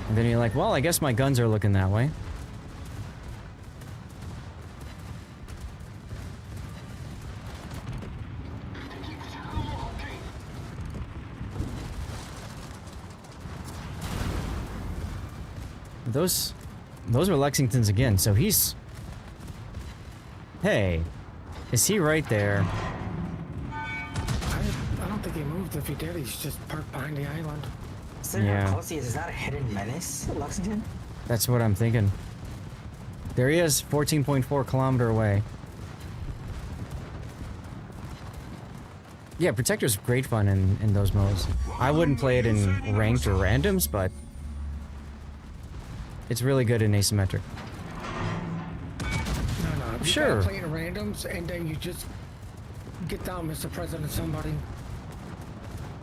And then you're like, well, I guess my guns are looking that way. Those were Lexingtons again, so he's... Hey, is he right there? I don't think he moved. If he did, he's just parked behind the island. Yeah. How close he is that a hidden menace, Lexington? That's what I'm thinking. There he is, 14.4 kilometer away. Yeah, Protector's great fun in those modes. I wouldn't play it in ranked or randoms, but it's really good in asymmetric. No, you sure. gotta play in randoms, and then you just get down, Mr. President, somebody.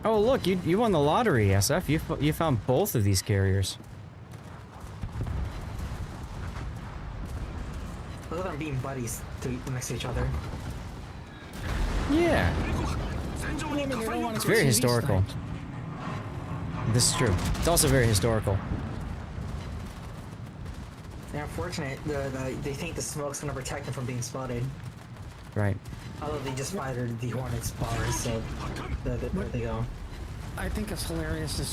Oh, look, you won the lottery, SF. You found both of these carriers. Look at them being buddies next to each other. Yeah. It's very historical. This is true. It's also very historical. They're unfortunate. They think the smoke's gonna protect them from being spotted. Right. Although they just fired the Hornet's bars, so there they go. I think it's hilarious to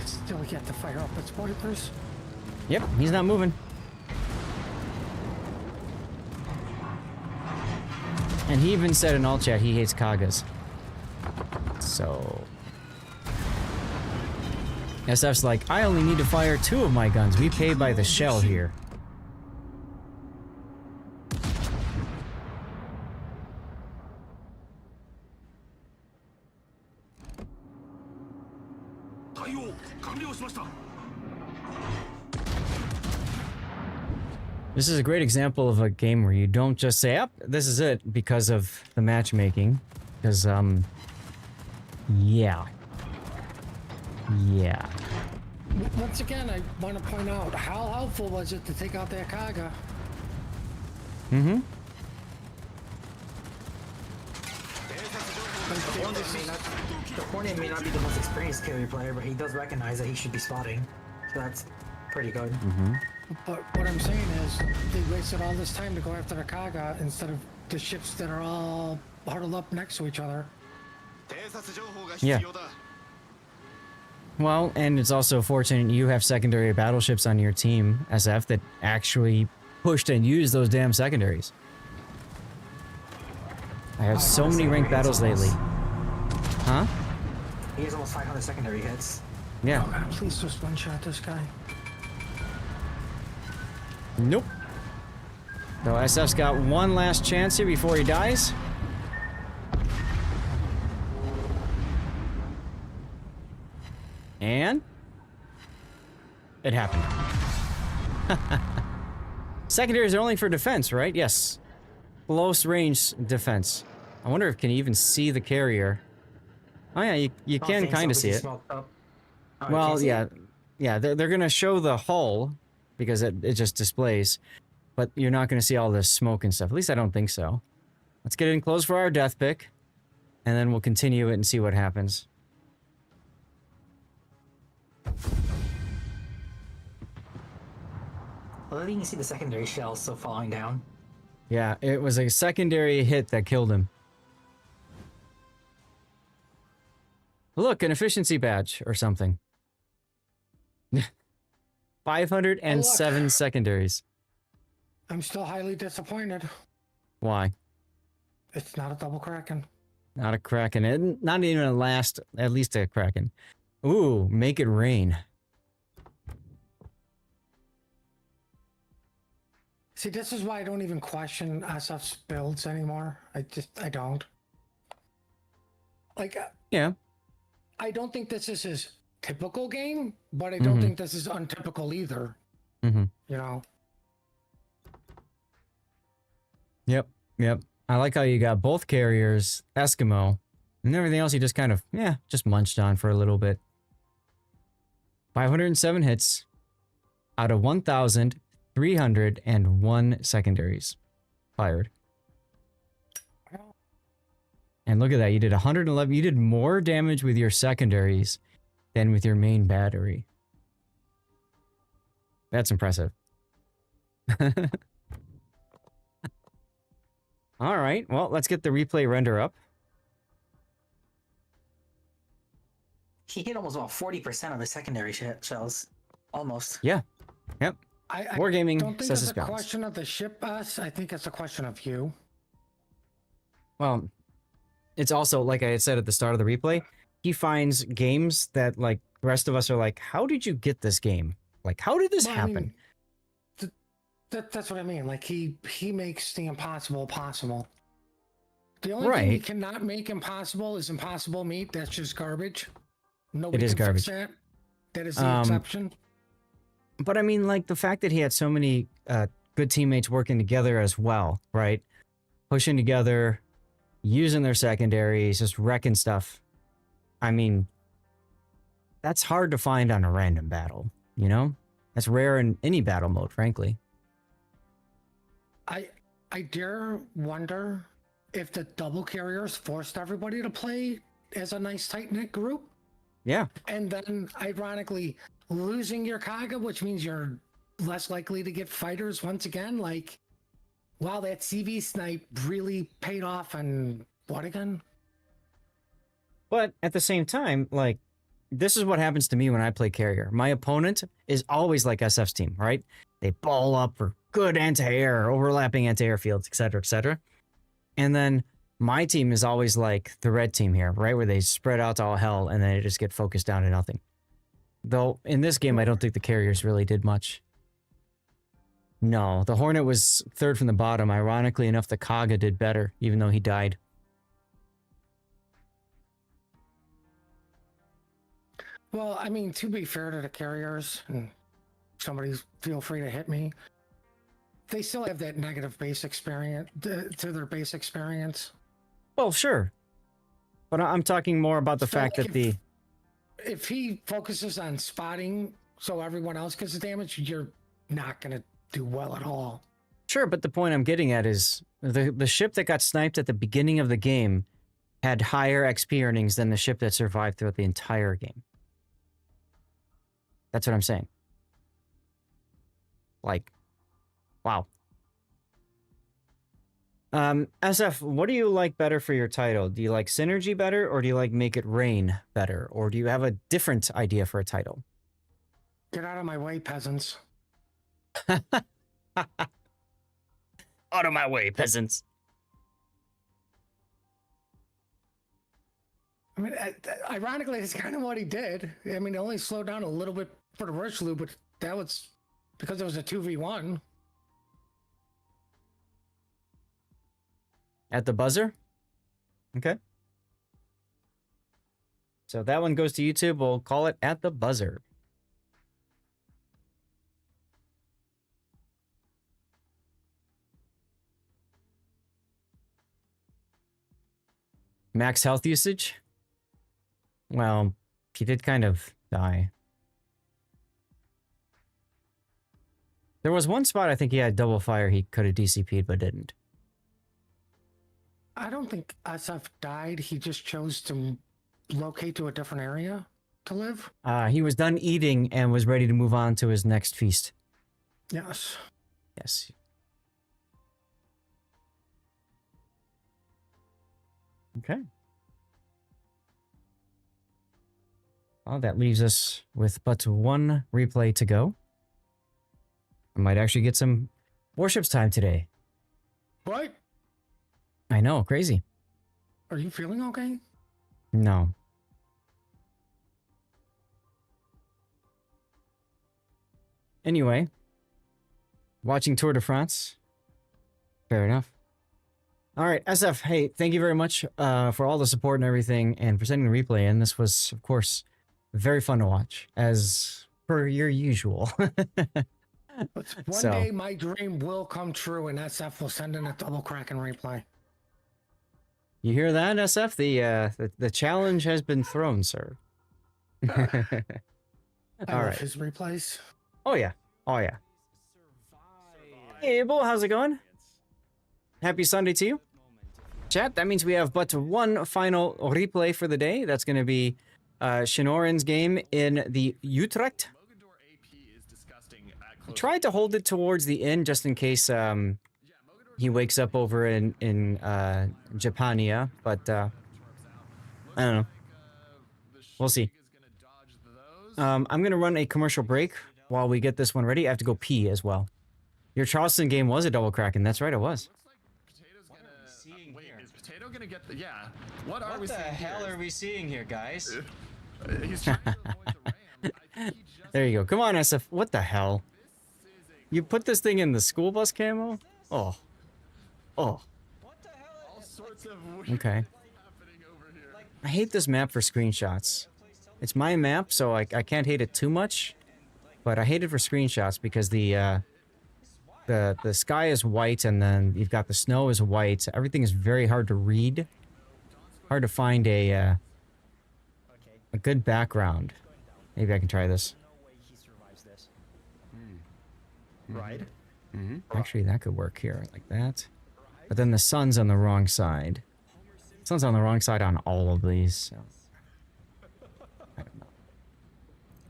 still get to fire up its wipers. Yep, he's not moving. And he even said in all chat he hates Kagas. So... SF's like, I only need to fire 2 of my guns. We pay by the shell here. This is a great example of a game where you don't just say, "Yep, this is it," because of the matchmaking. Because, yeah. Yeah. Once again, I want to point out, how helpful was it to take out that Kaga? Mm-hmm. The Hornet may not be the most experienced carrier player, but he does recognize that he should be spotting. So that's pretty good. Mm-hmm. But what I'm saying is, they wasted all this time to go after the Kaga instead of the ships that are all huddled up next to each other. Yeah. Well, and it's also fortunate you have secondary battleships on your team, SF, that actually pushed and used those damn secondaries. I have so many ranked battles lately. Huh? He has almost 500 secondary hits. Yeah. Oh God, please just one-shot this guy. Nope. So SF's got one last chance here before he dies. And it happened. Secondaries are only for defense, right? Yes. Close range defense. I wonder if can you even see the carrier. Oh yeah, you can kind of see it. Well, yeah. Yeah, they're going to show the hull because it just displays. But you're not going to see all the smoke and stuff. At least I don't think so. Let's get in close for our death pick. And then we'll continue it and see what happens. Well, you can see the secondary shells still falling down. Yeah, it was a secondary hit that killed him. Look, an efficiency badge or something. 507 secondaries. I'm still highly disappointed. Why? It's not a double Kraken. Not a Kraken. Not even a last, at least a Kraken. Ooh, make it rain. See, this is why I don't even question SF's builds anymore. I don't. Like, yeah. I don't think this is his typical game, but I don't think this is untypical either. Mm-hmm. You know? Yep, yep. I like how you got both carriers, Eskimo, and everything else you just kind of, just munched on for a little bit. 507 hits out of 1,301 secondaries fired. And look at that, you did 111, you did more damage with your secondaries than with your main battery. That's impressive. All right, well, let's get the replay render up. He hit almost about 40% of the secondary shells. Almost. Yeah. Yep. Wargaming don't think says it's it's a balanced. question of the ship, us. I think it's a question of you. Well, it's also, like I had said at the start of the replay, he finds games that, like, the rest of us are like, how did you get this game? Like, how did this happen? I mean, that's what I mean. Like, he makes the impossible possible. The only thing he cannot make impossible is impossible meat. That's just garbage. Nobody It is can garbage. fix that. That is the exception. But I mean, like, the fact that he had so many good teammates working together as well, right? Pushing together, using their secondaries, just wrecking stuff. I mean, that's hard to find on a random battle, you know? That's rare in any battle mode, frankly. I dare wonder if the double carriers forced everybody to play as a nice tight-knit group. Yeah. And then, ironically, losing your Kaga, which means you're less likely to get fighters once again. Like, wow, that CV snipe really paid off. And what again? But at the same time, like, this is what happens to me when I play carrier. My opponent is always like SF's team, right? They ball up for good anti-air, overlapping anti-air fields, etc., etc. And then my team is always like the red team here, right? Where they spread out to all hell and then they just get focused down to nothing. Though in this game, I don't think the carriers really did much. No, the Hornet was third from the bottom. Ironically enough, the Kaga did better, even though he died. Well, I mean, to be fair to the carriers, and somebody's feel free to hit me, they still have that negative base experience to their base experience. Well, sure. But I'm talking more about the fact that if he focuses on spotting so everyone else gets the damage, you're not going to do well at all. Sure, but the point I'm getting at is the ship that got sniped at the beginning of the game had higher XP earnings than the ship that survived throughout the entire game. That's what I'm saying. Like, wow. SF, what do you like better for your title? Do you like Synergy better, or do you like Make It Rain better? Or do you have a different idea for a title? Get out of my way, peasants. Out of my way, peasants. I mean, ironically, it's kind of what he did. I mean, it only slowed down a little bit for the Richelieu, but that was because it was a 2v1. At the buzzer? Okay. So that one goes to YouTube. We'll call it At the Buzzer. Max health usage? Well, he did kind of die. There was one spot I think he had double fire he could have DCP'd but didn't. I don't think SF died. He just chose to locate to a different area to live. He was done eating and was ready to move on to his next feast. Yes. Yes. Okay. Well, that leaves us with but one replay to go. I might actually get some warships time today. What? I know, crazy. Are you feeling okay? No. Anyway, watching Tour de France. Fair enough. All right, SF, hey, thank you very much for all the support and everything and for sending the replay in. This was, of course, very fun to watch, as per your usual. One day my dream will come true and SF will send in a double Kraken replay. You hear that, SF? The challenge has been thrown, sir. I All love right. his replays. Oh, yeah. Oh, yeah. Hey, Abel, how's it going? Happy Sunday to you. Chat, that means we have but one final replay for the day. That's going to be Shinoran's game in the Utrecht. I tried to hold it towards the end just in case he wakes up over in Japania, but I don't know. We'll see. I'm going to run a commercial break while we get this one ready. I have to go pee as well. Your Charleston game was a double Kraken. That's right, it was. Wait, is Potato gonna get the... Yeah. What are we What the seeing hell here? are we seeing here, guys? He's trying to avoid the ram. There you go. Come on, SF. What the hell? You put this thing in the school bus camo? Oh. Oh. All sorts of weird Okay. happening over here. I hate this map for screenshots. It's my map, so I can't hate it too much. But I hate it for screenshots because the sky is white and then you've got the snow is white. Everything is very hard to read. Hard to find a a good background. Maybe I can try this. Right? Actually, that could work here, like that. But then the sun's on the wrong side. Sun's on the wrong side on all of these. So.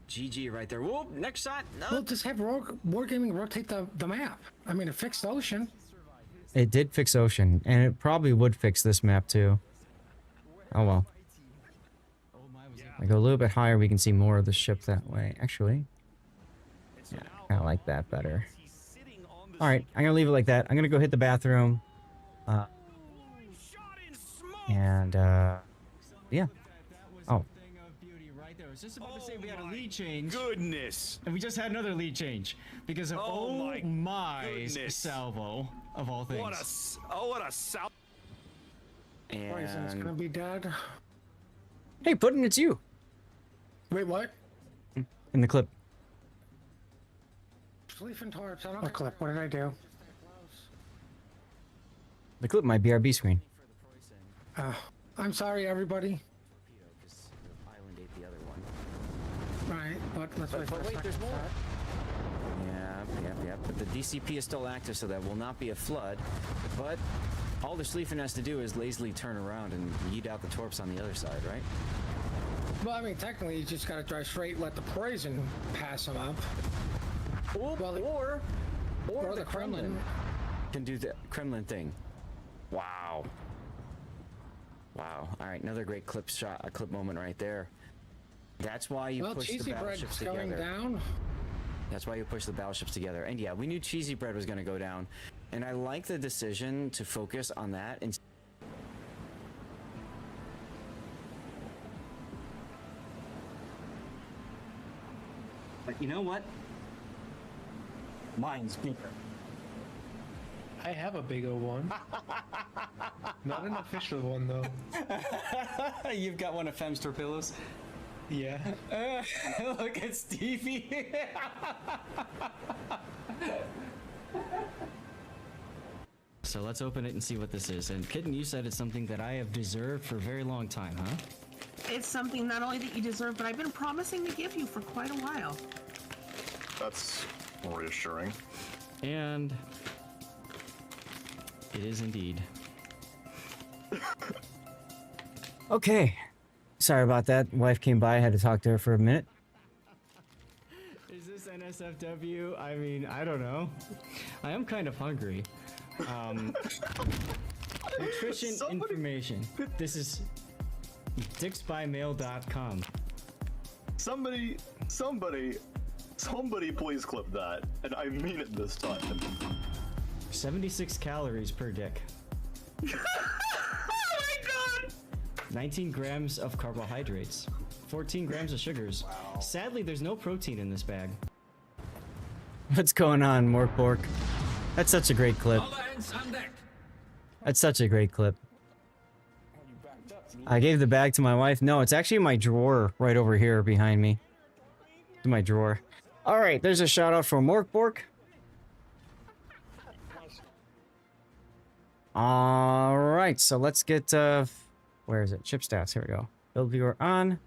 GG right there. Whoop, next shot. No. Well, just have Wargaming rotate the map. I mean, it fixed Ocean. It did fix Ocean, and it probably would fix this map too. Oh well. I go a little bit higher, we can see more of the ship that way. Actually, yeah, I kind of like that better. All right, I'm gonna leave it like that. I'm gonna go hit the bathroom. Yeah. Oh. I was just about to say we had a lead change. Goodness. And we just had another lead change because of Oh my goodness. salvo of all things. What a salvo. Poison's gonna be dead. Hey, Puddin', it's you. Wait, what? In the clip. Sleep and torps. I don't clip. What did I do? The clip might be our B screen. I'm sorry, everybody. Island ate the other one. Right, but let's wait for a wait, second. there's more. Yeah. But the DCP is still active, so that will not be a flood. But all the Schlieffen has to do is lazily turn around and yeet out the torps on the other side, right? Well, I mean, technically, you just gotta drive straight, let the poison pass them up. Or the Kremlin can do the Kremlin thing. Wow. All right, another great clip shot, a clip moment right there. That's why you push the Cheesy battleships Bread's going together. down. That's why you push the battleships together. And yeah, we knew Cheesy Bread was going to go down, and I like the decision to focus on that. And but you know what? Mine's bigger. I have a big O one. Not an official one though. You've got one of Fem's torpedoes? Yeah. Look at Stevie. So let's open it and see what this is. And Kitten, you said it's something that I have deserved for a very long time, huh? It's something not only that you deserve, but I've been promising to give you for quite a while. That's reassuring. And it is indeed. Okay. Sorry about that. Wife came by. I had to talk to her for a minute. Is this NSFW? I mean, I don't know. I am kind of hungry. Nutrition information. This is dicksbymail.com. Somebody please clip that. And I mean it this time. 76 calories per dick. Oh my god! 19 grams of carbohydrates. 14 grams of sugars. Wow. Sadly, there's no protein in this bag. What's going on, Morkbork? That's such a great clip. That's such a great clip. I gave the bag to my wife. No, it's actually in my drawer right over here behind me. In my drawer. All right, there's a shout out for Morkbork. All right, so let's get where is it? Chip stats. Here we go. Build viewer on.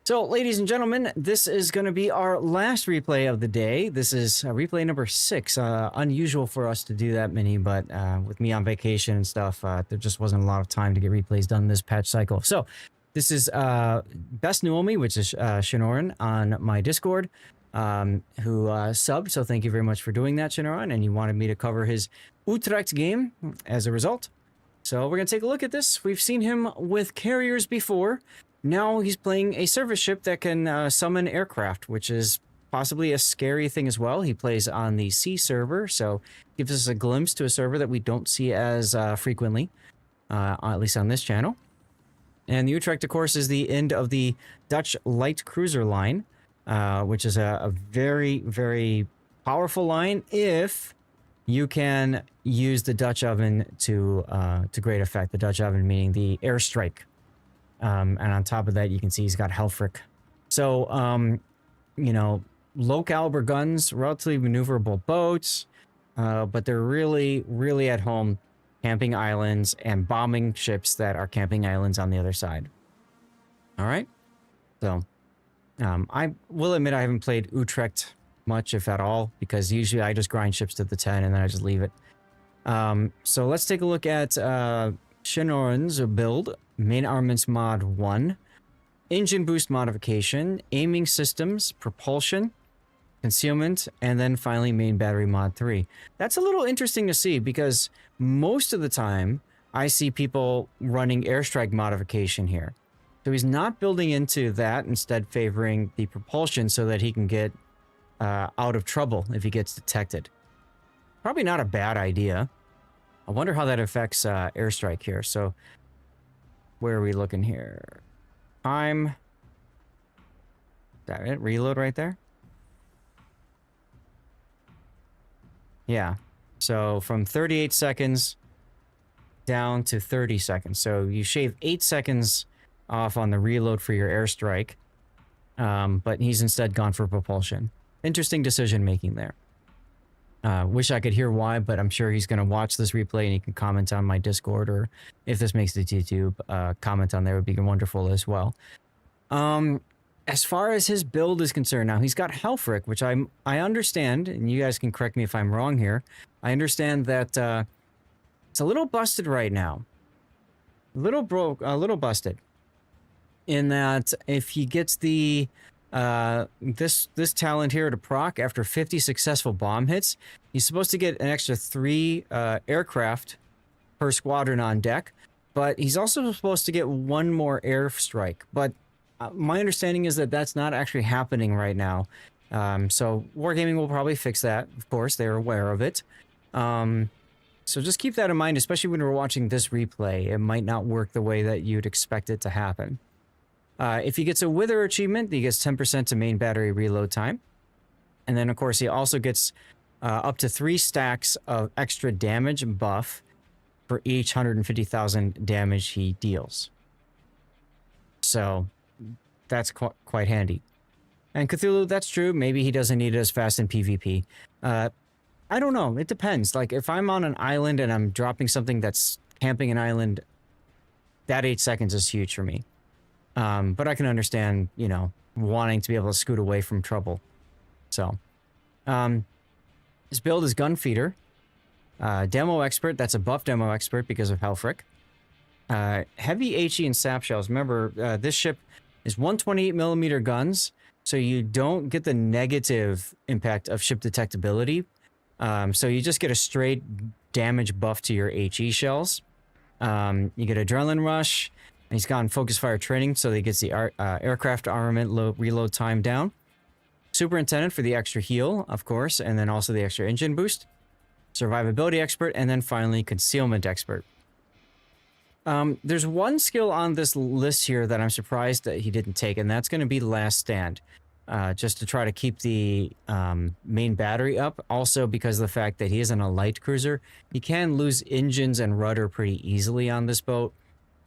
So, ladies and gentlemen, this is going to be our last replay of the day. This is replay number 6. Unusual for us to do that many, but with me on vacation and stuff, there just wasn't a lot of time to get replays done this patch cycle. So, this is Best Nuomi, which is Shinoran on my Discord, who subbed. So, thank you very much for doing that, Shinoran. And he wanted me to cover his Utrecht game as a result. So, we're going to take a look at this. We've seen him with carriers before. Now he's playing a service ship that can summon aircraft, which is possibly a scary thing as well. He plays on the sea server, so gives us a glimpse to a server that we don't see as frequently, at least on this channel. And the Utrecht, of course, is the end of the Dutch light cruiser line, which is a very, very powerful line if you can use the Dutch oven to great effect. The Dutch oven meaning the airstrike. And on top of that, you can see he's got Helfrich. So, you know, low caliber guns, relatively maneuverable boats, but they're really, really at home camping islands and bombing ships that are camping islands on the other side. All right. So, I will admit I haven't played Utrecht much, if at all, because usually I just grind ships to the 10 and then I just leave it. So let's take a look at Shinoran's build, main armaments mod 1, engine boost modification, aiming systems, propulsion, concealment, and then finally main battery mod 3. That's a little interesting to see because most of the time I see people running airstrike modification here. So he's not building into that, instead favoring the propulsion so that he can get out of trouble if he gets detected. Probably not a bad idea. I wonder how that affects airstrike here. So where are we looking here? Time. Is that it? Reload right there? Yeah. So from 38 seconds down to 30 seconds. So you shave 8 seconds off on the reload for your airstrike. But he's instead gone for propulsion. Interesting decision making there. Wish I could hear why, but I'm sure he's going to watch this replay and he can comment on my Discord, or if this makes it to YouTube, comment on there would be wonderful as well. As far as his build is concerned, now he's got Helfrich, which I understand, and you guys can correct me if I'm wrong here. I understand that it's a little busted right now. A little busted. In that if he gets the this talent here to proc after 50 successful bomb hits, he's supposed to get an extra 3 aircraft per squadron on deck, but he's also supposed to get 1 more airstrike. But my understanding is that that's not actually happening right now. So Wargaming will probably fix that. Of course, they're aware of it. So just keep that in mind, especially when we're watching this replay. It might not work the way that you'd expect it to happen. If he gets a Wither achievement, he gets 10% to main battery reload time. And then, of course, he also gets up to 3 stacks of extra damage buff for each 150,000 damage he deals. So that's quite handy. And Cthulhu, that's true. Maybe he doesn't need it as fast in PvP. I don't know. It depends. Like, if I'm on an island and I'm dropping something that's camping an island, that 8 seconds is huge for me. But I can understand, you know, wanting to be able to scoot away from trouble. So, his build is Gunfeeder. Demo Expert, that's a buff Demo Expert because of Helfrich. Heavy HE and Sap Shells. Remember, this ship is 128mm guns, so you don't get the negative impact of ship detectability. So you just get a straight damage buff to your HE shells. You get Adrenaline Rush. He's gotten Focus Fire Training, so that he gets the aircraft armament reload time down. Superintendent for the extra heal, of course, and then also the extra engine boost. Survivability Expert, and then finally Concealment Expert. There's one skill on this list here that I'm surprised that he didn't take, and that's going to be Last Stand. Just to try to keep the main battery up. Also, because of the fact that he isn't a light cruiser, he can lose engines and rudder pretty easily on this boat.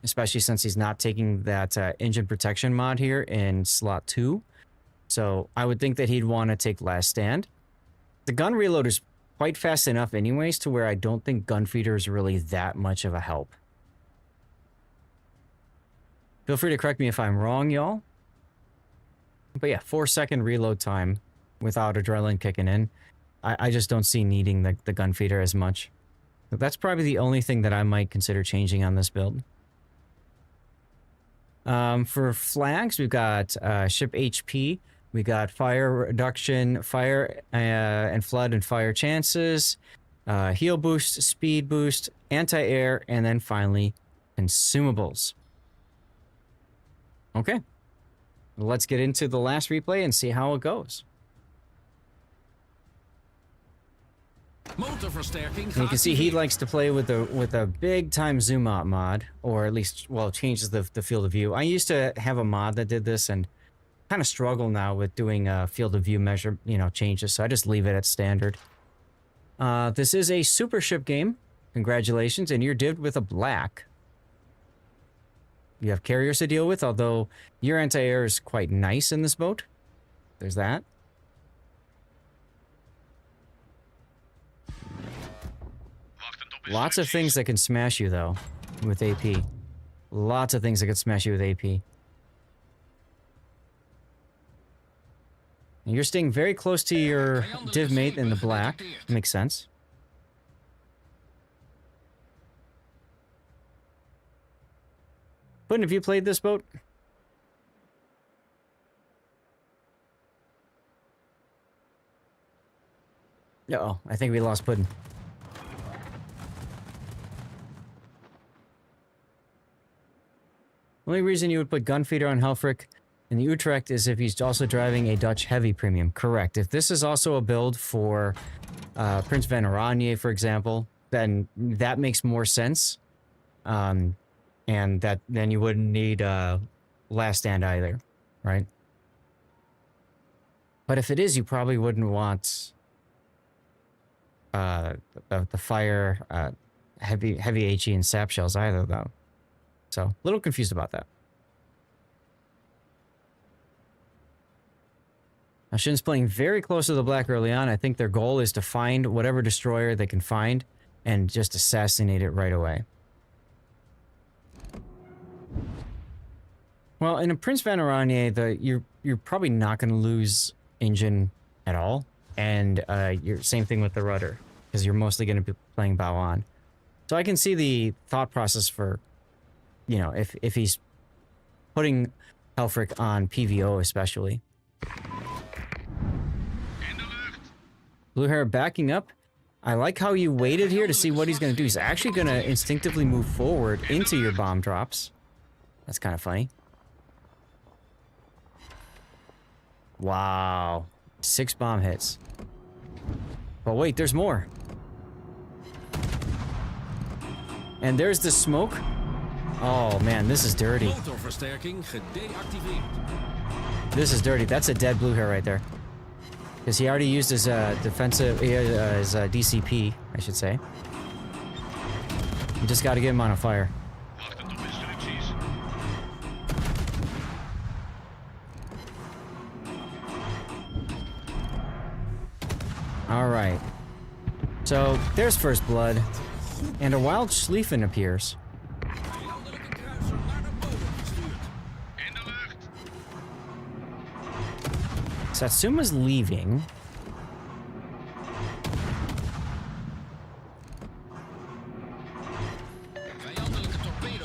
Especially since he's not taking that engine protection mod here in slot 2. So I would think that he'd want to take Last Stand. The gun reload is quite fast enough anyways to where I don't think Gunfeeder is really that much of a help. Feel free to correct me if I'm wrong, y'all. But yeah, 4-second reload time without adrenaline kicking in. I just don't see needing the Gunfeeder as much. But that's probably the only thing that I might consider changing on this build. For flags, we've got ship HP, we got fire reduction, fire and flood and fire chances, heal boost, speed boost, anti-air, and then finally consumables. Okay, let's get into the last replay and see how it goes. And you can see he likes to play with a big time zoom out mod, or at least, well, it changes the field of view. I used to have a mod that did this and kind of struggle now with doing field of view measure, changes. So I just leave it at standard. This is a super ship game. Congratulations, and you're divvied with a black. You have carriers to deal with, although your anti-air is quite nice in this boat. There's that. Lots of things that can smash you, though, with AP. Lots of things that can smash you with AP. You're staying very close to your div mate in the black. Makes sense. Puddin', have you played this boat? Uh-oh, I think we lost Puddin'. Only reason you would put Gunfeeder on Helfrich in the Utrecht is if he's also driving a Dutch heavy premium. Correct. If this is also a build for Prince van Oranje, for example, then that makes more sense. And then you wouldn't need Last Stand either, right? But if it is, you probably wouldn't want the fire heavy HE and sap shells either, though. So, a little confused about that. Now, Shin's playing very close to the black early on. I think their goal is to find whatever destroyer they can find and just assassinate it right away. Well, in a Prince van Oranje, you're probably not going to lose engine at all, and same thing with the rudder, because you're mostly going to be playing bow on. So I can see the thought process for, you know, if he's putting Helfrich on PVO especially. Blue Hair backing up. I like how you waited here to see what he's going to do. He's actually going to instinctively move forward into your bomb drops. That's kind of funny. Wow. 6 bomb hits. But wait, there's more. And there's the smoke. Oh man, this is dirty. This is dirty. That's a dead Blue Hair right there. Because he already used his defensive, his DCP, I should say. You just got to get him on a fire. All right. So there's first blood, and a wild Schlieffen appears. Satsuma's leaving.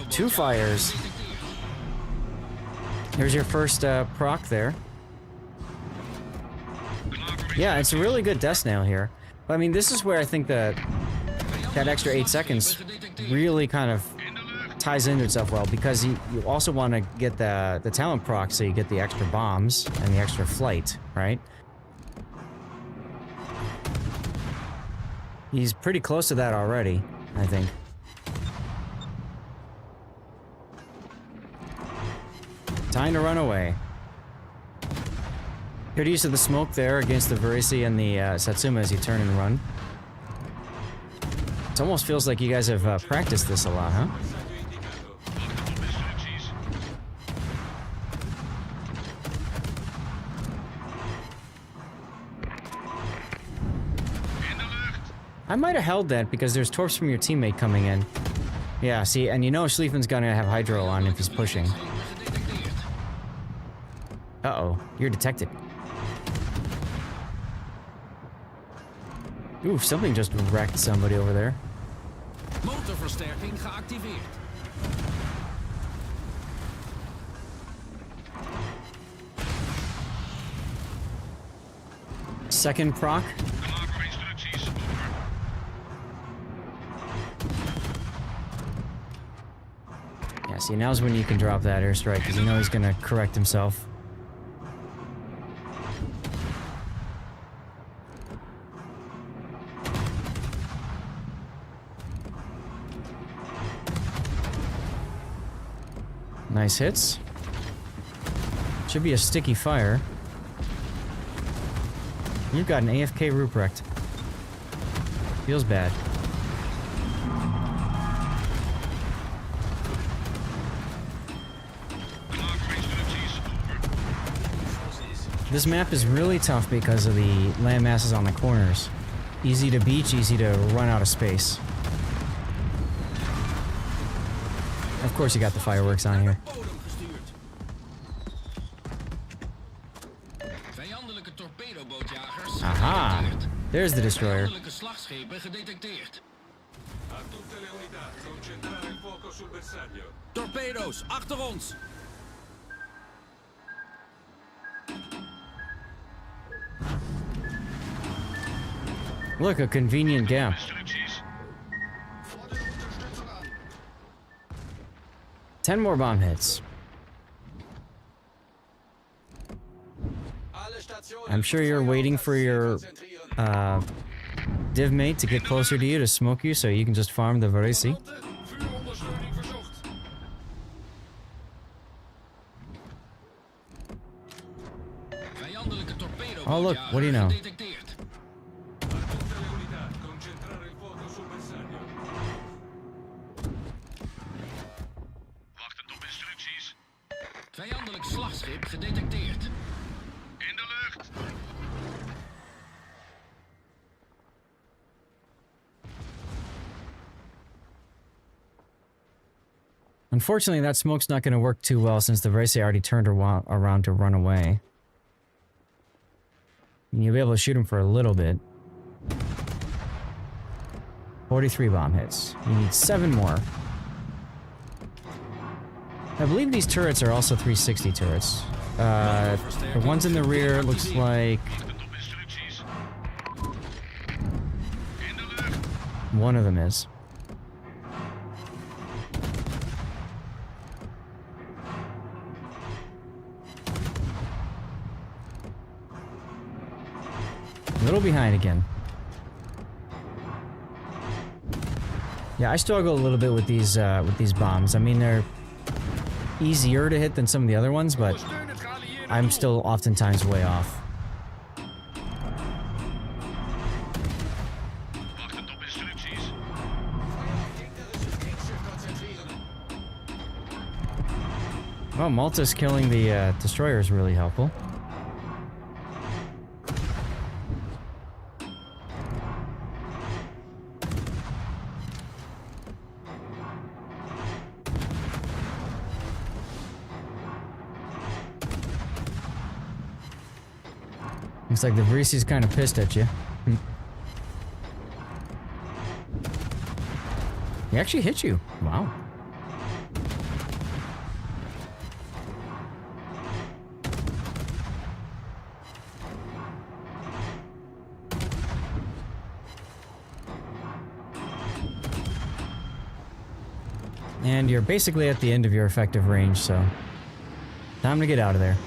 Two fires. There's your first proc there. Yeah, it's a really good death snail here. But I mean, this is where I think that extra 8 seconds really kind of ties into itself well, because you also want to get the talent proc so you get the extra bombs and the extra flight, right? He's pretty close to that already, I think. Time to run away. Good use of the smoke there against the Verisi and the Satsuma as you turn and run. It almost feels like you guys have practiced this a lot, huh? I might have held that because there's torps from your teammate coming in. Yeah, see, and you know Schlieffen's gonna have Hydro on if he's pushing. Uh-oh, you're detected. Ooh, something just wrecked somebody over there. Motorversterking geactiveerd. Second proc. Yeah, see, now's when you can drop that airstrike, because you know he's gonna correct himself. Nice hits. Should be a sticky fire. You've got an AFK Ruprecht. Feels bad. This map is really tough because of the land masses on the corners. Easy to beach, easy to run out of space. Of course you got the fireworks on here. Aha! There's the destroyer. Torpedo's, achter ons! Look, a convenient gap. Ten more bomb hits. I'm sure you're waiting for your div mate to get closer to you to smoke you so you can just farm the Varese. Oh look, what do you know? Vijandelijk slagschip gedetecteerd. In de lucht. Unfortunately, that smoke's not going to work too well since the Varese already turned around to run away. And you'll be able to shoot him for a little bit. 43 bomb hits. You need 7 more. I believe these turrets are also 360 turrets. The ones in the rear looks like... one of them is. A little behind again. Yeah, I struggle a little bit with these bombs. I mean, they're easier to hit than some of the other ones, but I'm still oftentimes way off. Well, Malta's killing the destroyer is really helpful. Looks like the Varese's kind of pissed at you. He actually hit you. Wow. And you're basically at the end of your effective range, so time to get out of there.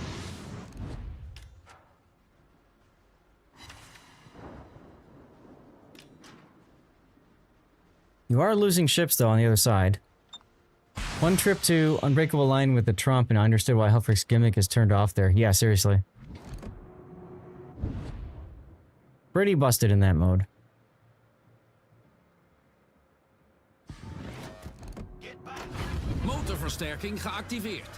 You are losing ships, though, on the other side. One trip to Unbreakable Line with the Trump, and I understood why Helfrich's gimmick is turned off there. Yeah, seriously. Pretty busted in that mode. Motorversterking geactiveerd.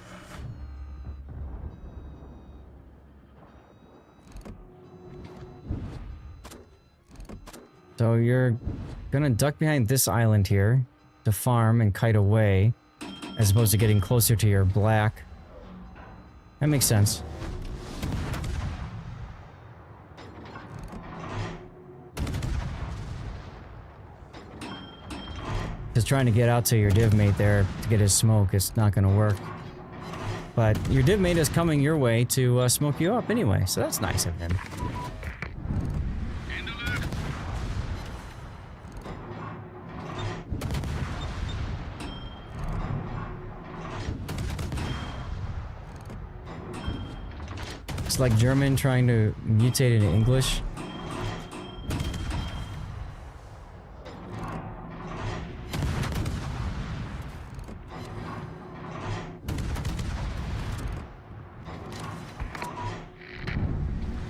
So you're gonna duck behind this island here to farm and kite away, as opposed to getting closer to your black. That makes sense. Just trying to get out to your div mate there to get his smoke, it's not gonna work. But your div mate is coming your way to smoke you up anyway, so that's nice of him. It's like German trying to mutate into English.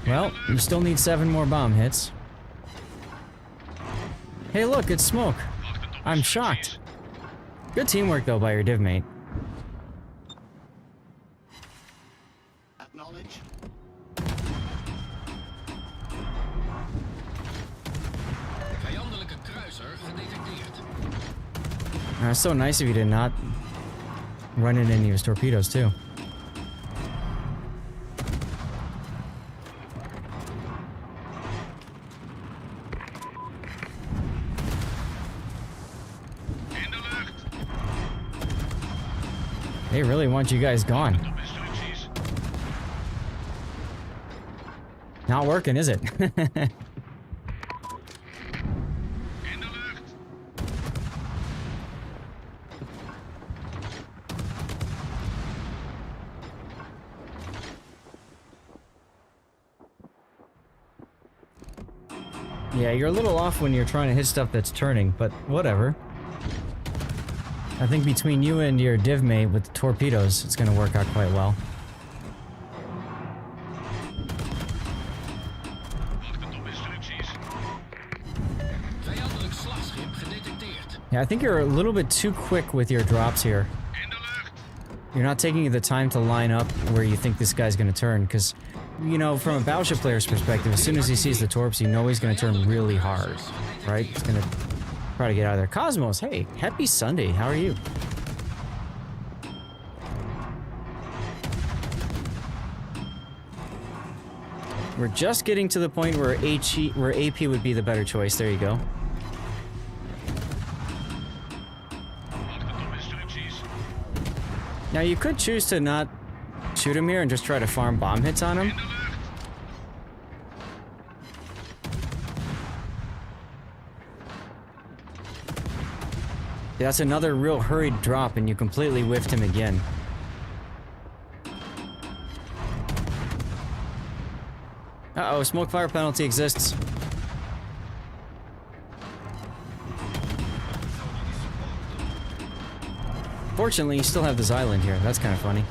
Well, you still need 7 more bomb hits. Hey look, it's smoke. I'm shocked. Good teamwork though by your div mate. Acknowledge. Vijandelijke kruiser gedetecteerd. It's so nice of you to not run into any of his torpedoes too. They really want you guys gone. Not working, is it? Yeah, you're a little off when you're trying to hit stuff that's turning, but whatever. I think between you and your div mate with the torpedoes, it's gonna work out quite well. Yeah, I think you're a little bit too quick with your drops here. You're not taking the time to line up where you think this guy's gonna turn, because, you know, from a battleship player's perspective, as soon as he sees the torps, you know he's gonna turn really hard, right? He's gonna try to get out of there. Cosmos, hey, happy Sunday, how are you? We're just getting to the point where AP would be the better choice. There you go. Now you could choose to not shoot him here and just try to farm bomb hits on him. That's another real hurried drop and you completely whiffed him again. Uh-oh, smoke fire penalty exists. Fortunately, you still have this island here. That's kind of funny.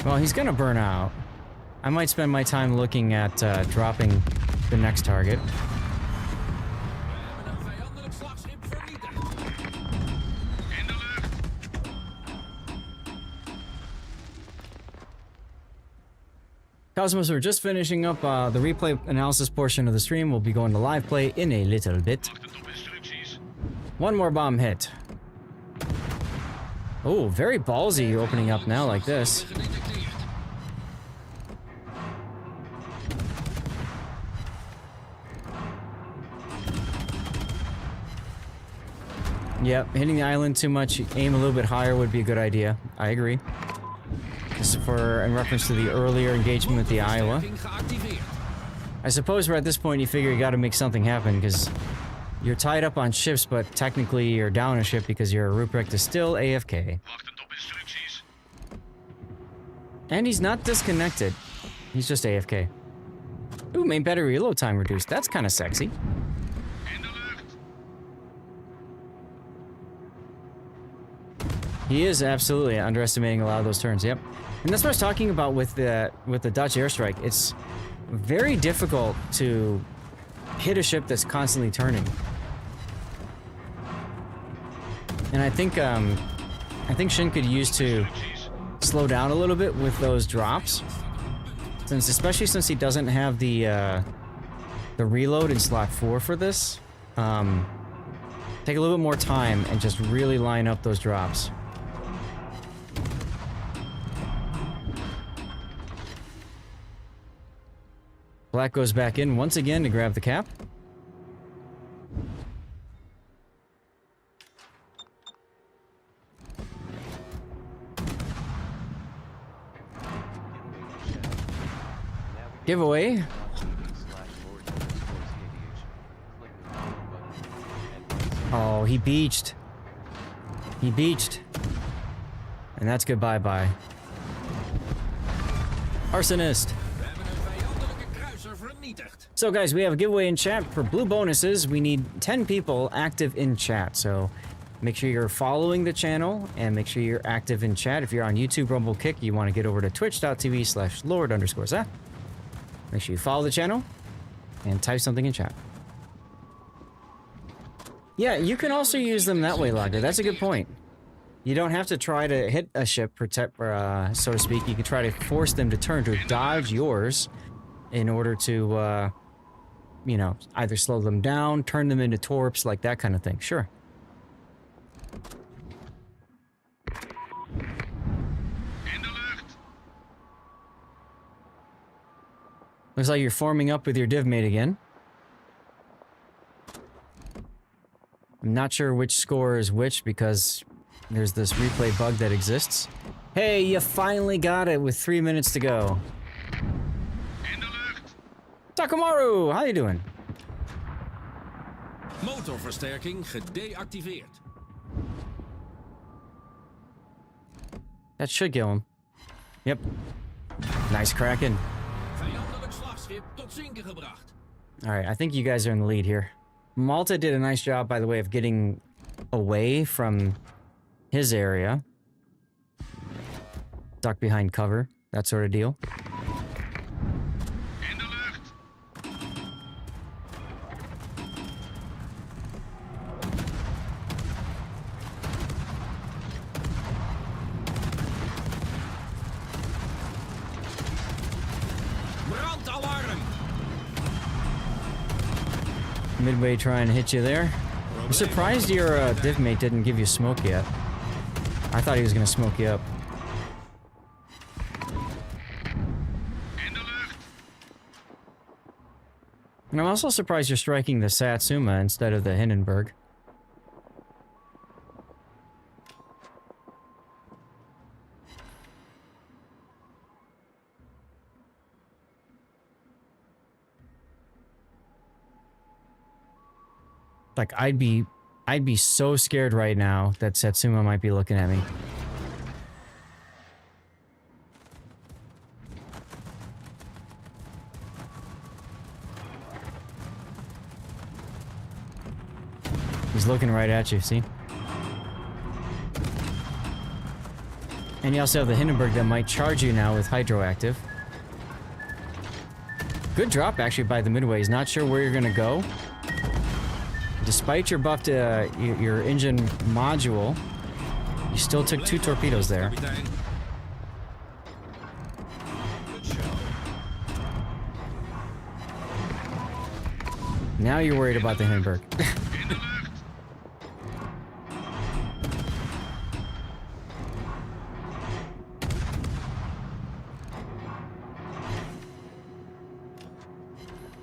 Well, he's gonna burn out. I might spend my time looking at dropping the next target. Cosmos, we're just finishing up the replay analysis portion of the stream. We'll be going to live play in a little bit. One more bomb hit. Oh, very ballsy opening up now like this. Yep, hitting the island too much, aim a little bit higher would be a good idea. I agree. This is in reference to the earlier engagement with the Iowa. I suppose we're at this point you figure you gotta make something happen because you're tied up on ships, but technically you're down a ship because your Ruprecht is still AFK. And he's not disconnected. He's just AFK. Ooh, main battery reload time reduced. That's kind of sexy. He is absolutely underestimating a lot of those turns, yep. And that's what I was talking about with the Dutch airstrike. It's very difficult to hit a ship that's constantly turning. And I think Shin could use to slow down a little bit with those drops. Especially since he doesn't have the reload in slot 4 for this. Take a little bit more time and just really line up those drops. Black goes back in once again to grab the cap. Giveaway. Oh, he beached. He beached. And that's goodbye-bye. Arsonist. So guys, we have a giveaway in chat for blue bonuses. We need 10 people active in chat, so make sure you're following the channel and make sure you're active in chat. If you're on YouTube, Rumble, Kick, you want to get over to twitch.tv/Lord_Zah. Make sure you follow the channel and type something in chat. Yeah, you can also use them that way, Lager. That's a good point. You don't have to try to hit a ship, so to speak. You can try to force them to turn, to dodge yours in order to, you know, either slow them down, turn them into torps, like that kind of thing. Sure. Looks like you're forming up with your div mate again. I'm not sure which score is which because there's this replay bug that exists. Hey, you finally got it with 3 minutes to go. Takamaru, how you doing? Motorversterking gedeactiveerd. That should kill him. Yep. Nice cracking. Vijandelijk slagschip tot zinken gebracht. Alright, I think you guys are in the lead here. Malta did a nice job, by the way, of getting away from his area. Duck behind cover, that sort of deal. Midway trying to hit you there. I'm surprised your div mate didn't give you smoke yet. I thought he was going to smoke you up. And I'm also surprised you're striking the Satsuma instead of the Hindenburg. Like, I'd be so scared right now that Satsuma might be looking at me. He's looking right at you, see? And you also have the Hindenburg that might charge you now with Hydroactive. Good drop, actually, by the Midway. He's not sure where you're gonna go. Despite your buff to your engine module, you still took 2 torpedoes there. Now you're worried about the Hindenburg.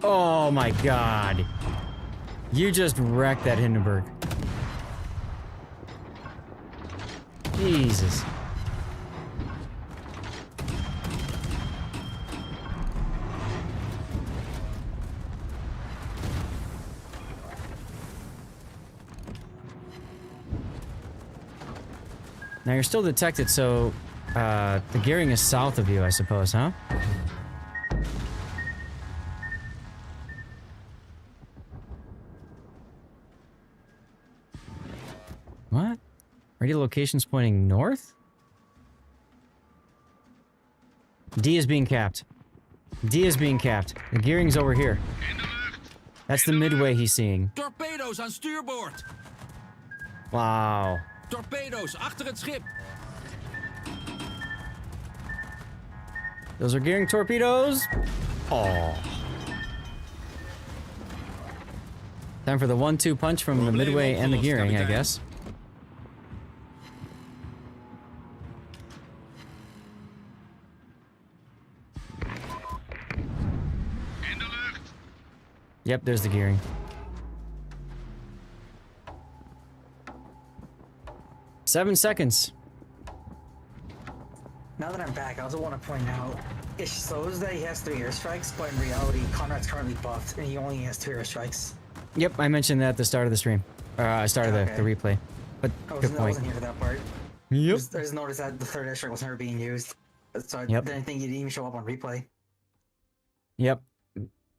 Oh my god. You just wrecked that Hindenburg. Jesus. Now you're still detected, so the gearing is south of you, I suppose, huh? What? Radio location's pointing north? D is being capped. D is being capped. The gearing's over here. That's the Midway he's seeing. Torpedo's aan stuurboord. Wow. Torpedo's achter het schip. Those are gearing torpedoes. Oh. Time for the 1-2 punch from the Midway and the gearing, I guess. Yep, there's the gearing. Seven seconds. Now that I'm back, I also want to point out, it shows that he has 3 airstrikes, but in reality, Conrad's currently buffed, and he only has 2 airstrikes. Yep, I mentioned that at the start of the stream. Start of the replay. But good point. I wasn't here for that part. Yep. I just noticed that the 3rd airstrike was never being used, so I didn't think he didn't even show up on replay. Yep.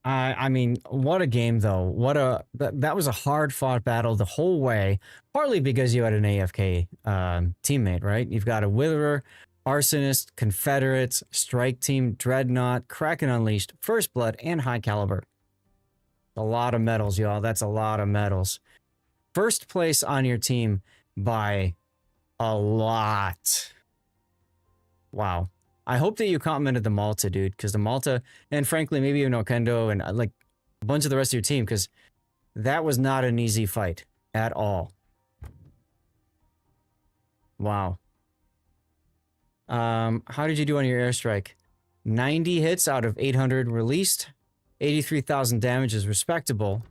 I mean, what a game, though. That was a hard-fought battle the whole way, partly because you had an AFK teammate, right? You've got a Witherer, Arsonist, Confederates, Strike Team, Dreadnought, Kraken Unleashed, First Blood, and High Caliber. A lot of medals, y'all. That's a lot of medals. First place on your team by a lot. Wow. I hope that you commented the Malta, dude, because the Malta, and frankly, maybe even Okendo and like a bunch of the rest of your team, because that was not an easy fight at all. Wow. How did you do on your airstrike? 90 hits out of 800 released. 83,000 damage is respectable.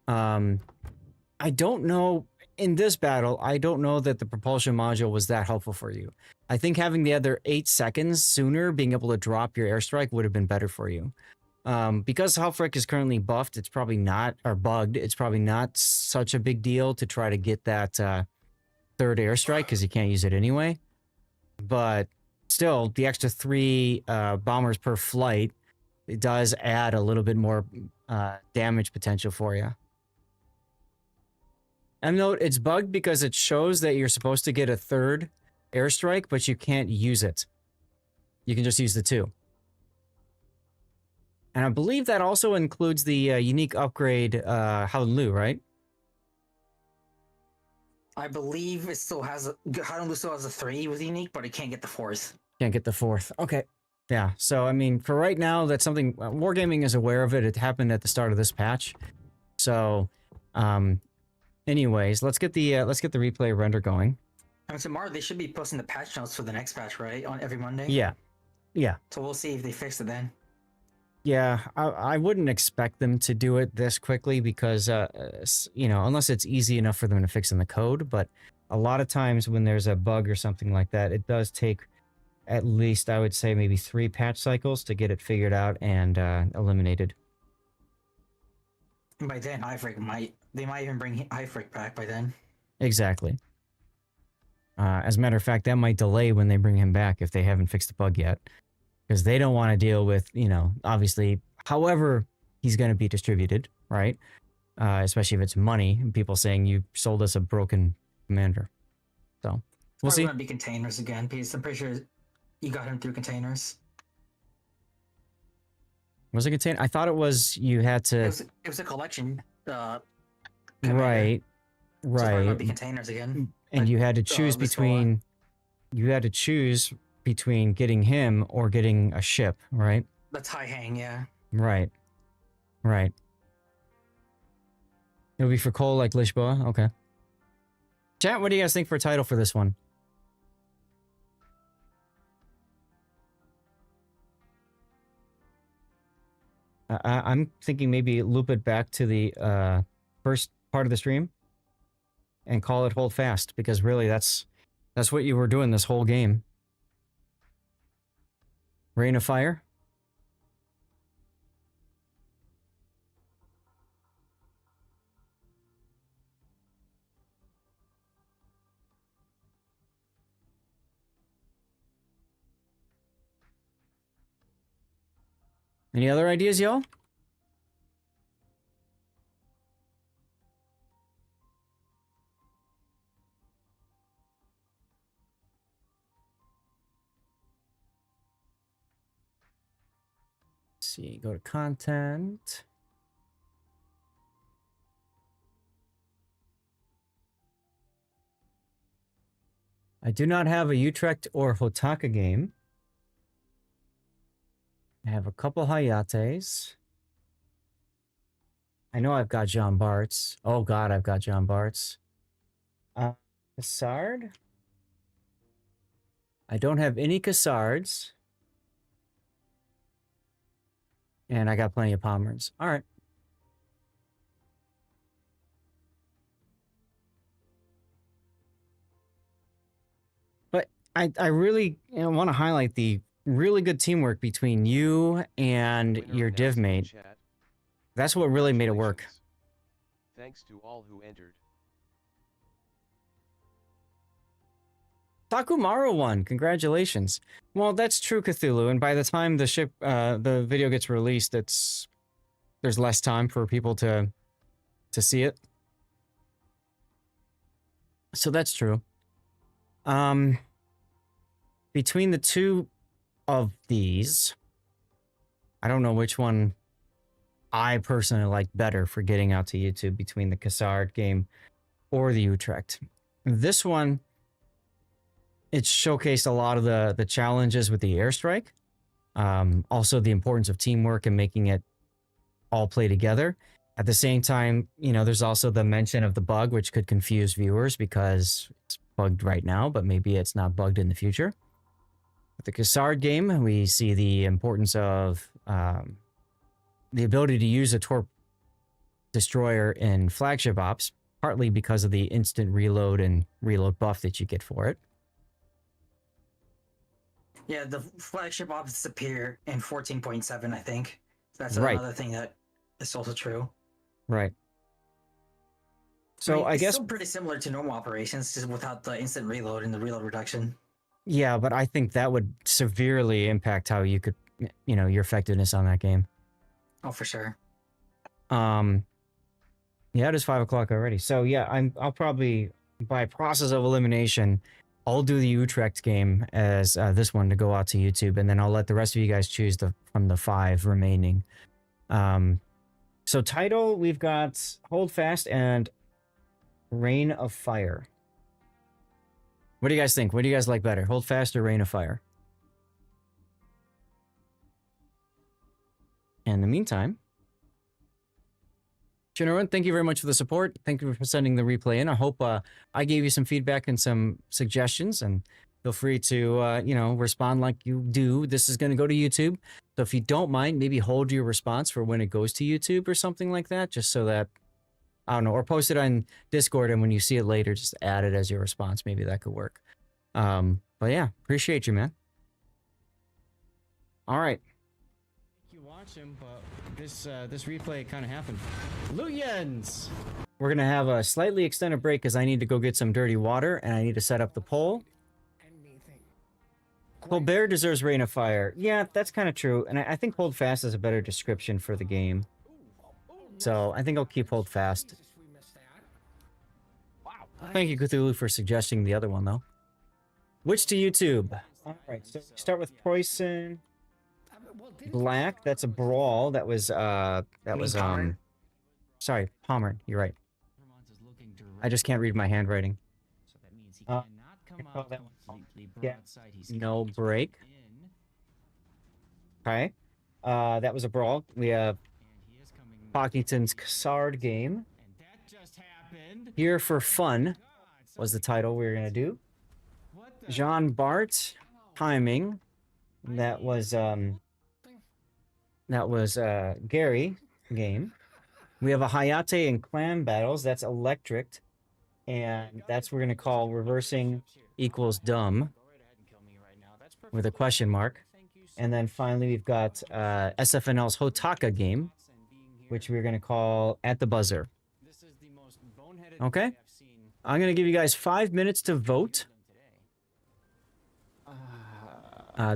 I don't know, in this battle, I don't know that the propulsion module was that helpful for you. I think having the other 8 seconds sooner, being able to drop your airstrike would have been better for you. Because Halfrick is currently buffed, it's probably not, or bugged, it's probably not such a big deal to try to get that third airstrike because you can't use it anyway. But still, the extra 3 bombers per flight, it does add a little bit more damage potential for you. And note, it's bugged because it shows that you're supposed to get a third airstrike, but you can't use it. You can just use the 2. And I believe that also includes the unique upgrade Howlin' right? I believe it still has Howlin' still has a 3 with unique, but it can't get the 4th. Can't get the 4th. Okay. Yeah. So I mean, for right now, that's something Wargaming is aware of it. It happened at the start of this patch. So, anyways, let's get the replay render going. And tomorrow they should be posting the patch notes for the next patch, right? On every Monday. Yeah. Yeah. So we'll see if they fix it then. Yeah, I wouldn't expect them to do it this quickly because, you know, unless it's easy enough for them to fix in the code. But a lot of times when there's a bug or something like that, it does take at least, I would say, maybe 3 patch cycles to get it figured out and eliminated. And by then, they might even bring Ifric back by then. Exactly. As a matter of fact, that might delay when they bring him back if they haven't fixed the bug yet. Because they don't want to deal with, you know, obviously, however he's going to be distributed, right? Especially if it's money and people saying you sold us a broken commander. So, we'll see. It's going to be containers again, because I'm pretty sure you got him through containers. Was it container? I thought it was you had to... It was a collection. Right. So it's going to be Right. containers again. And you had to choose between... You had to choose between getting him or getting a ship, right? That's high hang, yeah. Right. Right. It'll be for Cole like Lisboa? Okay. Chat, what do you guys think for a title for this one? I'm thinking maybe loop it back to the first part of the stream and call it Hold Fast, because really that's what you were doing this whole game. Rain of Fire. Any other ideas, y'all? See, go to content. I do not have a Utrecht or Hotaka game. I have a couple Hayates. I know I've got John Bart's. Oh god, I've got John Bart's. Cassard? I don't have any Cassards. And I got plenty of Pommerns. All right. But I really want to highlight the really good teamwork between you and your div mate. That's what really made it work. Thanks to all who entered. Takumaru won. Congratulations. Well, that's true, Cthulhu. And by the time the video gets released, there's less time for people to see it. So that's true. Between the two of these, I don't know which one I personally like better for getting out to YouTube, between the Cassard game or the Utrecht. This one, it showcased a lot of the challenges with the airstrike. Also the importance of teamwork and making it all play together. At the same time, you know, there's also the mention of the bug, which could confuse viewers because it's bugged right now, but maybe it's not bugged in the future. the Cassard game, we see the importance of the ability to use a torp destroyer in flagship ops, partly because of the instant reload and reload buff that you get for it. Yeah, the flagship ops disappear in 14.7, I think. That's Right. another thing that is also true. Right. So I it's guess still pretty similar to normal operations, just without the instant reload and the reload reduction. yeah, but I think that would severely impact how you could, your effectiveness on that game. Oh, for sure. Yeah, it is 5 o'clock already. So yeah, I'll probably, by process of elimination, I'll do the Utrecht game as this one to go out to YouTube, and then I'll let the rest of you guys choose from the 5 remaining. So title, we've got Hold Fast and Rain of Fire. What do you guys think? What do you guys like better? Hold Fast or Rain of Fire? In the meantime, Shinoran, thank you very much for the support. Thank you for sending the replay in. I hope I gave you some feedback and some suggestions, and feel free to, respond like you do. This is going to go to YouTube. So if you don't mind, maybe hold your response for when it goes to YouTube or something like that, just so that, I don't know, or post it on Discord, and when you see it later, just add it as your response. Maybe that could work. But yeah, appreciate you, man. All right. You watch him, but this replay kind of happened. Luyens! We're going to have a slightly extended break because I need to go get some dirty water, and I need to set up the poll. Colbert deserves Rain of Fire. Yeah, that's kind of true. And I think Hold Fast is a better description for the game. So I think I'll keep Hold Fast. Thank you, Cthulhu, for suggesting the other one, though. Which to YouTube? All right, so start with Preussen. Black, that's a brawl. That was, sorry, Pommern. You're right. I just can't read my handwriting. Yeah, no break. Okay. That was a brawl. We have Pockington's Cassard game. Here for Fun was the title we were going to do. Jean Bart, Timing. That was Gary game. We have a Hayate and Clan Battles. That's Electric. And that's we're going to call Reversing Equals Dumb with a question mark. And then finally we've got SFNL's Hotaka game, which we're going to call At the Buzzer. Okay? I'm going to give you guys 5 minutes to vote.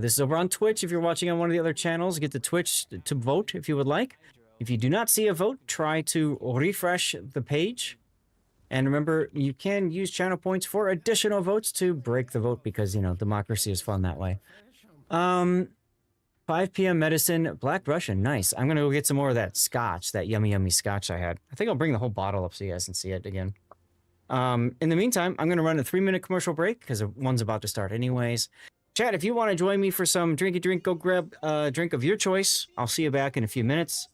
This is over on Twitch. If you're watching on one of the other channels, get the Twitch to vote if you would like. If you do not see a vote, try to refresh the page. And remember, you can use channel points for additional votes to break the vote because, democracy is fun that way. 5 p.m. medicine, Black Russian, nice. I'm going to go get some more of that scotch, that yummy, yummy scotch I had. I think I'll bring the whole bottle up so you guys can see it again. In the meantime, I'm going to run a 3-minute commercial break because one's about to start anyways. Chat, if you want to join me for some drinky drink, go grab a drink of your choice. I'll see you back in a few minutes,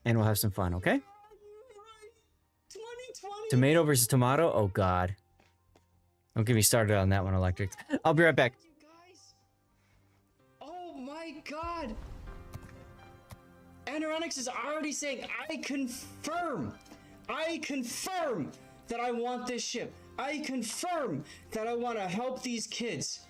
and we'll have some fun, okay? Tomato versus tomato? Oh, God. Don't get me started on that one, Electric. I'll be right back. Oh my god! Anoronix is already saying, I confirm that I want this ship. I confirm that I want to help these kids.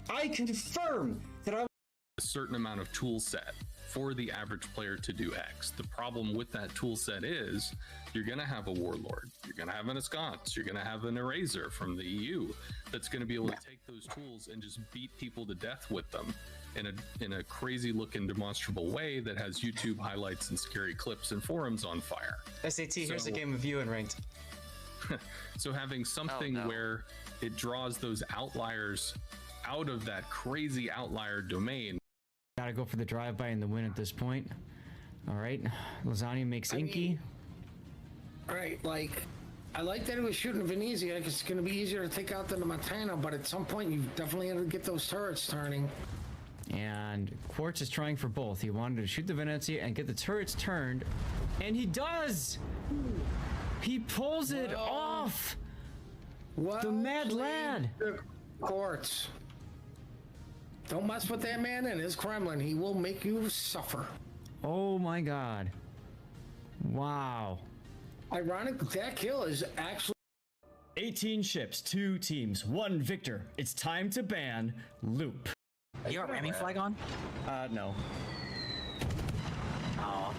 I confirm that I... A certain amount of tool set for the average player to do X. The problem with that tool set is you're going to have a warlord, you're going to have an ensconce, you're going to have an eraser from the EU that's going to be able to take those tools and just beat people to death with them in a crazy looking demonstrable way that has YouTube highlights and scary clips and forums on fire. SAT, here's a game of you in ranked. So having something where it draws those outliers out of that crazy outlier domain. Gotta go for the drive-by and the win at this point. All right, Lasagna makes Inky. Right, I like that it was shooting Venezia because it's going to be easier to take out than the Montana, but at some point you definitely have to get those turrets turning. And Quartz is trying for both. He wanted to shoot the Venezia and get the turrets turned, and he does! He pulls it off! The mad lad! Quartz. Don't mess with that man and his Kremlin. He will make you suffer. Oh my god. Wow. Ironic, that kill is actually 18 ships, 2 teams, 1 victor. It's time to ban Loop. You got a ramming flag on? No. Oh.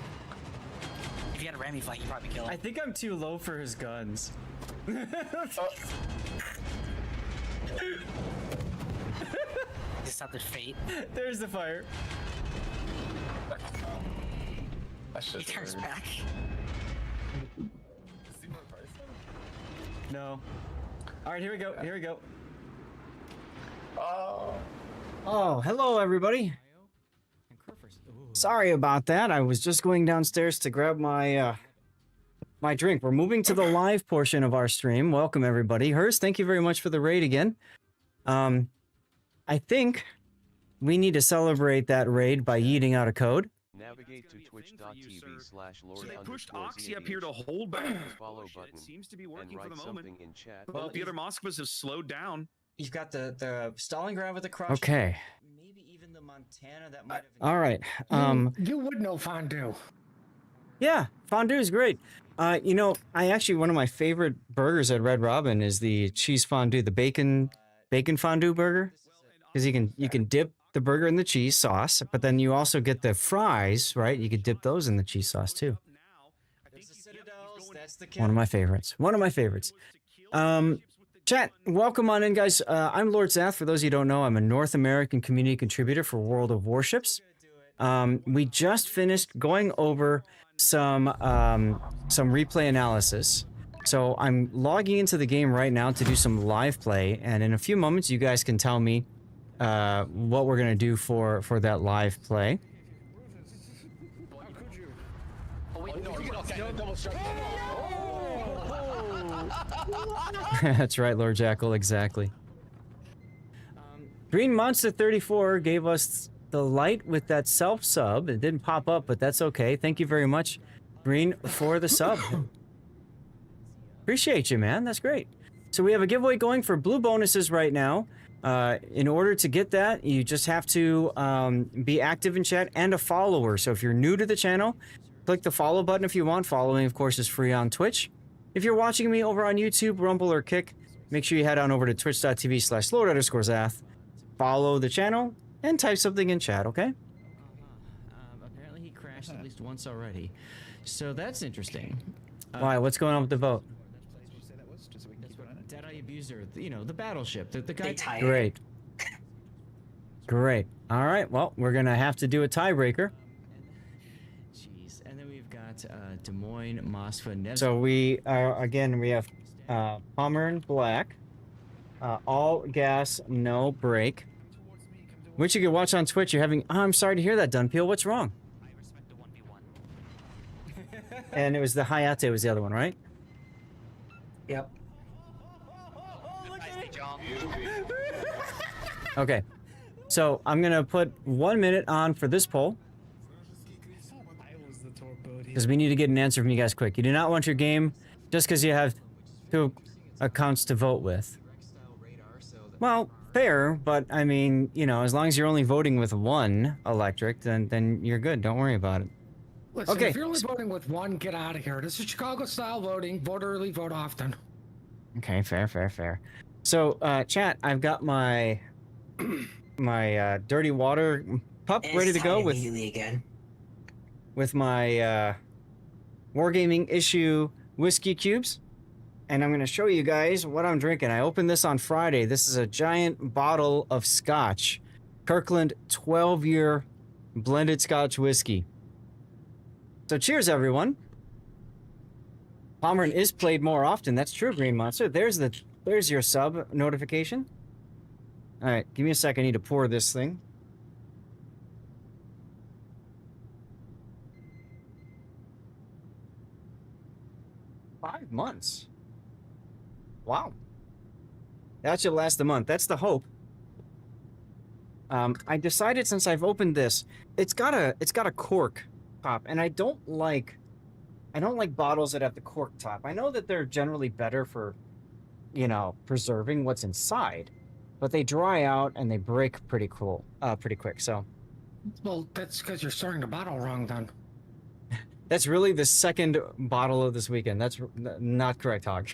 If you had a ramming flag, you'd probably kill him. I think I'm too low for his guns. Is that their fate? There's the fire. He turns back. No. All right, here we go. Here we go. Oh, hello everybody. Sorry about that. I was just going downstairs to grab my my drink. We're moving to the live portion of our stream. Welcome everybody. Hurst, thank you very much for the raid again. I think we need to celebrate that raid by yeeting out a code. Navigate to twitch.tv/lord. So they pushed Oxy up here to hold back the follow shit. button. Seems to be working and for write the moment. something in chat. Well, the other Moskvas have slowed down. You've got the Stalingrad with the crush. Okay. Maybe even the Montana that might have. All right. you would know fondue. Yeah, fondue is great. You know, I actually one of my favorite burgers at Red Robin is the cheese fondue, the bacon fondue burger, because you can dip the burger in the cheese sauce, but then you also get the fries, right? You could dip those in the cheese sauce too. One of my favorites. One of my favorites. Chat, welcome on in, guys. I'm Lord Zath. For those of you who don't know, I'm a North American community contributor for World of Warships. We just finished going over some replay analysis. So I'm logging into the game right now to do some live play, and in a few moments, you guys can tell me what we're gonna do for that live play. That's right, Lord Jackal, exactly. Green Monster 34 gave us the light with that self-sub. It didn't pop up, but that's okay. Thank you very much, Green, for the sub. Appreciate you, man. That's great. So we have a giveaway going for blue bonuses right now. In order to get that, you just have to be active in chat and a follower. So if you're new to the channel, click the follow button if you want. Following, of course, is free on Twitch. If you're watching me over on YouTube, Rumble, or Kick, make sure you head on over to twitch.tv/Lord_Zath. Follow the channel and type something in chat, okay? Apparently he crashed at least once already. So that's interesting. Why? What's going on with the vote? Deadeye Abuser, you know, the battleship, the guy. Great. Great. All right, well, we're going to have to do a tiebreaker. Jeez. And then we've got Des Moines, Moskva, Nevsky. So we are, again, we have Pommern Black, all gas, no brake. Which you can watch on Twitch. You're having, I'm sorry to hear that, Dunpeel. What's wrong? And it was the Hayate was the other one, right? Yep. Okay. So I'm going to put 1 minute on for this poll. Because we need to get an answer from you guys quick. You do not want your game just because you have 2 accounts to vote with. Well, fair, but I mean, you know, as long as you're only voting with 1 electric, then you're good. Don't worry about it. Listen, Okay. if you're only voting with 1, get out of here. This is Chicago-style voting. Vote early, vote often. Okay, fair. So, chat, I've got my my dirty water pup ready to go with my wargaming issue whiskey cubes, and I'm going to show you guys what I'm drinking. I opened this on Friday. This is a giant bottle of Scotch, Kirkland 12-year blended Scotch whiskey. So cheers, everyone. Pommern is played more often. That's true, Green Monster. There's your sub notification. All right, give me a second. I need to pour this thing. $5 months. Wow. That should last a month. That's the hope. I decided since I've opened this, it's got a cork top, and I don't like bottles that have the cork top. I know that they're generally better for, you know, preserving what's inside. but they dry out and they break pretty quick. So Well, that's because you're storing the bottle wrong then. that's really the second bottle of this weekend. That's not correct, Hog.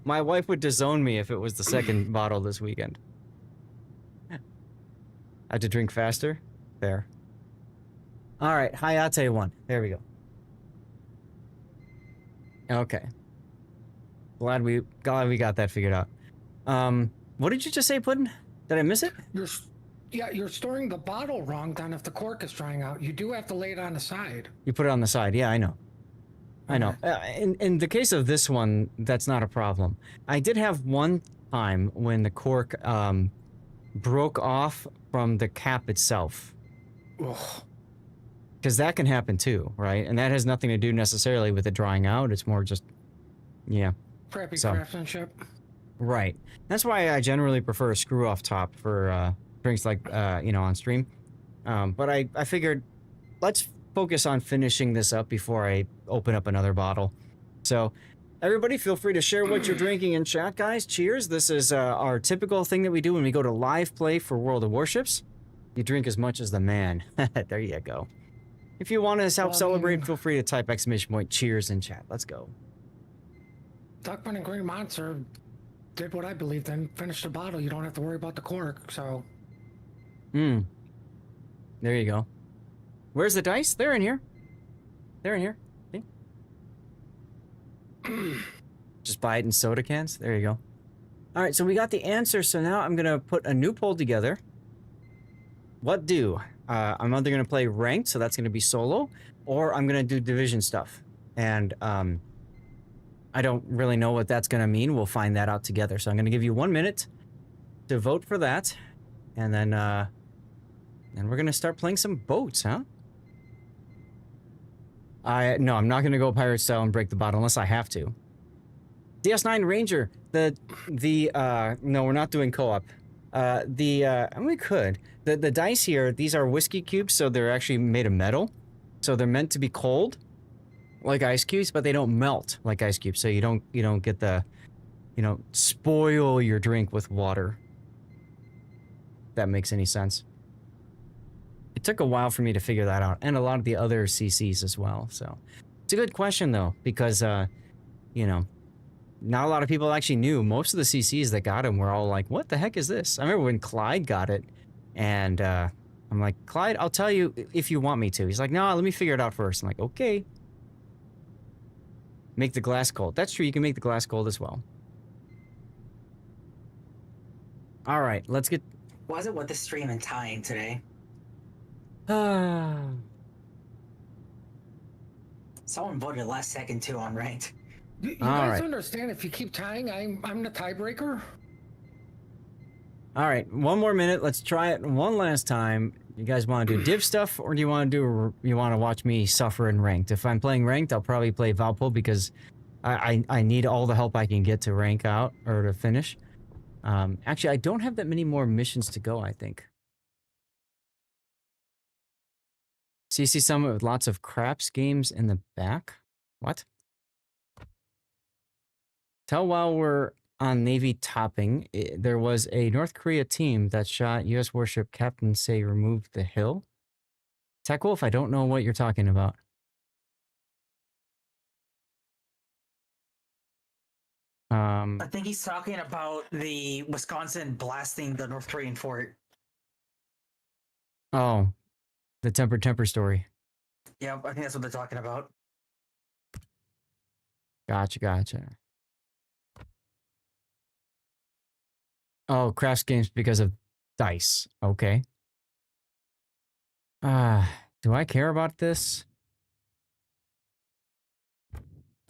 My wife would disown me if it was the second bottle this weekend. I had to drink faster? Fair. Alright, Hayate won. There we go. Okay. Glad we got that figured out. What did you just say, Puddin'? Did I miss it? You're storing the bottle wrong then if the cork is drying out. You do have to lay it on the side. You put it on the side. Yeah, I know. I know. In the case of this one, that's not a problem. I did have one time when the cork broke off from the cap itself. Because that can happen too, right? And that has nothing to do necessarily with it drying out. It's more just, yeah. Crappy craftsmanship. Right. That's why I generally prefer a screw off top for drinks like, on stream. But I figured, let's focus on finishing this up before I open up another bottle. So, everybody feel free to share what you're drinking in chat, guys. Cheers. This is our typical thing that we do when we go to live play for World of Warships. You drink as much as the man. There you go. If you want to help celebrate, feel free to type ! cheers in chat. Let's go. Duckman and Green Monster did what I believed in. Finished the bottle. You don't have to worry about the cork, so... There you go. Where's the dice? They're in here. They're in here. See? Just buy it in soda cans. There you go. All right, so we got the answer. So now I'm going to put a new poll together. What do? I'm either going to play ranked, so that's going to be solo, or I'm going to do division stuff. And I don't really know what that's going to mean. We'll find that out together. So I'm going to give you 1 minute to vote for that. And then we're going to start playing some boats, huh? No, I'm not going to go pirate style and break the bottle unless I have to. DS9 Ranger, no, we're not doing co-op. We could. The dice here, these are whiskey cubes, so they're actually made of metal. So they're meant to be cold, like ice cubes, but they don't melt like ice cubes. So you don't get the, spoil your drink with water. If that makes any sense. It took a while for me to figure that out, and a lot of the other CCs as well. So it's a good question though, because not a lot of people actually knew. Most of the CCs that got him were all like, what the heck is this? I remember when Clyde got it, and I'm like, Clyde, I'll tell you if you want me to. He's like, no, let me figure it out first. I'm like, okay. Make the glass cold. That's true, you can make the glass cold as well. All right, let's get... Why is it with the stream and tying today? Someone voted last second too on ranked. You guys understand if you keep tying, I'm the tiebreaker? All right, 1 more minute. Let's try it one last time. You guys want to do div stuff, or do you want to watch me suffer in ranked? If I'm playing ranked, I'll probably play Valpo because I need all the help I can get to rank out or to finish. Actually, I don't have that many more missions to go, I think. CC Summit with lots of craps games in the back? What? Tell while we're on Navy topping, there was a North Korea team that shot U.S. warship Captain Say removed the hill. Tech Wolf, I don't know what you're talking about. I think he's talking about the Wisconsin blasting the North Korean fort. Oh, the temper story. Yeah, I think that's what they're talking about. Gotcha. Oh, crafts games because of dice. Okay. Do I care about this? I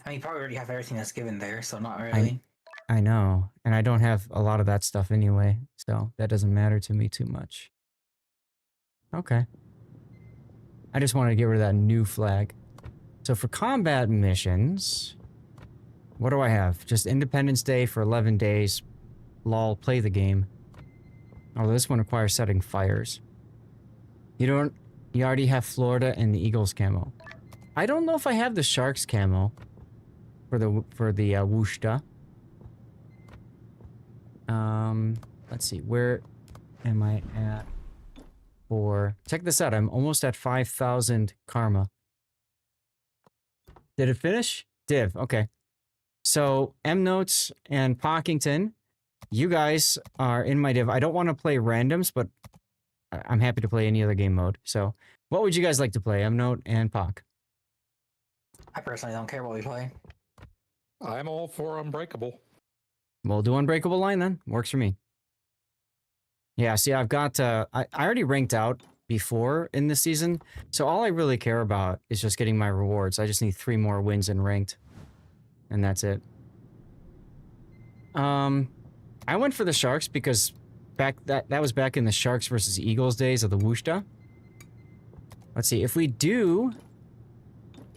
mean, you probably already have everything that's given there, so not really. I know, and I don't have a lot of that stuff anyway, so that doesn't matter to me too much. Okay. I just wanted to get rid of that new flag. So for combat missions, what do I have? Just Independence Day for 11 days. Lol, play the game. Oh, this one requires setting fires. You already have Florida and the Eagles camo. I don't know if I have the Sharks camo for the Wushta. let's see, where am I at for... Check this out, I'm almost at 5,000 karma. Did it finish? Div, okay. So, M Notes and Pockington, you guys are in my div. I don't want to play randoms, but I'm happy to play any other game mode. So, what would you guys like to play, M Note and Pock? I personally don't care what we play. I'm all for Unbreakable. We'll do Unbreakable Line then. Works for me. Yeah, see, I've got... I already ranked out before in this season, so all I really care about is just getting my rewards. I just need 3 more wins in ranked. And that's it. I went for the Sharks because that was back in the Sharks versus Eagles days of the Wushta. Let's see, if we do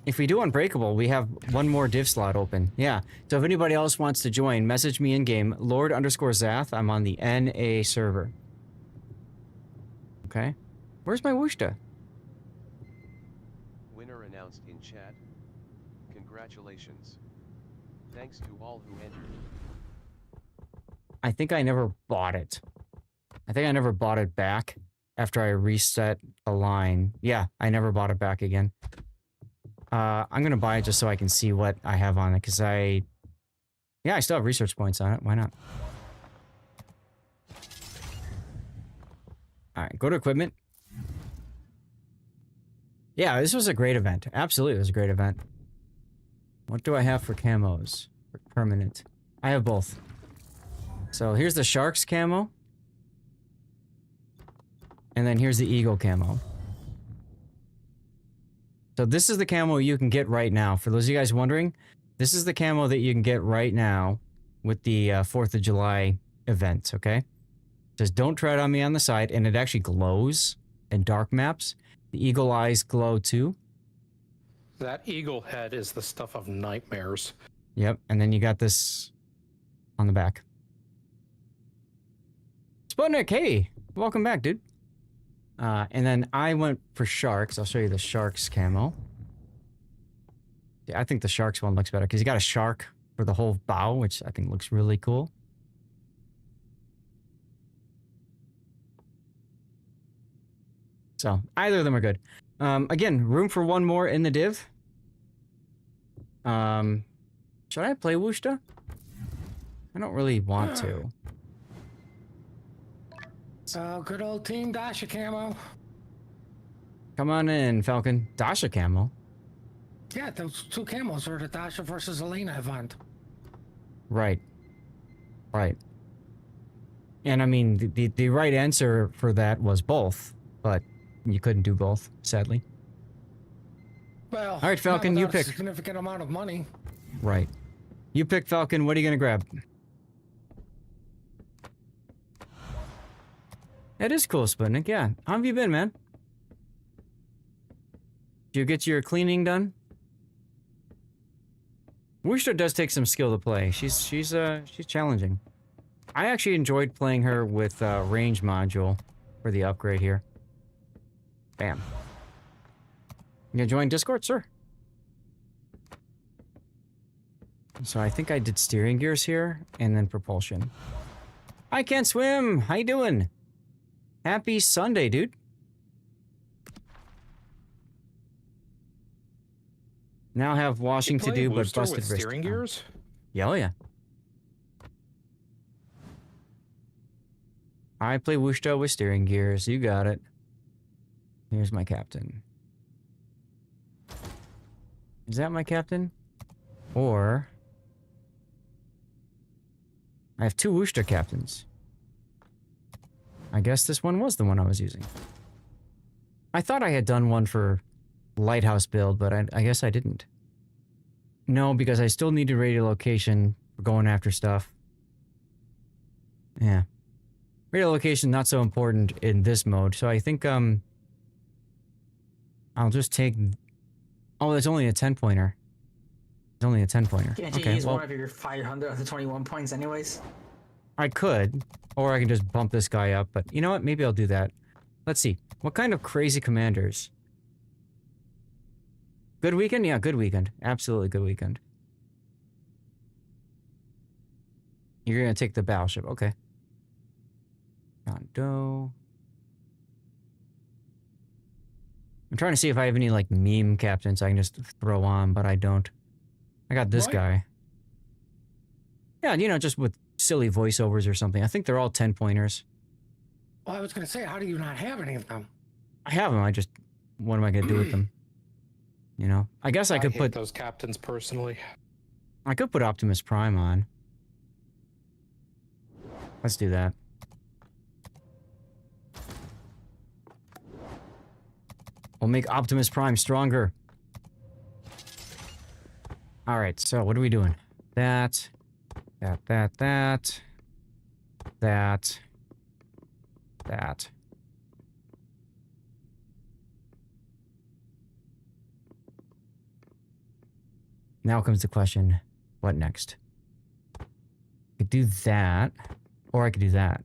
Unbreakable, we have 1 more div slot open. Yeah, so if anybody else wants to join, message me in-game, Lord_Zath. I'm on the NA server. Okay. Where's my Wushta? Winner announced in chat. Congratulations. Thanks to all who entered. I think I never bought it. I think I never bought it back after I reset a line. Yeah, I never bought it back again. I'm gonna buy it just so I can see what I have on it, because I still have research points on it. Why not? Alright, go to equipment. Yeah, this was a great event. Absolutely, it was a great event. What do I have for camos? For permanent. I have both. So here's the Sharks camo. And then here's the Eagle camo. So this is the camo you can get right now. For those of you guys wondering, this is the camo that you can get right now with the 4th of July event, okay? It says, don't tread on me on the side, and it actually glows in dark maps. The eagle eyes glow too. That eagle head is the stuff of nightmares. Yep, and then you got this on the back. Sputnik, hey! Welcome back, dude. And then I went for Sharks. I'll show you the Sharks camo. Yeah, I think the Sharks one looks better because you got a shark for the whole bow, which I think looks really cool. So, either of them are good. Again, room for 1 more in the div. Should I play Wushta? I don't really want to. So, good old Team Dasha camo. Come on in, Falcon. Dasha camo? Yeah, those 2 camos were the Dasha versus Elena event. Right. Right. And I mean, the right answer for that was both, but you couldn't do both, sadly. Well, all right, Falcon, you pick. A significant amount of money. Right. You pick, Falcon. What are you going to grab? That is cool, Sputnik. Yeah. How have you been, man? Did you get your cleaning done? Wushta does take some skill to play. She's challenging. I actually enjoyed playing her with range module for the upgrade here. Bam. You gonna join Discord, sir? So I think I did steering gears here and then propulsion. I can't swim. How you doing? Happy Sunday, dude. Now have washing to do, but busted with wrist. steering gears? Yeah, oh yeah. I play Wushta with steering gears. You got it. Here's my captain. Is that my captain? Or... I have 2 Wushta captains. I guess this one was the one I was using. I thought I had done one for Lighthouse build, but I guess I didn't. No, because I still needed radio location for going after stuff. Yeah. Radio location not so important in this mode, so I think I'll just take... Oh, that's only a 10-pointer. It's only a 10-pointer. Can't you use one of your 500 of the 21 points anyways? I could, or I can just bump this guy up, but you know what? Maybe I'll do that. Let's see. What kind of crazy commanders? Good weekend? Yeah, good weekend. Absolutely good weekend. You're gonna take the battleship. Okay. Condo. I'm trying to see if I have any like meme captains I can just throw on, but I don't. I got this guy. Yeah, you know, just with silly voiceovers or something. I think they're all 10-pointers. Well, I was going to say, how do you not have any of them? I have them. I just, what am I going to do with them? You know, I guess I could hate put those captains personally. I could put Optimus Prime on. Let's do that. We'll make Optimus Prime stronger. Alright, so what are we doing? That. Now comes the question, what next? I could do that, or I could do that.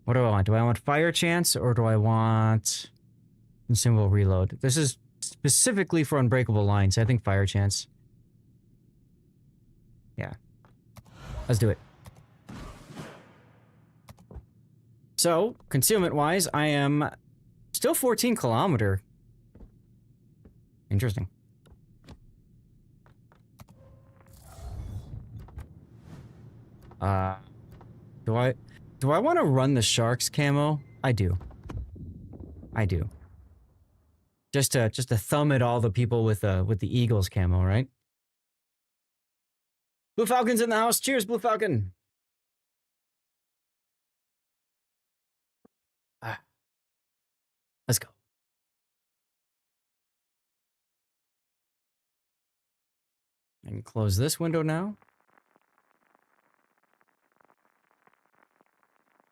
What do I want? Do I want fire chance, or do I want consumable reload? This is specifically for unbreakable lines. I think fire chance. Yeah. Let's do it. So, concealment-wise, I am still 14 kilometer. Interesting. Do I want to run the sharks camo? I do. I do. Just to thumb at all the people with the Eagles camo, right? Blue Falcon's in the house. Cheers, Blue Falcon. Let's go. I can close this window now.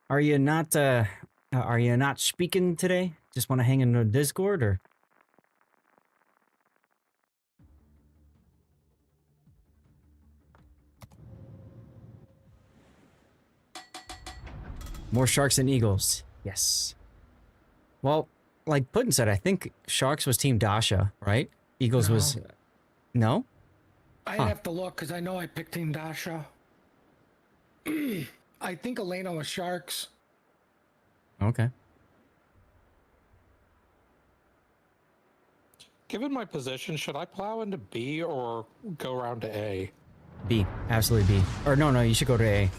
Are you not speaking today? Just want to hang in the Discord, or? More sharks than eagles. Yes. Well, like Puddin said, I think sharks was Team Dasha, right? Eagles was... No? I'd have to look, because I know I picked Team Dasha. I think Elena was sharks. Okay. Given my position, should I plow into B or go around to A? B. Absolutely B. Or no, you should go to A.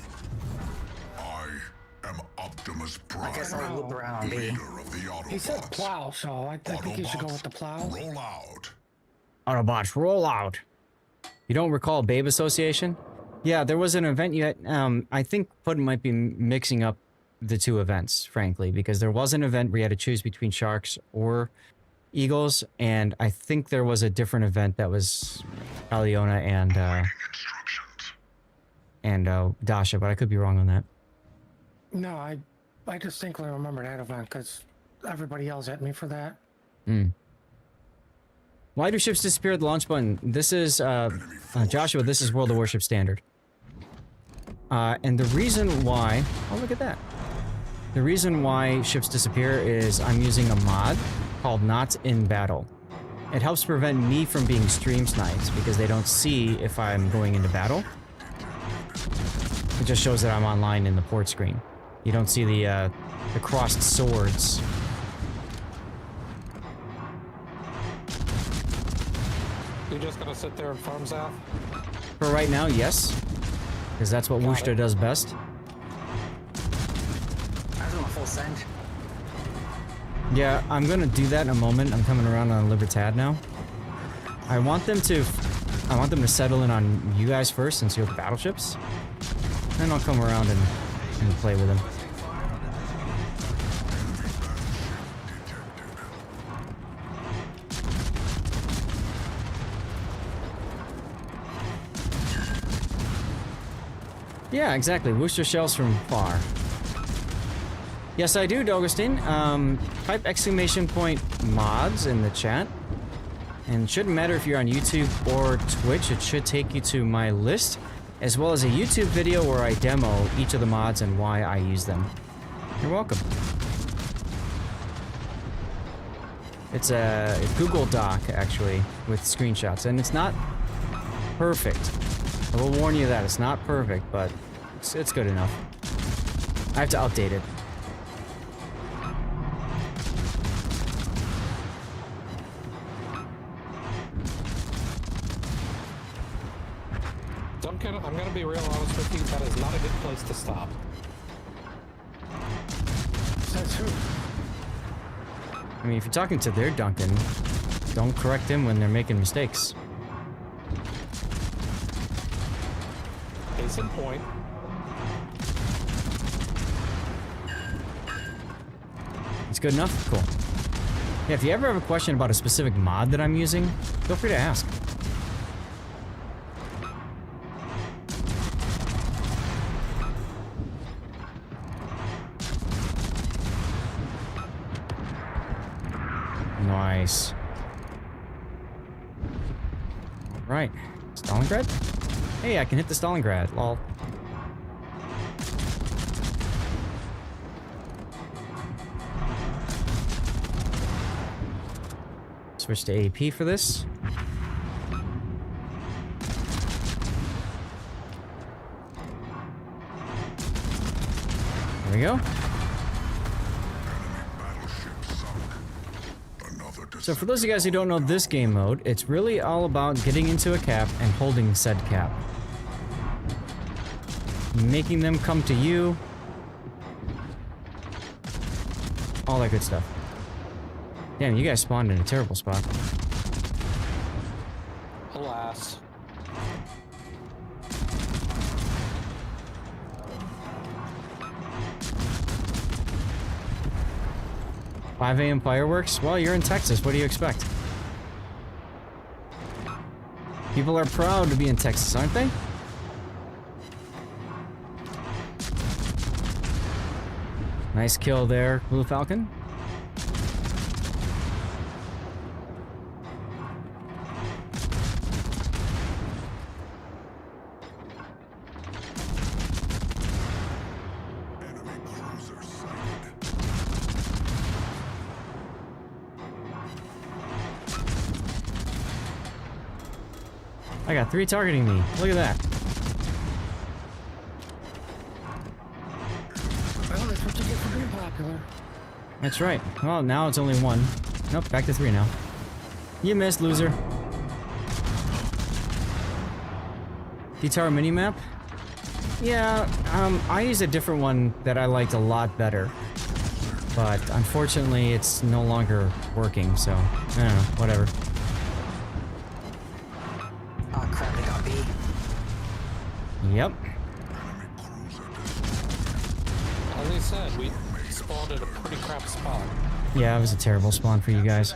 Optimus Prime, I guess I'll loop around on B. leader of the Autobots. He said plow, so I think you should go with the plow. Roll out. Autobots, roll out. You don't recall Babe Association? Yeah, there was an event you had, I think Puddin might be mixing up the two events, frankly, because there was an event where you had to choose between sharks or eagles, and I think there was a different event that was Aliona and Dasha, but I could be wrong on that. No, I distinctly remember that event, because everybody yells at me for that. Why do ships disappear at the launch button? This is, Joshua, this is World of Warship Standard. And the reason why... Oh, look at that. The reason why ships disappear is I'm using a mod called Not in Battle. It helps prevent me from being stream sniped, because they don't see if I'm going into battle. It just shows that I'm online in the port screen. You don't see the crossed swords. You just gonna sit there and farm South? For right now, yes. Because that's what Wooster does best. I'm doing a full send. Yeah, I'm gonna do that in a moment. I'm coming around on Libertad now. I want them to settle in on you guys first and see what the battleships. Then I'll come around and play with them. Yeah, exactly. Worcester shells from far. Yes, I do, Dogustin. Type ! mods in the chat. And it shouldn't matter if you're on YouTube or Twitch. It should take you to my list, as well as a YouTube video where I demo each of the mods and why I use them. You're welcome. It's a Google Doc, actually, with screenshots. And it's not perfect. I will warn you that it's not perfect, but It's good enough. I have to update it. I'm gonna be real honest with you, that is not a good place to stop. That's true. I mean, if you're talking to their Duncan, don't correct them when they're making mistakes. Case in point. It's good enough? Cool. Yeah, if you ever have a question about a specific mod that I'm using, feel free to ask. Nice. Right. Stalingrad? Hey, I can hit the Stalingrad. Lol. Switch to AP for this. There we go. So for those of you guys who don't know this game mode, it's really all about getting into a cap and holding said cap. Making them come to you. All that good stuff. Damn, you guys spawned in a terrible spot. Alas. $5 a.m. fireworks? Well, you're in Texas. What do you expect? People are proud to be in Texas, aren't they? Nice kill there, Blue Falcon. I got 3 targeting me. Look at that. Well, that's what you get for being popular. That's right. Well, now it's only 1. Nope, back to 3 now. You missed, loser. Guitar minimap? Yeah, I used a different one that I liked a lot better. But unfortunately, it's no longer working, so I don't know, whatever. Oh crap, they got B. Yep. As I said, we spawned at a pretty crap spot. Yeah, it was a terrible spawn for you guys.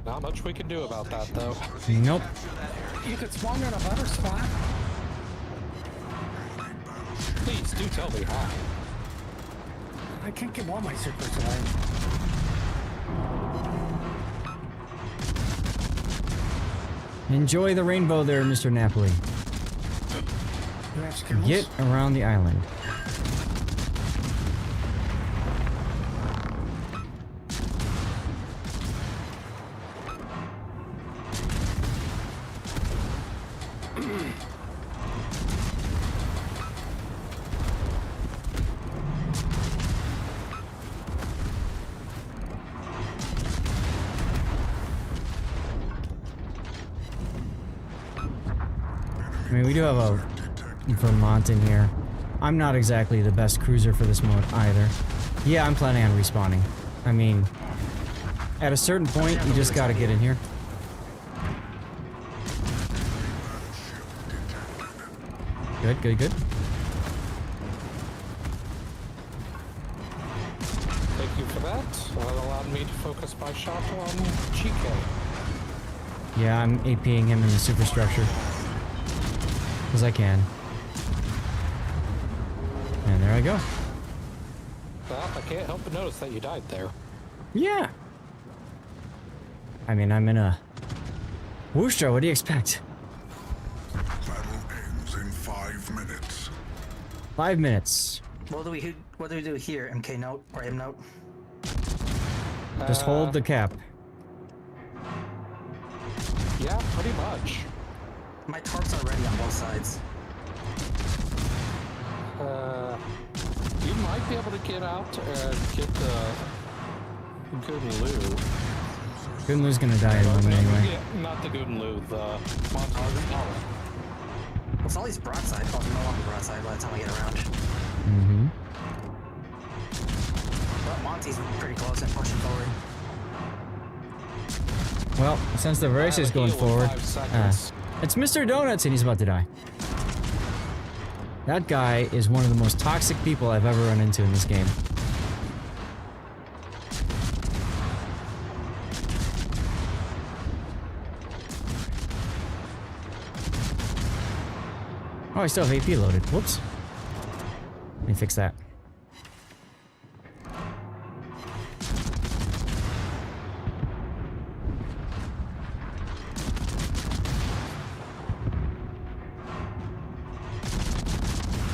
Not much we can do about that, though. Nope. You could spawn in a better spot. Please do tell me how. I can't give all my secrets away. Enjoy the rainbow there, Mr. Napoli. You have skills? Get around the island. I mean, we do have a Vermont in here. I'm not exactly the best cruiser for this mode either. Yeah, I'm planning on respawning. I mean, at a certain point, you just gotta get in here. Good, good, good. Thank you for that. That allowed me to focus my shot on Chico. Yeah, I'm APing him in the superstructure. Because I can. And there I go. Well, I can't help but notice that you died there. Yeah. I mean, I'm in a... Worcester, what do you expect? Battle ends in 5 minutes. 5 minutes. What do we do here? MK note or M note? Just hold the cap. Yeah, pretty much. My torps are ready on both sides. You might be able to get out and get the Goodenloo. Goonloo's gonna die in a moment anyway. Yeah, not the Goodenloo, the Montague. Well, Sully's broadside. Oh, no longer broadside by the time I get around. Mm-hmm. But Monty's pretty close and pushing forward. Well, since the race is going forward, it's Mr. Donuts and he's about to die. That guy is one of the most toxic people I've ever run into in this game. Oh, I still have AP loaded. Whoops. Let me fix that.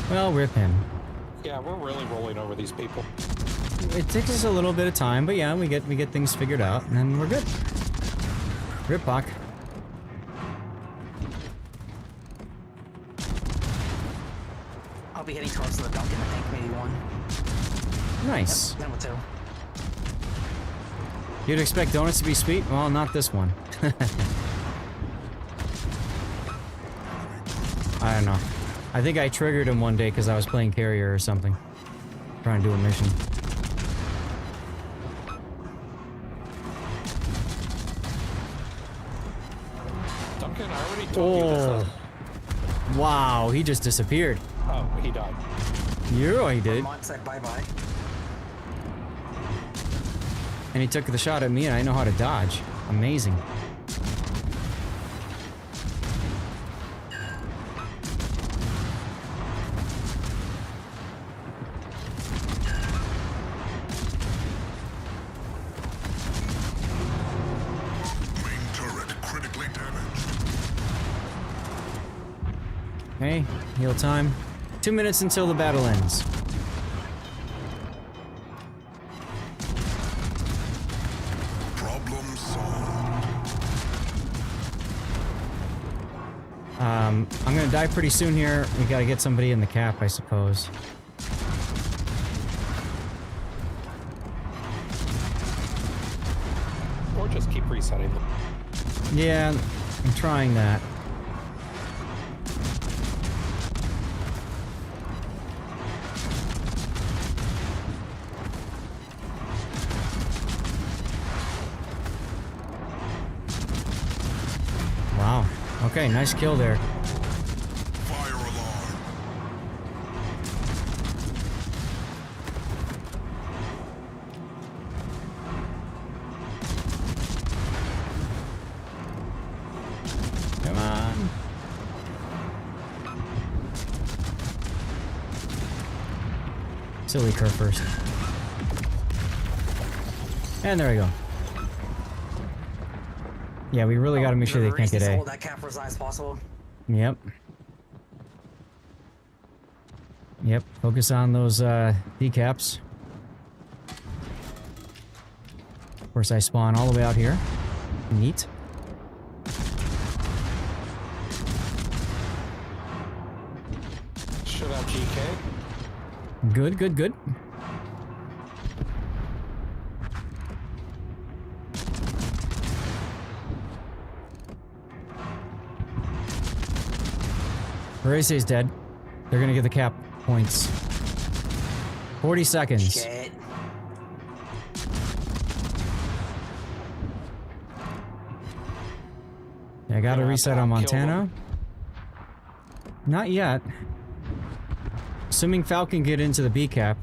Well, rip him. Yeah, we're really rolling over these people. It takes us a little bit of time, but yeah, we get things figured out, and then we're good. Rip Bach. I'll be heading towards the Duncan, I think, maybe one. Nice. Yep, then with two. You'd expect donuts to be sweet? Well, not this one. I don't know. I think I triggered him one day because I was playing carrier or something. Trying to do a mission. Duncan, I already told you this. Wow, he just disappeared. Oh, he died. Yeah, he did. Mont said bye-bye. And he took the shot at me and I know how to dodge. Amazing. Okay, heal time. 2 minutes until the battle ends. Problem solved. I'm gonna die pretty soon here. We gotta get somebody in the cap, I suppose. Or just keep resetting them. Yeah, I'm trying that. Wow. Okay, nice kill there. Fire alarm. Come on. Silly curve first. And there we go. Yeah, we really gotta make sure they can't get A. Hold that cap for as high as possible. Yep. Yep, focus on those decaps. Of course, I spawn all the way out here. Neat. Should have GK. Good, good, good. Race is dead. They're gonna get the cap points. 40 seconds. Shit. Yeah, I gotta reset on Montana. Not yet. Assuming Falcon get into the B cap.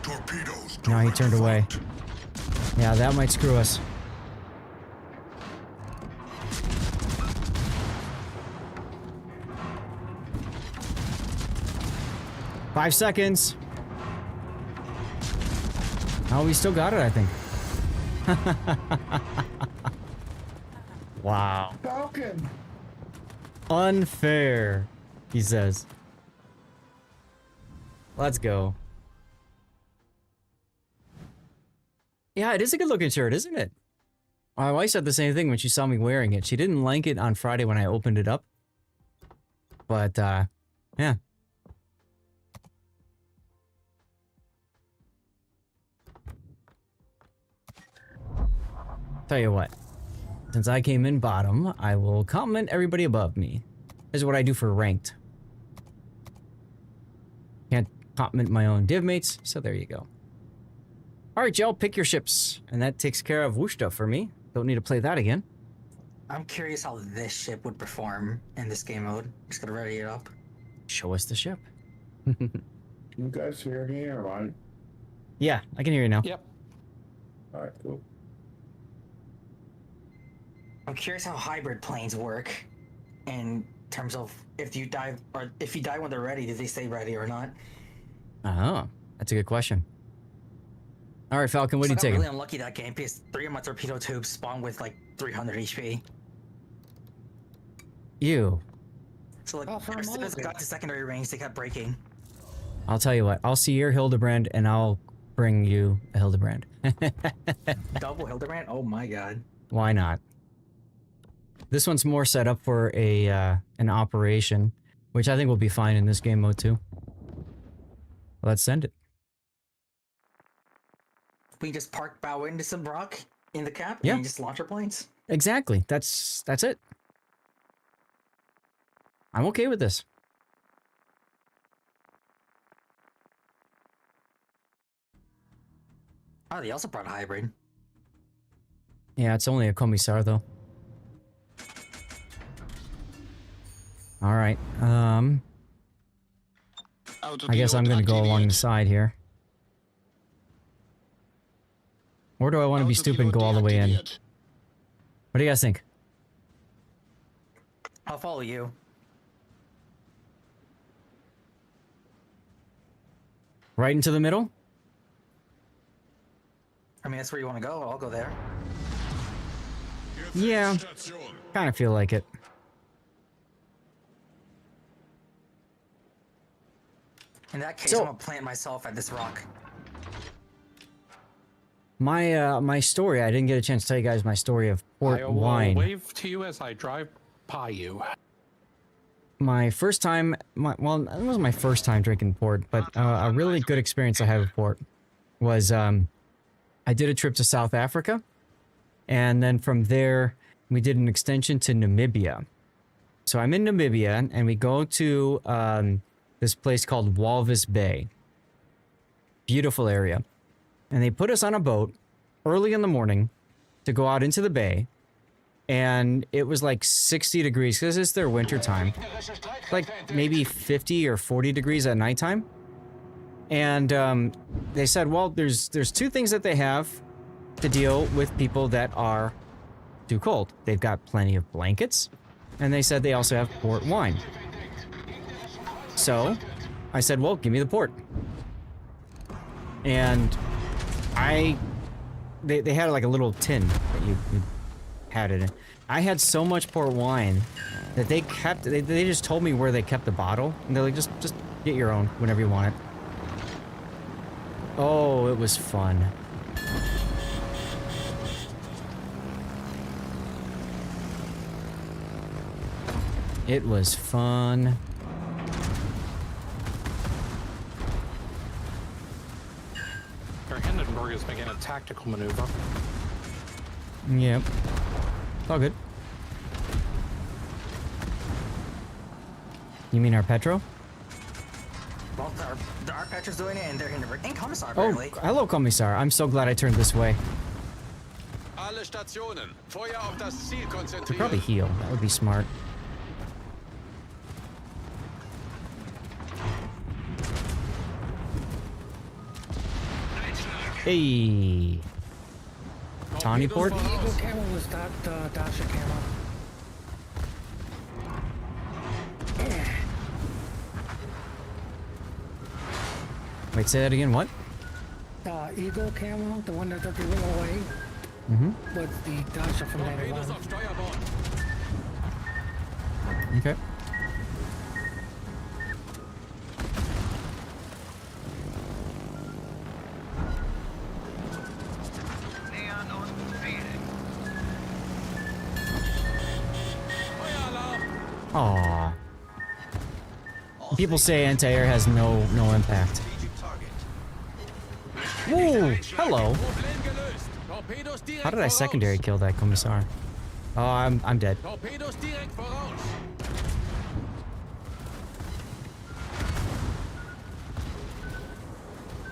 Torpedoes. No, he turned away. Yeah, that might screw us. Five seconds. Oh, we still got it, I think. Wow. Falcon. Unfair, he says. Let's go. Yeah, it is a good looking shirt, isn't it? My wife said the same thing when she saw me wearing it. She didn't like it on Friday when I opened it up. But, yeah. Tell you what. Since I came in bottom, I will compliment everybody above me. This is what I do for ranked. Can't compliment my own div mates, so there you go. Alright, y'all, pick your ships. And that takes care of Wushta for me. Don't need to play that again. I'm curious how this ship would perform in this game mode. Just gonna ready it up. Show us the ship. You guys hear me or what? Yeah, I can hear you now. Yep. Alright, cool. I'm curious how hybrid planes work in terms of if you die when they're ready, do they stay ready or not? Oh, that's a good question. All right, Falcon, what are you I got taking? really unlucky that game because 3 of my torpedo tubes spawned with like 300 HP. You. So like as soon as I got to secondary range, they kept breaking. I'll tell you what. I'll see your Hildebrand, and I'll bring you a Hildebrand. Double Hildebrand? Oh my god. Why not? This one's more set up for a an operation, which I think will be fine in this game mode too. Let's send it. We just park bow into some rock in the cap Yeah. and just launch our planes. Exactly. That's it. I'm okay with this. Oh, they also brought a hybrid. Yeah, it's only a Commissar though. All right. I guess I'm gonna go along the side here. Or do I want to be stupid and go all the way in? What do you guys think? I'll follow you. Right into the middle? I mean, that's where you want to go. I'll go there. Yeah. Kind of feel like it. In that case, So- I'm gonna plant myself at this rock. My story, I didn't get a chance to tell you guys my story of port I will wine. wave to you as I drive by you. My first time, well, it wasn't my first time drinking port, but a really good experience I had with port was I did a trip to South Africa, and then from there we did an extension to Namibia. So I'm in Namibia, and we go to this place called Walvis Bay. Beautiful area. And they put us on a boat early in the morning to go out into the bay. And it was like 60 degrees because it's their winter time. Like maybe 50 or 40 degrees at nighttime. And they said, well, there's two things that they have to deal with people that are too cold. They've got plenty of blankets. And they said they also have port wine. So I said, well, give me the port. And they had like a little tin that you had it in. I had so much port wine that they just told me where they kept the bottle, and they're like, just get your own whenever you want it. Oh, it was fun. It was fun. Our Hindenburg is making a tactical maneuver. Yep. It's all good. You mean our Petro? Well, our Petra's doing it, and they're Hindenburg and Commissar Oh, apparently. hello, Commissar. I'm so glad I turned this way. Alle Stationen, Feuer auf das Ziel Could probably heal. That would be smart. Hey. Tawny port? The Eagle camo was that Dasha camo. Wait, say that again. What? Eagle camo, the one that took the wing away, Mm-hmm. was the Dasha from that one. Okay. Aw. People say anti-air has no impact. Whoa! Hello. How did I secondary kill that Cassard? Oh, I'm dead.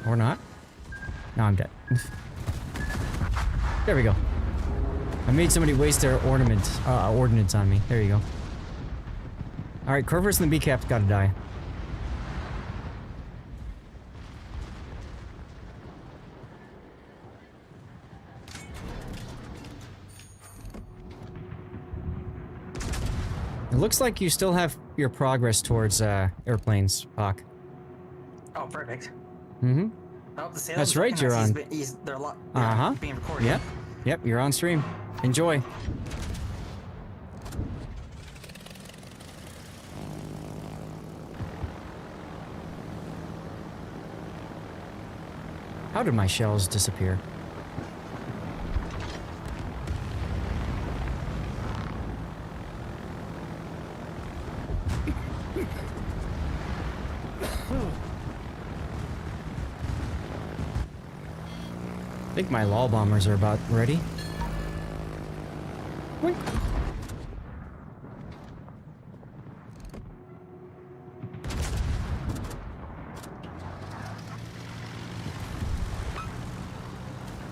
Or not? No, I'm dead. There we go. I made somebody waste their ordnance on me. There you go. Alright, Corvus and the B-Cap's gotta die. It looks like you still have your progress towards airplanes, Bach. Oh, perfect. Mm-hmm. Oh, the That's right, you're on. They're Uh-huh. being recorded. Yep. Yep, you're on stream. Enjoy. How did my shells disappear? I think my LOL bombers are about ready. Wink.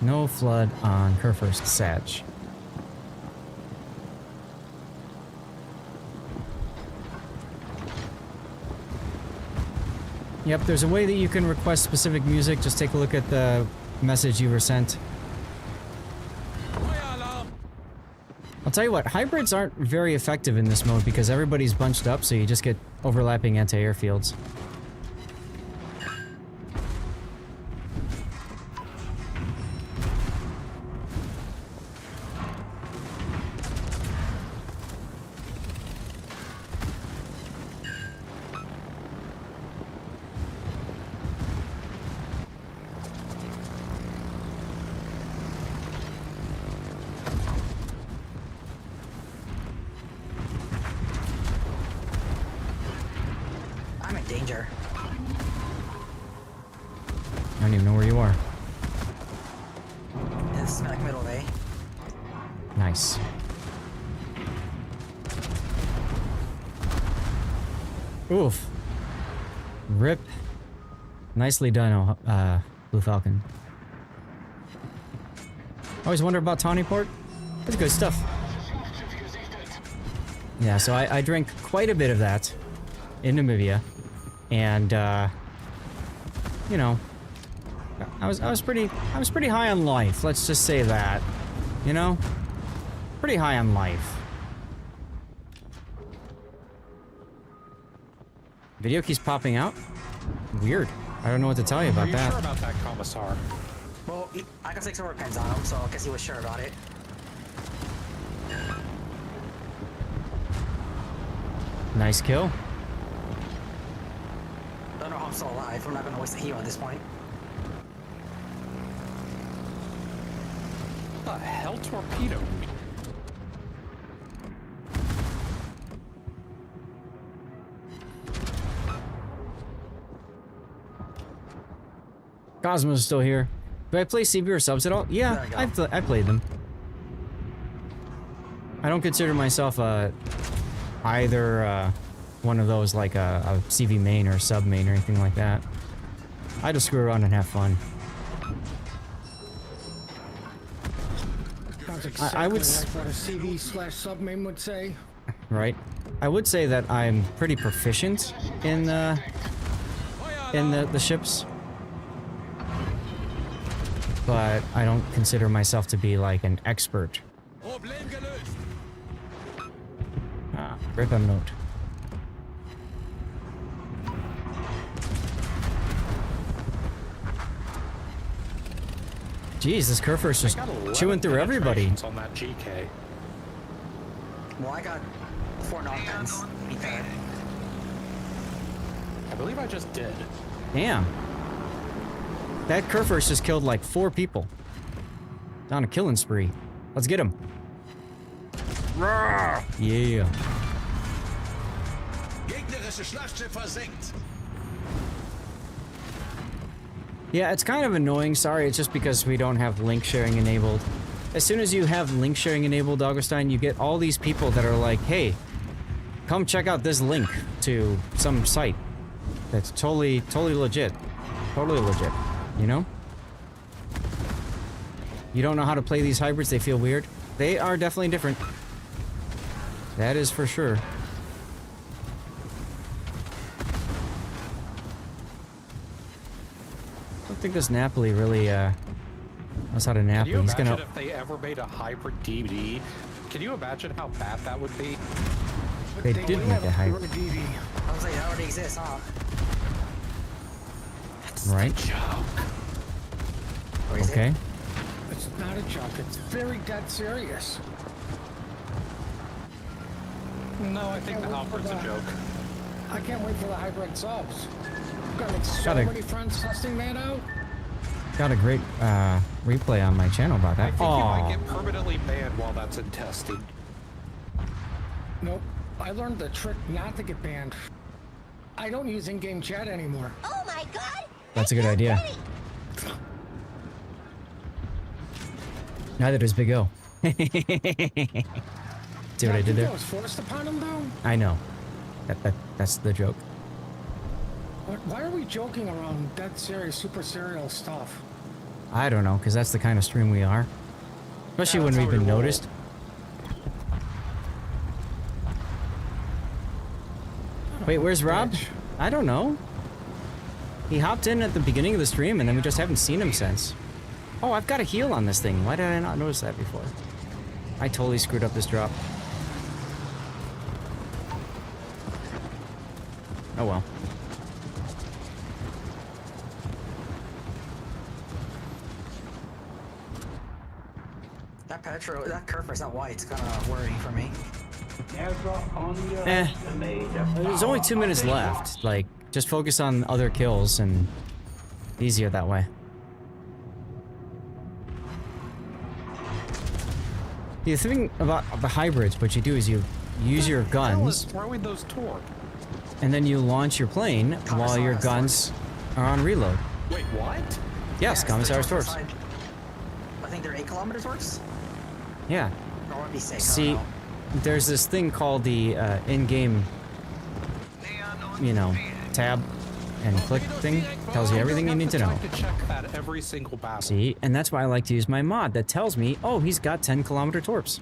No flood on Kurfürst Sag. Yep, there's a way that you can request specific music. Just take a look at the message you were sent. I'll tell you what, hybrids aren't very effective in this mode because everybody's bunched up, so you just get overlapping anti-air fields. I'm in danger. I don't even know where you are. In the smack middle of A. Nice. Oof. Rip. Nicely done, Blue Falcon. Always wonder about Tawny Port. That's good stuff. Yeah, so I drank quite a bit of that in Namibia, and you know, I was pretty high on life. Let's just say that, you know, pretty high on life. Video keeps popping out. Weird. I don't know what to tell you about that. Are you sure about that, Commissar? Well, I got 6 overpens on him, so I guess he was sure about it. Nice kill. Don't know how I'm still alive. I'm not gonna waste a hero at this point. What the hell, torpedo? Cosmo's still here. Do I play CB or subs at all? Yeah, I played them. I don't consider myself either one of those like a CV main or sub main or anything like that. I just screw around and have fun. I would like what a CV/sub main would say. Right. I would say that I'm pretty proficient in the ships. But I don't consider myself to be like an expert. Rip M note. Jeez, this Kurfürst is chewing through everybody. On that GK. Well, I got 4 non-pens. I believe I just did. Damn. That Kurfürst just killed like 4 people. On a killing spree. Let's get him. Yeah. gegnerische Schlachtschiff versenkt. Yeah, it's kind of annoying. Sorry, it's just because we don't have link sharing enabled. As soon as you have link sharing enabled, Augustine, you get all these people that are like, hey, come check out this link to some site that's totally legit. Totally legit, you know? You don't know how to play these hybrids, they feel weird. They are definitely different. That is for sure. I don't think this Napoli really knows how to nap. Can you He's imagine gonna. if they ever made a hybrid DVD? Can you imagine how bad that would be? They did make a hybrid. I was like, that already exists, huh? Right? Okay. It's not a joke. It's very dead serious. No, I think the Alfred's a joke. I can't wait for the hybrid subs. I've got like so Got a- many friends testing that out. Got a great replay on my channel about I that. think you might Oh, get permanently banned while that's in testing. Nope. I learned the trick not to get banned. I don't use in-game chat anymore. Oh my god! that's a good idea. Neither does Big O. See what I did there? I was forced upon him though. I know. That's the joke. Why are we joking around dead serious, super serial stuff? I don't know, because that's the kind of stream we are. Especially when we've been noticed. Wait, where's Rob? I don't know. He hopped in at the beginning of the stream and then we just haven't seen him since. Oh, I've got a heal on this thing. Why did I not notice that before? I totally screwed up this drop. Oh well. That Kerfer's not white. It's kind of worrying for me. There's only 2 minutes left. Like, just focus on other kills and easier that way. The thing about the hybrids, what you do is you use your guns, Throwing those torp. and then you launch your plane while your guns are on reload. Wait, what? Yes, Commissar's torps. I think they're 8 kilometer torps. Yeah. Or I want to be safe. I See, don't know. there's this thing called the in-game, you know, tab and click thing. Tells you everything you need to know. To check that every single battle. See, and that's why I like to use my mod that tells me, oh, he's got 10 kilometer torps.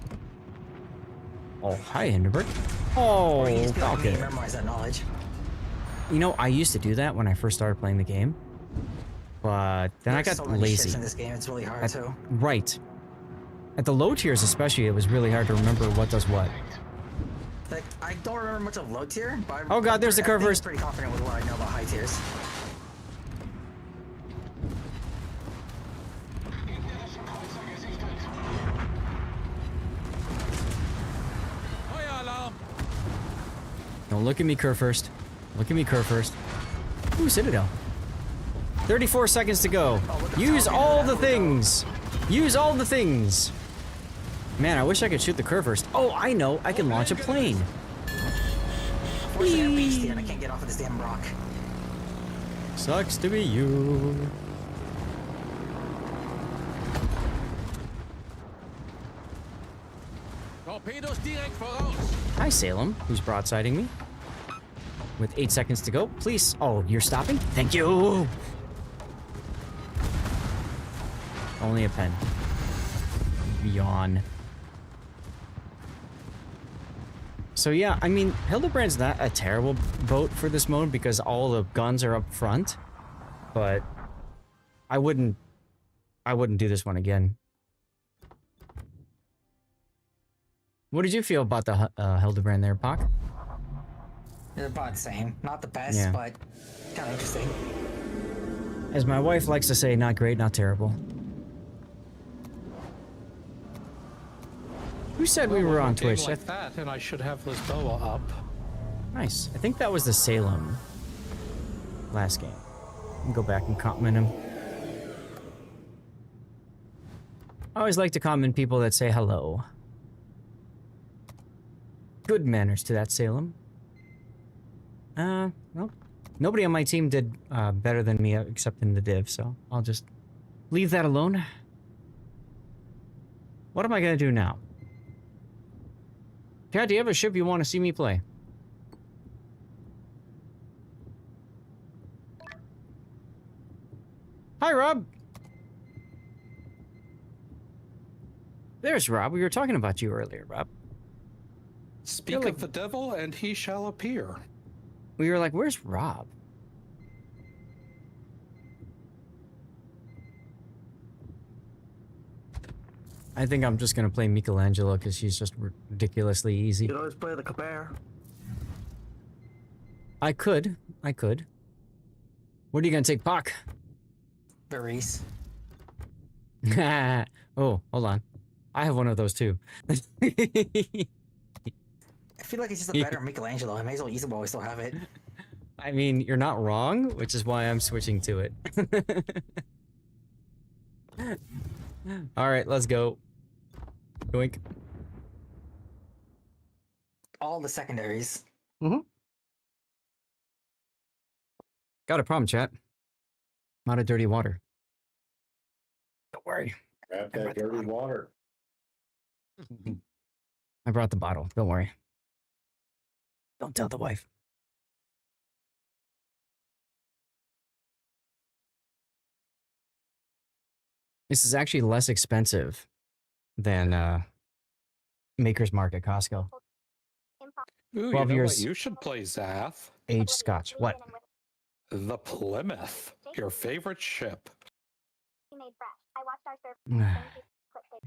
Oh, hi, Hindenburg. Oh, Or you just be like me and okay. memorize that knowledge. You know, I used to do that when I first started playing the game, but then I got There's so many lazy. ships in this game. It's really hard too. Right. At the low tiers especially, it was really hard to remember what does what. Like, I don't remember much of low tier, but Oh god, there's the I think I'm curvers. pretty confident with what I know about high tiers. No, look at me, Kerr first. Look at me, Kerr first. Ooh, Citadel. 34 seconds to go. Use all the things. Use all the things. Man, I wish I could shoot the Kerr first. Oh, I know. I can launch a plane. Unfortunately, I'm beastie and I can't get off of this damn rock. Sucks to be you. Torpedos direkt voraus. Hi, Salem, who's broadsiding me. With 8 seconds to go, please. Oh, you're stopping? Thank you. Only a pen. Yawn. So yeah, I mean, Hildebrand's not a terrible boat for this mode because all the guns are up front, but I wouldn't do this one again. What did you feel about the Hildebrand there, Pac? They're about the same. Not the best, Yeah. but kind of interesting. As my wife likes to say, not great, not terrible. Who said we were on Twitch? Like that, and I should have Lisboa up. Nice. I think that was the Salem last game. I'll go back and comment him. I always like to comment people that say hello. Good manners to that, Salem. Well, nobody on my team did better than me except in the div, so I'll just leave that alone. What am I gonna do now? Cat, do you have a ship you want to see me play? Hi, Rob. There's Rob. We were talking about you earlier, Rob. Speak of the devil, and he shall appear. We were like, where's Rob? I think I'm just gonna play Michelangelo because she's just ridiculously easy. You can always play the Cassard. I could. What are you gonna take, Pac? Varese. Oh, hold on. I have one of those too. I feel like it's just a better Michelangelo. I may as well use it while we still have it. I mean, you're not wrong, which is why I'm switching to it. All right, let's go. Doink. All the secondaries. Mm-hmm. Got a problem, chat. I'm out of dirty water. Don't worry. Grab that dirty water. I brought the bottle. Don't worry. Don't tell the wife. This is actually less expensive than Maker's Mark at Costco. Ooh, 12 you know years. what you should play, Zath? Aged Scotch. What? The Plymouth, your favorite ship. I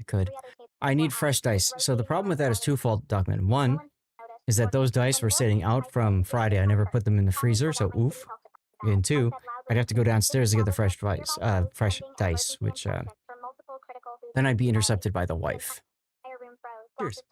could. I need fresh dice. So the problem with that is twofold, Duckman. One is that those dice were sitting out from Friday. I never put them in the freezer, so oof. And two, I'd have to go downstairs to get the fresh dice, which then I'd be intercepted by the wife. Cheers.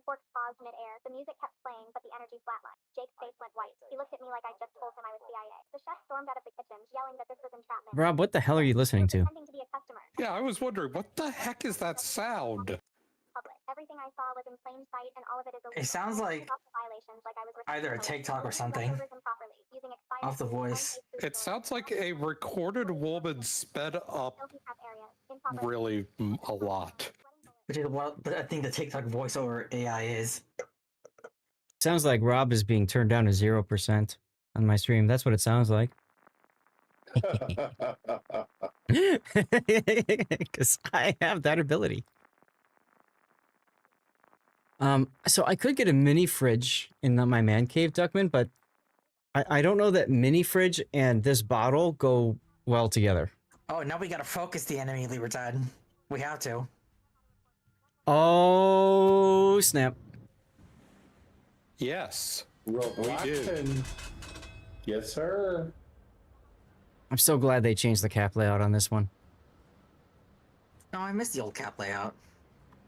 Forks paused mid-air. The music kept playing, but the energy flatlined. Jake's face went white. He looked at me like I just told him I was CIA. The chef stormed out of the kitchen, yelling that this was entrapment. Rob, what the hell are you listening to? Pretending to be a customer. Yeah, I was wondering, what the heck is that sound? Public. Everything I saw was in plain sight, and all of it is illegal. It sounds like either a TikTok or something. Off the voice. It sounds like a recorded woman sped up really a lot. Which is what I think the TikTok voiceover AI is. Sounds like Rob is being turned down to 0% on my stream. That's what it sounds like. Because I have that ability. So I could get a mini fridge in my man cave, Duckman, but I don't know that mini fridge and this bottle go well together. Oh, now we gotta focus the enemy, Libertad. We have to. Oh, snap. Yes. Robloxing. Yes, sir. I'm so glad they changed the cap layout on this one. No, I miss the old cap layout.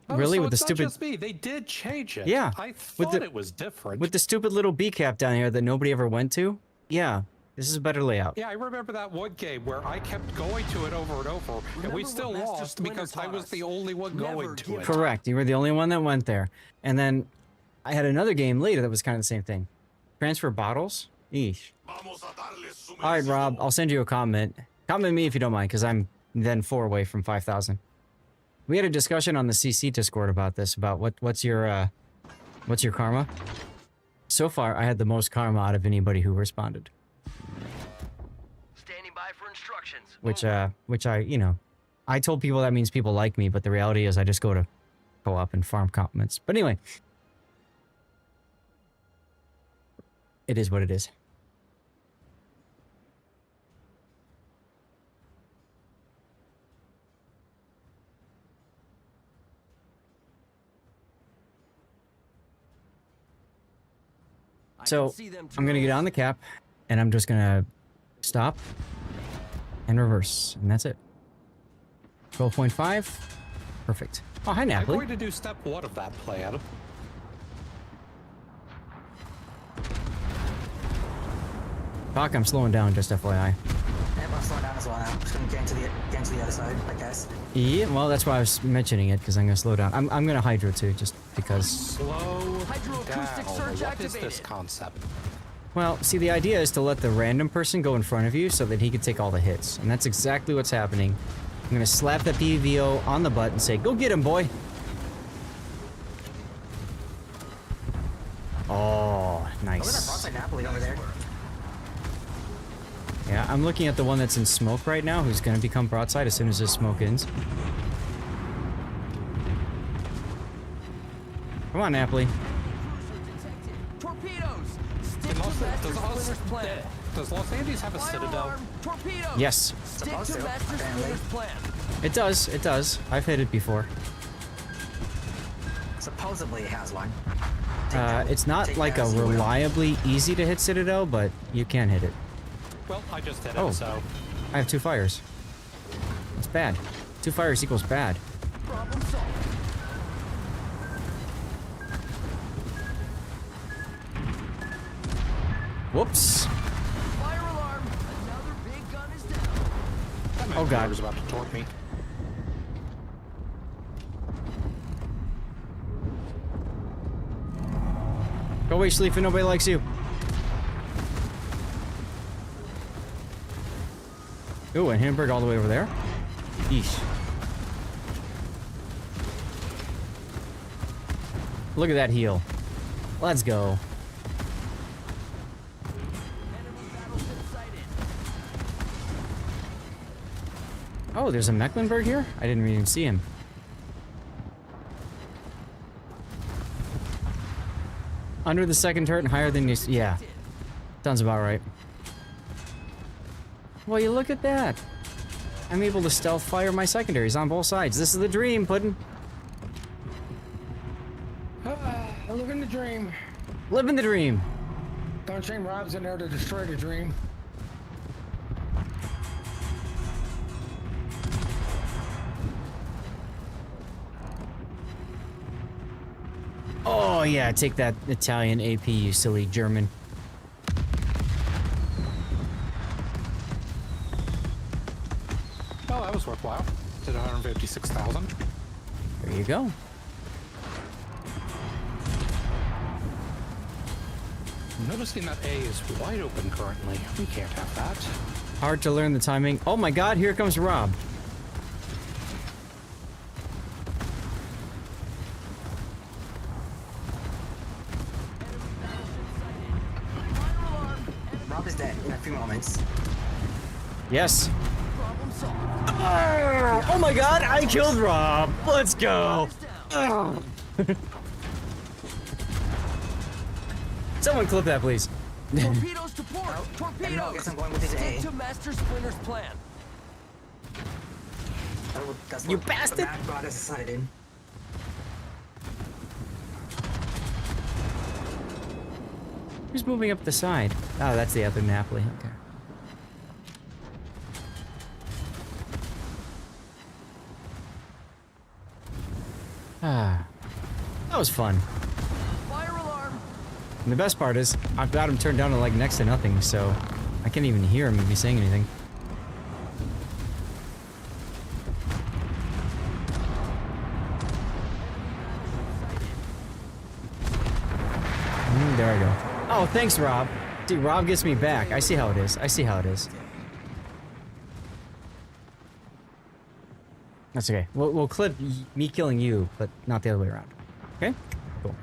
Really, so with the it's stupid. Not just me. They did change it. Yeah. I thought it was different. With the stupid little B cap down here that nobody ever went to. Yeah, this is a better layout. Yeah, I remember that one game where I kept going to it over and over, and we still lost because I was the only one going to it. Correct. You were the only one that went there. And then I had another game later that was kind of the same thing. Transfer bottles? Eesh. All right, Rob, I'll send you a comment. Comment me if you don't mind, because I'm then 4 away from 5,000. We had a discussion on the CC Discord about this, about what's your karma? So far, I had the most karma out of anybody who responded. Standing by for instructions. Which I told people that means people like me, but the reality is I just go to co-op and farm compliments. But anyway, it is what it is. So I'm gonna get on the cap, and I'm just gonna stop and reverse, and that's it. 12.5, perfect. Oh, hi, I'm Napoli. going to do step 1 of that plan. Fuck, I'm slowing down, just FYI. Yep, I'm slowing down as well now. I'm just gonna get into the other side, I guess. Yeah, well, that's why I was mentioning it, because I'm gonna slow down. I'm gonna hydro too, just because. Slow Hydroacoustic down. surge What is activated. this concept? Well, see, the idea is to let the random person go in front of you so that he can take all the hits. And that's exactly what's happening. I'm gonna slap that PVO on the butt and say, go get him, boy! Oh, nice. Over there. Yeah, I'm looking at the one that's in smoke right now, who's gonna become broadside as soon as this smoke ends. Come on, Napoli. Does Los Andes have a citadel? Yes. Supposed to, apparently. It does, it does. I've hit it before. Supposedly it has one. It's not like a reliably easy to hit citadel, but you can hit it. Well, I just hit Oh. it, so... I have 2 fires. It's bad. 2 fires equals bad. Problem solved. Whoops. Fire alarm. Another big gun is down. Oh god. Was about to torp me. Go away, Schleifen. Nobody likes you. Ooh, and Hindenburg all the way over there. Yeesh. Look at that heal. Let's go. Oh, there's a Mecklenburg here? I didn't even see him. Under the second turret and higher than you... Yeah. Sounds about right. Well, you look at that. I'm able to stealth fire my secondaries on both sides. This is the dream, Puddin'. Living the dream. Living the dream. Don't shame Rob's in there to destroy the dream. Oh, yeah, take that Italian AP, you silly German. Well, that was worthwhile. Did 156,000. There you go. I'm noticing that A is wide open currently. We can't have that. Hard to learn the timing. Oh my god, here comes Rob. Rob is dead in a few moments. Yes. Oh my god, I killed Rob. Let's go. Someone clip that, please. Torpedoes to port. Torpedoes. No, I guess I'm going with his Stick A. to Master Splinter's plan. Oh, that's You what bastard! The Mad God has decided. Who's moving up the side? Oh, that's the other Napoli. Okay. Ah, that was fun. Fire alarm. And the best part is, I've got him turned down to like next to nothing, so I can't even hear him if he's saying anything. There I go. Oh, thanks, Rob. Dude, Rob gets me back. I see how it is. I see how it is. That's okay. We'll clip me killing you, but not the other way around. Okay? Cool.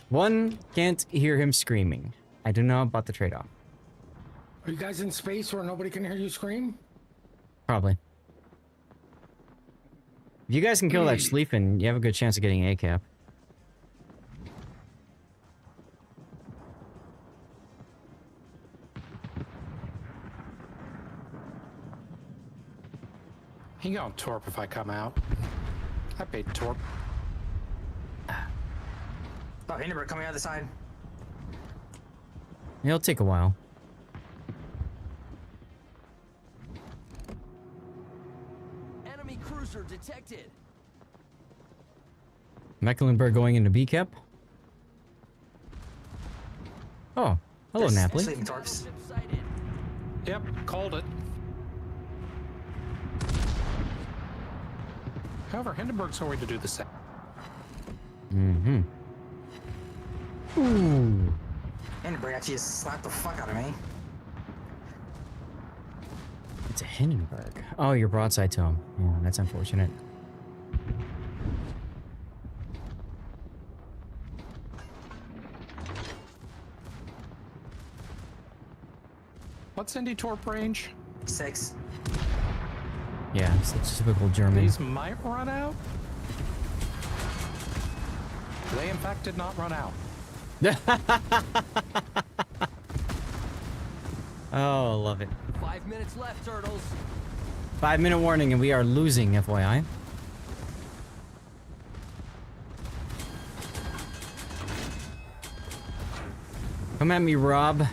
One can't hear him screaming. I don't know about the trade-off. Are you guys in space where nobody can hear you scream? Probably. If you guys can kill that Schleifen, you have a good chance of getting a cap. He gonna torp if I come out. I paid torp. Oh, Hindenburg coming out the side. It'll take a while. Enemy cruiser detected. Mecklenburg going into B cap. Oh, hello, Napoli. Yep, called it. However, Hindenburg's going to do the same. Mm-hmm. Ooh. Hindenburg actually just slapped the fuck out of me. It's a Hindenburg. Oh, you're broadside to him. Yeah, that's unfortunate. What's Indy Torp range? 6. Yeah, it's a typical German. These might run out. They in fact did not run out. Oh, love it. 5 minutes left, turtles. 5-minute warning and we are losing, FYI. Come at me, Rob.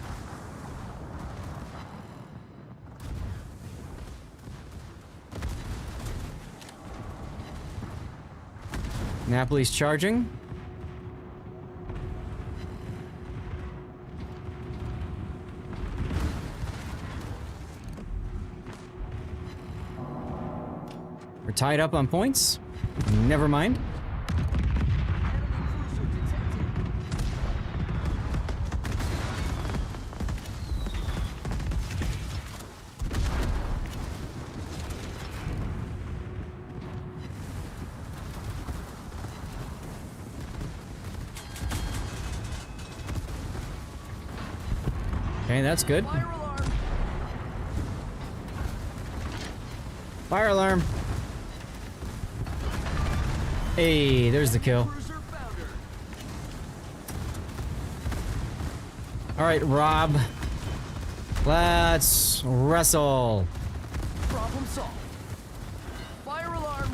Napoli's charging. We're tied up on points. Never mind. Okay, that's good. Fire alarm. Hey, there's the kill. All right, Rob. Let's wrestle. Problem solved. Fire alarm.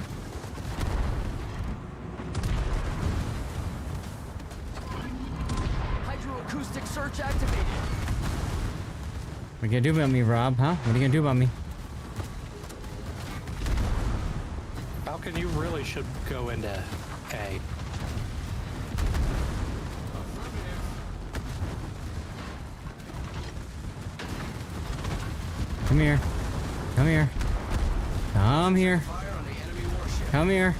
Hydroacoustic search activated. What are you gonna do about me, Rob? Huh? What are you gonna do about me? Falcon, you really should go into A. Come here. Come here. Come here. Come here.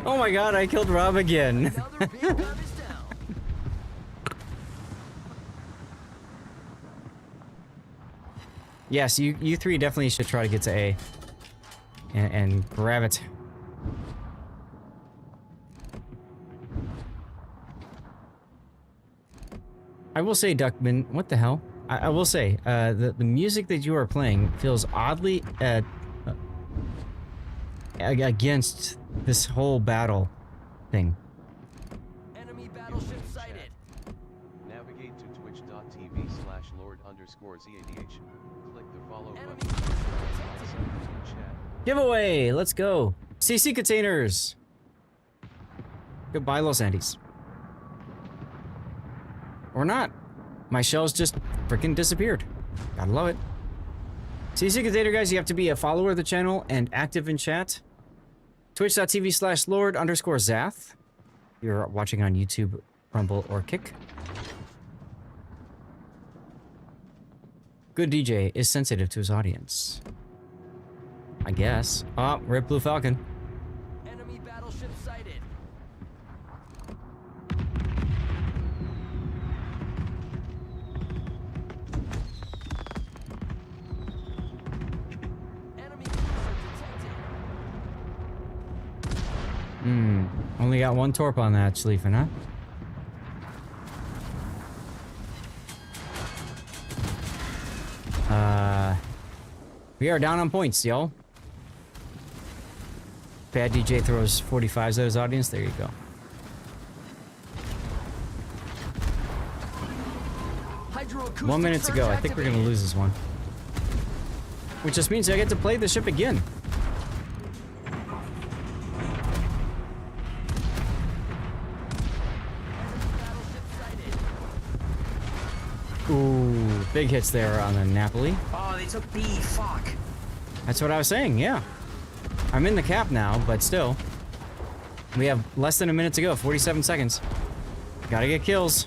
Oh my god, I killed Rob again. Yes, you three definitely should try to get to A. And grab it. I will say, Duckman, what the hell? I will say, the music that you are playing feels oddly against this whole battle thing. Enemy battleship sighted. Navigate to twitch.tv/Lord_ZADH. Click the follow button. Chat. Giveaway! Let's go. CC containers. Goodbye, Los Andes. Or not. My shells just freaking disappeared. Gotta love it. CC container, guys, you have to be a follower of the channel and active in chat. Twitch.tv/Lord_Zath. You're watching on YouTube, Rumble, or Kick. Good DJ is sensitive to his audience. I guess. Oh, Rip Blue Falcon. Enemy battleship sighted. Enemy cruiser detected. Only got one torp on that, Schlieffen, huh? We are down on points, y'all. Bad DJ throws 45s at his audience. There you go. Hydroacoustic 1 minute to go. I think we're gonna lose this one. Which just means I get to play the ship again. Ooh, big hits there on the Napoli. Oh, they took B. Fuck. That's what I was saying, yeah. I'm in the cap now, but still. We have less than a minute to go, 47 seconds. Gotta get kills.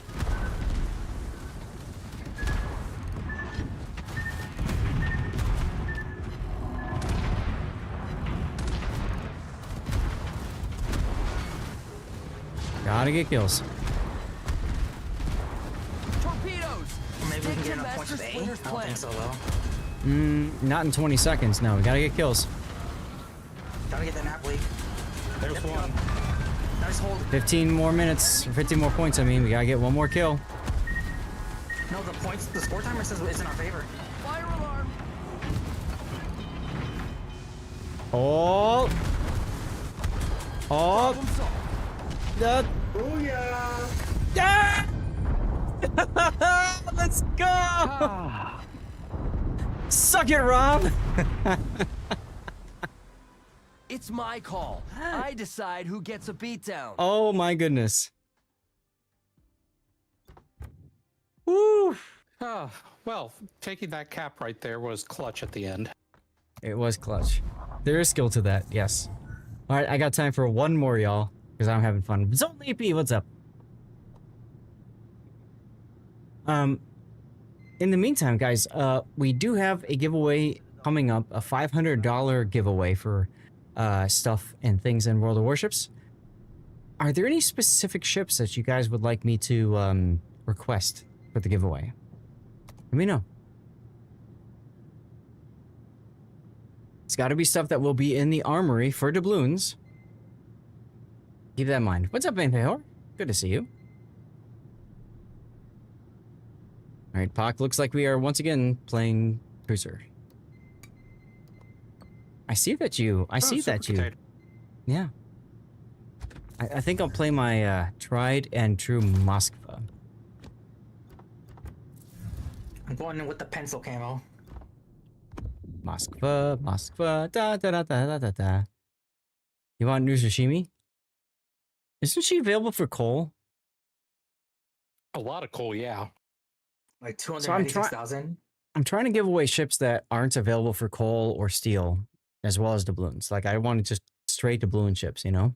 Gotta get kills. Torpedoes! Maybe we can Stick get to enough points with Master A? I Splinter's don't plan. think so, though. Not in 20 seconds. No, we gotta get kills. Gotta get that nap leak. There's one. Nice hold. 15 more minutes. 15 more points, I mean. We gotta get one more kill. No, the points, the score timer says it's in our favor. Fire alarm! Oh! Oh! Problem solved. Yeah! Let's go! Suck it, Rob! It's my call. I decide who gets a beatdown. Oh my goodness. Woo! Ah, well, taking that cap right there was clutch at the end. It was clutch. There is skill to that, yes. Alright, I got time for one more, y'all. Because I'm having fun. Zone AP, what's up? In the meantime, guys, we do have a giveaway coming up, a $500 giveaway for stuff and things in World of Warships. Are there any specific ships that you guys would like me to request for the giveaway? Let me know. It's got to be stuff that will be in the armory for doubloons. Keep that in mind. What's up, Vampire? Good to see you. All right, Pac, looks like we are once again playing Cruiser. I see that you. I see that you. Potato. Yeah. I think I'll play my tried and true Moskva. I'm going in with the pencil camo. Moskva, Moskva, da da da da da da da. You want new sashimi? Isn't she available for coal? A lot of coal, yeah. Like So 296,000. I'm trying to give away ships that aren't available for coal or steel, as well as doubloons. Like, I want to just straight doubloon ships, you know?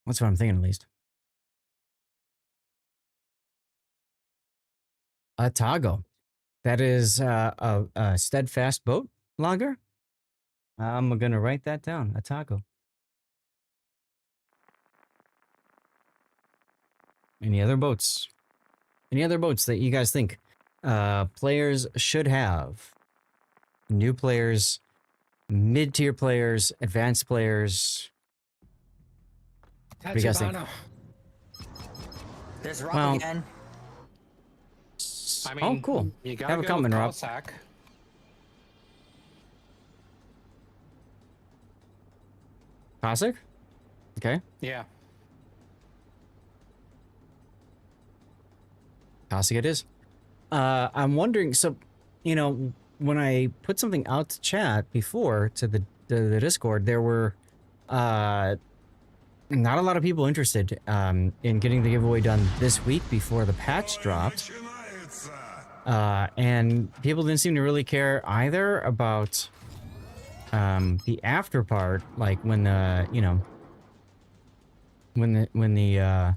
That's what I'm thinking, at least. A Tago. That is a steadfast boat logger. I'm going to write that down. A Tago. Any other boats? Any other boats that you guys think players should have? New players, mid-tier players, advanced players. What do you guys think? There's Rob Well, again. I mean, oh, cool. You gotta Have a go comment, with Rob. Cossack. Cossack? Okay. Yeah. Cossack it is. I'm wondering, so, you know, when I put something out to chat before to the Discord, there were not a lot of people interested in getting the giveaway done this week before the patch dropped. And people didn't seem to really care either about the after part, like when the, you know, when the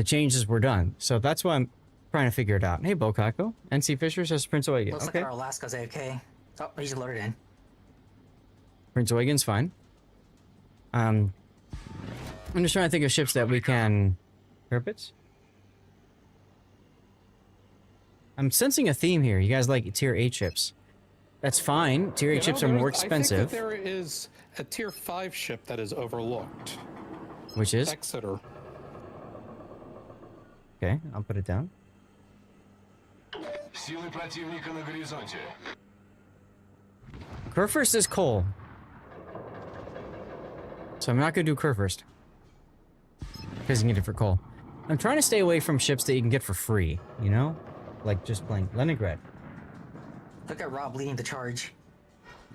changes were done. So that's why I'm trying to figure it out. Hey, Bokako. NC Fisher says Prince Oygen. Looks Okay. like our Alaska's AFK. Oh, he's loaded in. Prince Oygen's fine. I'm just trying to think of ships that we can... Carpets? I'm sensing a theme here. You guys like tier 8 ships. That's fine. Tier 8 ships are more expensive. I think that there is a tier 5 ship that is overlooked. Which is? Exeter. Okay, I'll put it down. Силы противника на горизонте. Kurfürst is coal. So I'm not going to do Kurfürst. Because you can get it for coal. I'm trying to stay away from ships that you can get for free, you know? Like just playing Leningrad. Look at Rob leading the charge.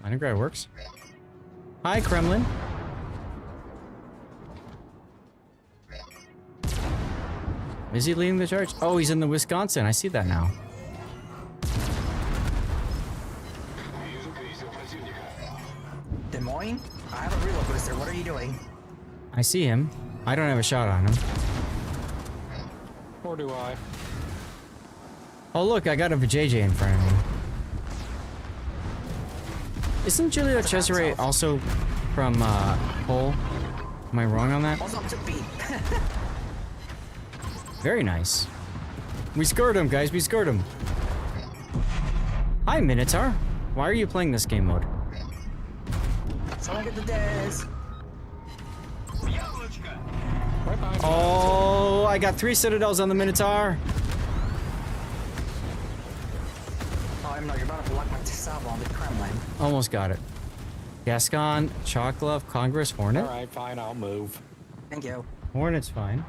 Leningrad works. Hi, Kremlin. Is he leading the charge? Oh, he's in the Wisconsin. I see that now. Des Moines? I have a reload booster. What are you doing? I see him. I don't have a shot on him. Or do I? Oh, look, I got a Vijay in front of me. Isn't Giulio Cesare also from Hull? Am I wrong on that? Also, I'm took beat. Very nice. We scored him, guys. We scored him. Hi, Minotaur. Why are you playing this game mode? Someone get the Dez. Oh, I got 3 citadels on the Minotaur. Oh, I'm not. You're about to block my sub on the Kremlin. Almost got it. Gascon, Chalklove, Congress, Hornet. All right, fine. I'll move. Thank you. Hornet's fine.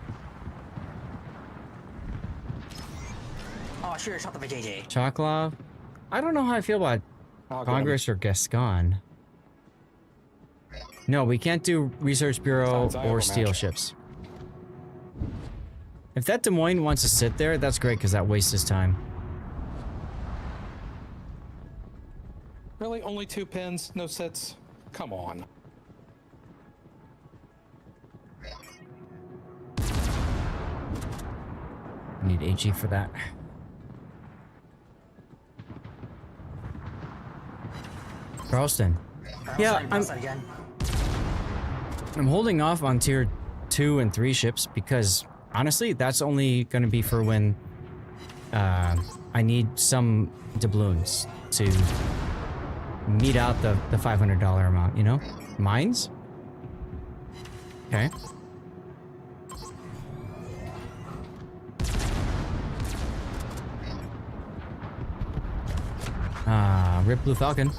Oh, sure. Shot the JJ. Chalklove. I don't know how I feel about Congress or Gascon. No, we can't do Research Bureau or Steel Ships. If that Des Moines wants to sit there, that's great because that wastes his time. Really? Only 2 pins? No sets? Come on. Need HE for that. Charleston. Yeah, I'm holding off on tier 2 and 3 ships because honestly, that's only going to be for when I need some doubloons to meet out the $500 amount, you know? Mines? Okay. Rip Blue Falcon.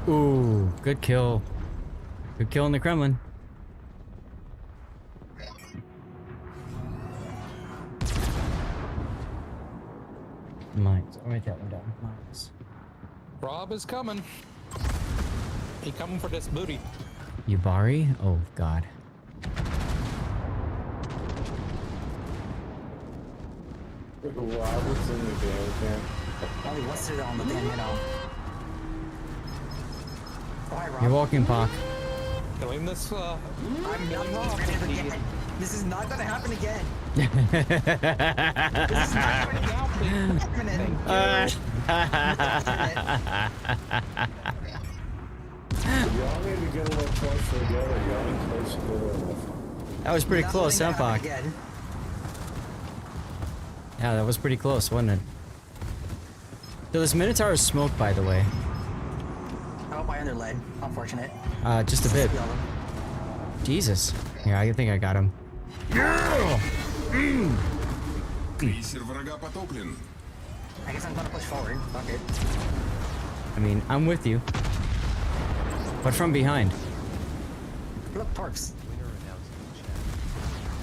Ooh, good kill. Good kill in the Kremlin. Mines. I'll write that one down. Mines. Rob is coming. He coming for this booty. Yubari? Oh, God. Robert's in the game again. Oh, he wants to on the thing, you know. You're walking, Pac. Killing this, I'm not again. This is not gonna happen again. This is not gonna Y'all need to get a little closer together. Y'all ain't close together. That was pretty close, huh, Pac? Yeah, that was pretty close, wasn't it? So this Minotaur is smoked, by the way. Oh, by under lead. Unfortunate. Just a bit. Jesus. Yeah, I think I got him. Yeah! I guess I'm gonna push forward. Fuck it. I mean, I'm with you. But from behind. Look, Torps.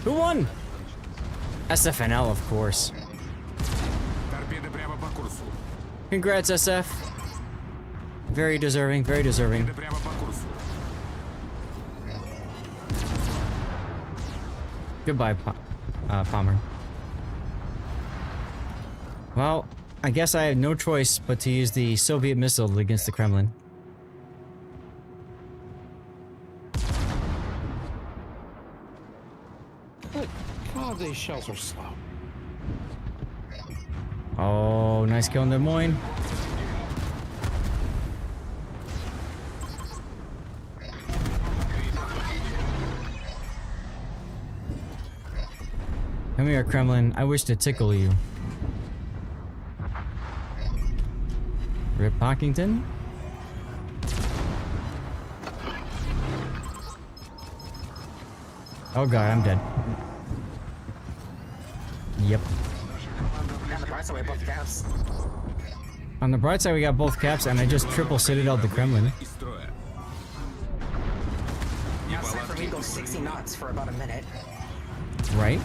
Who won? SFNL, of course. Congrats, SF. Very deserving, very deserving. Goodbye, Pommern. Well, I guess I have no choice but to use the Soviet missile against the Kremlin. Good God, these shells are slow. Oh, nice kill in Des Moines. Come here, Kremlin. I wish to tickle you. Rip Pockington? Oh god, I'm dead. Yep. On the bright side, we have both caps. On the bright side, we got both caps, and I just triple citadeled the Kremlin. Now it's time for me to go 60 knots for about a minute. Right?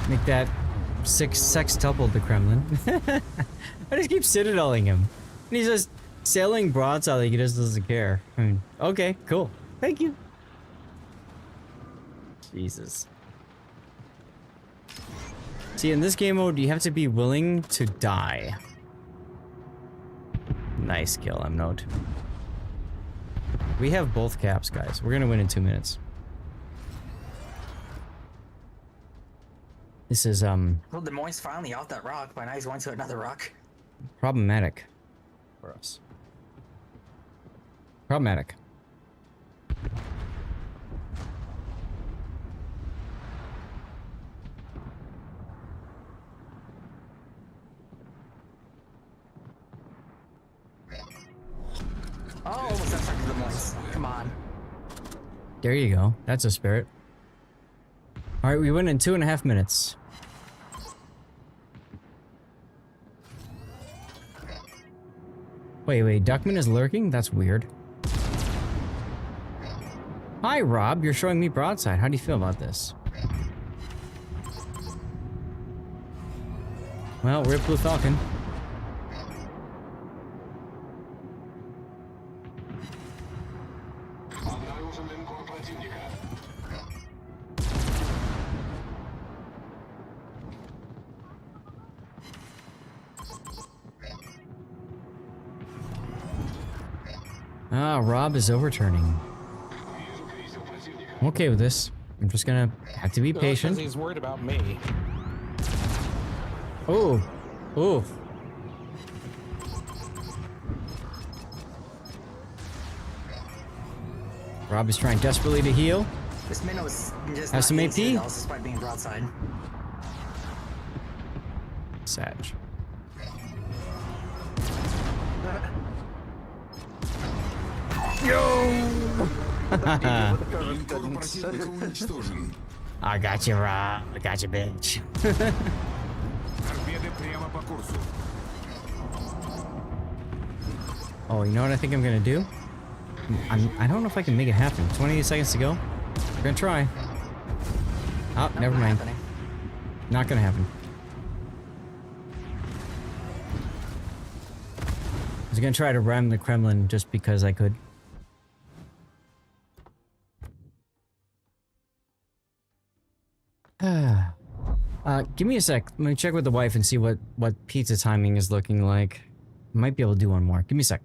Make that sextuple the Kremlin. I just keep citadeling him. And he's just sailing broadside like he just doesn't care. I mean, okay, cool. Thank you. Jesus. See, in this game mode, you have to be willing to die. Nice kill, I'm note. We have both caps, guys. We're gonna win in 2 minutes. This is, Well, Des Moines finally off that rock, but now he's going to another rock. problematic for us. Problematic. Oh, almost affected the moist. Come on. There you go. That's a spirit. All right, we win in 2.5 minutes. Wait, Duckman is lurking? That's weird. Hi, Rob. You're showing me broadside. How do you feel about this? Well, rip Blue Falcon. Ah, Rob is overturning. I'm okay with this. I'm just gonna have to be patient. Because he's worried about me. Oh, oh. Rob is trying desperately to heal. This minnow is just Have some AP? despite being broadside. Sag. Yo! I got you, Rob. I got you, bitch. Oh, you know what I think I'm gonna do? I don't know if I can make it happen. 28 seconds to go. We're gonna try. Oh, never mind. Not gonna happen. I was gonna try to ram the Kremlin just because I could. Give me a sec. Let me check with the wife and see what pizza timing is looking like. Might be able to do one more. Give me a sec.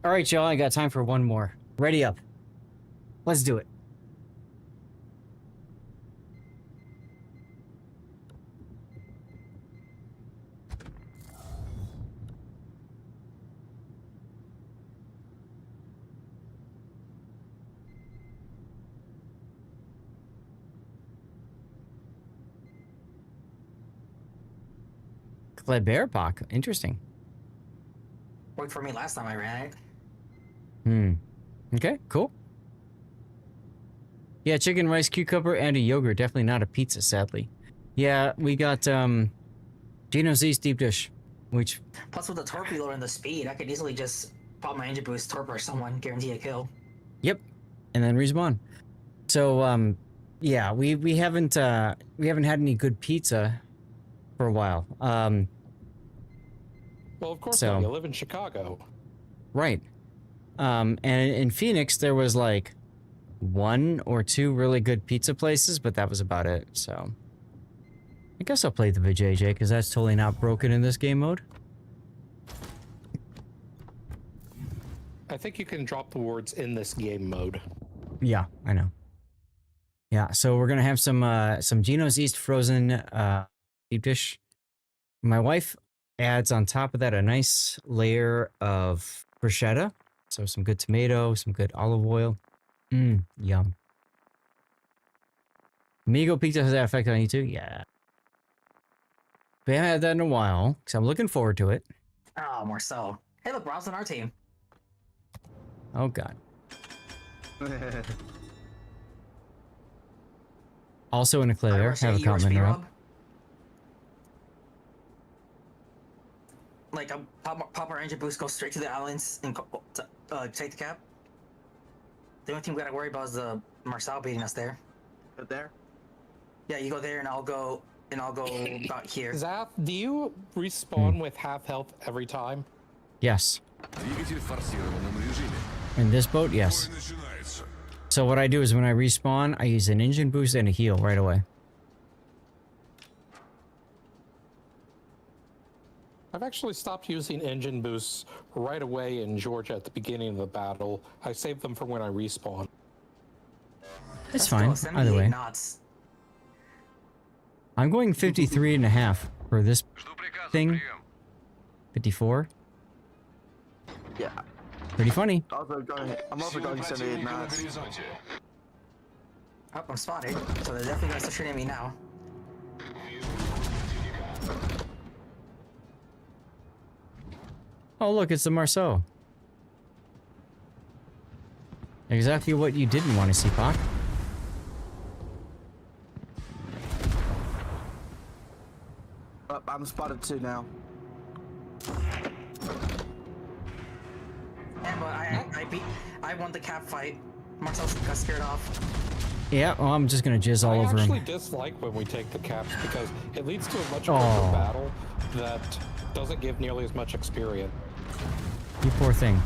All right, y'all, I got time for one more. Ready up. Let's do it. Kleber Bach. Interesting. Worked for me last time I ran it. Okay, cool. Yeah, chicken, rice, cucumber, and a yogurt. Definitely not a pizza, sadly. Yeah, we got Gino's East deep dish, which... Plus with the torpedo and the speed, I could easily just pop my engine boost, torpedo someone, guarantee a kill. Yep, and then respawn. So, yeah, we haven't had any good pizza for a while. Well, of course not. You live in Chicago. Right. And in Phoenix, there was like 1 or 2 really good pizza places, but that was about it, so... I guess I'll play the VJJ, because that's totally not broken in this game mode. I think you can drop the words in this game mode. Yeah, I know. Yeah, so we're gonna have some Gino's East frozen deep dish. My wife adds on top of that a nice layer of bruschetta. So some good tomato, some good olive oil. Yum. Migo Pizza, has that effect on you too? Yeah. We haven't had that in a while, so I'm looking forward to it. Oh, more so. Hey, look, Rob's on our team. Oh, God. Also in a clear, have a comment, Rob. Like, pop our engine boost, go straight to the islands and take the cap. The only thing we gotta worry about is the Marcel beating us there. Go there? Yeah, you go there and I'll go and I'll go about here. Zaf, do you respawn with half health every time? Yes. In this boat, yes. So what I do is when I respawn, I use an engine boost and a heal right away. I've actually stopped using engine boosts right away in Georgia at the beginning of the battle. I save them for when I respawn. It's fine, either way. Knots. I'm going 53.5 for this thing. 54. Yeah. Pretty funny. I'm also going 78 knots. Oh, I'm spotted, so they're definitely gonna start shooting at me now. Oh look, it's the Marceau. Exactly what you didn't want to see, Pac. Oh, I'm spotted too now. Yeah, but I won the cap fight. Marcel got scared off. Yeah, well, I'm just gonna jizz all over him. I actually dislike when we take the caps because it leads to a much quicker battle that doesn't give nearly as much experience. You poor thing.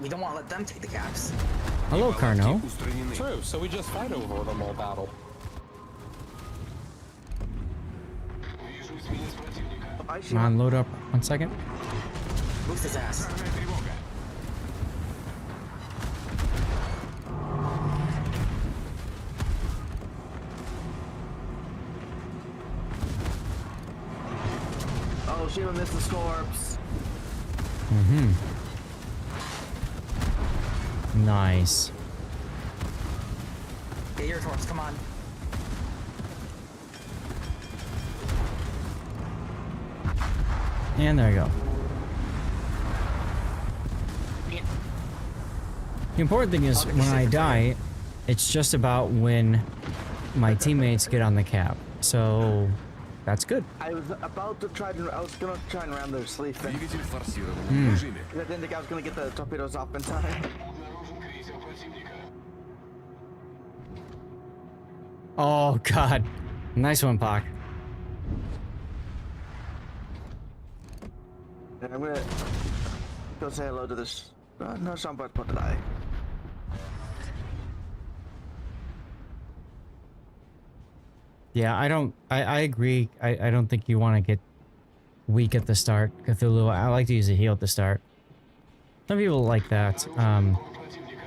We don't want to let them take the caps. Hello, Carno. True, so we just fight over them all battle. Come on, load up. 1 second. Boost his ass. Oh, Sheila missed the corpse. Mm-hmm. Nice. Get your torps, come on. And there you go. The important thing is when I die, it's just about when my teammates get on the cap. So that's good. I was about to try to. I was gonna try and ram their sleeve thing. I didn't think I was gonna get the torpedoes off in time. Oh god. Nice one, Pac. And I'm gonna go say hello to this. No, somebody put it. Yeah, I agree. I don't think you want to get weak at the start. Cthulhu, I like to use a heal at the start. Some people like that.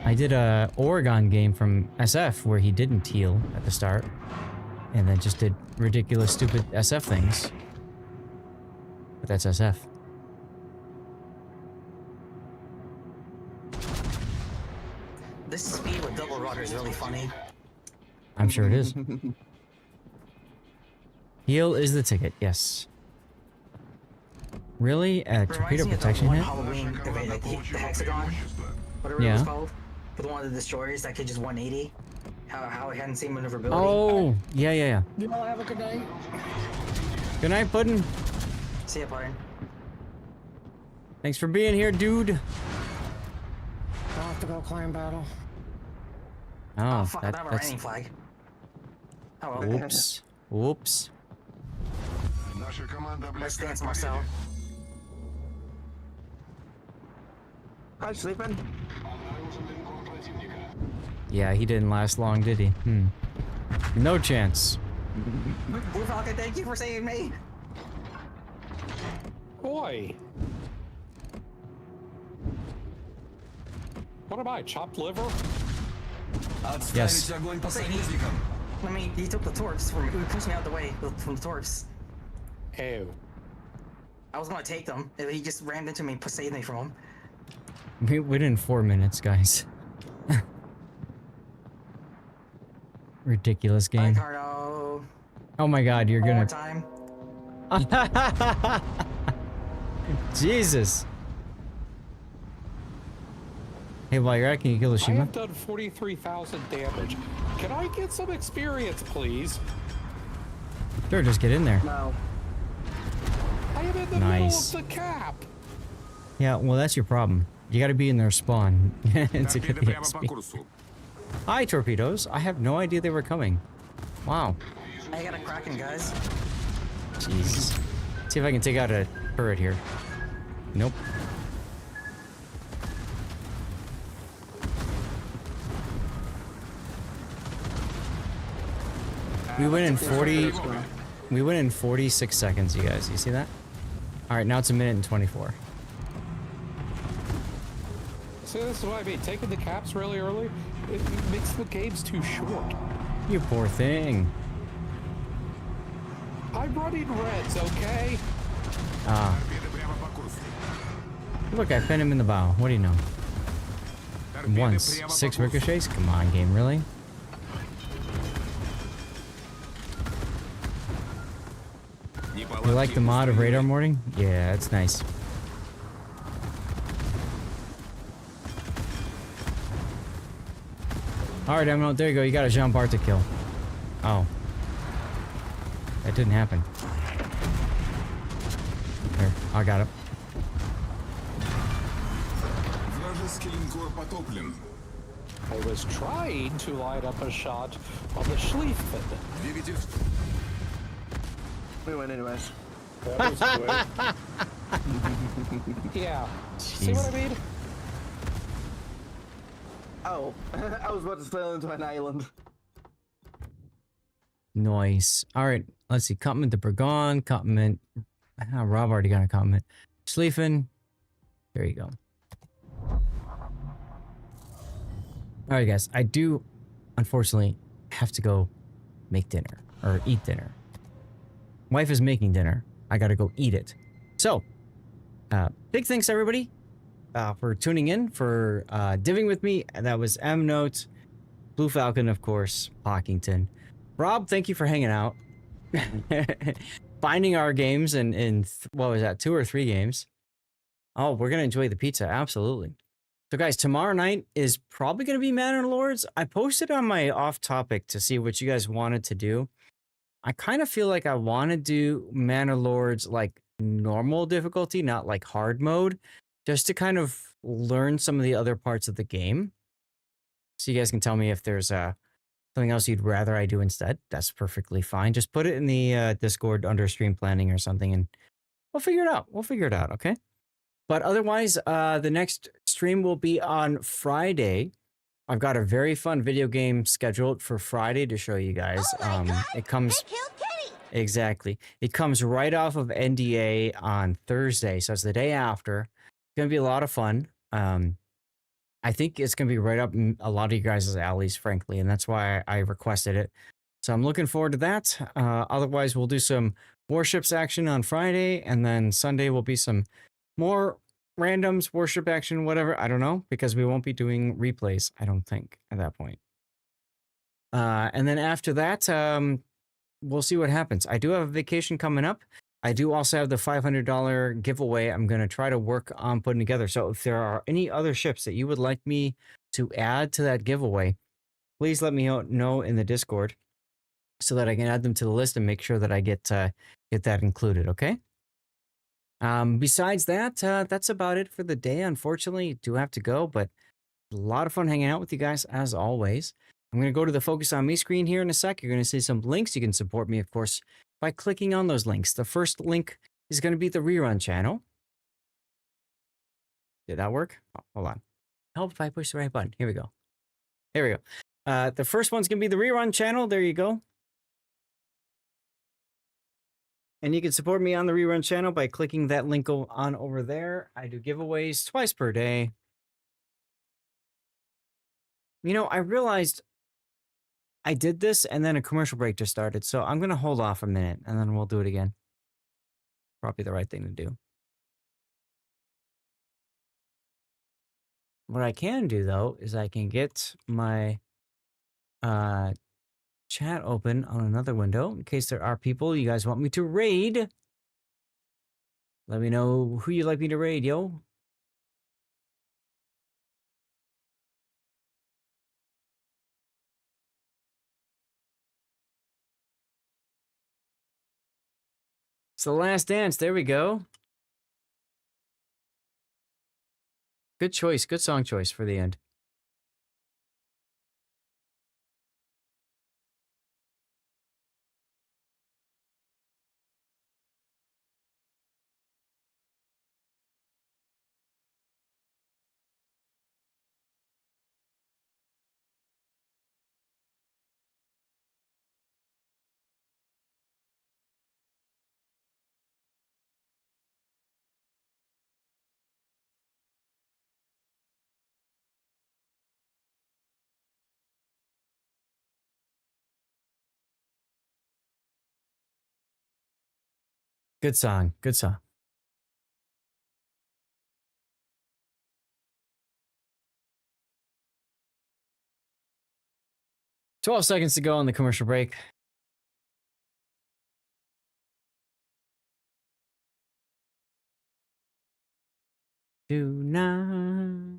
I did a Oregon game from SF where he didn't heal at the start. And then just did ridiculous, stupid SF things. But that's SF. This speed with double rudder is really funny. I'm sure it is. Heal is the ticket, yes. Really? Torpedo protection hit? Halloween event, like the hexagon, whatever it was called, with one of the destroyers that could just 180. How it hadn't seen maneuverability. Oh, yeah. You all have a good night. Good night, Puddin'. See ya, Puddin'. Thanks for being here, dude. I'll have to go climb battle. Oh, fuck, I don't have a landing flag. Oh, well. Whoops. Whoops. Let's dance, Marcel. Hi, sleeping. Yeah, he didn't last long, did he? No chance. Blue Falcon, thank you for saving me. Boy. What am I, chopped liver? Yes. I mean, he took the torps from me. He pushed me out the way from the torps. Ew. I was gonna take them, and he just rammed into me and saved me from them. We within 4 minutes, guys. Ridiculous game. Bye, Cardo. Oh my god, you're One gonna... more time. Jesus. Hey, while you're at, can you kill the I Shima? have done 43,000 damage. Can I get some experience, please? Sure, just get in there. No. I am in the middle of the cap. Yeah, well, that's your problem. You gotta be in their spawn to get the XP. Hi, torpedoes. I have no idea they were coming. Wow. I got a Kraken, guys. Jeez. See if I can take out a turret here. Nope. We went in 40. We went in 46 seconds, you guys. You see that? All right, now it's 1:24. See, this is what I mean. Taking the caps really early, it makes the games too short. You poor thing. I'm running reds, okay? Ah. Look, I pinned him in the bow. What do you know? Once. 6 ricochets? Come on, game, really? You like the mod of radar morning? Yeah, it's nice. Alright, Emerald, there you go. You got a Jean Bart to kill. Oh. That didn't happen. Here, I got it. I was trying to line up a shot on the Schlieffen. We went anyways. That was quick. Yeah. See what I mean? Oh, I was about to sail into an island. Nice. Alright, let's see. Compliment to Burgon. Compliment. Rob already got a compliment. Schlieffen. There you go. Alright, guys. I do, unfortunately, have to go make dinner. Or eat dinner. Wife is making dinner. I gotta go eat it. So, big thanks everybody for tuning in, for divvying with me. That was M Note, Blue Falcon, of course, Pockington. Rob, thank you for hanging out. Finding our games in what was that, 2 or 3 games. Oh, we're gonna enjoy the pizza, absolutely. So guys, tomorrow night is probably gonna be Manor Lords. I posted on my off topic to see what you guys wanted to do. I kind of feel like I want to do Manor Lords like normal difficulty, not like hard mode, just to kind of learn some of the other parts of the game. So you guys can tell me if there's something else you'd rather I do instead. That's perfectly fine. Just put it in the Discord under stream planning or something and we'll figure it out. We'll figure it out, okay? But otherwise, the next stream will be on Friday. I've got a very fun video game scheduled for Friday to show you guys. It comes exactly. It comes right off of NDA on Thursday, so it's the day after. It's gonna be a lot of fun. I think it's gonna be right up a lot of you guys' alleys, frankly, and that's why I requested it. So I'm looking forward to that. Otherwise, we'll do some warships action on Friday, and then Sunday will be some more randoms, worship action, whatever. I don't know, because we won't be doing replays, I don't think, at that point. And then after that, we'll see what happens. I do have a vacation coming up. I do also have the $500 giveaway I'm going to try to work on putting together. So if there are any other ships that you would like me to add to that giveaway, please let me know in the Discord so that I can add them to the list and make sure that I get that included, okay? Besides that, that's about it for the day. Unfortunately, do have to go, but a lot of fun hanging out with you guys as always. I'm going to go to the Focus on Me screen here in a sec. You're going to see some links. You can support me, of course, by clicking on those links. The first link is going to be the Rerun channel. Did that work? Oh, hold on. Help if I push the right button. Here we go. There we go. The first one's going to be the Rerun channel. There you go. And you can support me on the Rerun channel by clicking that link on over there. I do giveaways twice per day. You know, I realized I did this and then a commercial break just started. So I'm going to hold off a minute and then we'll do it again. Probably the right thing to do. What I can do, though, is I can get my chat open on another window in case there are people you guys want me to raid. Let me know who you'd like me to raid, yo. It's The Last Dance. There we go. Good choice. Good song choice for the end. Good song. Good song. "12 seconds to go on the commercial break. Tonight.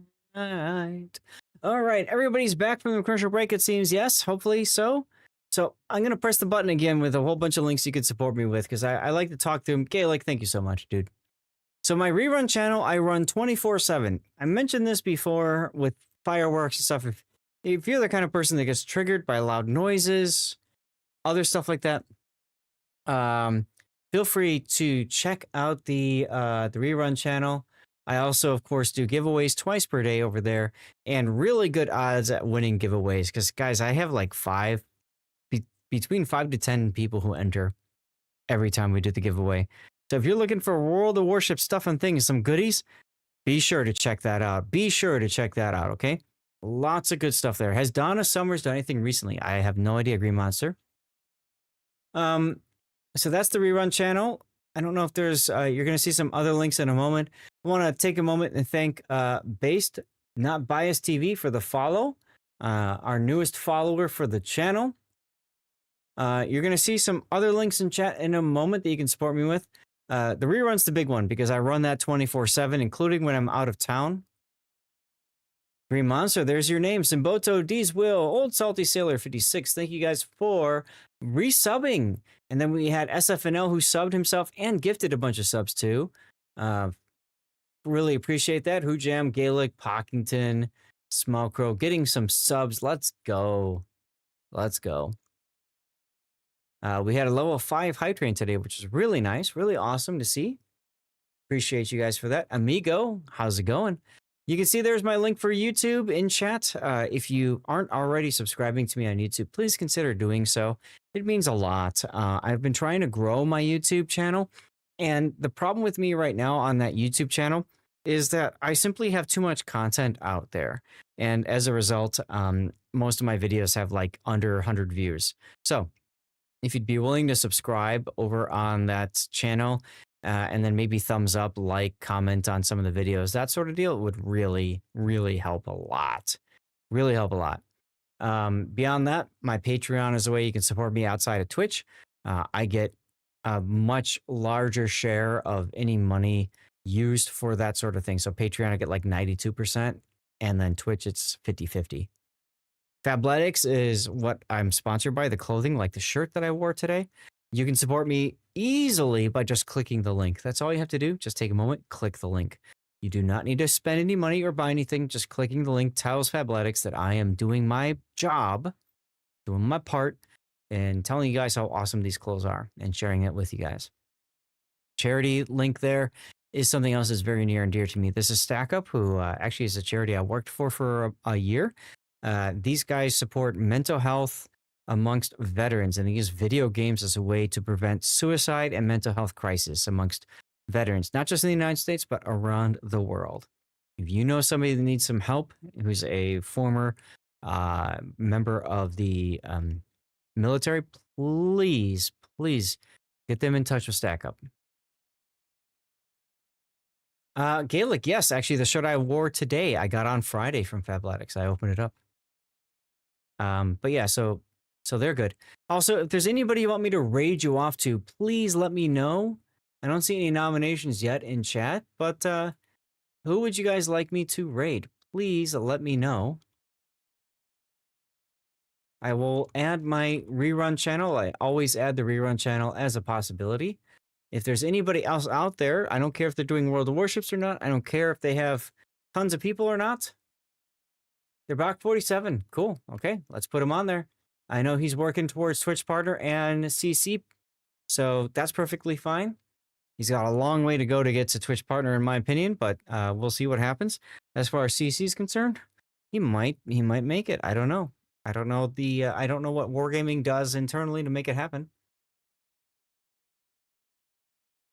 All right, everybody's back from the commercial break, it seems. Yes, hopefully so. So I'm going to press the button again with a whole bunch of links you could support me with because I like to talk to them. Gaelic, thank you so much, dude. So my rerun channel, I run 24/7. I mentioned this before with fireworks and stuff. If you're the kind of person that gets triggered by loud noises, other stuff like that, feel free to check out the rerun channel. I also, of course, do giveaways twice per day over there and really good odds at winning giveaways. Because, guys, I have like between 5 to 10 people who enter every time we do the giveaway. So if you're looking for World of Warship stuff and things, some goodies, be sure to check that out. Be sure to check that out, okay? Lots of good stuff there. Has Donna Summers done anything recently? I have no idea, Green Monster. So that's the rerun channel. I don't know if there's, you're going to see some other links in a moment. I want to take a moment and thank Based, Not Biased TV for the follow, our newest follower for the channel. You're going to see some other links in chat in a moment that you can support me with. The rerun's the big one because I run that 24/7, including when I'm out of town. Green Monster, there's your name. Simboto, D's Will, Old Salty Sailor 56. Thank you guys for resubbing. And then we had SFNL who subbed himself and gifted a bunch of subs too. Really appreciate that. Who Jam, Gaelic, Pockington, Smokro, getting some subs. Let's go. Let's go. We had a level 5 hype train today, which is really nice. Really awesome to see. Appreciate you guys for that. Amigo, how's it going? You can see there's my link for YouTube in chat. If you aren't already subscribing to me on YouTube, please consider doing so. It means a lot. I've been trying to grow my YouTube channel. And the problem with me right now on that YouTube channel is that I simply have too much content out there. And as a result, most of my videos have like under 100 views. So if you'd be willing to subscribe over on that channel, and then maybe thumbs up, like, comment on some of the videos, that sort of deal would really, really help a lot. Really help a lot. Beyond that, my Patreon is a way you can support me outside of Twitch. I get a much larger share of any money used for that sort of thing. So Patreon, I get like 92%, and then Twitch, it's 50-50. Fabletics is what I'm sponsored by, the clothing, like the shirt that I wore today. You can support me easily by just clicking the link. That's all you have to do. Just take a moment, click the link. You do not need to spend any money or buy anything. Just clicking the link tells Fabletics that I am doing my job, doing my part, and telling you guys how awesome these clothes are and sharing it with you guys. Charity link there is something else that's very near and dear to me. This is Stack Up, who actually is a charity I worked for a year. These guys support mental health amongst veterans, and they use video games as a way to prevent suicide and mental health crisis amongst veterans, not just in the United States, but around the world. If you know somebody that needs some help, who's a former member of the military, please get them in touch with Stack Up. Gaelic, yes, actually the shirt I wore today, I got on Friday from Fabletics. I opened it up. But yeah, so they're good. Also, if there's anybody you want me to raid you off to, please let me know. I don't see any nominations yet in chat, but who would you guys like me to raid? Please let me know. I will add my rerun channel. I always add the rerun channel as a possibility. If there's anybody else out there, I don't care if they're doing World of Warships or not. I don't care if they have tons of people or not. They're back 47. Cool. Okay, let's put him on there. I know he's working towards Twitch partner and CC, so that's perfectly fine. He's got a long way to go to get to Twitch partner, in my opinion, but we'll see what happens. As far as CC is concerned, he might make it. I don't know. I don't know I don't know what Wargaming does internally to make it happen.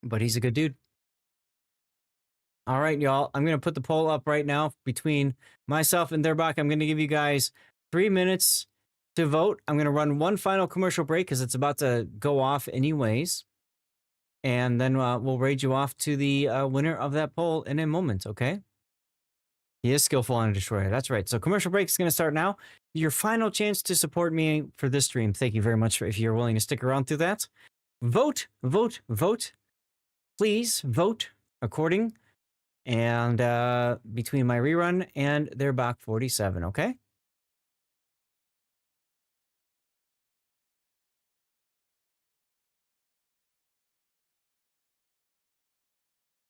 But he's a good dude. All right, y'all. I'm going to put the poll up right now between myself and Therbach. I'm going to give you guys 3 minutes to vote. I'm going to run one final commercial break because it's about to go off anyways. And then we'll raid you off to the winner of that poll in a moment, okay? He is skillful on a destroyer. That's right. So commercial break is going to start now. Your final chance to support me for this stream. Thank you very much if you're willing to stick around through that. Vote, vote, vote. Please vote according. And between my rerun and their Bach 47, okay?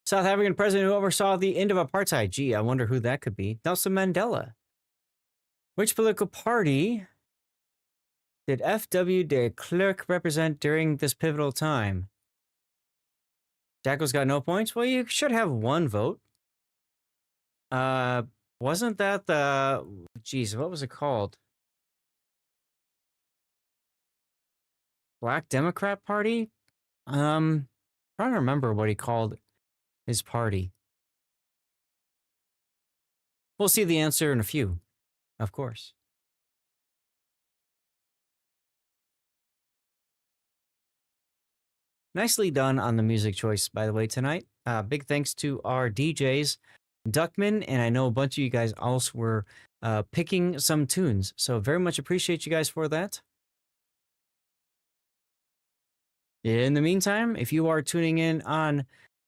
South African president who oversaw the end of apartheid. Gee, I wonder who that could be. Nelson Mandela. Which political party did F.W. de Klerk represent during this pivotal time? Jacko's got no points? Well, you should have one vote. Wasn't that the... Geez, what was it called? Black Democrat Party? Trying to remember what he called his party. We'll see the answer in a few, of course. Nicely done on the music choice, by the way, tonight. Big thanks to our DJs, Duckman, and I know a bunch of you guys also were picking some tunes. So very much appreciate you guys for that. In the meantime, if you are tuning in on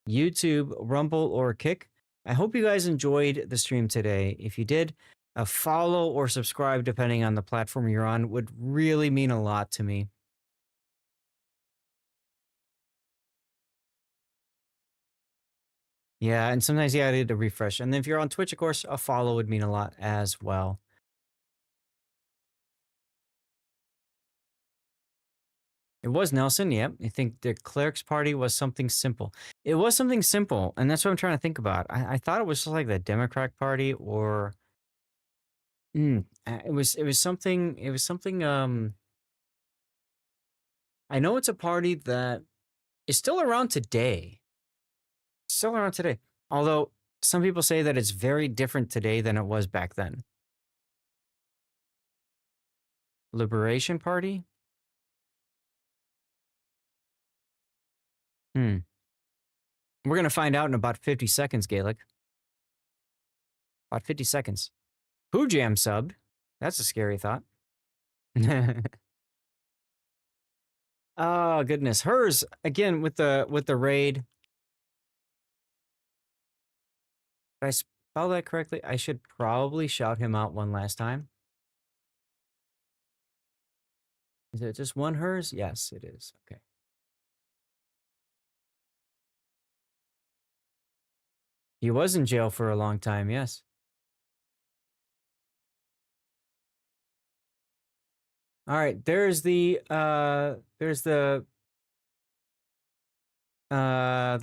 YouTube, Rumble, or Kick, I hope you guys enjoyed the stream today. If you did, a follow or subscribe, depending on the platform you're on, would really mean a lot to me. Yeah, and sometimes I need to refresh. And then if you're on Twitch, of course, a follow would mean a lot as well. It was Nelson, yep. I think the Clerk's party was something simple. It was something simple, and that's what I'm trying to think about. I thought it was just like the Democratic Party or... it was something, I know it's a party that is still around today. Still around today. Although, some people say that it's very different today than it was back then. Liberation Party? We're going to find out in about 50 seconds, Gaelic. About 50 seconds. Who Jam subbed? That's a scary thought. Oh, goodness. Hers, again, with the raid. Did I spell that correctly? I should probably shout him out one last time. Is it just one hers? Yes, it is. Okay. He was in jail for a long time, yes. All right, there's the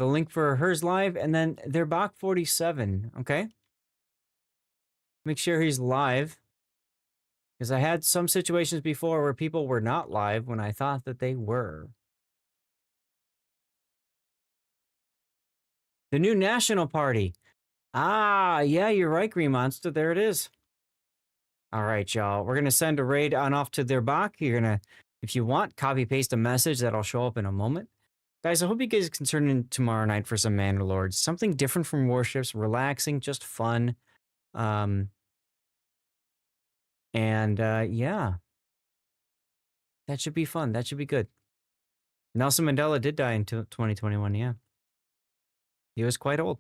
link for hers live, and then their Bach 47, okay? Make sure he's live. Because I had some situations before where people were not live when I thought that they were. The new National Party. Ah, yeah, you're right, Green Monster. There it is. All right, y'all. We're going to send a raid on off to their Bach. You're going to, if you want, copy-paste a message that'll show up in a moment. Guys, I hope you guys can turn in tomorrow night for some Mandalords. Something different from Warships, relaxing, just fun. Yeah. That should be fun. That should be good. Nelson Mandela did die in 2021, yeah. He was quite old.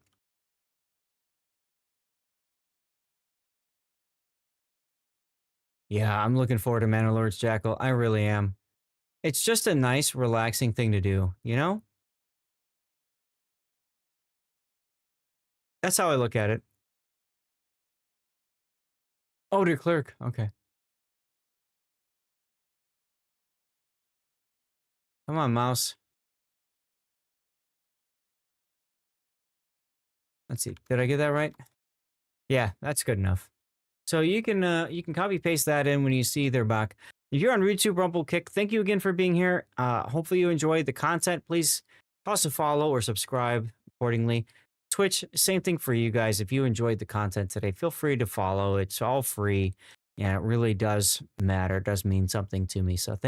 Yeah, I'm looking forward to Mandalorian's Jackal. I really am. It's just a nice, relaxing thing to do, you know? That's how I look at it. Oh, dear clerk. Okay. Come on, mouse. Let's see. Did I get that right? Yeah, that's good enough. So you can copy paste that in when you see their Bach. If you're on YouTube, Rumble Kick, thank you again for being here. Hopefully you enjoyed the content. Please toss a follow or subscribe accordingly. Twitch, same thing for you guys. If you enjoyed the content today, feel free to follow. It's all free. Yeah, it really does matter. It does mean something to me. So thank